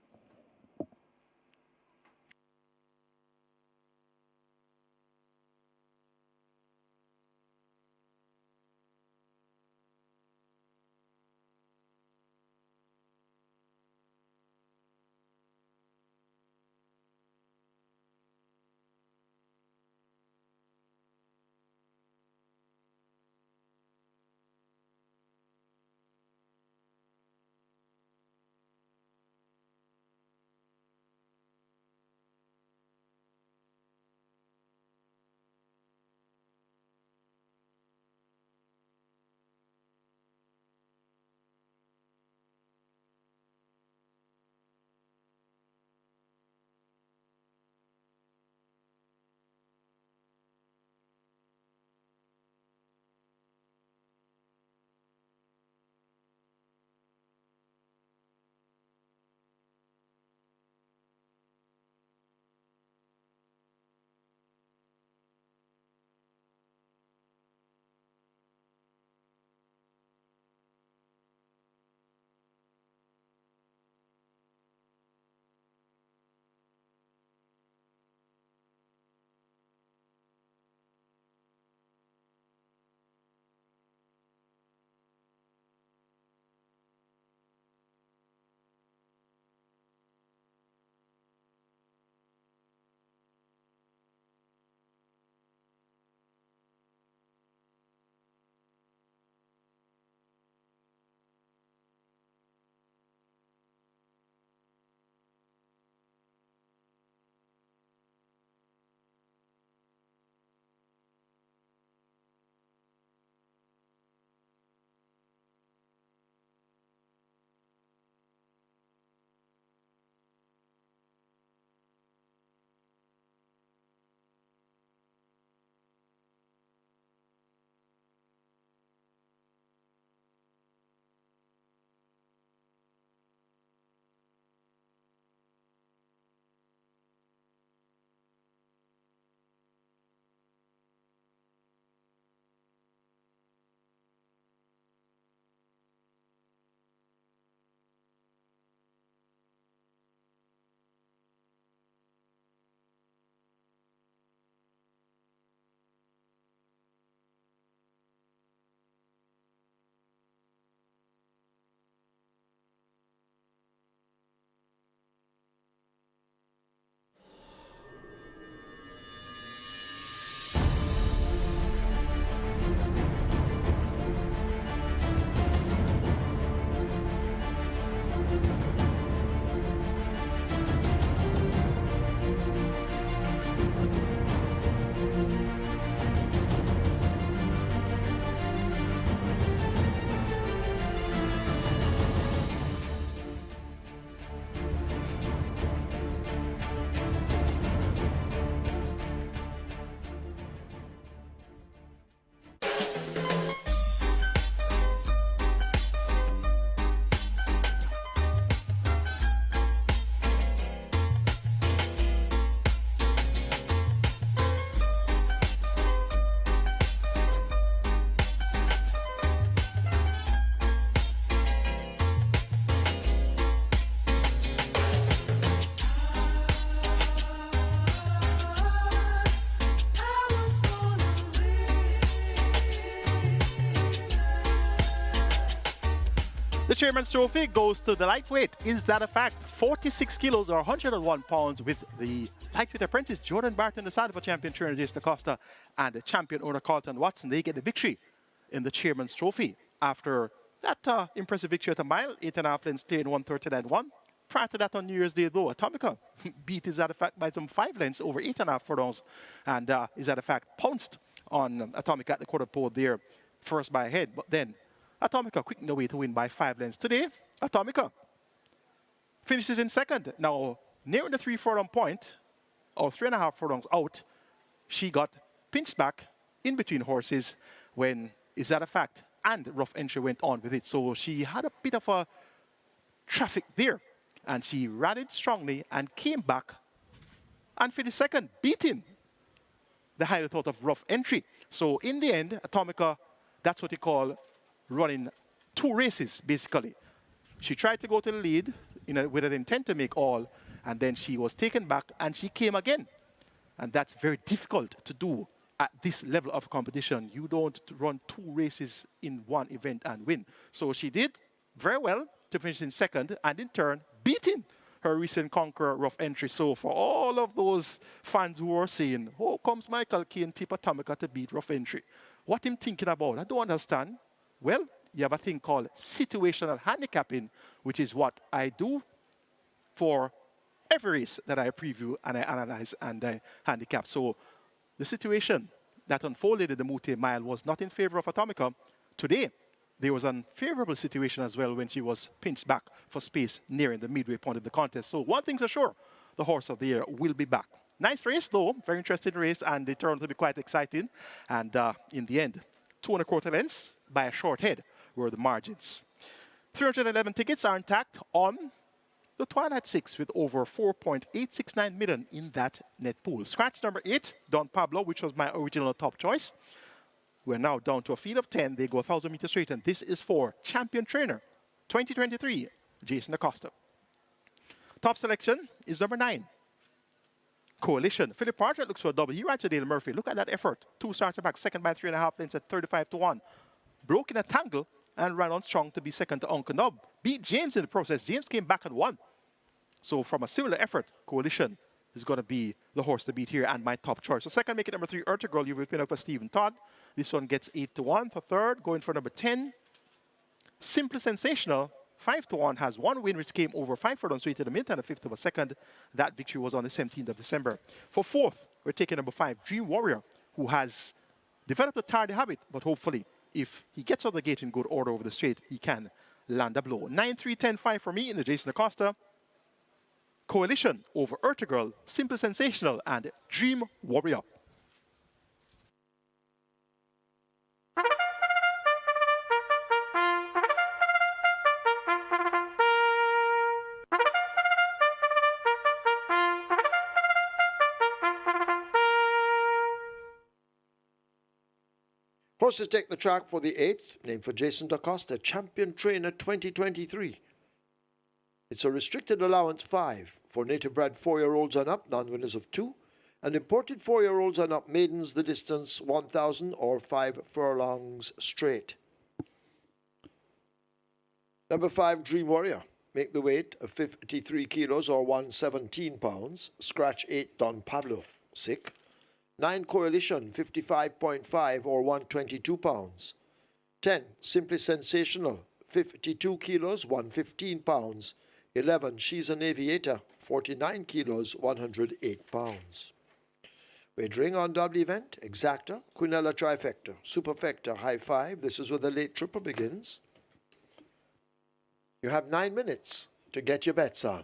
C: The Chairman's Trophy goes to the lightweight. Is that a fact? 46 kilos or 101 pounds with the lightweight apprentice Jordan Barton, the side of a champion trainer Jason Acosta, and the champion owner Carlton Watson. They get the victory in the Chairman's Trophy after that impressive victory at a mile, 8.5 lengths clear in 1:39.1. Prior to that on New Year's Day, though, Atomica beat Is That a Fact by some 5 lengths over 8.5 furlongs, and Is That a Fact pounced on Atomica at the quarter pole there, first by a head, but then Atomica quickened the way to win by 5 lengths. Today, Atomica finishes in second. Now, nearing the 3 furlong point, or 3.5 furlongs out, she got pinched back in between horses when, is that a fact? And rough entry went on with it. So she had a bit of a traffic there. And she rallied strongly and came back and finished second, beating the highly thought of rough entry. So in the end, Atomica, that's what you call running 2 races, basically. She tried to go to the lead with an intent to make all, and then she was taken back and she came again. And that's very difficult to do at this level of competition. You don't run 2 races in one event and win. So she did very well to finish in second, and in turn, beating her recent conqueror, rough entry. So for all of those fans who are saying, oh, comes Michael Kane tip Atomica to beat rough entry. What him thinking about? I don't understand. Well, you have a thing called situational handicapping, which is what I do for every race that I preview and I analyze and I handicap. So the situation that unfolded in the Mute Mile was not in favor of Atomica. Today, there was an unfavorable situation as well when she was pinched back for space nearing the midway point of the contest. So one thing's for sure, the horse of the year will be back. Nice race though, very interesting race, and it turned out to be quite exciting. And in the end, 2 1/4 lengths by a short head were the margins. 311 tickets are intact on the Twilight 6 with over 4.869 million in that net pool. Scratch number 8, Don Pablo, which was my original top choice. We're now down to a field of 10. They go 1,000 meters straight, and this is for champion trainer 2023, Jason Acosta. Top selection is number 9, Coalition. Philip Partridge looks for a double. He rides to Dale Murphy. Look at that effort. 2 starter back, second by 3.5 lengths at 35-1. Broke in a tangle and ran on strong to be second to Uncle Nub. Beat James in the process. James came back and won. So from a similar effort, Coalition is going to be the horse to beat here and my top choice. So second, make it number 3, Ertugrul. You've been up for Stephen Todd. This one gets 8-1. For third, going for number 10, Simply Sensational. 5-1 has 1 win, which came over 5 furlongs straight to the minute and a fifth of a second. That victory was on the 17th of December. For fourth, we're taking number 5, Dream Warrior, who has developed a tardy habit, but hopefully, if he gets out of the gate in good order over the straight, he can land a blow. 9-3-10-5 for me in the Jason Acosta. Coalition over Ertugrul, Simple Sensational, and Dream Warrior.
A: Horses take the track for the 8th, named for Jason Acosta, Champion Trainer 2023. It's a restricted allowance 5 for native bred 4-year-olds and up, non-winners of 2, and imported 4-year-olds and up maidens the distance 1,000 or 5 furlongs straight. Number 5, Dream Warrior. Make the weight of 53 kilos or 117 pounds. Scratch 8, Don Pablo. Sick. 9, Coalition, 55.5 or 122 pounds. 10, Simply Sensational, 52 kilos, 115 pounds. 11, She's an Aviator, 49 kilos, 108 pounds. Wagering on double event, Exacta, Quinella Trifecta, Superfecta, High 5. This is where the late triple begins. You have 9 minutes to get your bets on.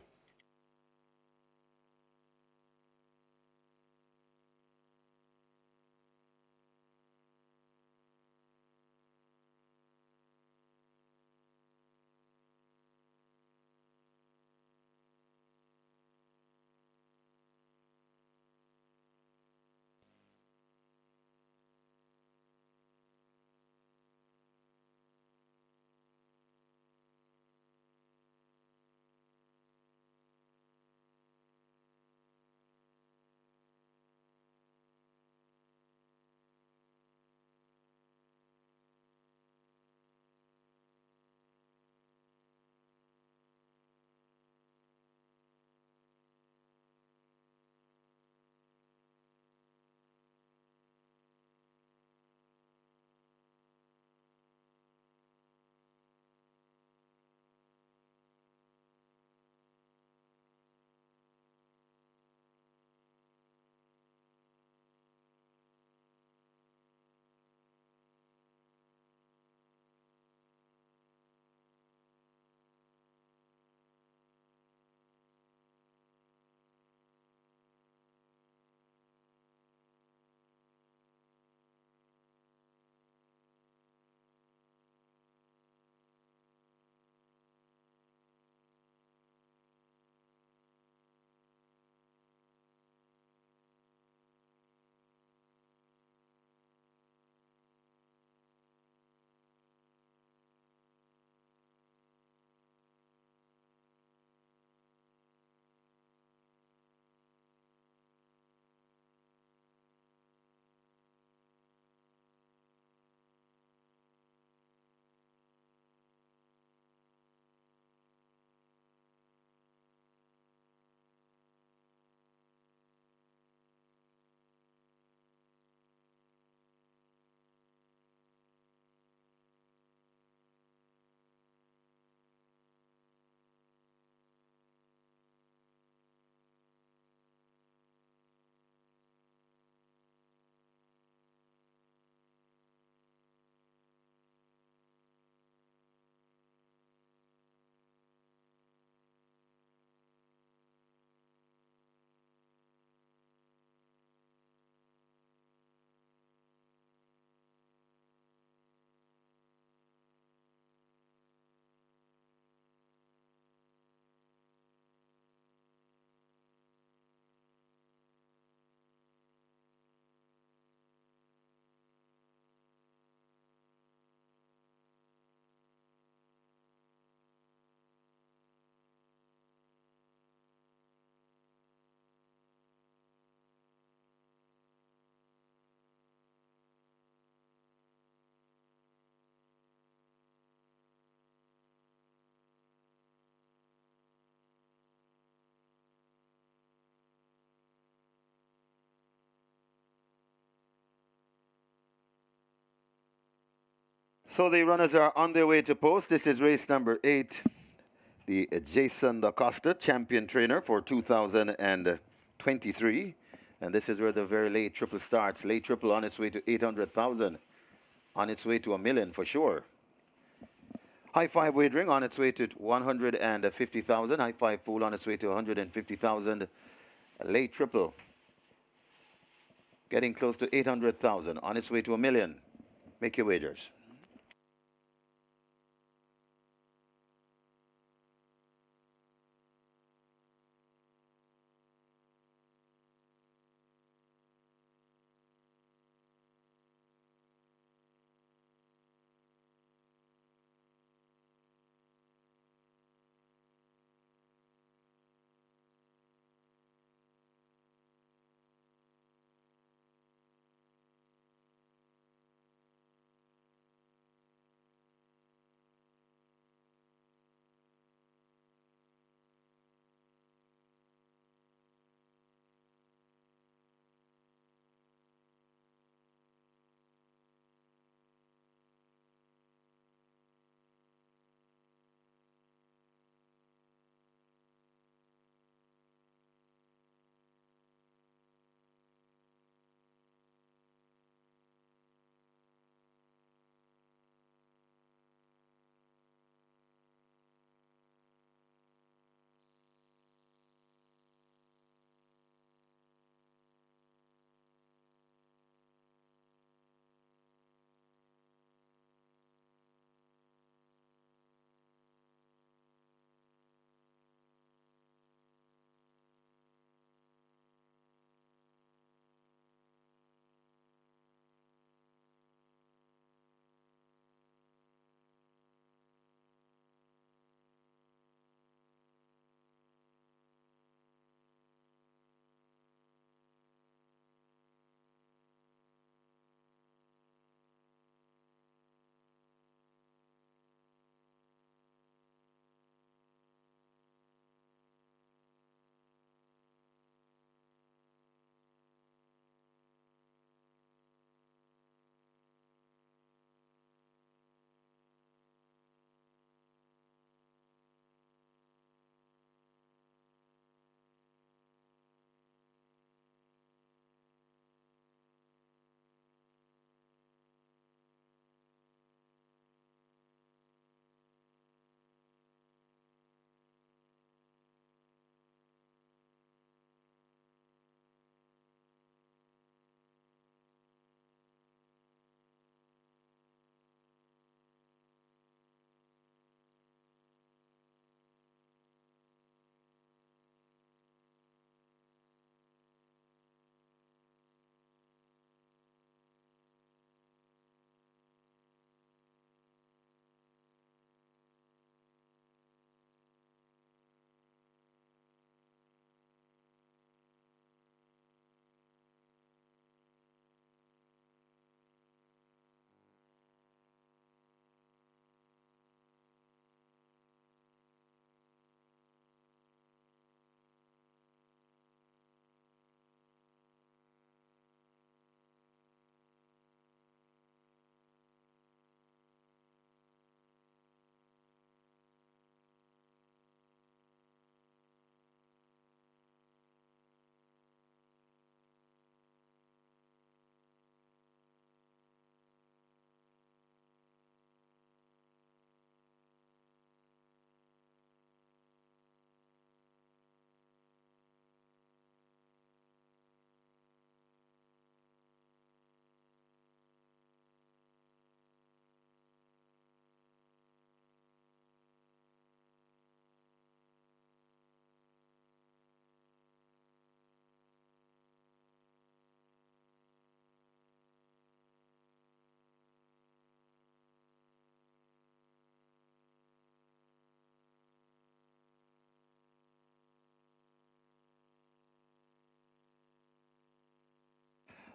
B: So the runners are on their way to post. This is race number 8. The Jason Da Costa champion trainer for 2023. And this is where the very late triple starts. Late triple on its way to 800,000. On its way to $1 million for sure. High five wagering on its way to 150,000. High five pool on its way to 150,000. Late triple getting close to 800,000. On its way to $1 million. Make your wagers.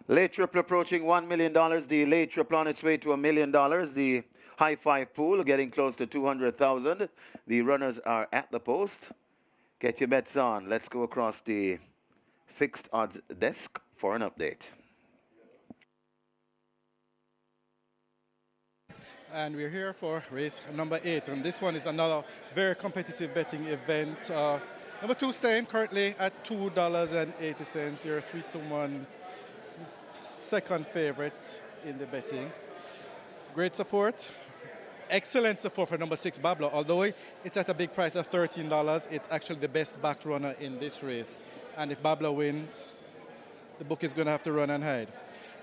B: Late triple approaching $1 million. The late triple on its way to $1 million. The high five pool getting close to 200,000. The runners are at the post. Get your bets on. Let's go across the fixed odds desk for an update.
D: And we're here for race number 8. And this one is another very competitive betting event. Number 2 staying currently at $2.80. You're 3-1 second favorite in the betting. Great support. Excellent support for number 6 Bablo. Although it's at a big price of $13, it's actually the best backed runner in this race. And if Bablo wins, the book is going to have to run and hide.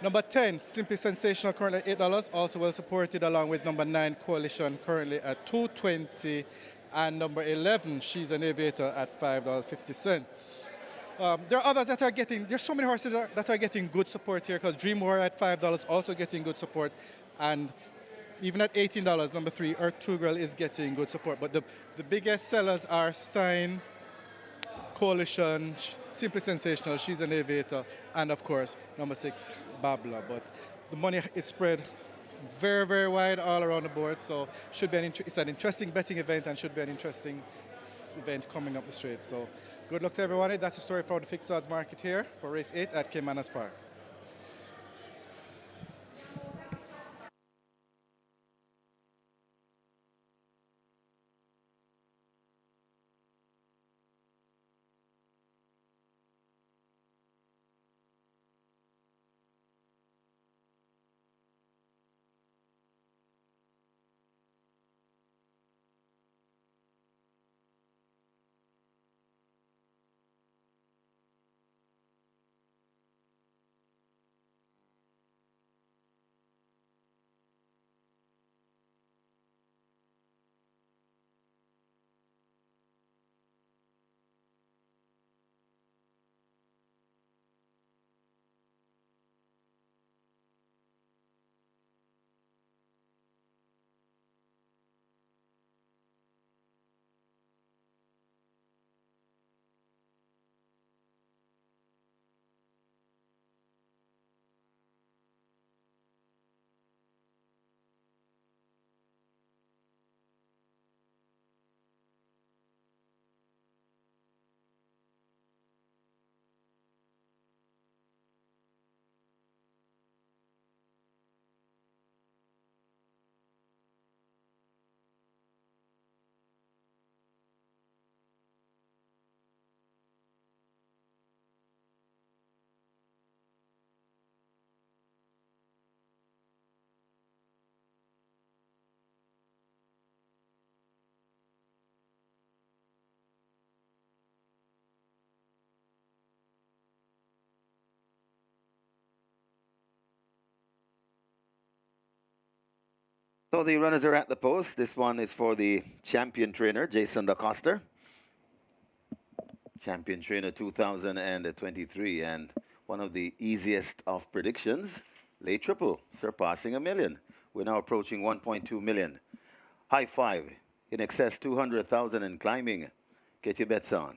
D: Number 10, Simply Sensational, currently at $8, also well supported, along with number 9, Coalition, currently at $2.20, and number 11, She's an Aviator, at $5.50. There are others that are getting, there's so many horses that are getting good support here, because Dream Warrior at $5 also getting good support, and even at $18, number 3, Earth 2 Girl is getting good support. But the biggest sellers are Stein, Coalition, Simply Sensational, She's an Aviator, and of course, number 6, Babla. But the money is spread very, very wide all around the board, so should be it's an interesting betting event and should be an interesting event coming up the straight. So good luck to everyone. That's the story for the fixed odds market here for race 8 at Caymanas Park.
B: So the runners are at the post. This one is for the champion trainer, Jason DaCosta. Champion trainer 2023, and one of the easiest of predictions, late triple, surpassing $1 million. We're now approaching 1.2 million. High five, in excess 200,000 and climbing. Get your bets on.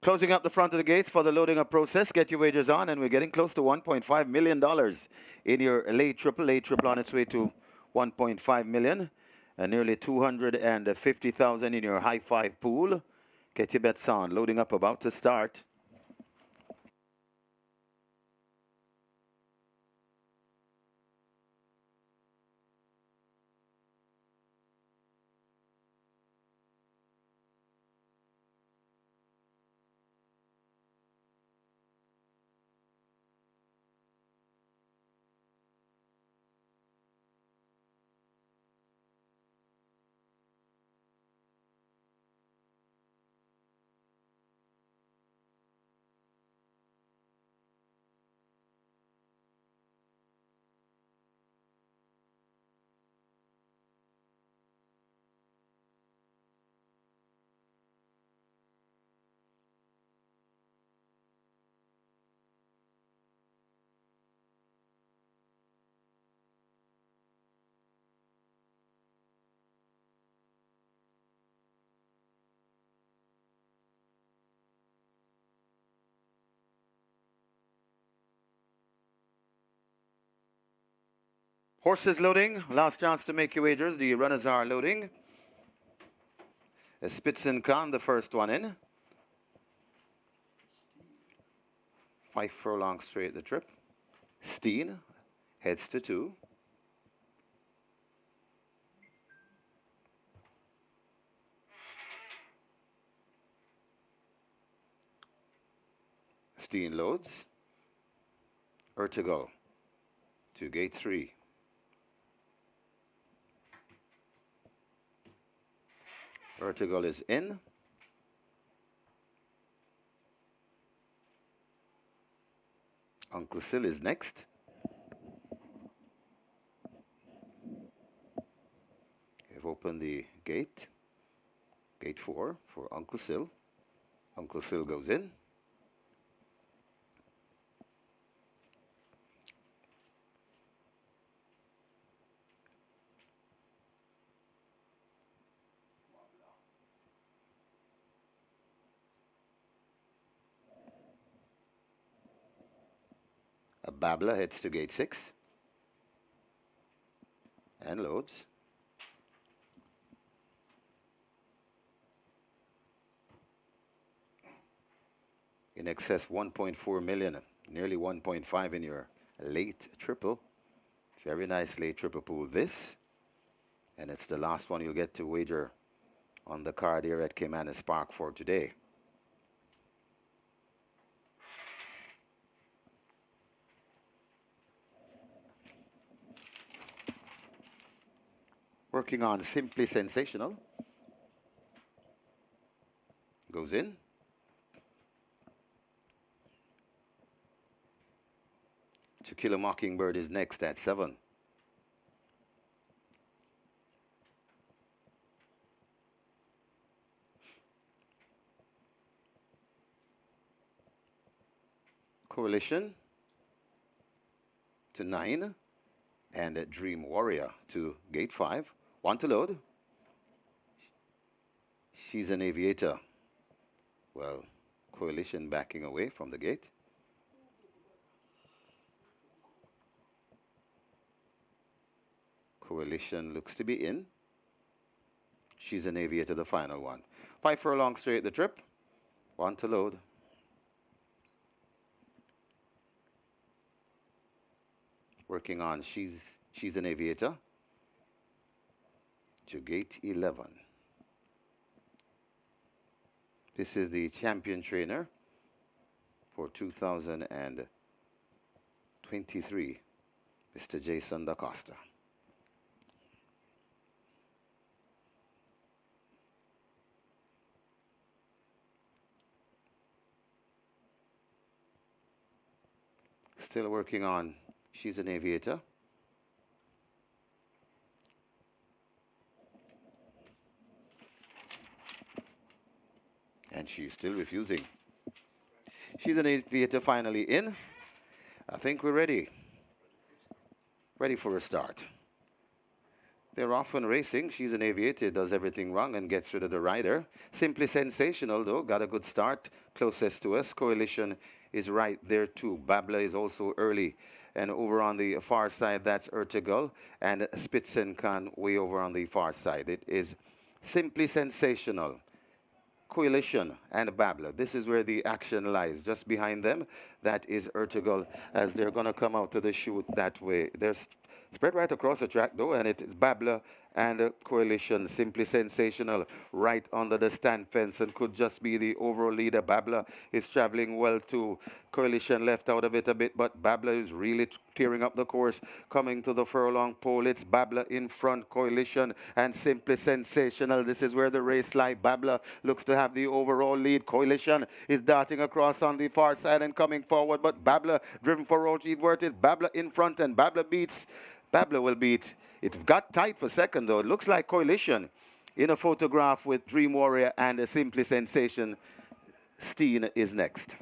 B: Closing up the front of the gates for the loading up process. Get your wagers on, and we're getting close to $1.5 million in your late triple. Late triple on its way to 1.5 million, and nearly 250,000 in your high five pool. Get your bets on. Loading up about to start. Horses loading. Last chance to make your wagers. The runners are loading. Spitzen Khan, the first one in. 5 furlong straight the trip. Steen heads to 2. Steen loads. Ertugal to gate 3. Ertugal is in. Uncle Sil is next. We've opened the gate. Gate 4 for Uncle Sil. Uncle Sil goes in. Babla heads to gate 6 and loads. In excess 1.4 million, nearly 1.5 in your late triple. Very nice late triple pool this. And it's the last one you'll get to wager on the card here at Caymanas Park for today. Working on Simply Sensational. Goes in. To Kill a Mockingbird is next at 7. Coalition to 9. And Dream Warrior to gate 5. 1 to load. She's an aviator. Well, Coalition backing away from the gate. Coalition looks to be in. She's an aviator, the final one. 5 furlong straight the trip. 1 to load. Working on She's an Aviator to gate 11. This is the champion trainer for 2023, Mr. Jason Da Costa. Still working on She's an Aviator. And she's still refusing. She's an Aviator finally in. I think we're ready. Ready for a start. They're often racing. She's an aviator, does everything wrong and gets rid of the rider. Simply sensational, though. Got a good start. Closest to us. Coalition is right there, too. Babla is also early. And over on the far side, that's Ertugrul. And Spitzenkan way over on the far side. It is simply sensational. Coalition and Babla. This is where the action lies. Just behind them, that is Ertugrul, as they're going to come out to the chute that way. They're spread right across the track, though, and it is Babla and Coalition. Simply sensational, right under the stand fence, and could just be the overall leader. Babla is traveling well, too. Coalition left out of it a bit, but Babla is really tearing up the course, coming to the furlong pole. It's Babla in front, Coalition, and Simply Sensational. This is where the race lies. Babla looks to have the overall lead. Coalition is darting across on the far side and coming forward, but Babla, driven for Roger Edworth, is Babla in front, and Babla will beat. It got tight for second, though. It looks like Coalition in a photograph with Dream Warrior and a Simply Sensation. Steen is next.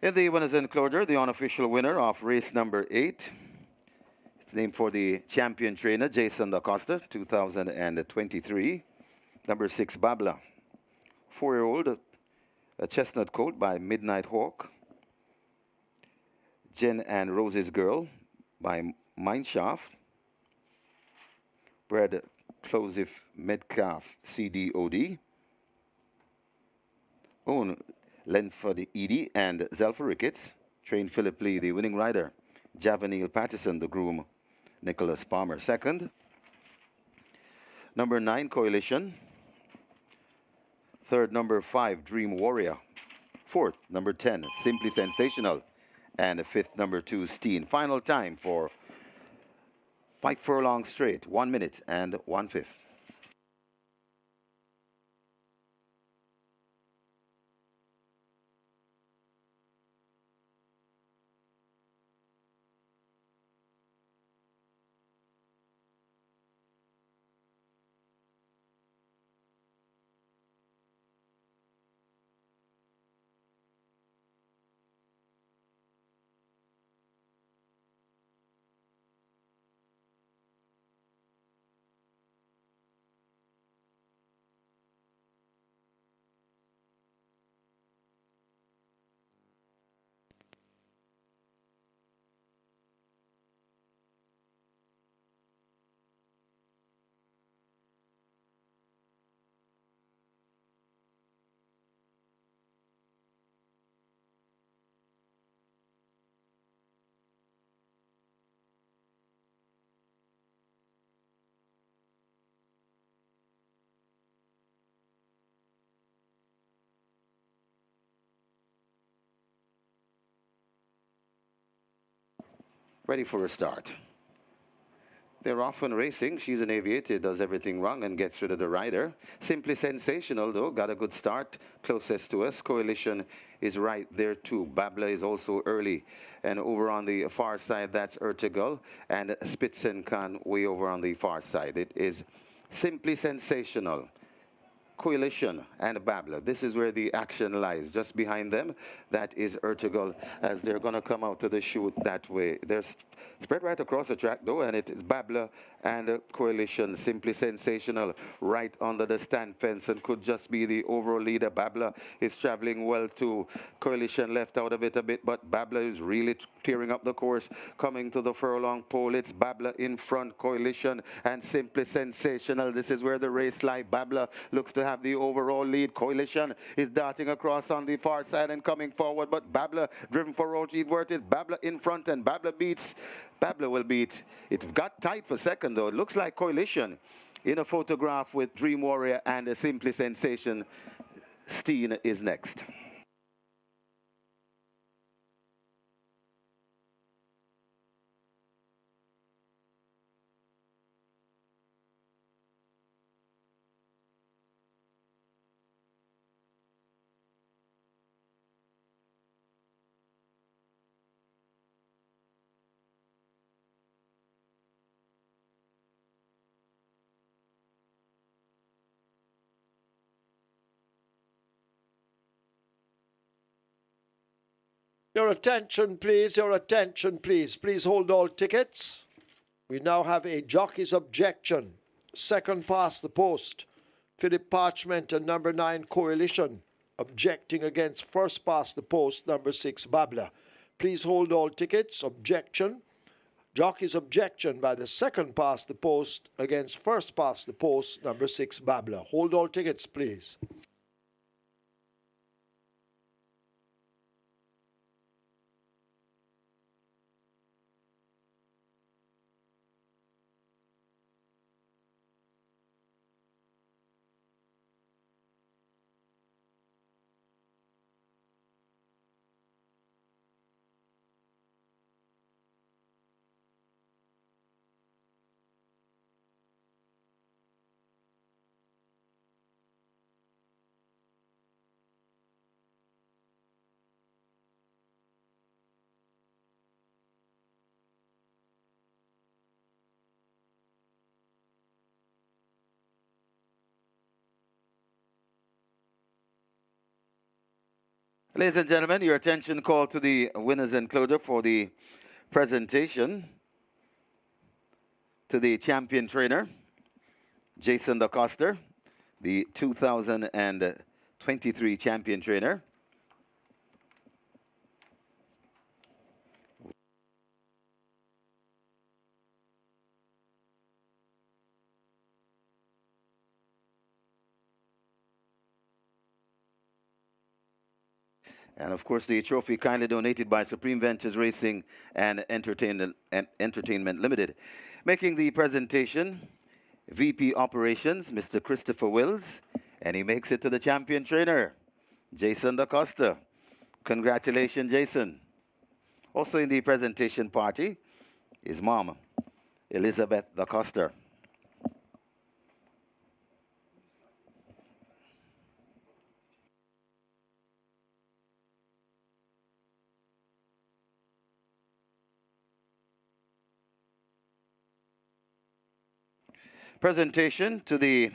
B: In the winners enclosure, the unofficial winner of race number 8 named for the champion trainer, Jason DaCosta, 2023. Number 6, Babla. 4-year-old, a chestnut coat by Midnight Hawk. Jen and Rose's Girl by Mineshaft. Bred Closif Metcalf CDOD. Own Lenford Edie and Zelfa Ricketts. Trained Philip Lee, the winning rider. Javanil Patterson, the groom. Nicholas Palmer, second. Number 9, Coalition. Third, number 5, Dream Warrior. Fourth, number 10, Simply Sensational. And fifth, number 2, Steen. Final time for 5 furlongs straight, 1 minute and 1/5. Ready for a start. They're often racing. She's an aviator, does everything wrong and gets rid of the rider. Simply Sensational, though, got a good start. Closest to us. Coalition is right there, too. Babla is also early. And over on the far side, that's Ertugrul. And Spitzenkan way over on the far side. It is Simply Sensational, Coalition, and Babla. This is where the action lies. Just behind them, that is Ertugrul, as they're going to come out to the chute that way. They're spread right across the track, though, and it is Babla and Coalition. Simply Sensational right under the stand fence and could just be the overall leader. Babla is traveling well, too. Coalition left out of it a bit, but Babla is really tearing up the course, coming to the furlong pole. It's Babla in front, Coalition, and Simply Sensational. This is where the race lies. Babla looks to have the overall lead. Coalition is darting across on the far side and coming forward, but Babla, driven for Roach Edworth, is Babla in front, and Babla will beat. It got tight for second, though. It looks like Coalition in a photograph with Dream Warrior and a Simply Sensation. Steen is next.
A: Your attention, please. Your attention, please. Please hold all tickets. We now have a jockey's objection. Second past the post. Philip Parchment and number 9 Coalition objecting against first past the post, number 6 Babla. Please hold all tickets. Objection. Jockey's objection by the second past the post against first past the post, number 6 Babla. Hold all tickets, please.
B: Ladies and gentlemen, your attention called to the winner's enclosure for the presentation. to the champion trainer, Jason DaCosta, the 2023 champion trainer. And of course, the trophy kindly donated by Supreme Ventures Racing and Entertainment Limited. Making the presentation, VP Operations, Mr. Christopher Wills, and he makes it to the champion trainer, Jason DaCosta. Congratulations, Jason. Also in the presentation party is Mom, Elizabeth DaCosta. Presentation to the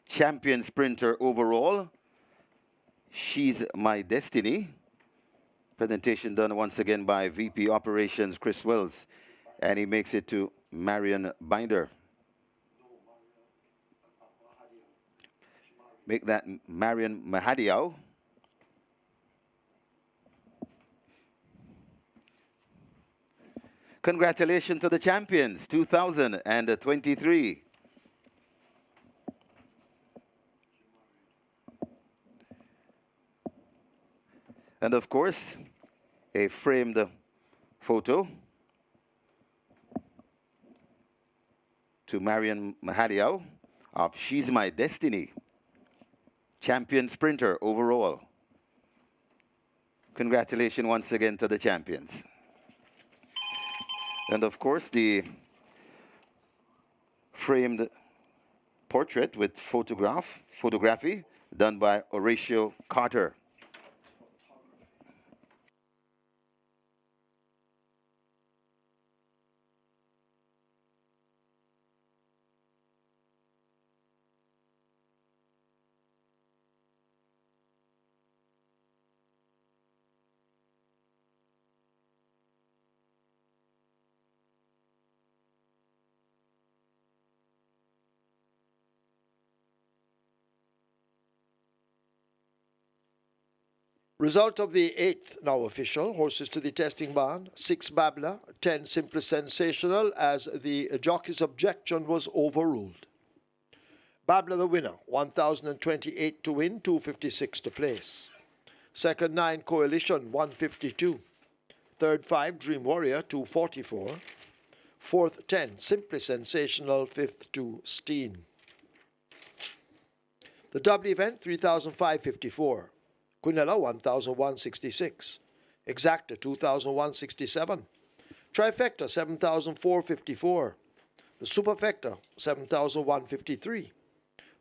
B: champion sprinter overall, She's My Destiny. Presentation done once again by VP Operations Chris Wells, and he makes it to Marion Binder. Make that Marion Mahadiao. Congratulations to the champions, 2023. And of course, a framed photo to Marion Mahadiao of She's My Destiny, champion sprinter overall. Congratulations once again to the champions. And of course, the framed portrait with photography done by Horatio Carter.
A: Result of the 8th now official. Horses to the testing barn. 6 Babla, 10 Simply Sensational, as the jockey's objection was overruled. Babla the winner, 1,028 to win, 256 to place. Second 9 Coalition, 152. Third 5 Dream Warrior, 244. Fourth 10 Simply Sensational, fifth 2 Steen. The double event, 3,554. Quinella, 1,166. Exacta, 2,167. Trifecta, 7,454. The Superfecta, 7,153.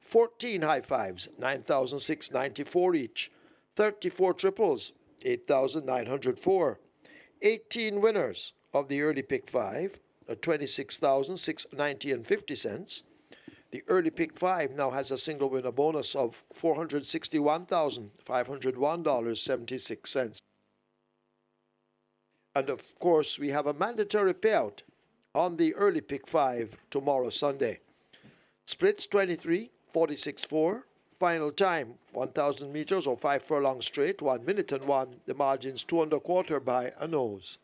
A: 14 high fives, 9,694 each. 34 triples, 8,904. 18 winners of the early pick 5, 26,690 and 50 cents. The early pick 5 now has a single winner bonus of $461,501.76. And of course, we have a mandatory payout on the early pick 5 tomorrow, Sunday. Splits 23, 46-4. Final time 1,000 meters or 5 furlong straight, 1 minute and 1. The margins 2 1/4 by a nose.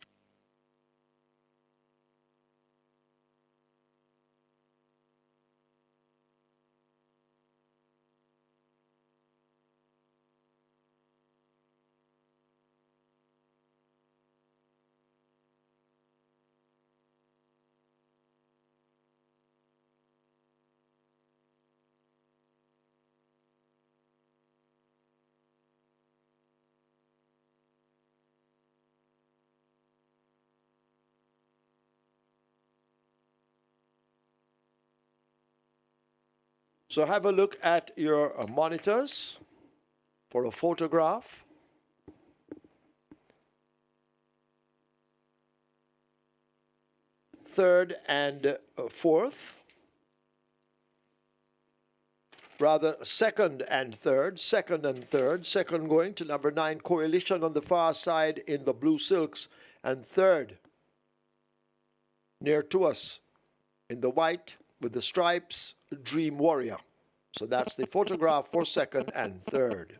A: So have a look at your monitors for a photograph. Third and fourth. Rather, second and third. Second and third. Second going to number 9, Coalition on the far side in the blue silks. And third, near to us, In the white with the stripes, Dream Warrior. So that's the photograph for second and third.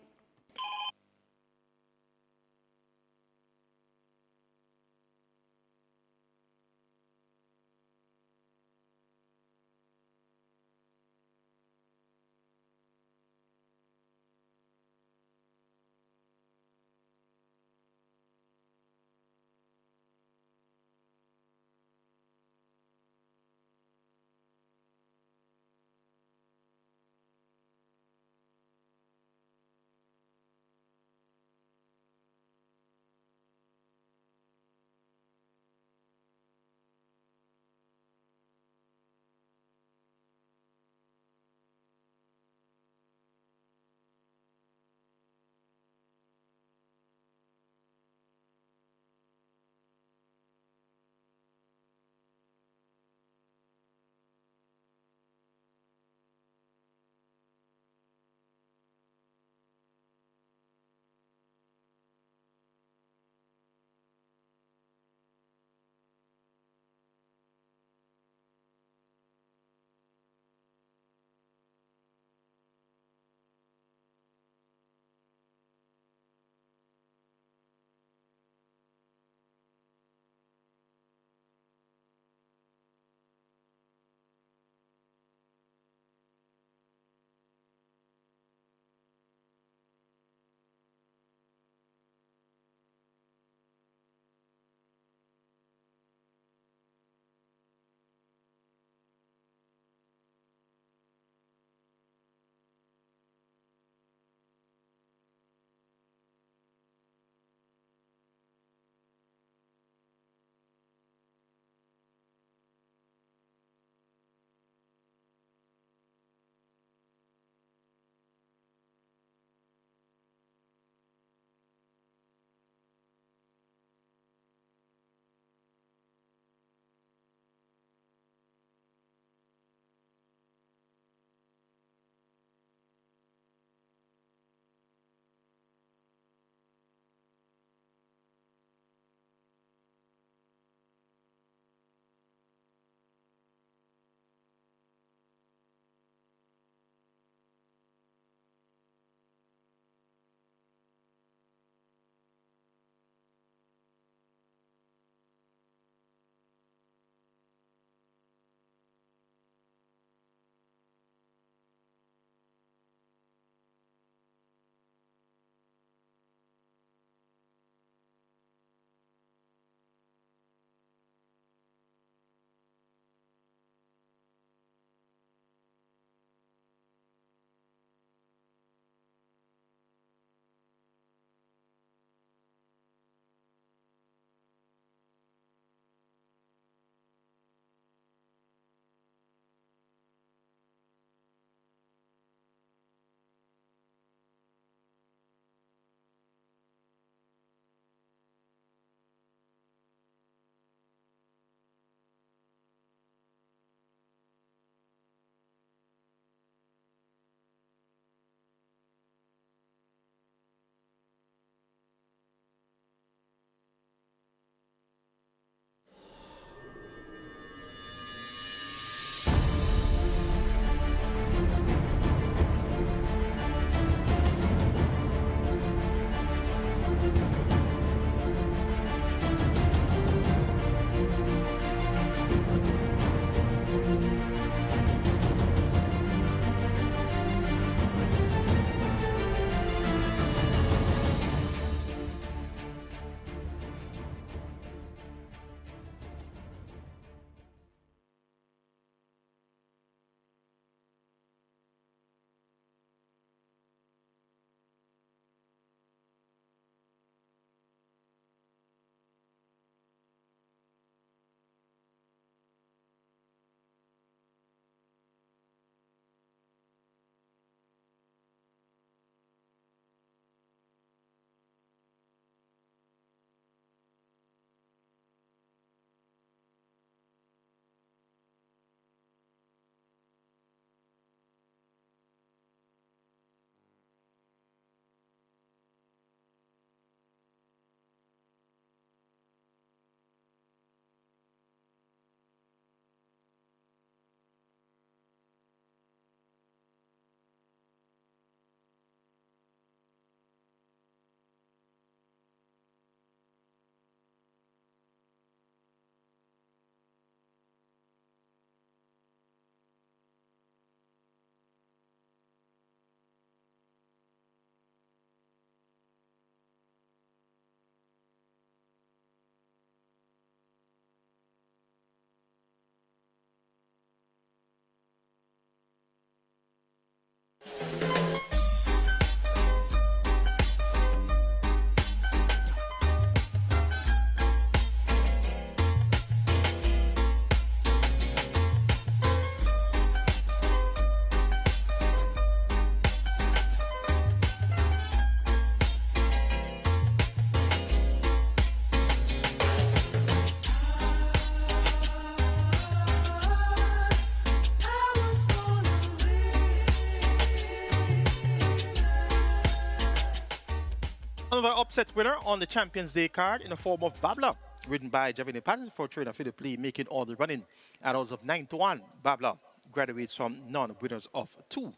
C: upset winner on the Champions Day card in the form of Babla, ridden by Javini Patterson for trainer Philip Lee, making all the running. At odds of 9-1, Babla graduates from non-winners of 2.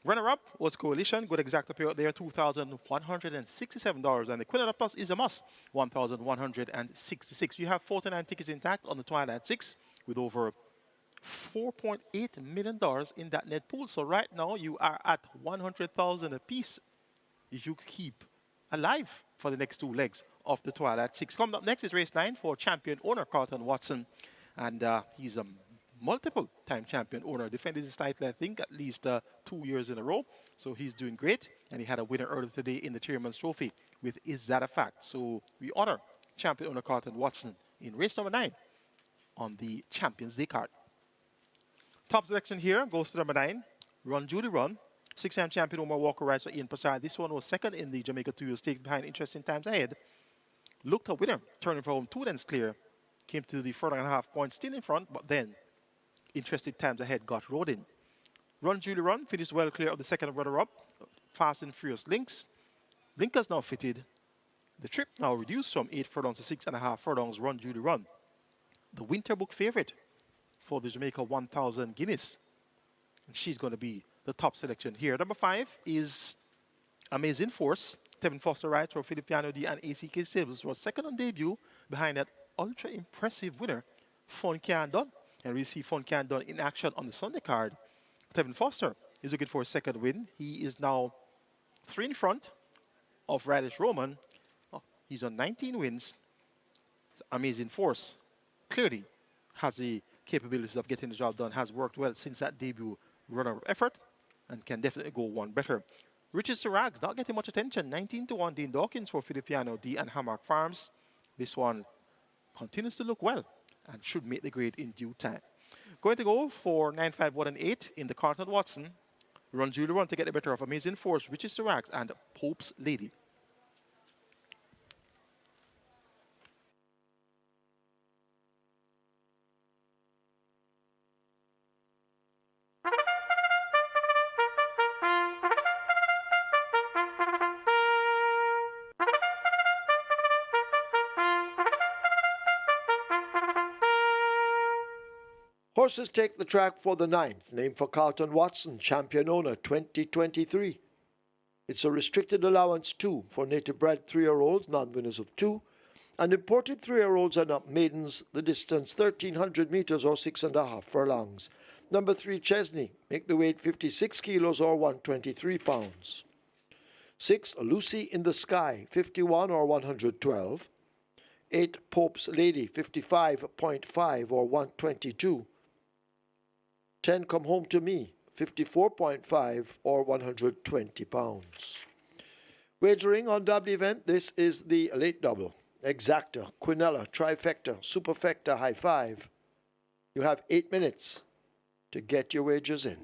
C: Runner-up was Coalition, good exact appeal there, $2,167, and the Quinella Plus is a must, $1,166. You have 49 tickets intact on the Twilight 6 with over $4.8 million in that net pool. So right now you are at 100,000 apiece if you keep alive for the next 2 legs of the Twilight 6. Coming up next is race 9 for champion owner Carlton Watson, and he's a multiple-time champion owner, defended his title, I think, at least 2 years in a row. So he's doing great, and he had a winner earlier today in the Chairman's Trophy with Is That a Fact? So we honor champion owner Carlton Watson in race number 9 on the Champions Day card. Top selection here goes to number 9, Run Judy Run. 6-time champion Omar Walker rides for Ian Prasad. This one was second in the Jamaica 2-year stakes behind Interesting Times Ahead. Looked a winner, turning from 2 lengths clear. Came to the 4.5 points, still in front, but then Interesting Times Ahead got rode in. Run Julie Run finished well clear of the second runner-up. Fast and Furious Links. Blinkers now fitted. The trip now reduced from 8 furlongs to 6.5 furlongs. Run Julie Run, the winter book favorite for the Jamaica 1000 Guinness. And she's going to be the top selection here. Number 5 is Amazing Force. Tevin Foster rides for Filippiano D and ACK Stables, was second on debut behind that ultra impressive winner, Fon Can Done. And we see Fon Can Done in action on the Sunday card. Tevin Foster is looking for a second win. He is now 3 in front of Radish Roman. Oh, he's on 19 wins. Amazing Force clearly has the capabilities of getting the job done, has worked well since that debut runner effort, and can definitely go one better. Riches to Rags not getting much attention. 19-1 Dean Dawkins for Filippiano D and Hammock Farms. This one continues to look well and should make the grade in due time. Going to go for 9, 5, 1, and 8 in the Carlton Watson. Run Julie Run to get the better of Amazing Force, Riches to Rags, and Pope's Lady.
A: Horses take the track for the 9th, named for Carlton Watson, champion owner 2023. It's a restricted allowance 2 for native-bred 3-year-olds, non-winners of 2, and imported 3-year-olds and up maidens, the distance 1,300 meters or 6.5 furlongs. Number 3, Chesney, make the weight 56 kilos or 123 pounds. 6, Lucy in the Sky, 51 or 112. 8, Pope's Lady, 55.5 or 122. 10, Come Home to Me, 54.5 or 120 pounds. Wagering on double event, this is the late double. Exacta, Quinella, Trifecta, Superfecta, High Five. You have 8 minutes to get your wagers in.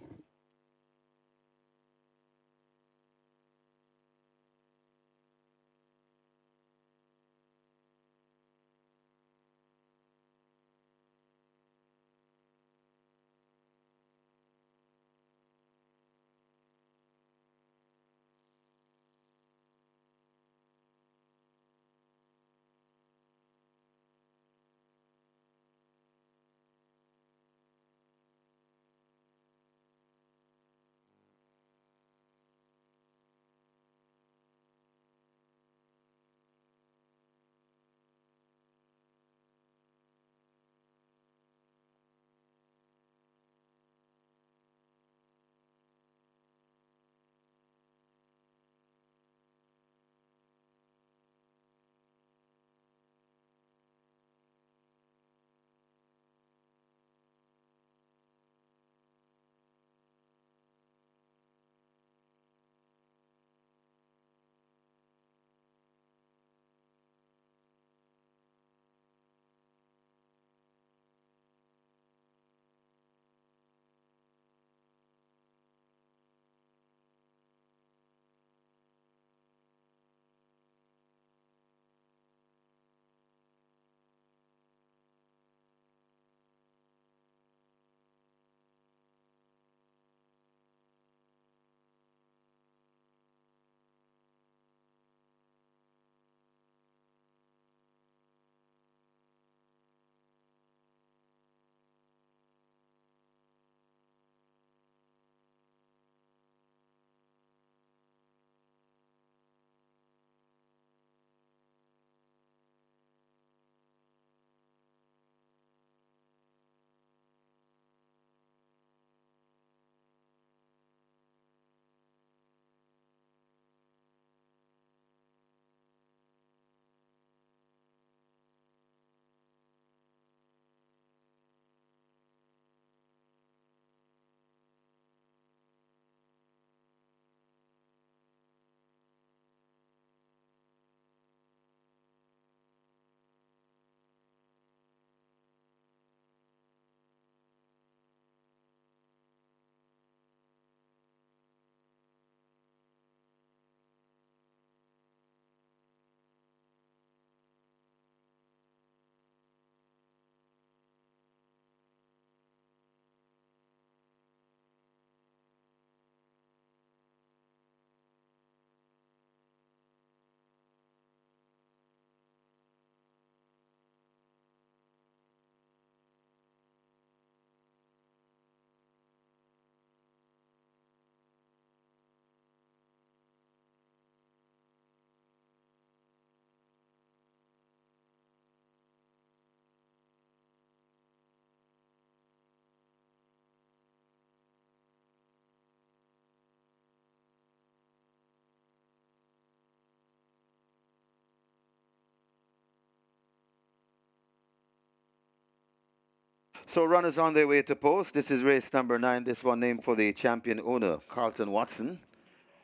B: So runners on their way to post. This is race number 9. This one named for the champion owner, Carlton Watson.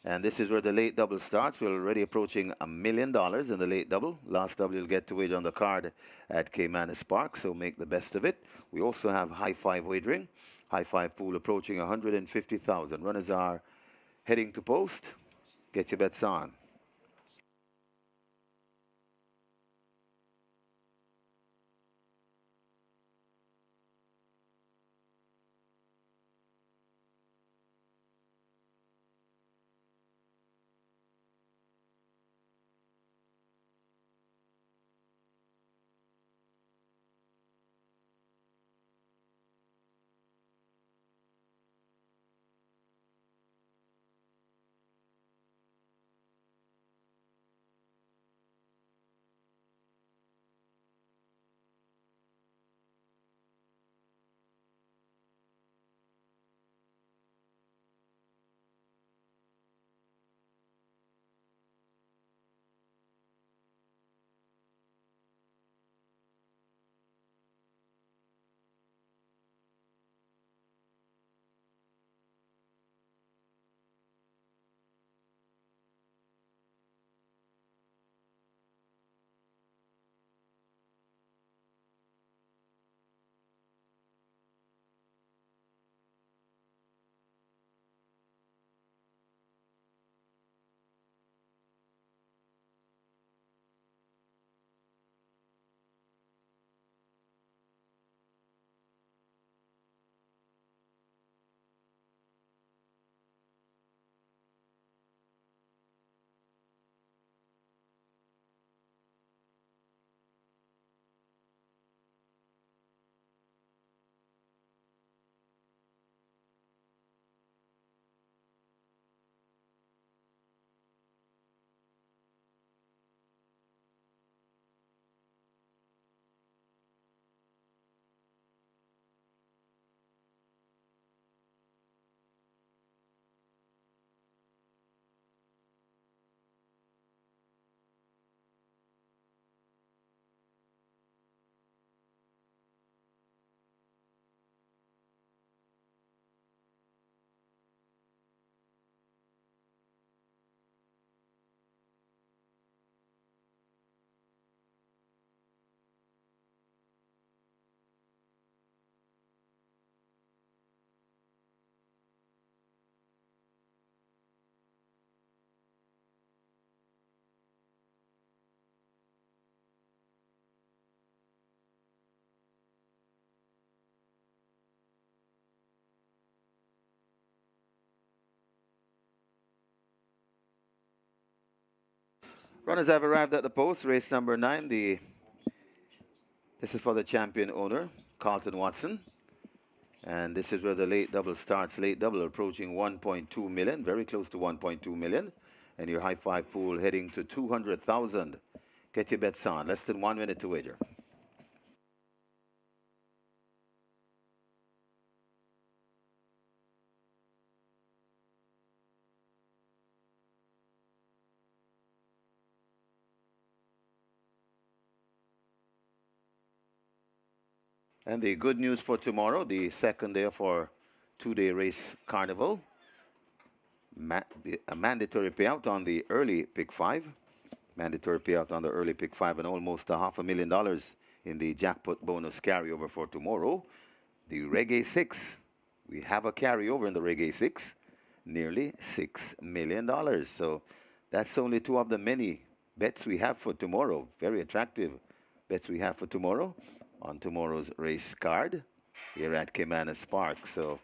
B: And this is where the late double starts. We're already approaching $1 million in the late double. Last double you'll get to wager on the card at Caymanas Park, so make the best of it. We also have high five wagering. High five pool approaching 150,000. Runners are heading to post. Get your bets on. Runners have arrived at the post. Race number 9. This is for the champion owner, Carlton Watson. And this is where the late double starts. Late double approaching 1.2 million, very close to 1.2 million. And your high five pool heading to 200,000. Get your bets on. Less than 1 minute to wager. And the good news for tomorrow, the second day of our 2-day race carnival. A mandatory payout on the early pick 5. Mandatory payout on the early pick 5 and almost $500,000 in the jackpot bonus carryover for tomorrow. The Reggae 6. We have a carryover in the Reggae 6. Nearly $6 million. So that's only 2 of the many bets we have for tomorrow. Very attractive bets we have for tomorrow on tomorrow's race card here at Caymanas Park. So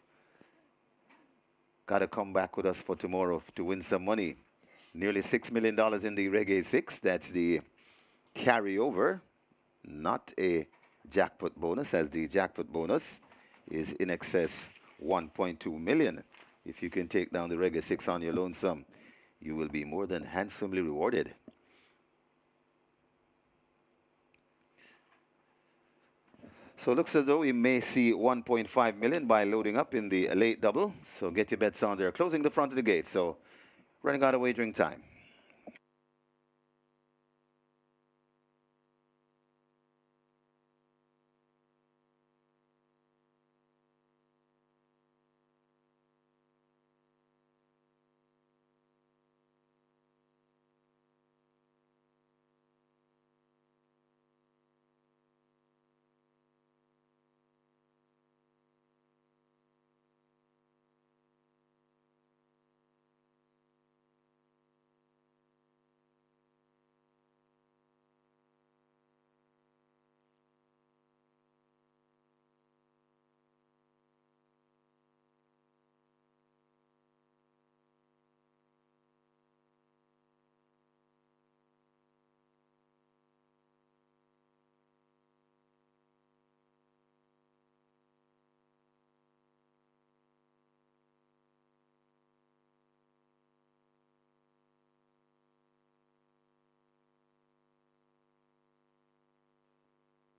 B: got to come back with us for tomorrow to win some money. Nearly $6 million in the Reggae 6. That's the carryover, not a jackpot bonus, as the jackpot bonus is in excess 1.2 million. If you can take down the Reggae 6 on your lonesome, you will be more than handsomely rewarded. So it looks as though we may see 1.5 million by loading up in the late double. So get your bets on there. Closing the front of the gate. So running out of wagering time.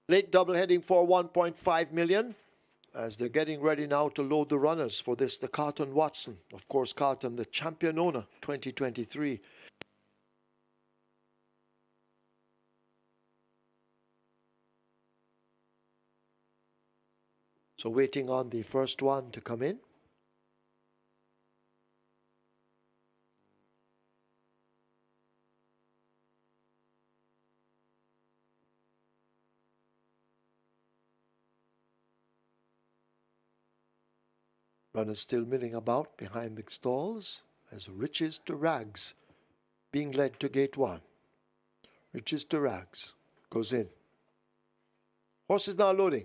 A: Late double heading for 1.5 million. As they're getting ready now to load the runners for this, the Carlton Watson. Of course, Carlton, the champion owner, 2023. So waiting on the first one to come in. Runners still milling about behind the stalls as Riches to Rags being led to gate 1. Riches to Rags goes in. Horse is now loading.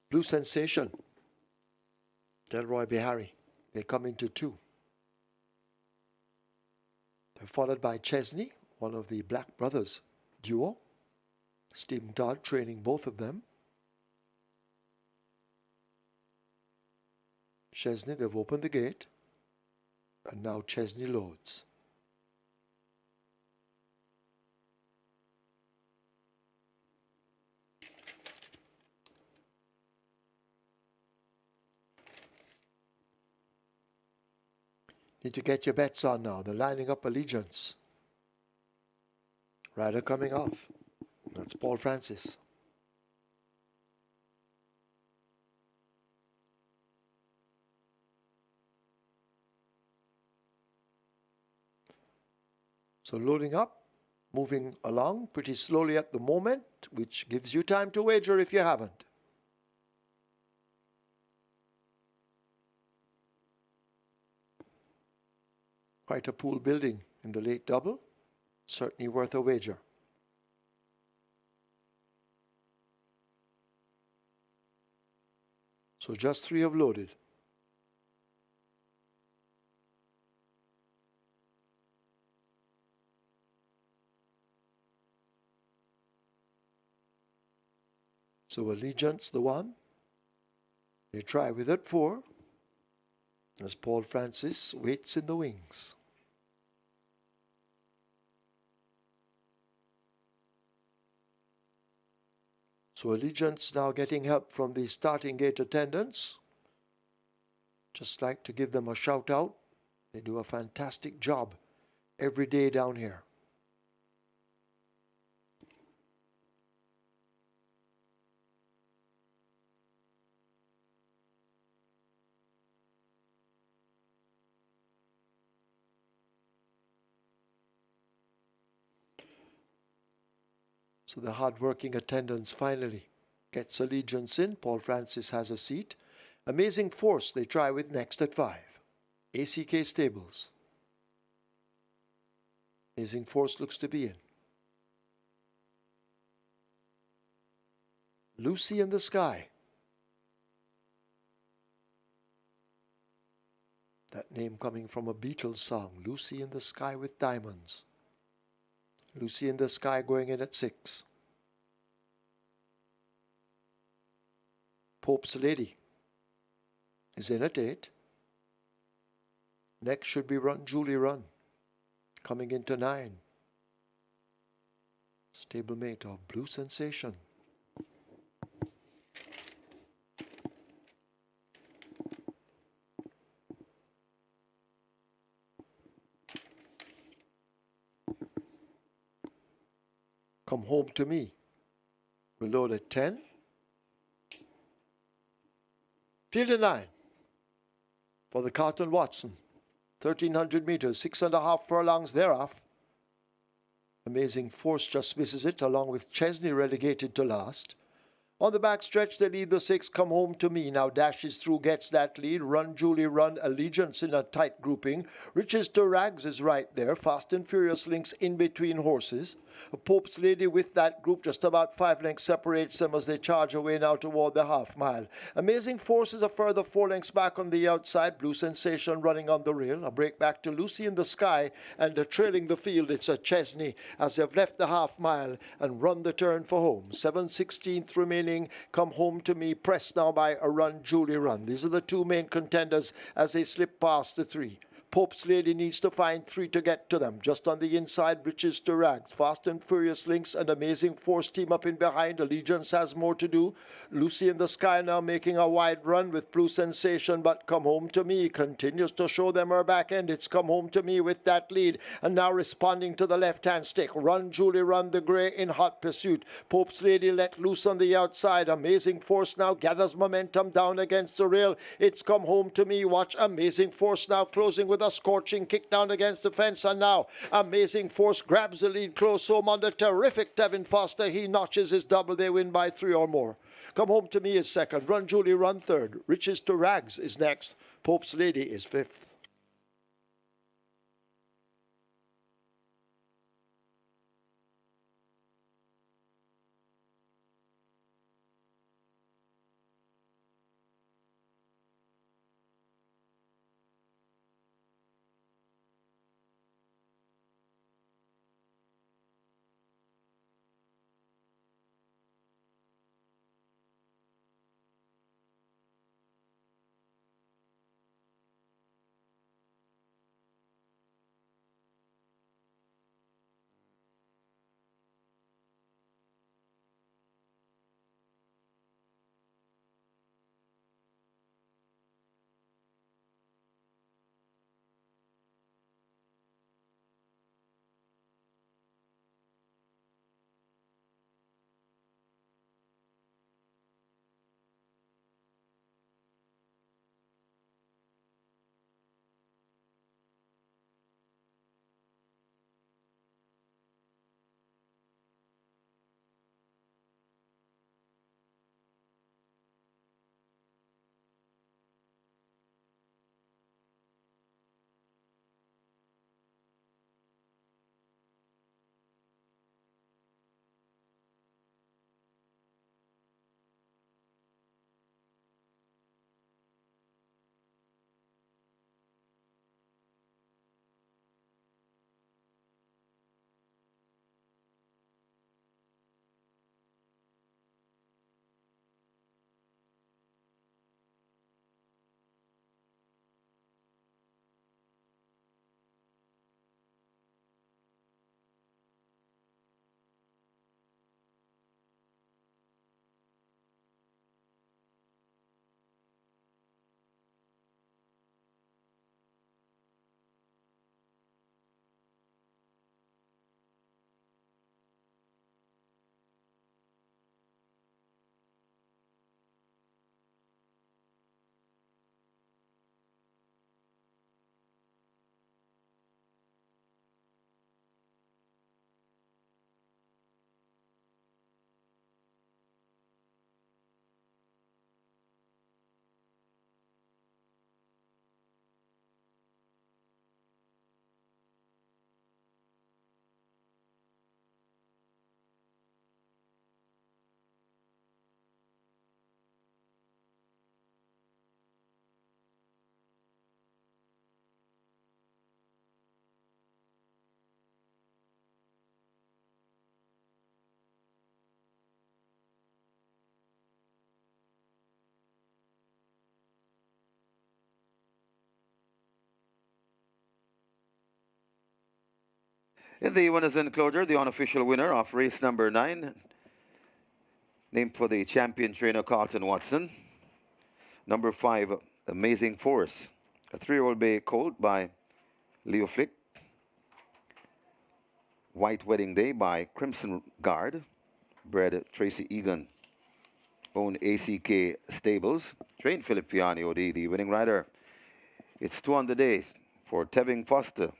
A: Blue Sensation. Delroy Bihari. They come into 2. They're followed by Chesney, one of the Black Brothers duo. Stephen Todd training both of them. Chesney, they've opened the gate. And now Chesney loads. Need to get your bets on now. They're lining up Allegiance. Rider coming off. That's Paul Francis. So loading up, moving along pretty slowly at the moment, which gives you time to wager if you haven't. Quite a pool building in the late double. Certainly worth a wager. So just 3 have loaded. So Allegiance, the one. They try with it 4. As Paul Francis waits in the wings. So Allegiance now getting help from the starting gate attendants. Just like to give them a shout out. They do a fantastic job every day down here. So the hard-working attendants finally gets Allegiance in. Paul Francis has a seat. Amazing Force they try with next at 5. ACK Stables. Amazing Force looks to be in. Lucy in the Sky. That name coming from a Beatles song. Lucy in the Sky with Diamonds. Lucy in the Sky going in at 6. Pope's Lady is in at 8. Next should be Run Julie Run, coming into 9. Stablemate of Blue Sensation. Come Home to Me. We'll load at 10. Field of 9 for the Carlton Watson. 1,300 meters, 6.5 furlongs thereof. Amazing Force just misses it, along with Chesney relegated to last. On the back stretch, they lead the 6, Come Home to Me. Now dashes through, gets that lead. Run, Julie, Run, Allegiance in a tight grouping. Riches to Rags is right there. Fast and Furious links in between horses. Pope's Lady with that group, just about 5 lengths separates them as they charge away now toward the half mile. Amazing Force is a further 4 lengths back on the outside. Blue Sensation running on the rail. A break back to Lucy in the Sky, and trailing the field, it's a Chesney as they've left the half mile and run the turn for home. 7/16 remaining winning Come Home to Me, pressed now by a Run Julie Run. These are the two main contenders as they slip past the three. Pope's Lady needs to find three to get to them. Just on the inside, Riches to Rags. Fast and Furious Links and Amazing Force team up in behind. Allegiance has more to do. Lucy in the Sky now making a wide run with Blue Sensation, but Come Home to Me continues to show them her back end. It's Come Home to Me with that lead, and now responding to the left-hand stick. Run Julie Run, the grey in hot pursuit. Pope's Lady let loose on the outside. Amazing Force now gathers momentum down against the rail. It's Come Home to Me. Watch Amazing Force now closing with a scorching kick down against the fence, and now Amazing Force grabs the lead close home on the terrific Tevin Foster. He notches his double. They win by 3 or more. Come Home to Me is second. Run Julie Run third. Riches to Rags is next. Pope's Lady is fifth.
B: In the winners enclosure, the unofficial winner of race number 9, named for the champion trainer Carlton Watson. Number 5, Amazing Force, a 3-year-old bay colt by Leo Flick. White Wedding Day by Crimson Guard, bred Tracy Egan. Owned ACK Stables, trained Philip Fiani OD, the winning rider. It's 200 days for Tevin Foster,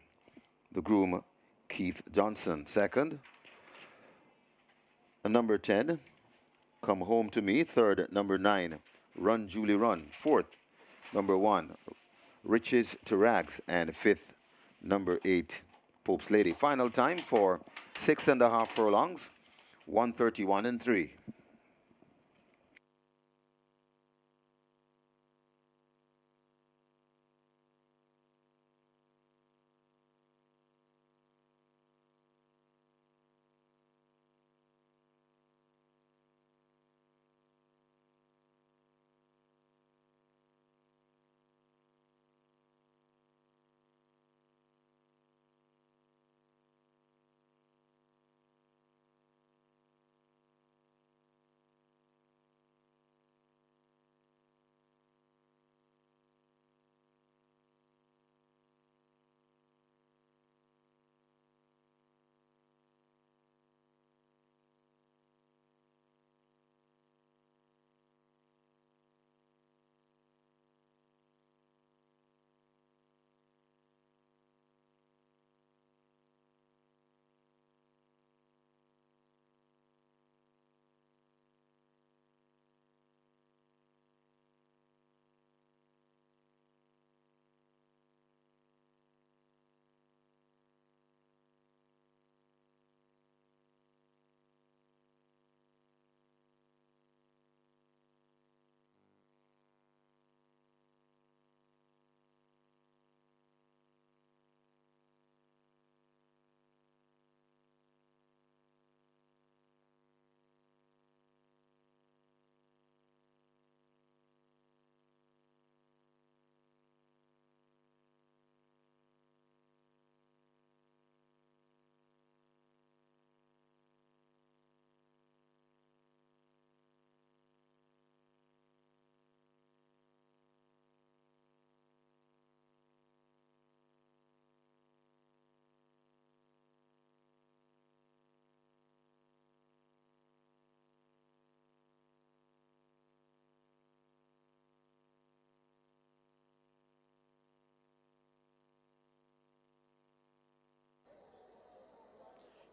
B: the groom Keith Johnson. Second, number 10, Come Home to Me. Third, number 9, Run Julie Run. Fourth, number 1, Riches to Rags. And fifth, number 8, Pope's Lady. Final time for 6.5 furlongs, 1:31 and 3.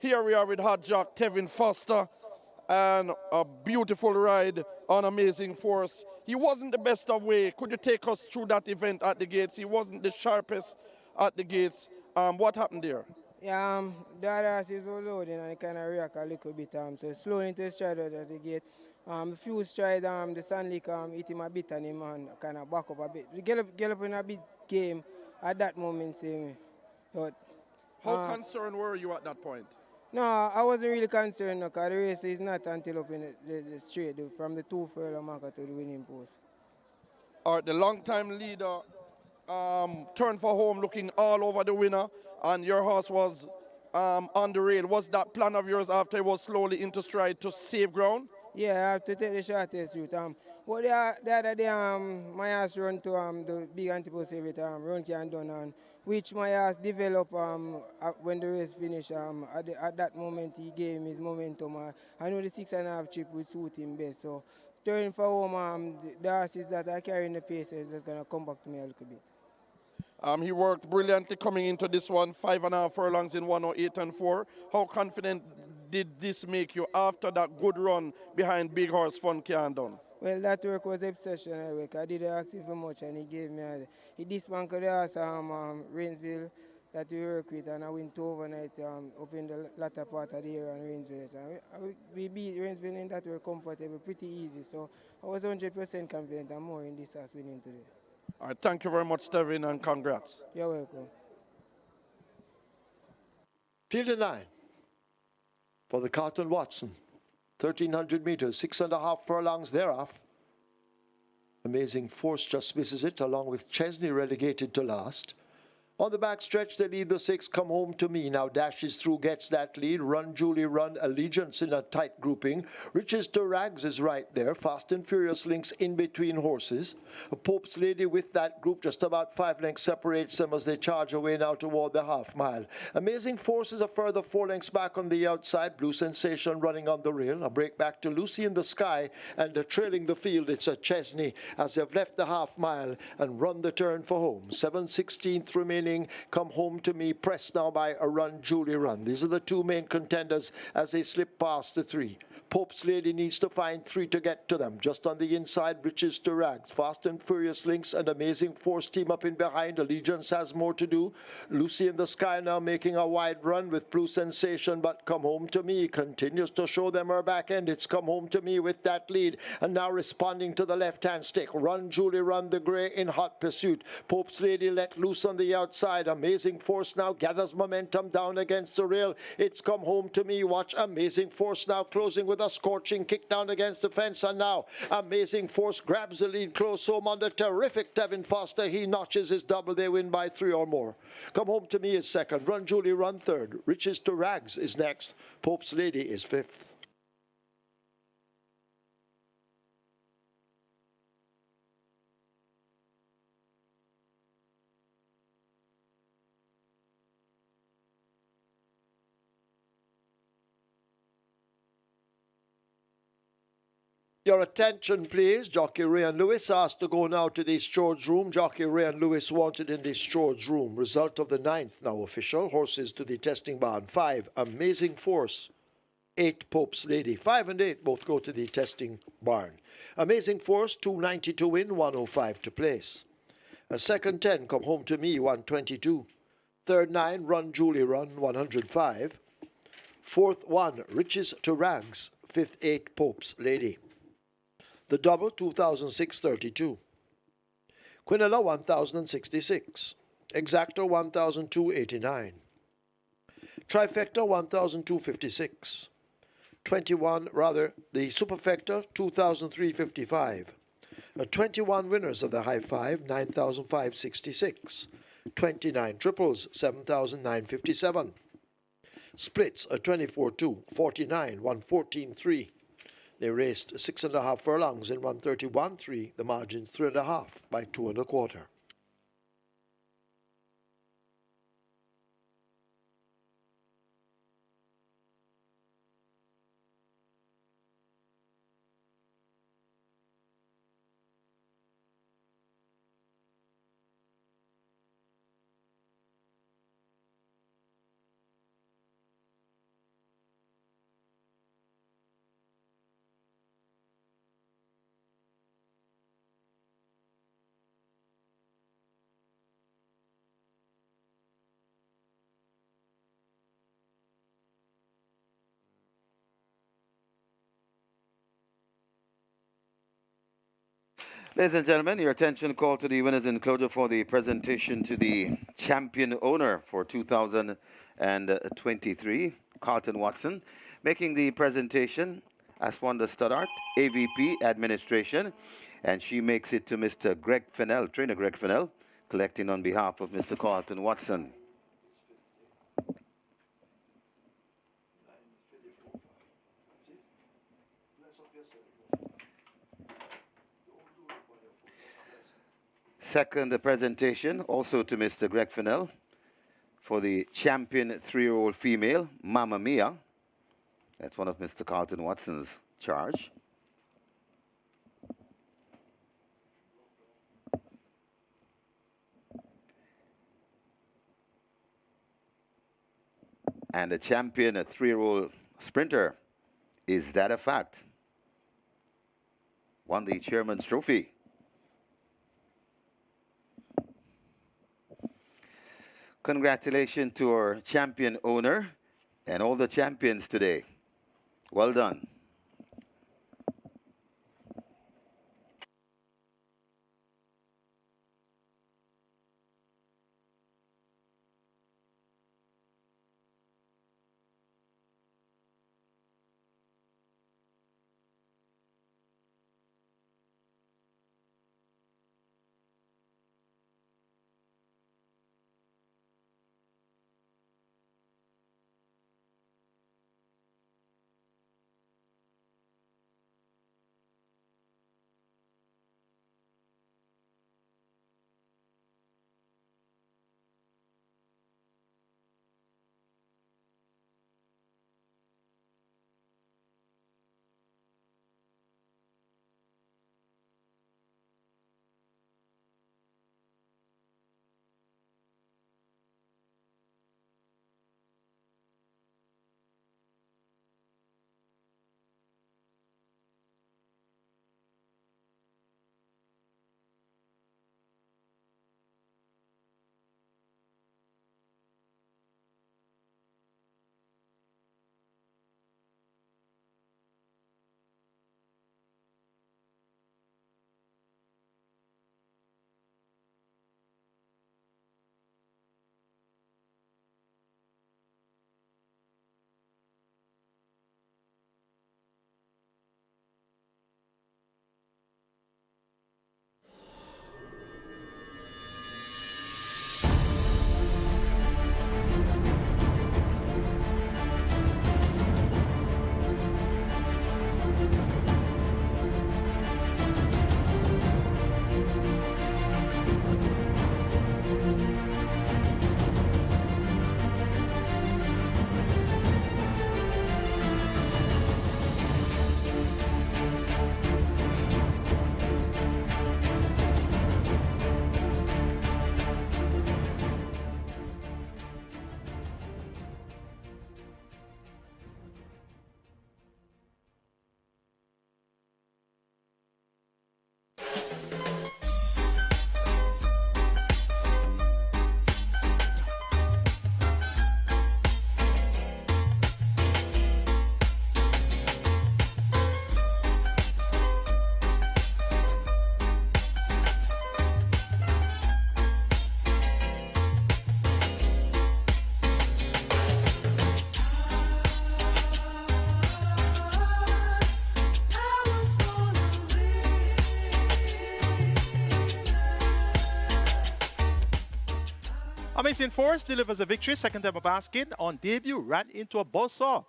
F: Here we are with Hot Jock Tevin Foster, and a beautiful ride on Amazing Force. He wasn't the best of way. Could you take us through that event at the gates? He wasn't the sharpest at the gates. What happened there?
I: Yeah, the other horses were loading and it kind of react a little bit. So slowly into stride out at the gate. A few stride, the Stanley hit him a bit and him kind of back up a bit. We get up in a bit game at that moment, see me. But,
F: How concerned were you at that point?
I: no, I wasn't really concerned because the race is not until up in the straight, from the 2 furlong marker to the winning post.
F: All right, the long-time leader turned for home looking all over the winner, and your horse was on the rail. Was that plan of yours after it was slowly into stride to save ground?
I: Yeah, I have to take the shortest route. But the other day, my horse run to the big antipost with run can done, and which my horse developed when the race finished. At that moment, he gave him his momentum. I know the 6.5 chip would suit him best. So turning for home, the horses that are carrying the pace is just going to come back to me a little bit.
F: He worked brilliantly coming into this one, 5.5 furlongs in 108 and 4. How confident did this make you after that good run behind Big Horse Fun Can done?
I: Well, that work was exceptional work. I didn't ask him for much, and he gave me he dismantled the horse Rainsville that we work with, and I went to overnight up in the latter part of the year on Rainsville. So we beat Rainsville in that work comfortable, pretty easy. So I was 100% confident and more in this horse winning today.
F: All right, thank you very much, Tevin, and congrats.
I: You're welcome.
A: Field of 9 for the Carlton Watson. 1,300 meters, 6.5 furlongs thereof. Amazing Force just misses it, along with Chesney relegated to last. On the back stretch, they lead the 6, Come Home to Me. Now dashes through, gets that lead. Run, Julie, Run, Allegiance in a tight grouping. Riches to Rags is right there. Fast and Furious links in between horses. Pope's Lady with that group, just about 5 lengths separates them as they charge away now toward the half mile. Amazing Force is a further 4 lengths back on the outside. Blue Sensation running on the rail. A break back to Lucy in the Sky, and trailing the field, it's a Chesney as they've left the half mile and run the turn for home. 7/16 remaining. Come Home to Me, pressed now by a Run, Julie, Run. These are the 2 main contenders as they slip past the 3. Pope's Lady needs to find 3 to get to them. Just on the inside, Riches to Rags. Fast and Furious links and Amazing Force team up in behind. Allegiance has more to do. Lucy in the Sky now making a wide run with Blue Sensation, but Come Home to Me continues to show them her back end. It's Come Home to Me with that lead, and now responding to the left-hand stick. Run, Julie, Run, the grey in hot pursuit. Pope's Lady let loose on the outside. Amazing Force now gathers momentum down against the rail. It's Come Home to Me. Watch Amazing Force now closing with a scorching kick down against the fence, and now Amazing Force grabs the lead close home on the terrific Tevin Foster. He notches his double. They win by 3 or more. Come Home to Me is second. Run, Julie, Run third. Riches to Rags is next. Pope's Lady is fifth. Your attention, please. Jockey Ray and Lewis asked to go now to the stewards' room. Jockey Ray and Lewis wanted in the stewards' room. Result of the 9th now official. Horses to the testing barn. 5, Amazing Force. 8, Pope's Lady. 5 and 8 both go to the testing barn. Amazing Force, 290 to win, 105 to place. A second 10, Come Home to Me, 122. Third 9, Run, Julie, Run, 105. Fourth 1, Riches to Rags. Fifth 8, Pope's Lady. The double, 2,632. Quinella, 1,066. Exactor, 1,289. Trifecta, 1,256. 21, the superfecta, 2,355. 21 winners of the high five, 9,566. 29 triples, 7,957. Splits, 24-2, 49, 114-3. They raced 6.5 furlongs in 131.3. The margin 3.5 by 2 1/4.
B: Ladies and gentlemen, your attention call to the winners enclosure for the presentation to the champion owner for 2023, Carlton Watson. Making the presentation as Wanda Stoddart, AVP Administration, and she makes it to Mr. Greg Fennell, trainer Greg Fennell, collecting on behalf of Mr. Carlton Watson. Second, the presentation also to Mr. Greg Fennell for the champion 3-year-old female, Mamma Mia. That's one of Mr. Carlton Watson's charge. And the champion 3-year-old sprinter, Is That a Fact? Won the Chairman's Trophy. Congratulations to our champion owner and all the champions today. Well done.
C: Amazing Force delivers a victory, second time of basket on debut, ran into a buzzsaw.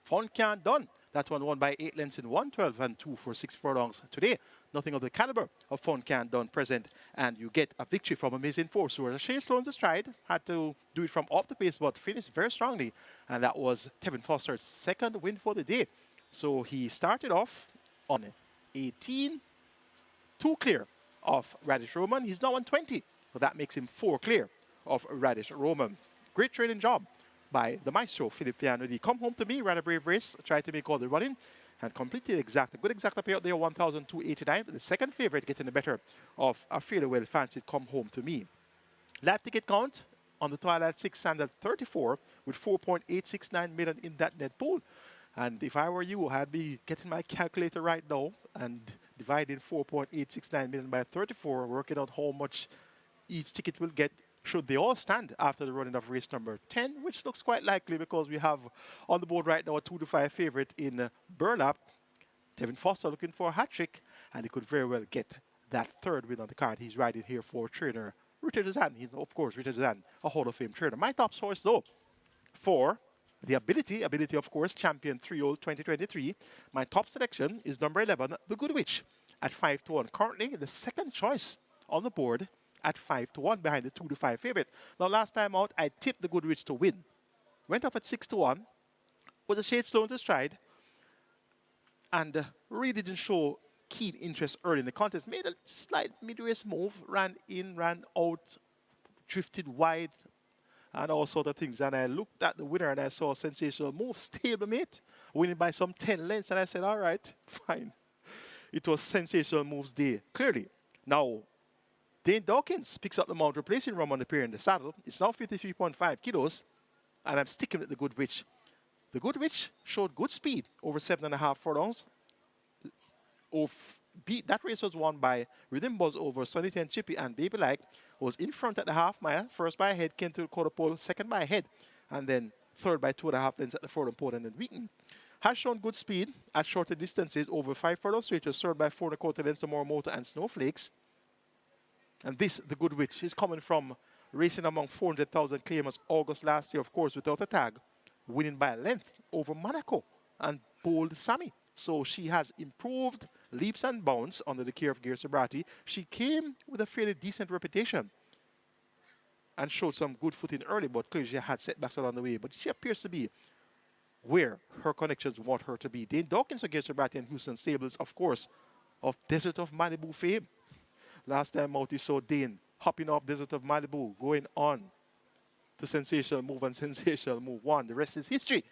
C: Fun can't done. That one won by 8 lengths in 112 and 2 for 6 furlongs. Today, nothing of the caliber of Fun can't done present, and you get a victory from Amazing Force, who was Shea Sloan's stride, had to do it from off the pace, but finished very strongly, and that was Tevin Foster's second win for the day. So he started off on 18, 2 clear of Radish Roman. He's now on 20, so that makes him 4 clear of Radish Roman. Great training job by the maestro, Philip Piano. Come home to me, ran a brave race, tried to make all the running, and completed exact. A good exacta payout there, 1,289. But the second favorite getting the better of a fairly well fancied Come Home to Me. Live ticket count on the Twilight 6 stand at 34 with 4.869 million in that net pool. And if I were you, I'd be getting my calculator right now and dividing 4.869 million by 34, working out how much each ticket will get should they all stand after the running of race number 10, which looks quite likely because we have on the board right now a 2-5 favorite in Burlap. Devin Foster looking for a hat trick, and he could very well get that third win on the card. He's riding here for trainer Richard Zan. He's, of course, Richard Zan, a Hall of Fame trainer. My top choice, though, for the ability, of course, champion 3-year-old 2023. My top selection is number 11, the Good Witch, at 5-1. Currently, the second choice on the board at 5-1 behind the 2-5 favorite. Now, last time out, I tipped the Good Witch to win. Went up at 6-1, was a shade slow to stride, and really didn't show keen interest early in the contest. Made a slight mid-race move, ran in, ran out, drifted wide, and all sorts of things. And I looked at the winner and I saw a sensational move, stablemate, winning by some 10 lengths. And I said, all right, fine. It was sensational moves day, clearly. Now, Dane Dawkins picks up the mount, replacing Ramon Appear in the saddle. It's now 53.5 kilos, and I'm sticking with the Good Witch. The Good Witch showed good speed over 7.5 furlongs. That race was won by Rhythm Buzz over Sunny 10 Chippy and Baby Like, was in front at the half mile, first by a head, came to the quarter pole, second by a head, and then third by 2.5 lengths at the furlong pole and then Wheaton. Has shown good speed at shorter distances over 5 furlong straights, third by 4.25 lengths to Motor and Snowflakes. And this, the Good Witch, is coming from racing among 400,000 claimers August last year, of course, without a tag, winning by a length over Monaco and Bold Sammy. So she has improved leaps and bounds under the care of Gear Sobrati. She came with a fairly decent reputation and showed some good footing early, but clearly she had setbacks along the way. But she appears to be where her connections want her to be. Dane Dawkins of Gear Sobrati and Houston Stables, of course, of Desert of Malibu fame. Last time out, you saw Dane hopping off Desert of Malibu, going on to sensational move and sensational move one. The rest is history.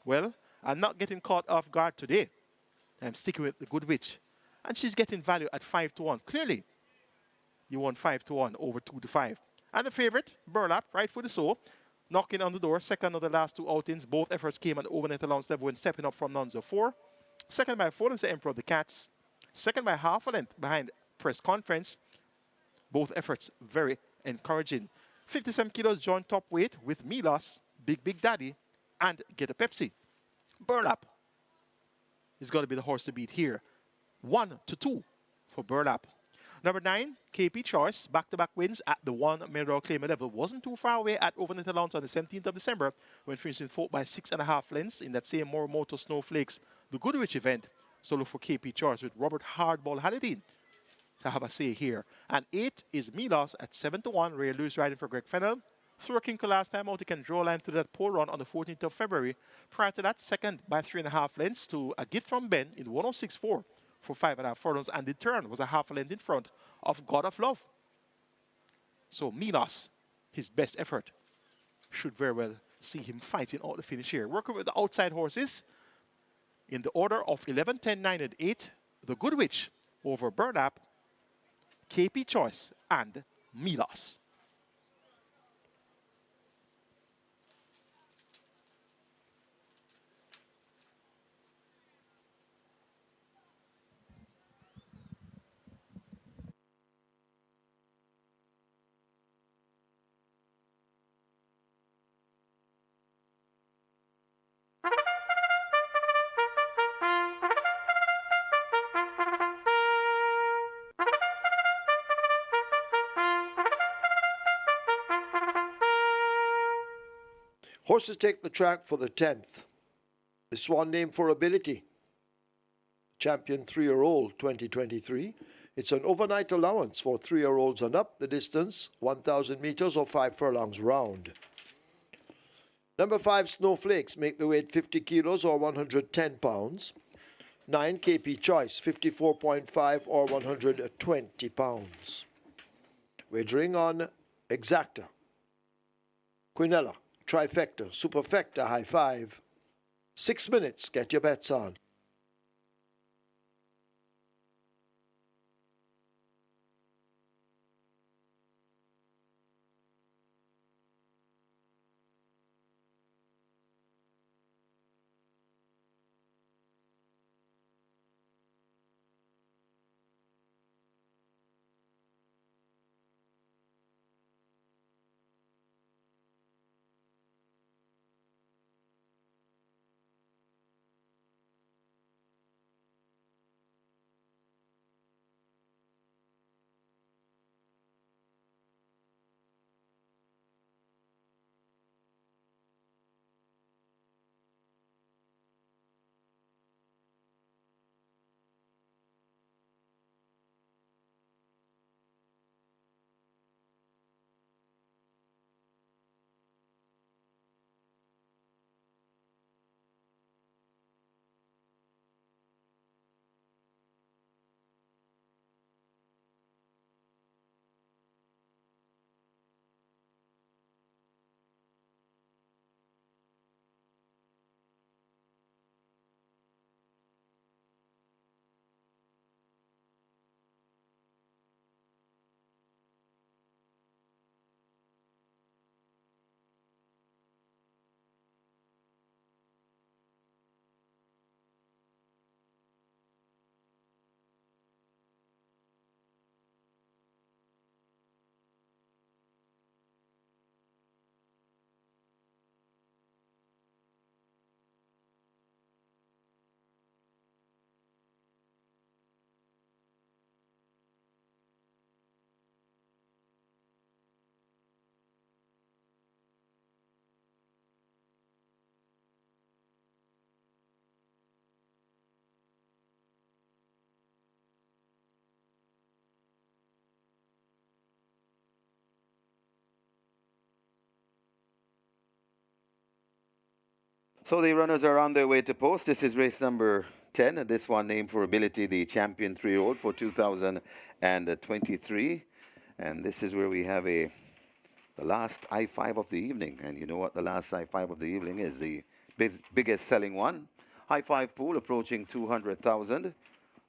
C: Well, I'm not getting caught off guard today. I'm sticking with the Good Witch. And she's getting value at 5-1. Clearly, you won 5-1 over 2-5. And the favorite, Burlap, rightfully so, knocking on the door, second of the last two outings. Both efforts came at the overnight allowance level when stepping up from Nonzo 4. Second by 4 is the Emperor of the Cats. Second by half a length behind Press Conference. Both efforts very encouraging. 57 kilos joint top weight with Milos, Big Daddy, and Get a Pepsi. Burlap is going to be the horse to beat here. 1-2 for Burlap. Number 9, KP Choice, back-to-back wins at the $1 million claim level. Wasn't too far away at overnight allowance on the 17th of December when finishing fourth by 6.5 lengths in that same Morimoto Snowflakes, the Goodrich event. So look for KP Choice with Robert Hardball Hallidine to have a say here. And 8 is Milos at 7-1. Ray Lewis riding for Greg Fennell. Through a kinkle last time out, he can draw a line to that pole run on the 14th of February. Prior to that, second by 3.5 lengths to a gift from Ben in 106.4 for 5.5 furlongs. And the turn was a half a length in front of God of Love. So Milos, his best effort, should very well see him fighting out the finish here. Working with the outside horses in the order of 11, 10, 9, and 8. The Good Witch over Burlap, KP Choice, and Milos.
A: Horses take the track for the 10th. This one named for ability. Champion 3-year-old 2023. It's an overnight allowance for 3-year-olds and up. The distance, 1,000 meters or 5 furlongs round. Number 5, Snowflakes, make the weight 50 kilos or 110 pounds. 9, KP Choice, 54.5 or 120 pounds. Wagering on Exacta, Quinella, Trifecta, Superfecta, High Five. 6 minutes, get your bets on.
B: So the runners are on their way to post. This is race number 10, and this one named for Ability, the champion 3-year-old for 2023. And this is where we have the last I-5 of the evening. And you know what the last I-5 of the evening is? The biggest selling one. I-5 pool approaching 200,000.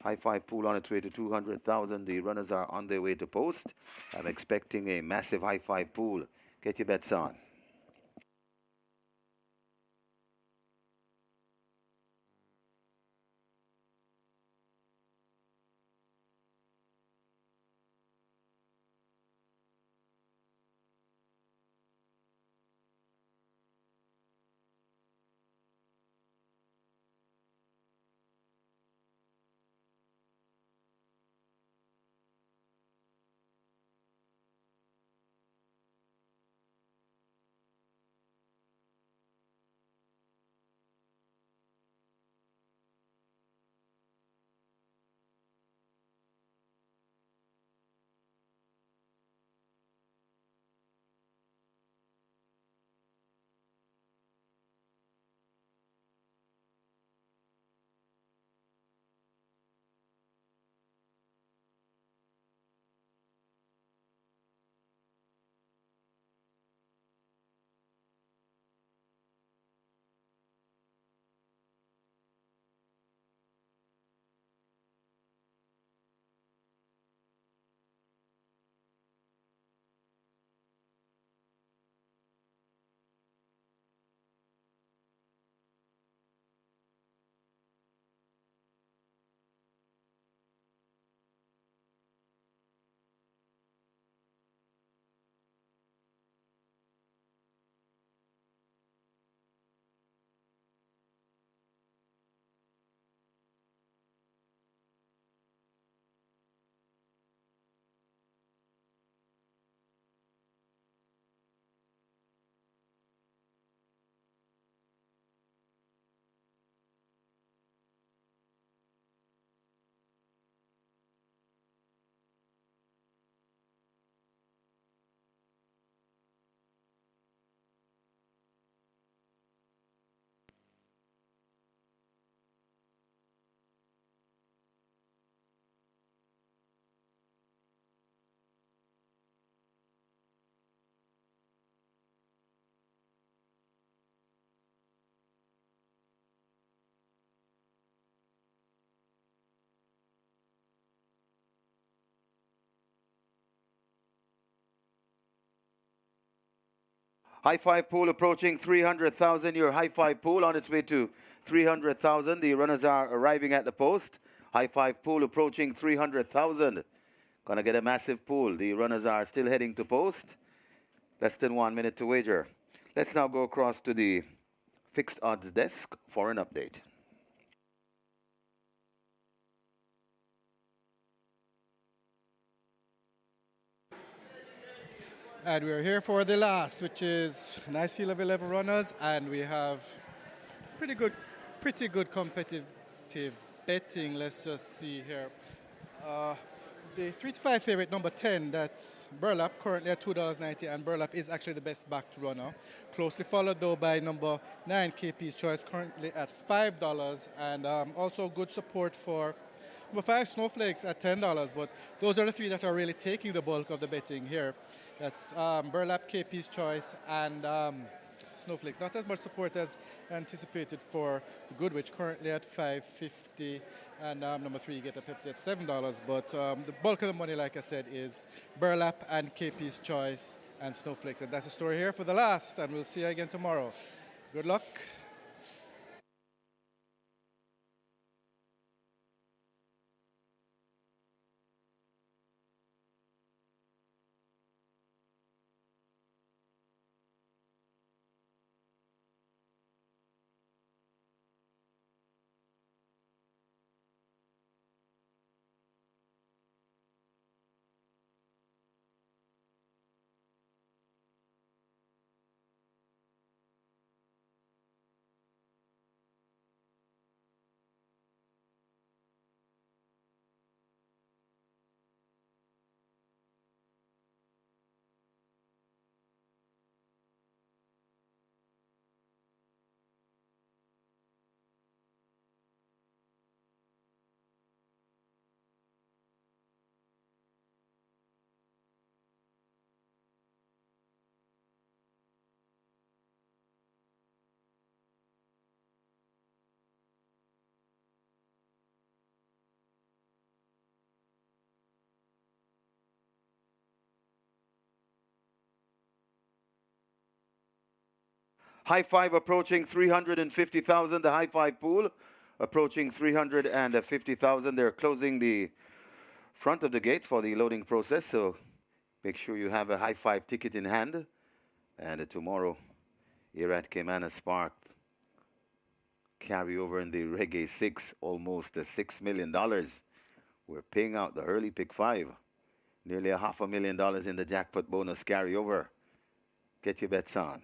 B: I-5 pool on its way to 200,000. The runners are on their way to post. I'm expecting a massive I-5 pool. Get your bets on. High-five pool approaching 300,000. Your high-five pool on its way to 300,000. The runners are arriving at the post. High-five pool approaching 300,000. Gonna get a massive pool. The runners are still heading to post. Less than 1 minute to wager. Let's now go across to the fixed odds desk for an update.
D: And we're here for the last, which is a nice field of 11 runners, and we have pretty good competitive betting. Let's just see here. The 3 to 5 favorite, number 10, that's Burlap, currently at $2.90, and Burlap is actually the best backed runner. Closely followed, though, by number 9, KP's Choice, currently at $5, and also good support for number 5, Snowflakes, at $10. But those are the three that are really taking the bulk of the betting here. That's Burlap, KP's Choice, and Snowflakes. Not as much support as anticipated for the Goodwich, currently at $5.50, and number 3, Get a Pepsi, at $7. But the bulk of the money, like I said, is Burlap and KP's Choice and Snowflakes. And that's the story here for the last, and we'll see you again tomorrow. Good luck.
B: High five approaching 350,000. The high five pool approaching 350,000. They're closing the front of the gates for the loading process, so make sure you have a high five ticket in hand. And tomorrow, here at Caymanas Park, carry over in the Reggae 6, almost $6 million. We're paying out the early pick 5. Nearly $500,000 in the jackpot bonus carryover. Get your bets on.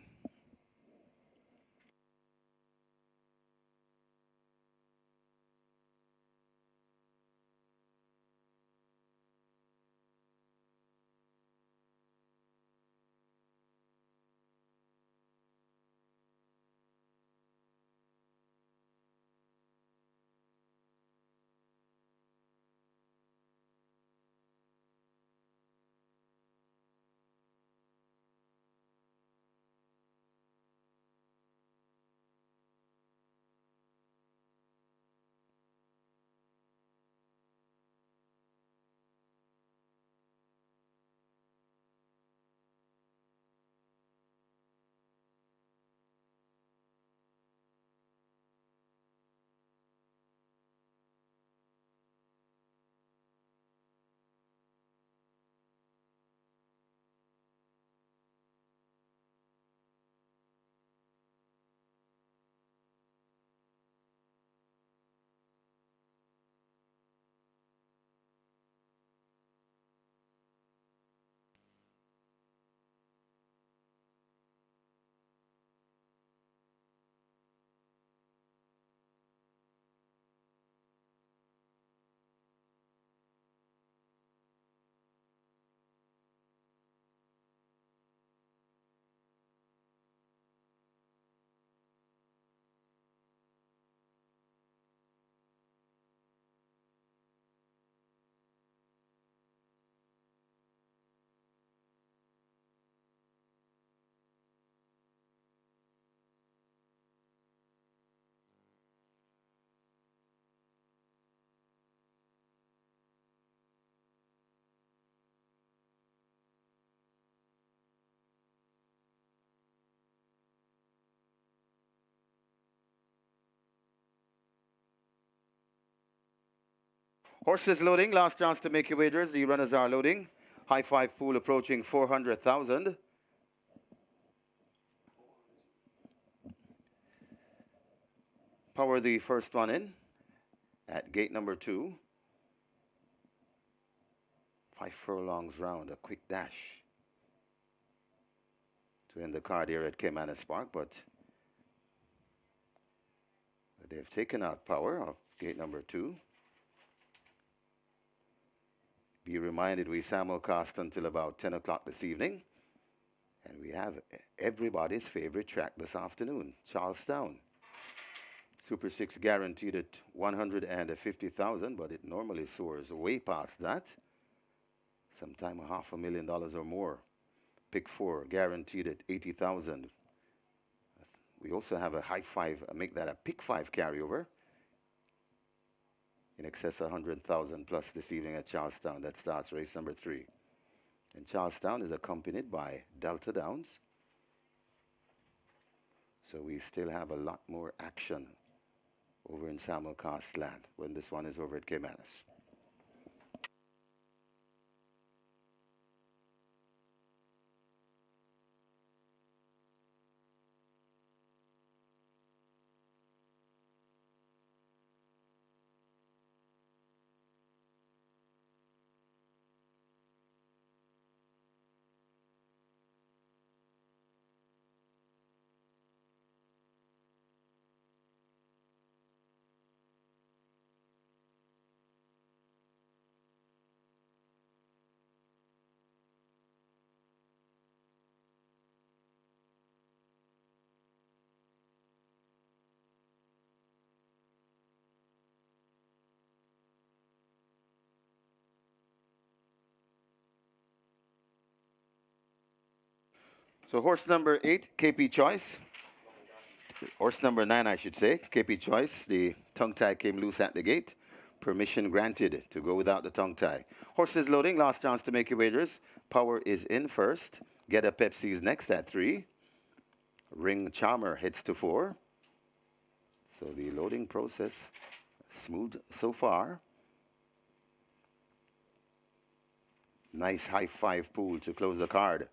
B: Horses loading, last chance to make your wagers. The runners are loading. High five pool approaching 400,000. Power the first one in at gate number 2. 5 furlongs round, a quick dash to end the card here at Caymanas Park, but they've taken out power of gate number 2. Be reminded we simulcast until about 10 o'clock this evening. And we have everybody's favorite track this afternoon, Charlestown. Super 6 guaranteed at 150,000, but it normally soars way past that. Sometime $500,000 or more. Pick 4 guaranteed at 80,000. We also have a high 5, make that a pick 5 carryover. In excess of 100,000 plus this evening at Charlestown. That starts race number 3. And Charlestown is accompanied by Delta Downs. So we still have a lot more action over in simulcast land when this one is over at Caymanas. So horse number 8, KP Choice. Horse number 9, I should say, KP Choice. The tongue tie came loose at the gate. Permission granted to go without the tongue tie. Horses loading, last chance to make your wagers. Power is in first. Get a Pepsi's next at 3. Ring Charmer heads to 4. So the loading process smooth so far. Nice high 5 pool to close the card.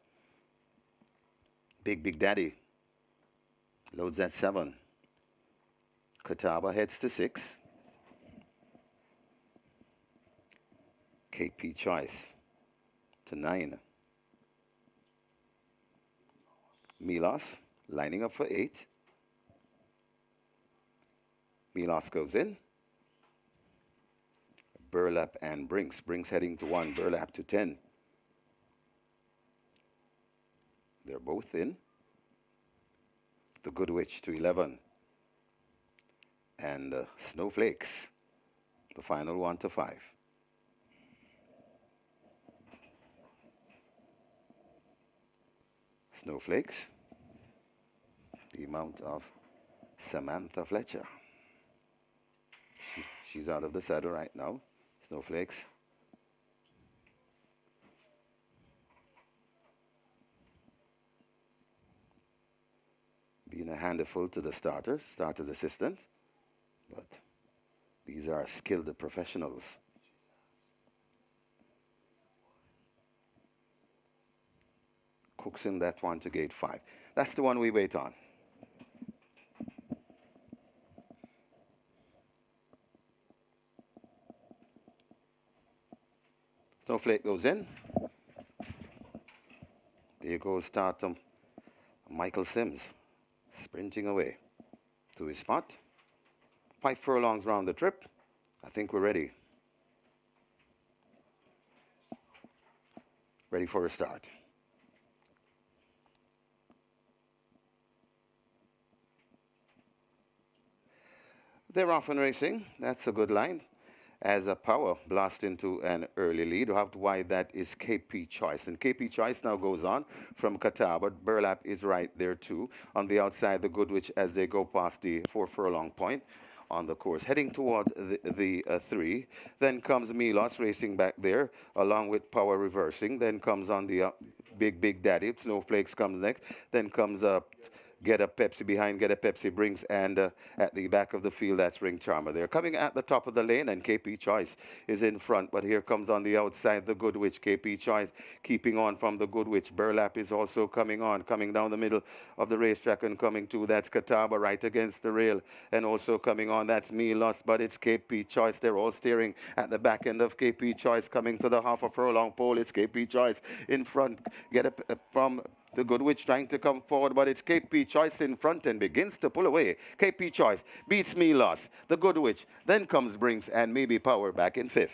B: Big Daddy loads at 7. Catawba heads to 6. KP Choice to 9. Milos lining up for 8. Milos goes in. Burlap and Brinks. Brinks heading to 1. Burlap to 10. They're both in. The Good Witch to 11. And Snowflakes, the final 1 to 5. Snowflakes, the amount of Samantha Fletcher. She's out of the saddle right now. Snowflakes. Being a handful to the starters assistant, but these are skilled professionals. Cooks in that one to gate 5. That's the one we wait on. Snowflake goes in. There goes starter Michael Sims, sprinting away to his spot. 5 furlongs round the trip. I think we're ready. Ready for a start. They're off and racing. That's a good line. As a power blast into an early lead. How wide that is KP Choice. And KP Choice now goes on from Catawba. Burlap is right there too. On the outside, the Good Witch as they go past the 4 furlong point on the course. Heading towards the 3. Then comes Milos racing back there along with Power reversing. Then comes on the Big Daddy. Snowflakes comes next. Then comes Get a Pepsi behind, Get a Pepsi Brings, and at the back of the field, that's Ring Charmer. They're coming at the top of the lane, and KP Choice is in front. But here comes on the outside the Good Witch. KP Choice keeping on from the Good Witch. Burlap is also coming on, coming down the middle of the racetrack and coming to. That's Catawba right against the rail, and also coming on. That's Milos, but it's KP Choice. They're all staring at the back end of KP Choice, coming to the half a furlong pole. It's KP Choice in front. From the Good Witch trying to come forward, but it's KP Choice in front and begins to pull away. KP Choice beats Milos, the Good Witch. Then comes Brinks and maybe Power back in 5th.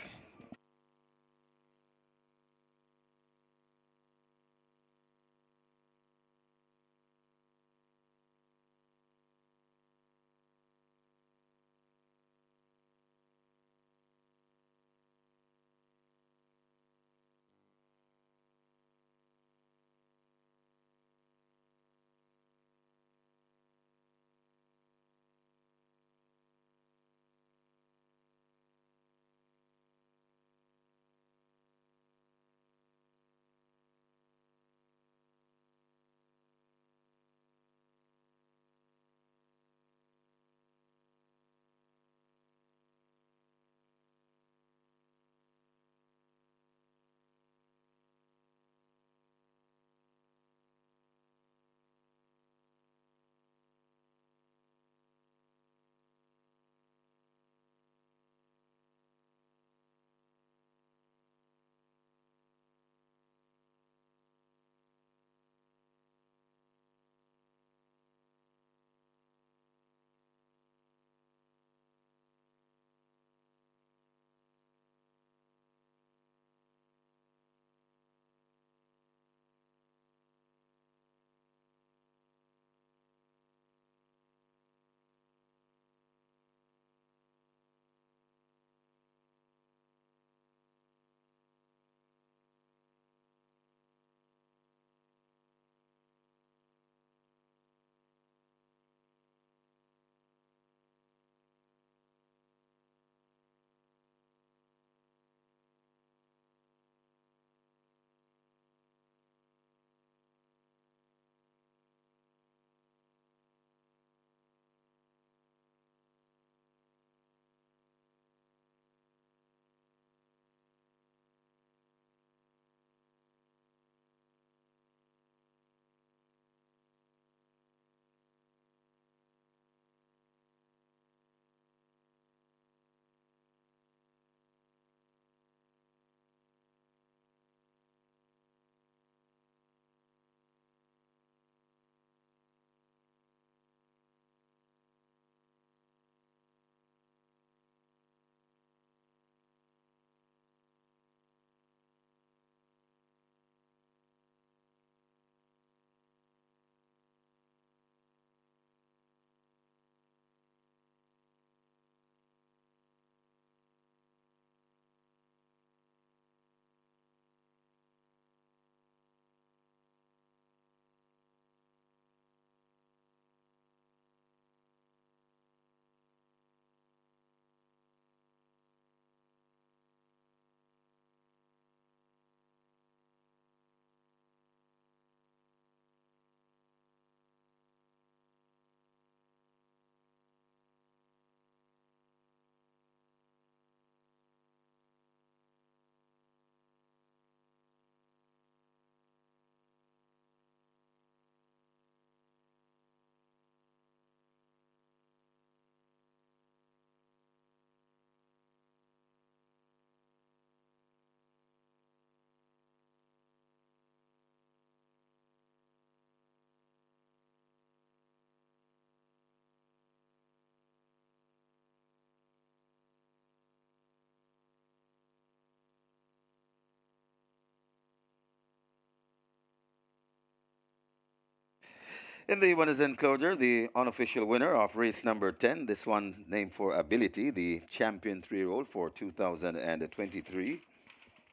B: In the winners enclosure, the unofficial winner of race number 10, this one named for Ability, the champion 3-year-old for 2023,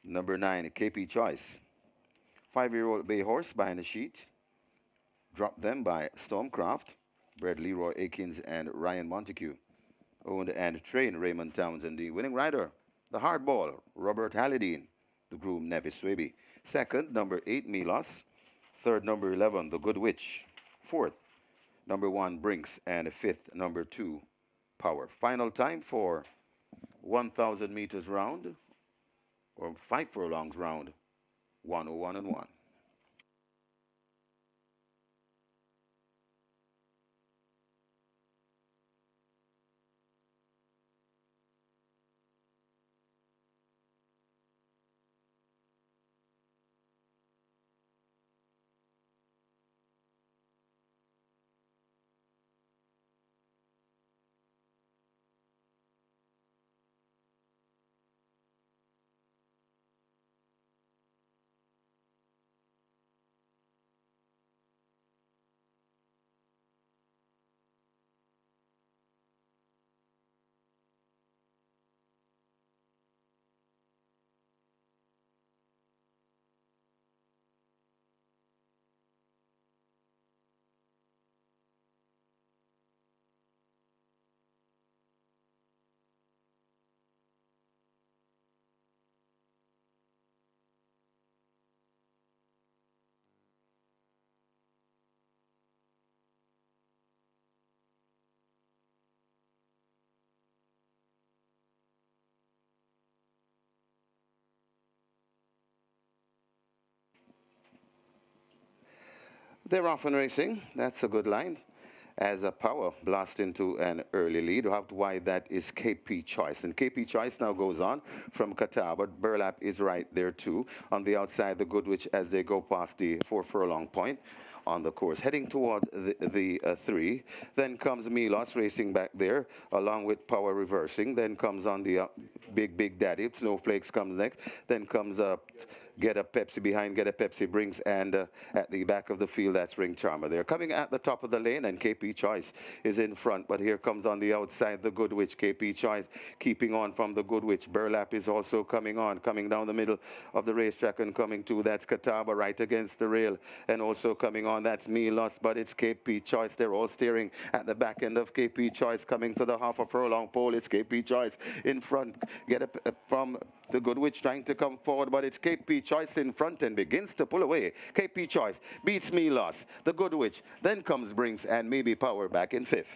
B: number 9, KP Choice. 5-year-old Bay Horse behind the sheet, dropped them by Stormcraft, bred Leroy Akins and Ryan Montague. Owned and trained Raymond Townsend, the winning rider. The hardball, Robert Hallidine, the groom Nevis Swaby. Second, number 8, Milos. Third, number 11, The Good Witch. Fourth, number 1, Brinks. And fifth, number 2, Power. Final time for 1,000 meters round, or 5 furlongs round, 101 and 1. They're off and racing. That's a good line. As a Power blast into an early lead. Out wide, that is KP Choice. And KP Choice now goes on from Qatar, but Burlap is right there too. On the outside, the Goodwich as they go past the 4 furlong point on the course, heading towards the 3. Then comes Milos racing back there, along with Power reversing. Then comes on the Big Daddy. Snowflakes comes next. Then comes Get a Pepsi behind, Get a Pepsi brings, and at the back of the field, that's Ring Charmer. They're coming at the top of the lane, and KP Choice is in front. But here comes on the outside the Good Witch. KP Choice keeping on from the Good Witch. Burlap is also coming on, coming down the middle of the racetrack and coming to. That's Catawba right against the rail, and also coming on. That's Milos, but it's KP Choice. They're all staring at the back end of KP Choice, coming to the half a furlong pole. It's KP Choice in front. Get a from the Good Witch trying to come forward, but it's KP Choice in front and begins to pull away. KP Choice beats Milos, the Good Witch. Then comes Brinks and maybe Power back in 5th.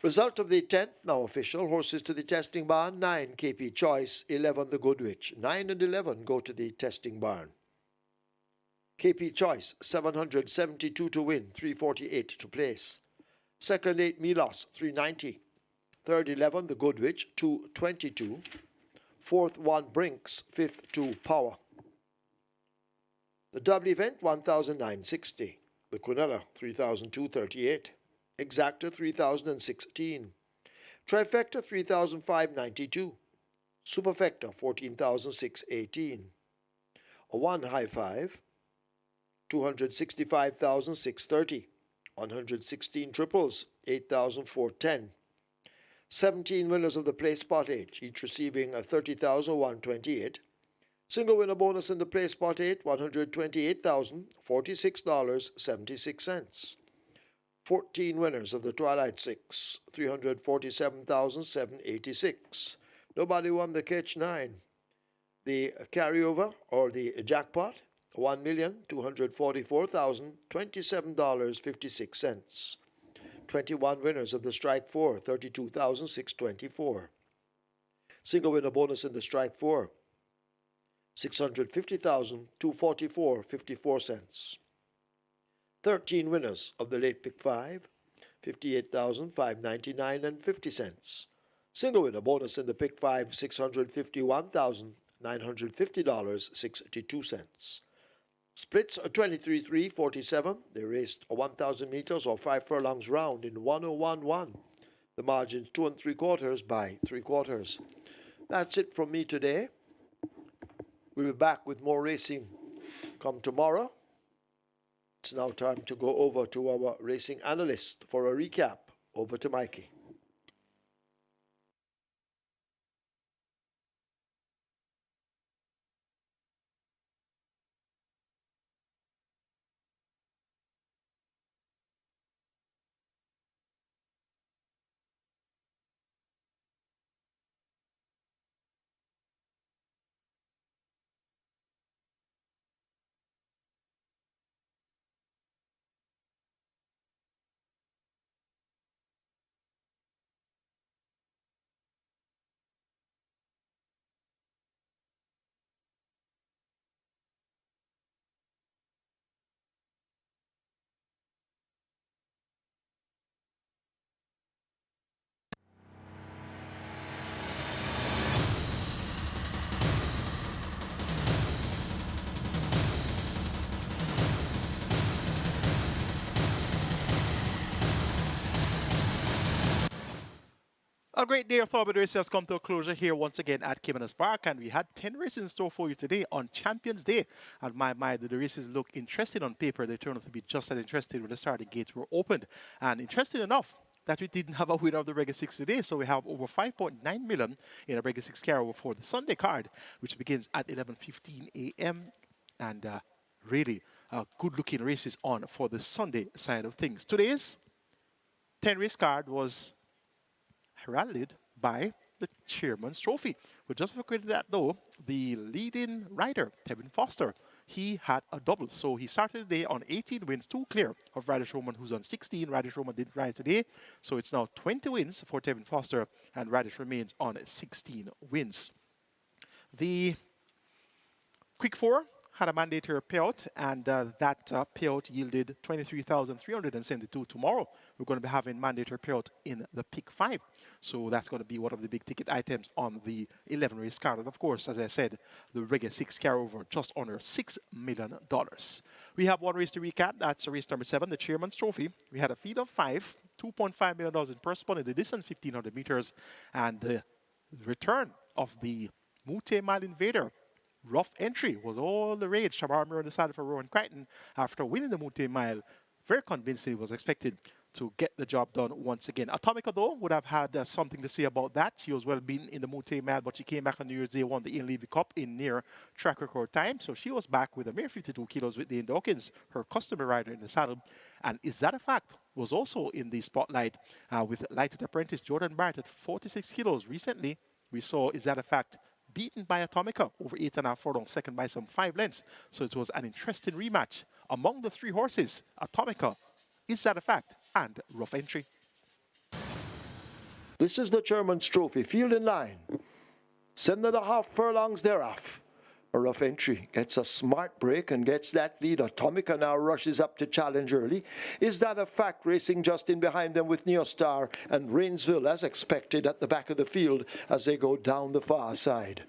A: Result of the 10th, now official. Horses to the testing barn. 9, KP Choice. 11, the Goodwitch. 9 and 11 go to the testing barn. KP Choice, 772 to win, 348 to place. Second, 8, Milos, 390. Third, 11, the Goodwitch, 222. Fourth, 1, Brinks. Fifth, 2, Power. The double event, 1,960. The Quinella, 3,238. Exacta, 3,016. Trifecta, 3,592. Superfecta, 14,618. A 1 high 5, 265,630. 116 triples, 8,410. 17 winners of the play spot H, each receiving a 30,128. Single winner bonus in the play spot 8, $128,046.76. 14 winners of the Twilight 6, $347,786. Nobody won the catch 9. The carryover, or the jackpot, $1,244,027.56. 21 winners of the strike 4, $32,624. Single winner bonus in the strike 4, $650,244.54. 13 winners of the late pick 5, $58,599.50. Single winner bonus in the pick 5, $651,950.62. Splits are 23-3-47. They raced 1,000 meters or 5 furlongs round in 1:01:1. The margin 2 3/4 by 3/4. That's it from me today. We'll be back with more racing come tomorrow. It's now time to go over to our racing analyst for a recap. Over to Mikey.
C: A great day of Thoroughbred Race has come to a closure here once again at Caymanas Park, and we had 10 races in store for you today on Champions Day. And my mind, the races look interesting on paper. They turned out to be just as interesting when the starting gates were opened. And interesting enough that we didn't have a winner of the Regular 6 today, so we have over 5.9 million in a Regular 6 carryover for the Sunday card, which begins at 11:15 a.m. And really good-looking races on for the Sunday side of things. Today's 10-race card was heralded by the Chairman's Trophy. But just for credit that though, the leading rider, Tevin Foster, he had a double. So he started the day on 18 wins, 2 clear of Radish Roman, who's on 16. Radish Roman didn't ride today. So it's now 20 wins for Tevin Foster, and Radish remains on 16 wins. The Quick 4 had a mandatory payout, and that payout yielded $23,372. Tomorrow, we're going to be having mandatory payout in the Pick 5. So that's going to be one of the big ticket items on the 11 race card. And of course, as I said, the Regular 6 carryover just under $6 million. We have one race to recap. That's race number 7, the Chairman's Trophy. We had a field of 5, $2.5 million in purse money, the distance 1,500 meters, and the return of the Mute Mile Invader. Rough entry was all the rage. Shabar Mir decided for Rowan Crichton after winning the Mute Mile. Very convincing, was expected to get the job done once again. Atomica, though, would have had something to say about that. She was well beaten in the Mute Mile, but she came back on New Year's Day, won the Ian Levy Cup in near track record time. So she was back with a mere 52 kilos with Dane Dawkins, her customer rider in the saddle. And Is That a Fact was also in the spotlight with lighted apprentice Jordan Barrett at 46 kilos. Recently, we saw Is That a Fact beaten by Atomica over 8.5 furlongs, second by some 5 lengths. So it was an interesting rematch among the 3 horses, Atomica, Is That a Fact, and Rough Entry.
A: This is the Chairman's Trophy. Field in line. 7.5 furlongs thereof. A rough entry. Gets a smart break and gets that lead. Atomica now rushes up to challenge early. Is that a fact? Racing just in behind them with Neostar and Rainsville, as expected, at the back of the field as they go down the far side.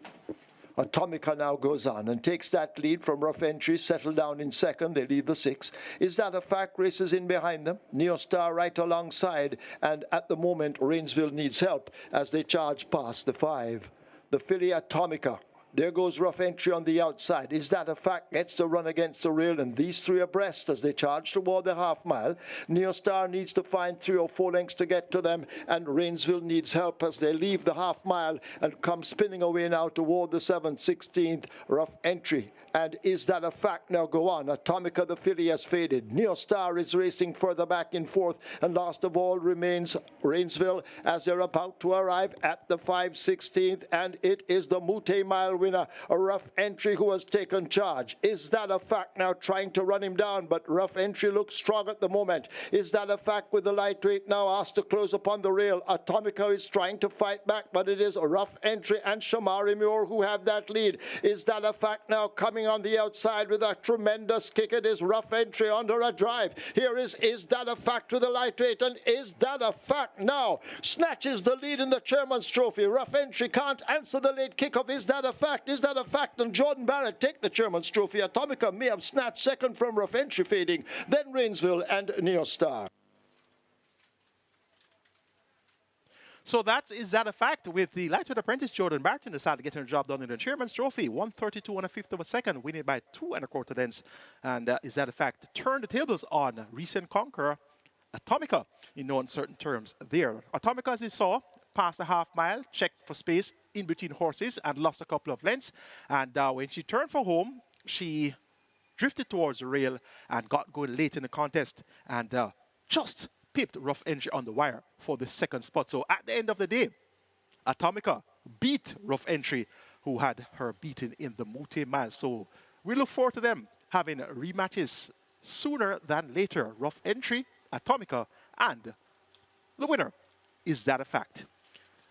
A: Atomica now goes on and takes that lead from Rough Entry, settled down in second. They leave the 6. Is that a fact? Races in behind them. Neostar right alongside, and at the moment Rainsville needs help as they charge past the 5. The filly Atomica. There goes Rough Entry on the outside. Is that a fact? Gets the run against the rail, and these 3 abreast as they charge toward the half mile. Neostar needs to find 3 or 4 lengths to get to them, and Rainsville needs help as they leave the half mile and come spinning away now toward the 7th, 16th. Rough Entry. And is that a fact? Now go on. Atomica, the filly, has faded. Neostar is racing further back in 4th, and last of all remains Rainsville as they're about to arrive at the 5/16th, and it is the Mute Mile winner, a Rough Entry, who has taken charge. Is that a fact? Now trying to run him down, but Rough Entry looks strong at the moment. Is that a fact with the lightweight now asked to close upon the rail? Atomica is trying to fight back, but it is a Rough Entry and Shamari Muir who have that lead. Is that a fact? Now coming on the outside with a tremendous kick. It is Rough Entry under a drive. Here is that a fact with the lightweight, and is that a fact now? Snatches the lead in the Chairman's Trophy. Rough Entry can't answer the late kickoff. Is that a fact? Is that a fact? And Jordan Barrett take the Chairman's Trophy. Atomica may have snatched second from Rough Entry fading, then Rainsville and Neostar.
C: So is that a fact with the lightweight apprentice Jordan Barton decided to get the job done in the Chairman's Trophy. 132 1/5 of a second, winning by 2 1/4 lengths. And is that a fact? Turn the tables on recent conqueror Atomica in no uncertain terms there. Atomica, as you saw, passed the half mile, checked for space in between horses and lost a couple of lengths. And when she turned for home, she drifted towards the rail and got going late in the contest and just pipped Rough Entry on the wire for the second spot. So at the end of the day, Atomica beat Rough Entry, who had her beaten in the Mute Mile. So we look forward to them having rematches sooner than later. Rough Entry, Atomica, and the winner. Is that a fact?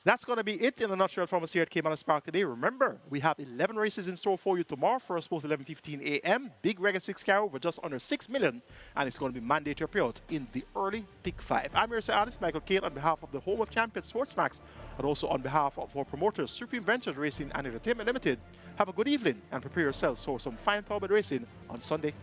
C: That's going to be it in a nutshell from us here at Caymanas Park today. Remember, we have 11 races in store for you tomorrow. First post 11:15 a.m. Big Regular 6 carry over just under 6 million. And it's going to be mandatory payout in the early Pick 5. I'm your artist, Michael Kate, on behalf of the Home of Champions Sportsmax, and also on behalf of our promoters, Supreme Ventures Racing and Entertainment Limited. Have a good evening and prepare yourselves for some fine thoroughbred racing on Sunday.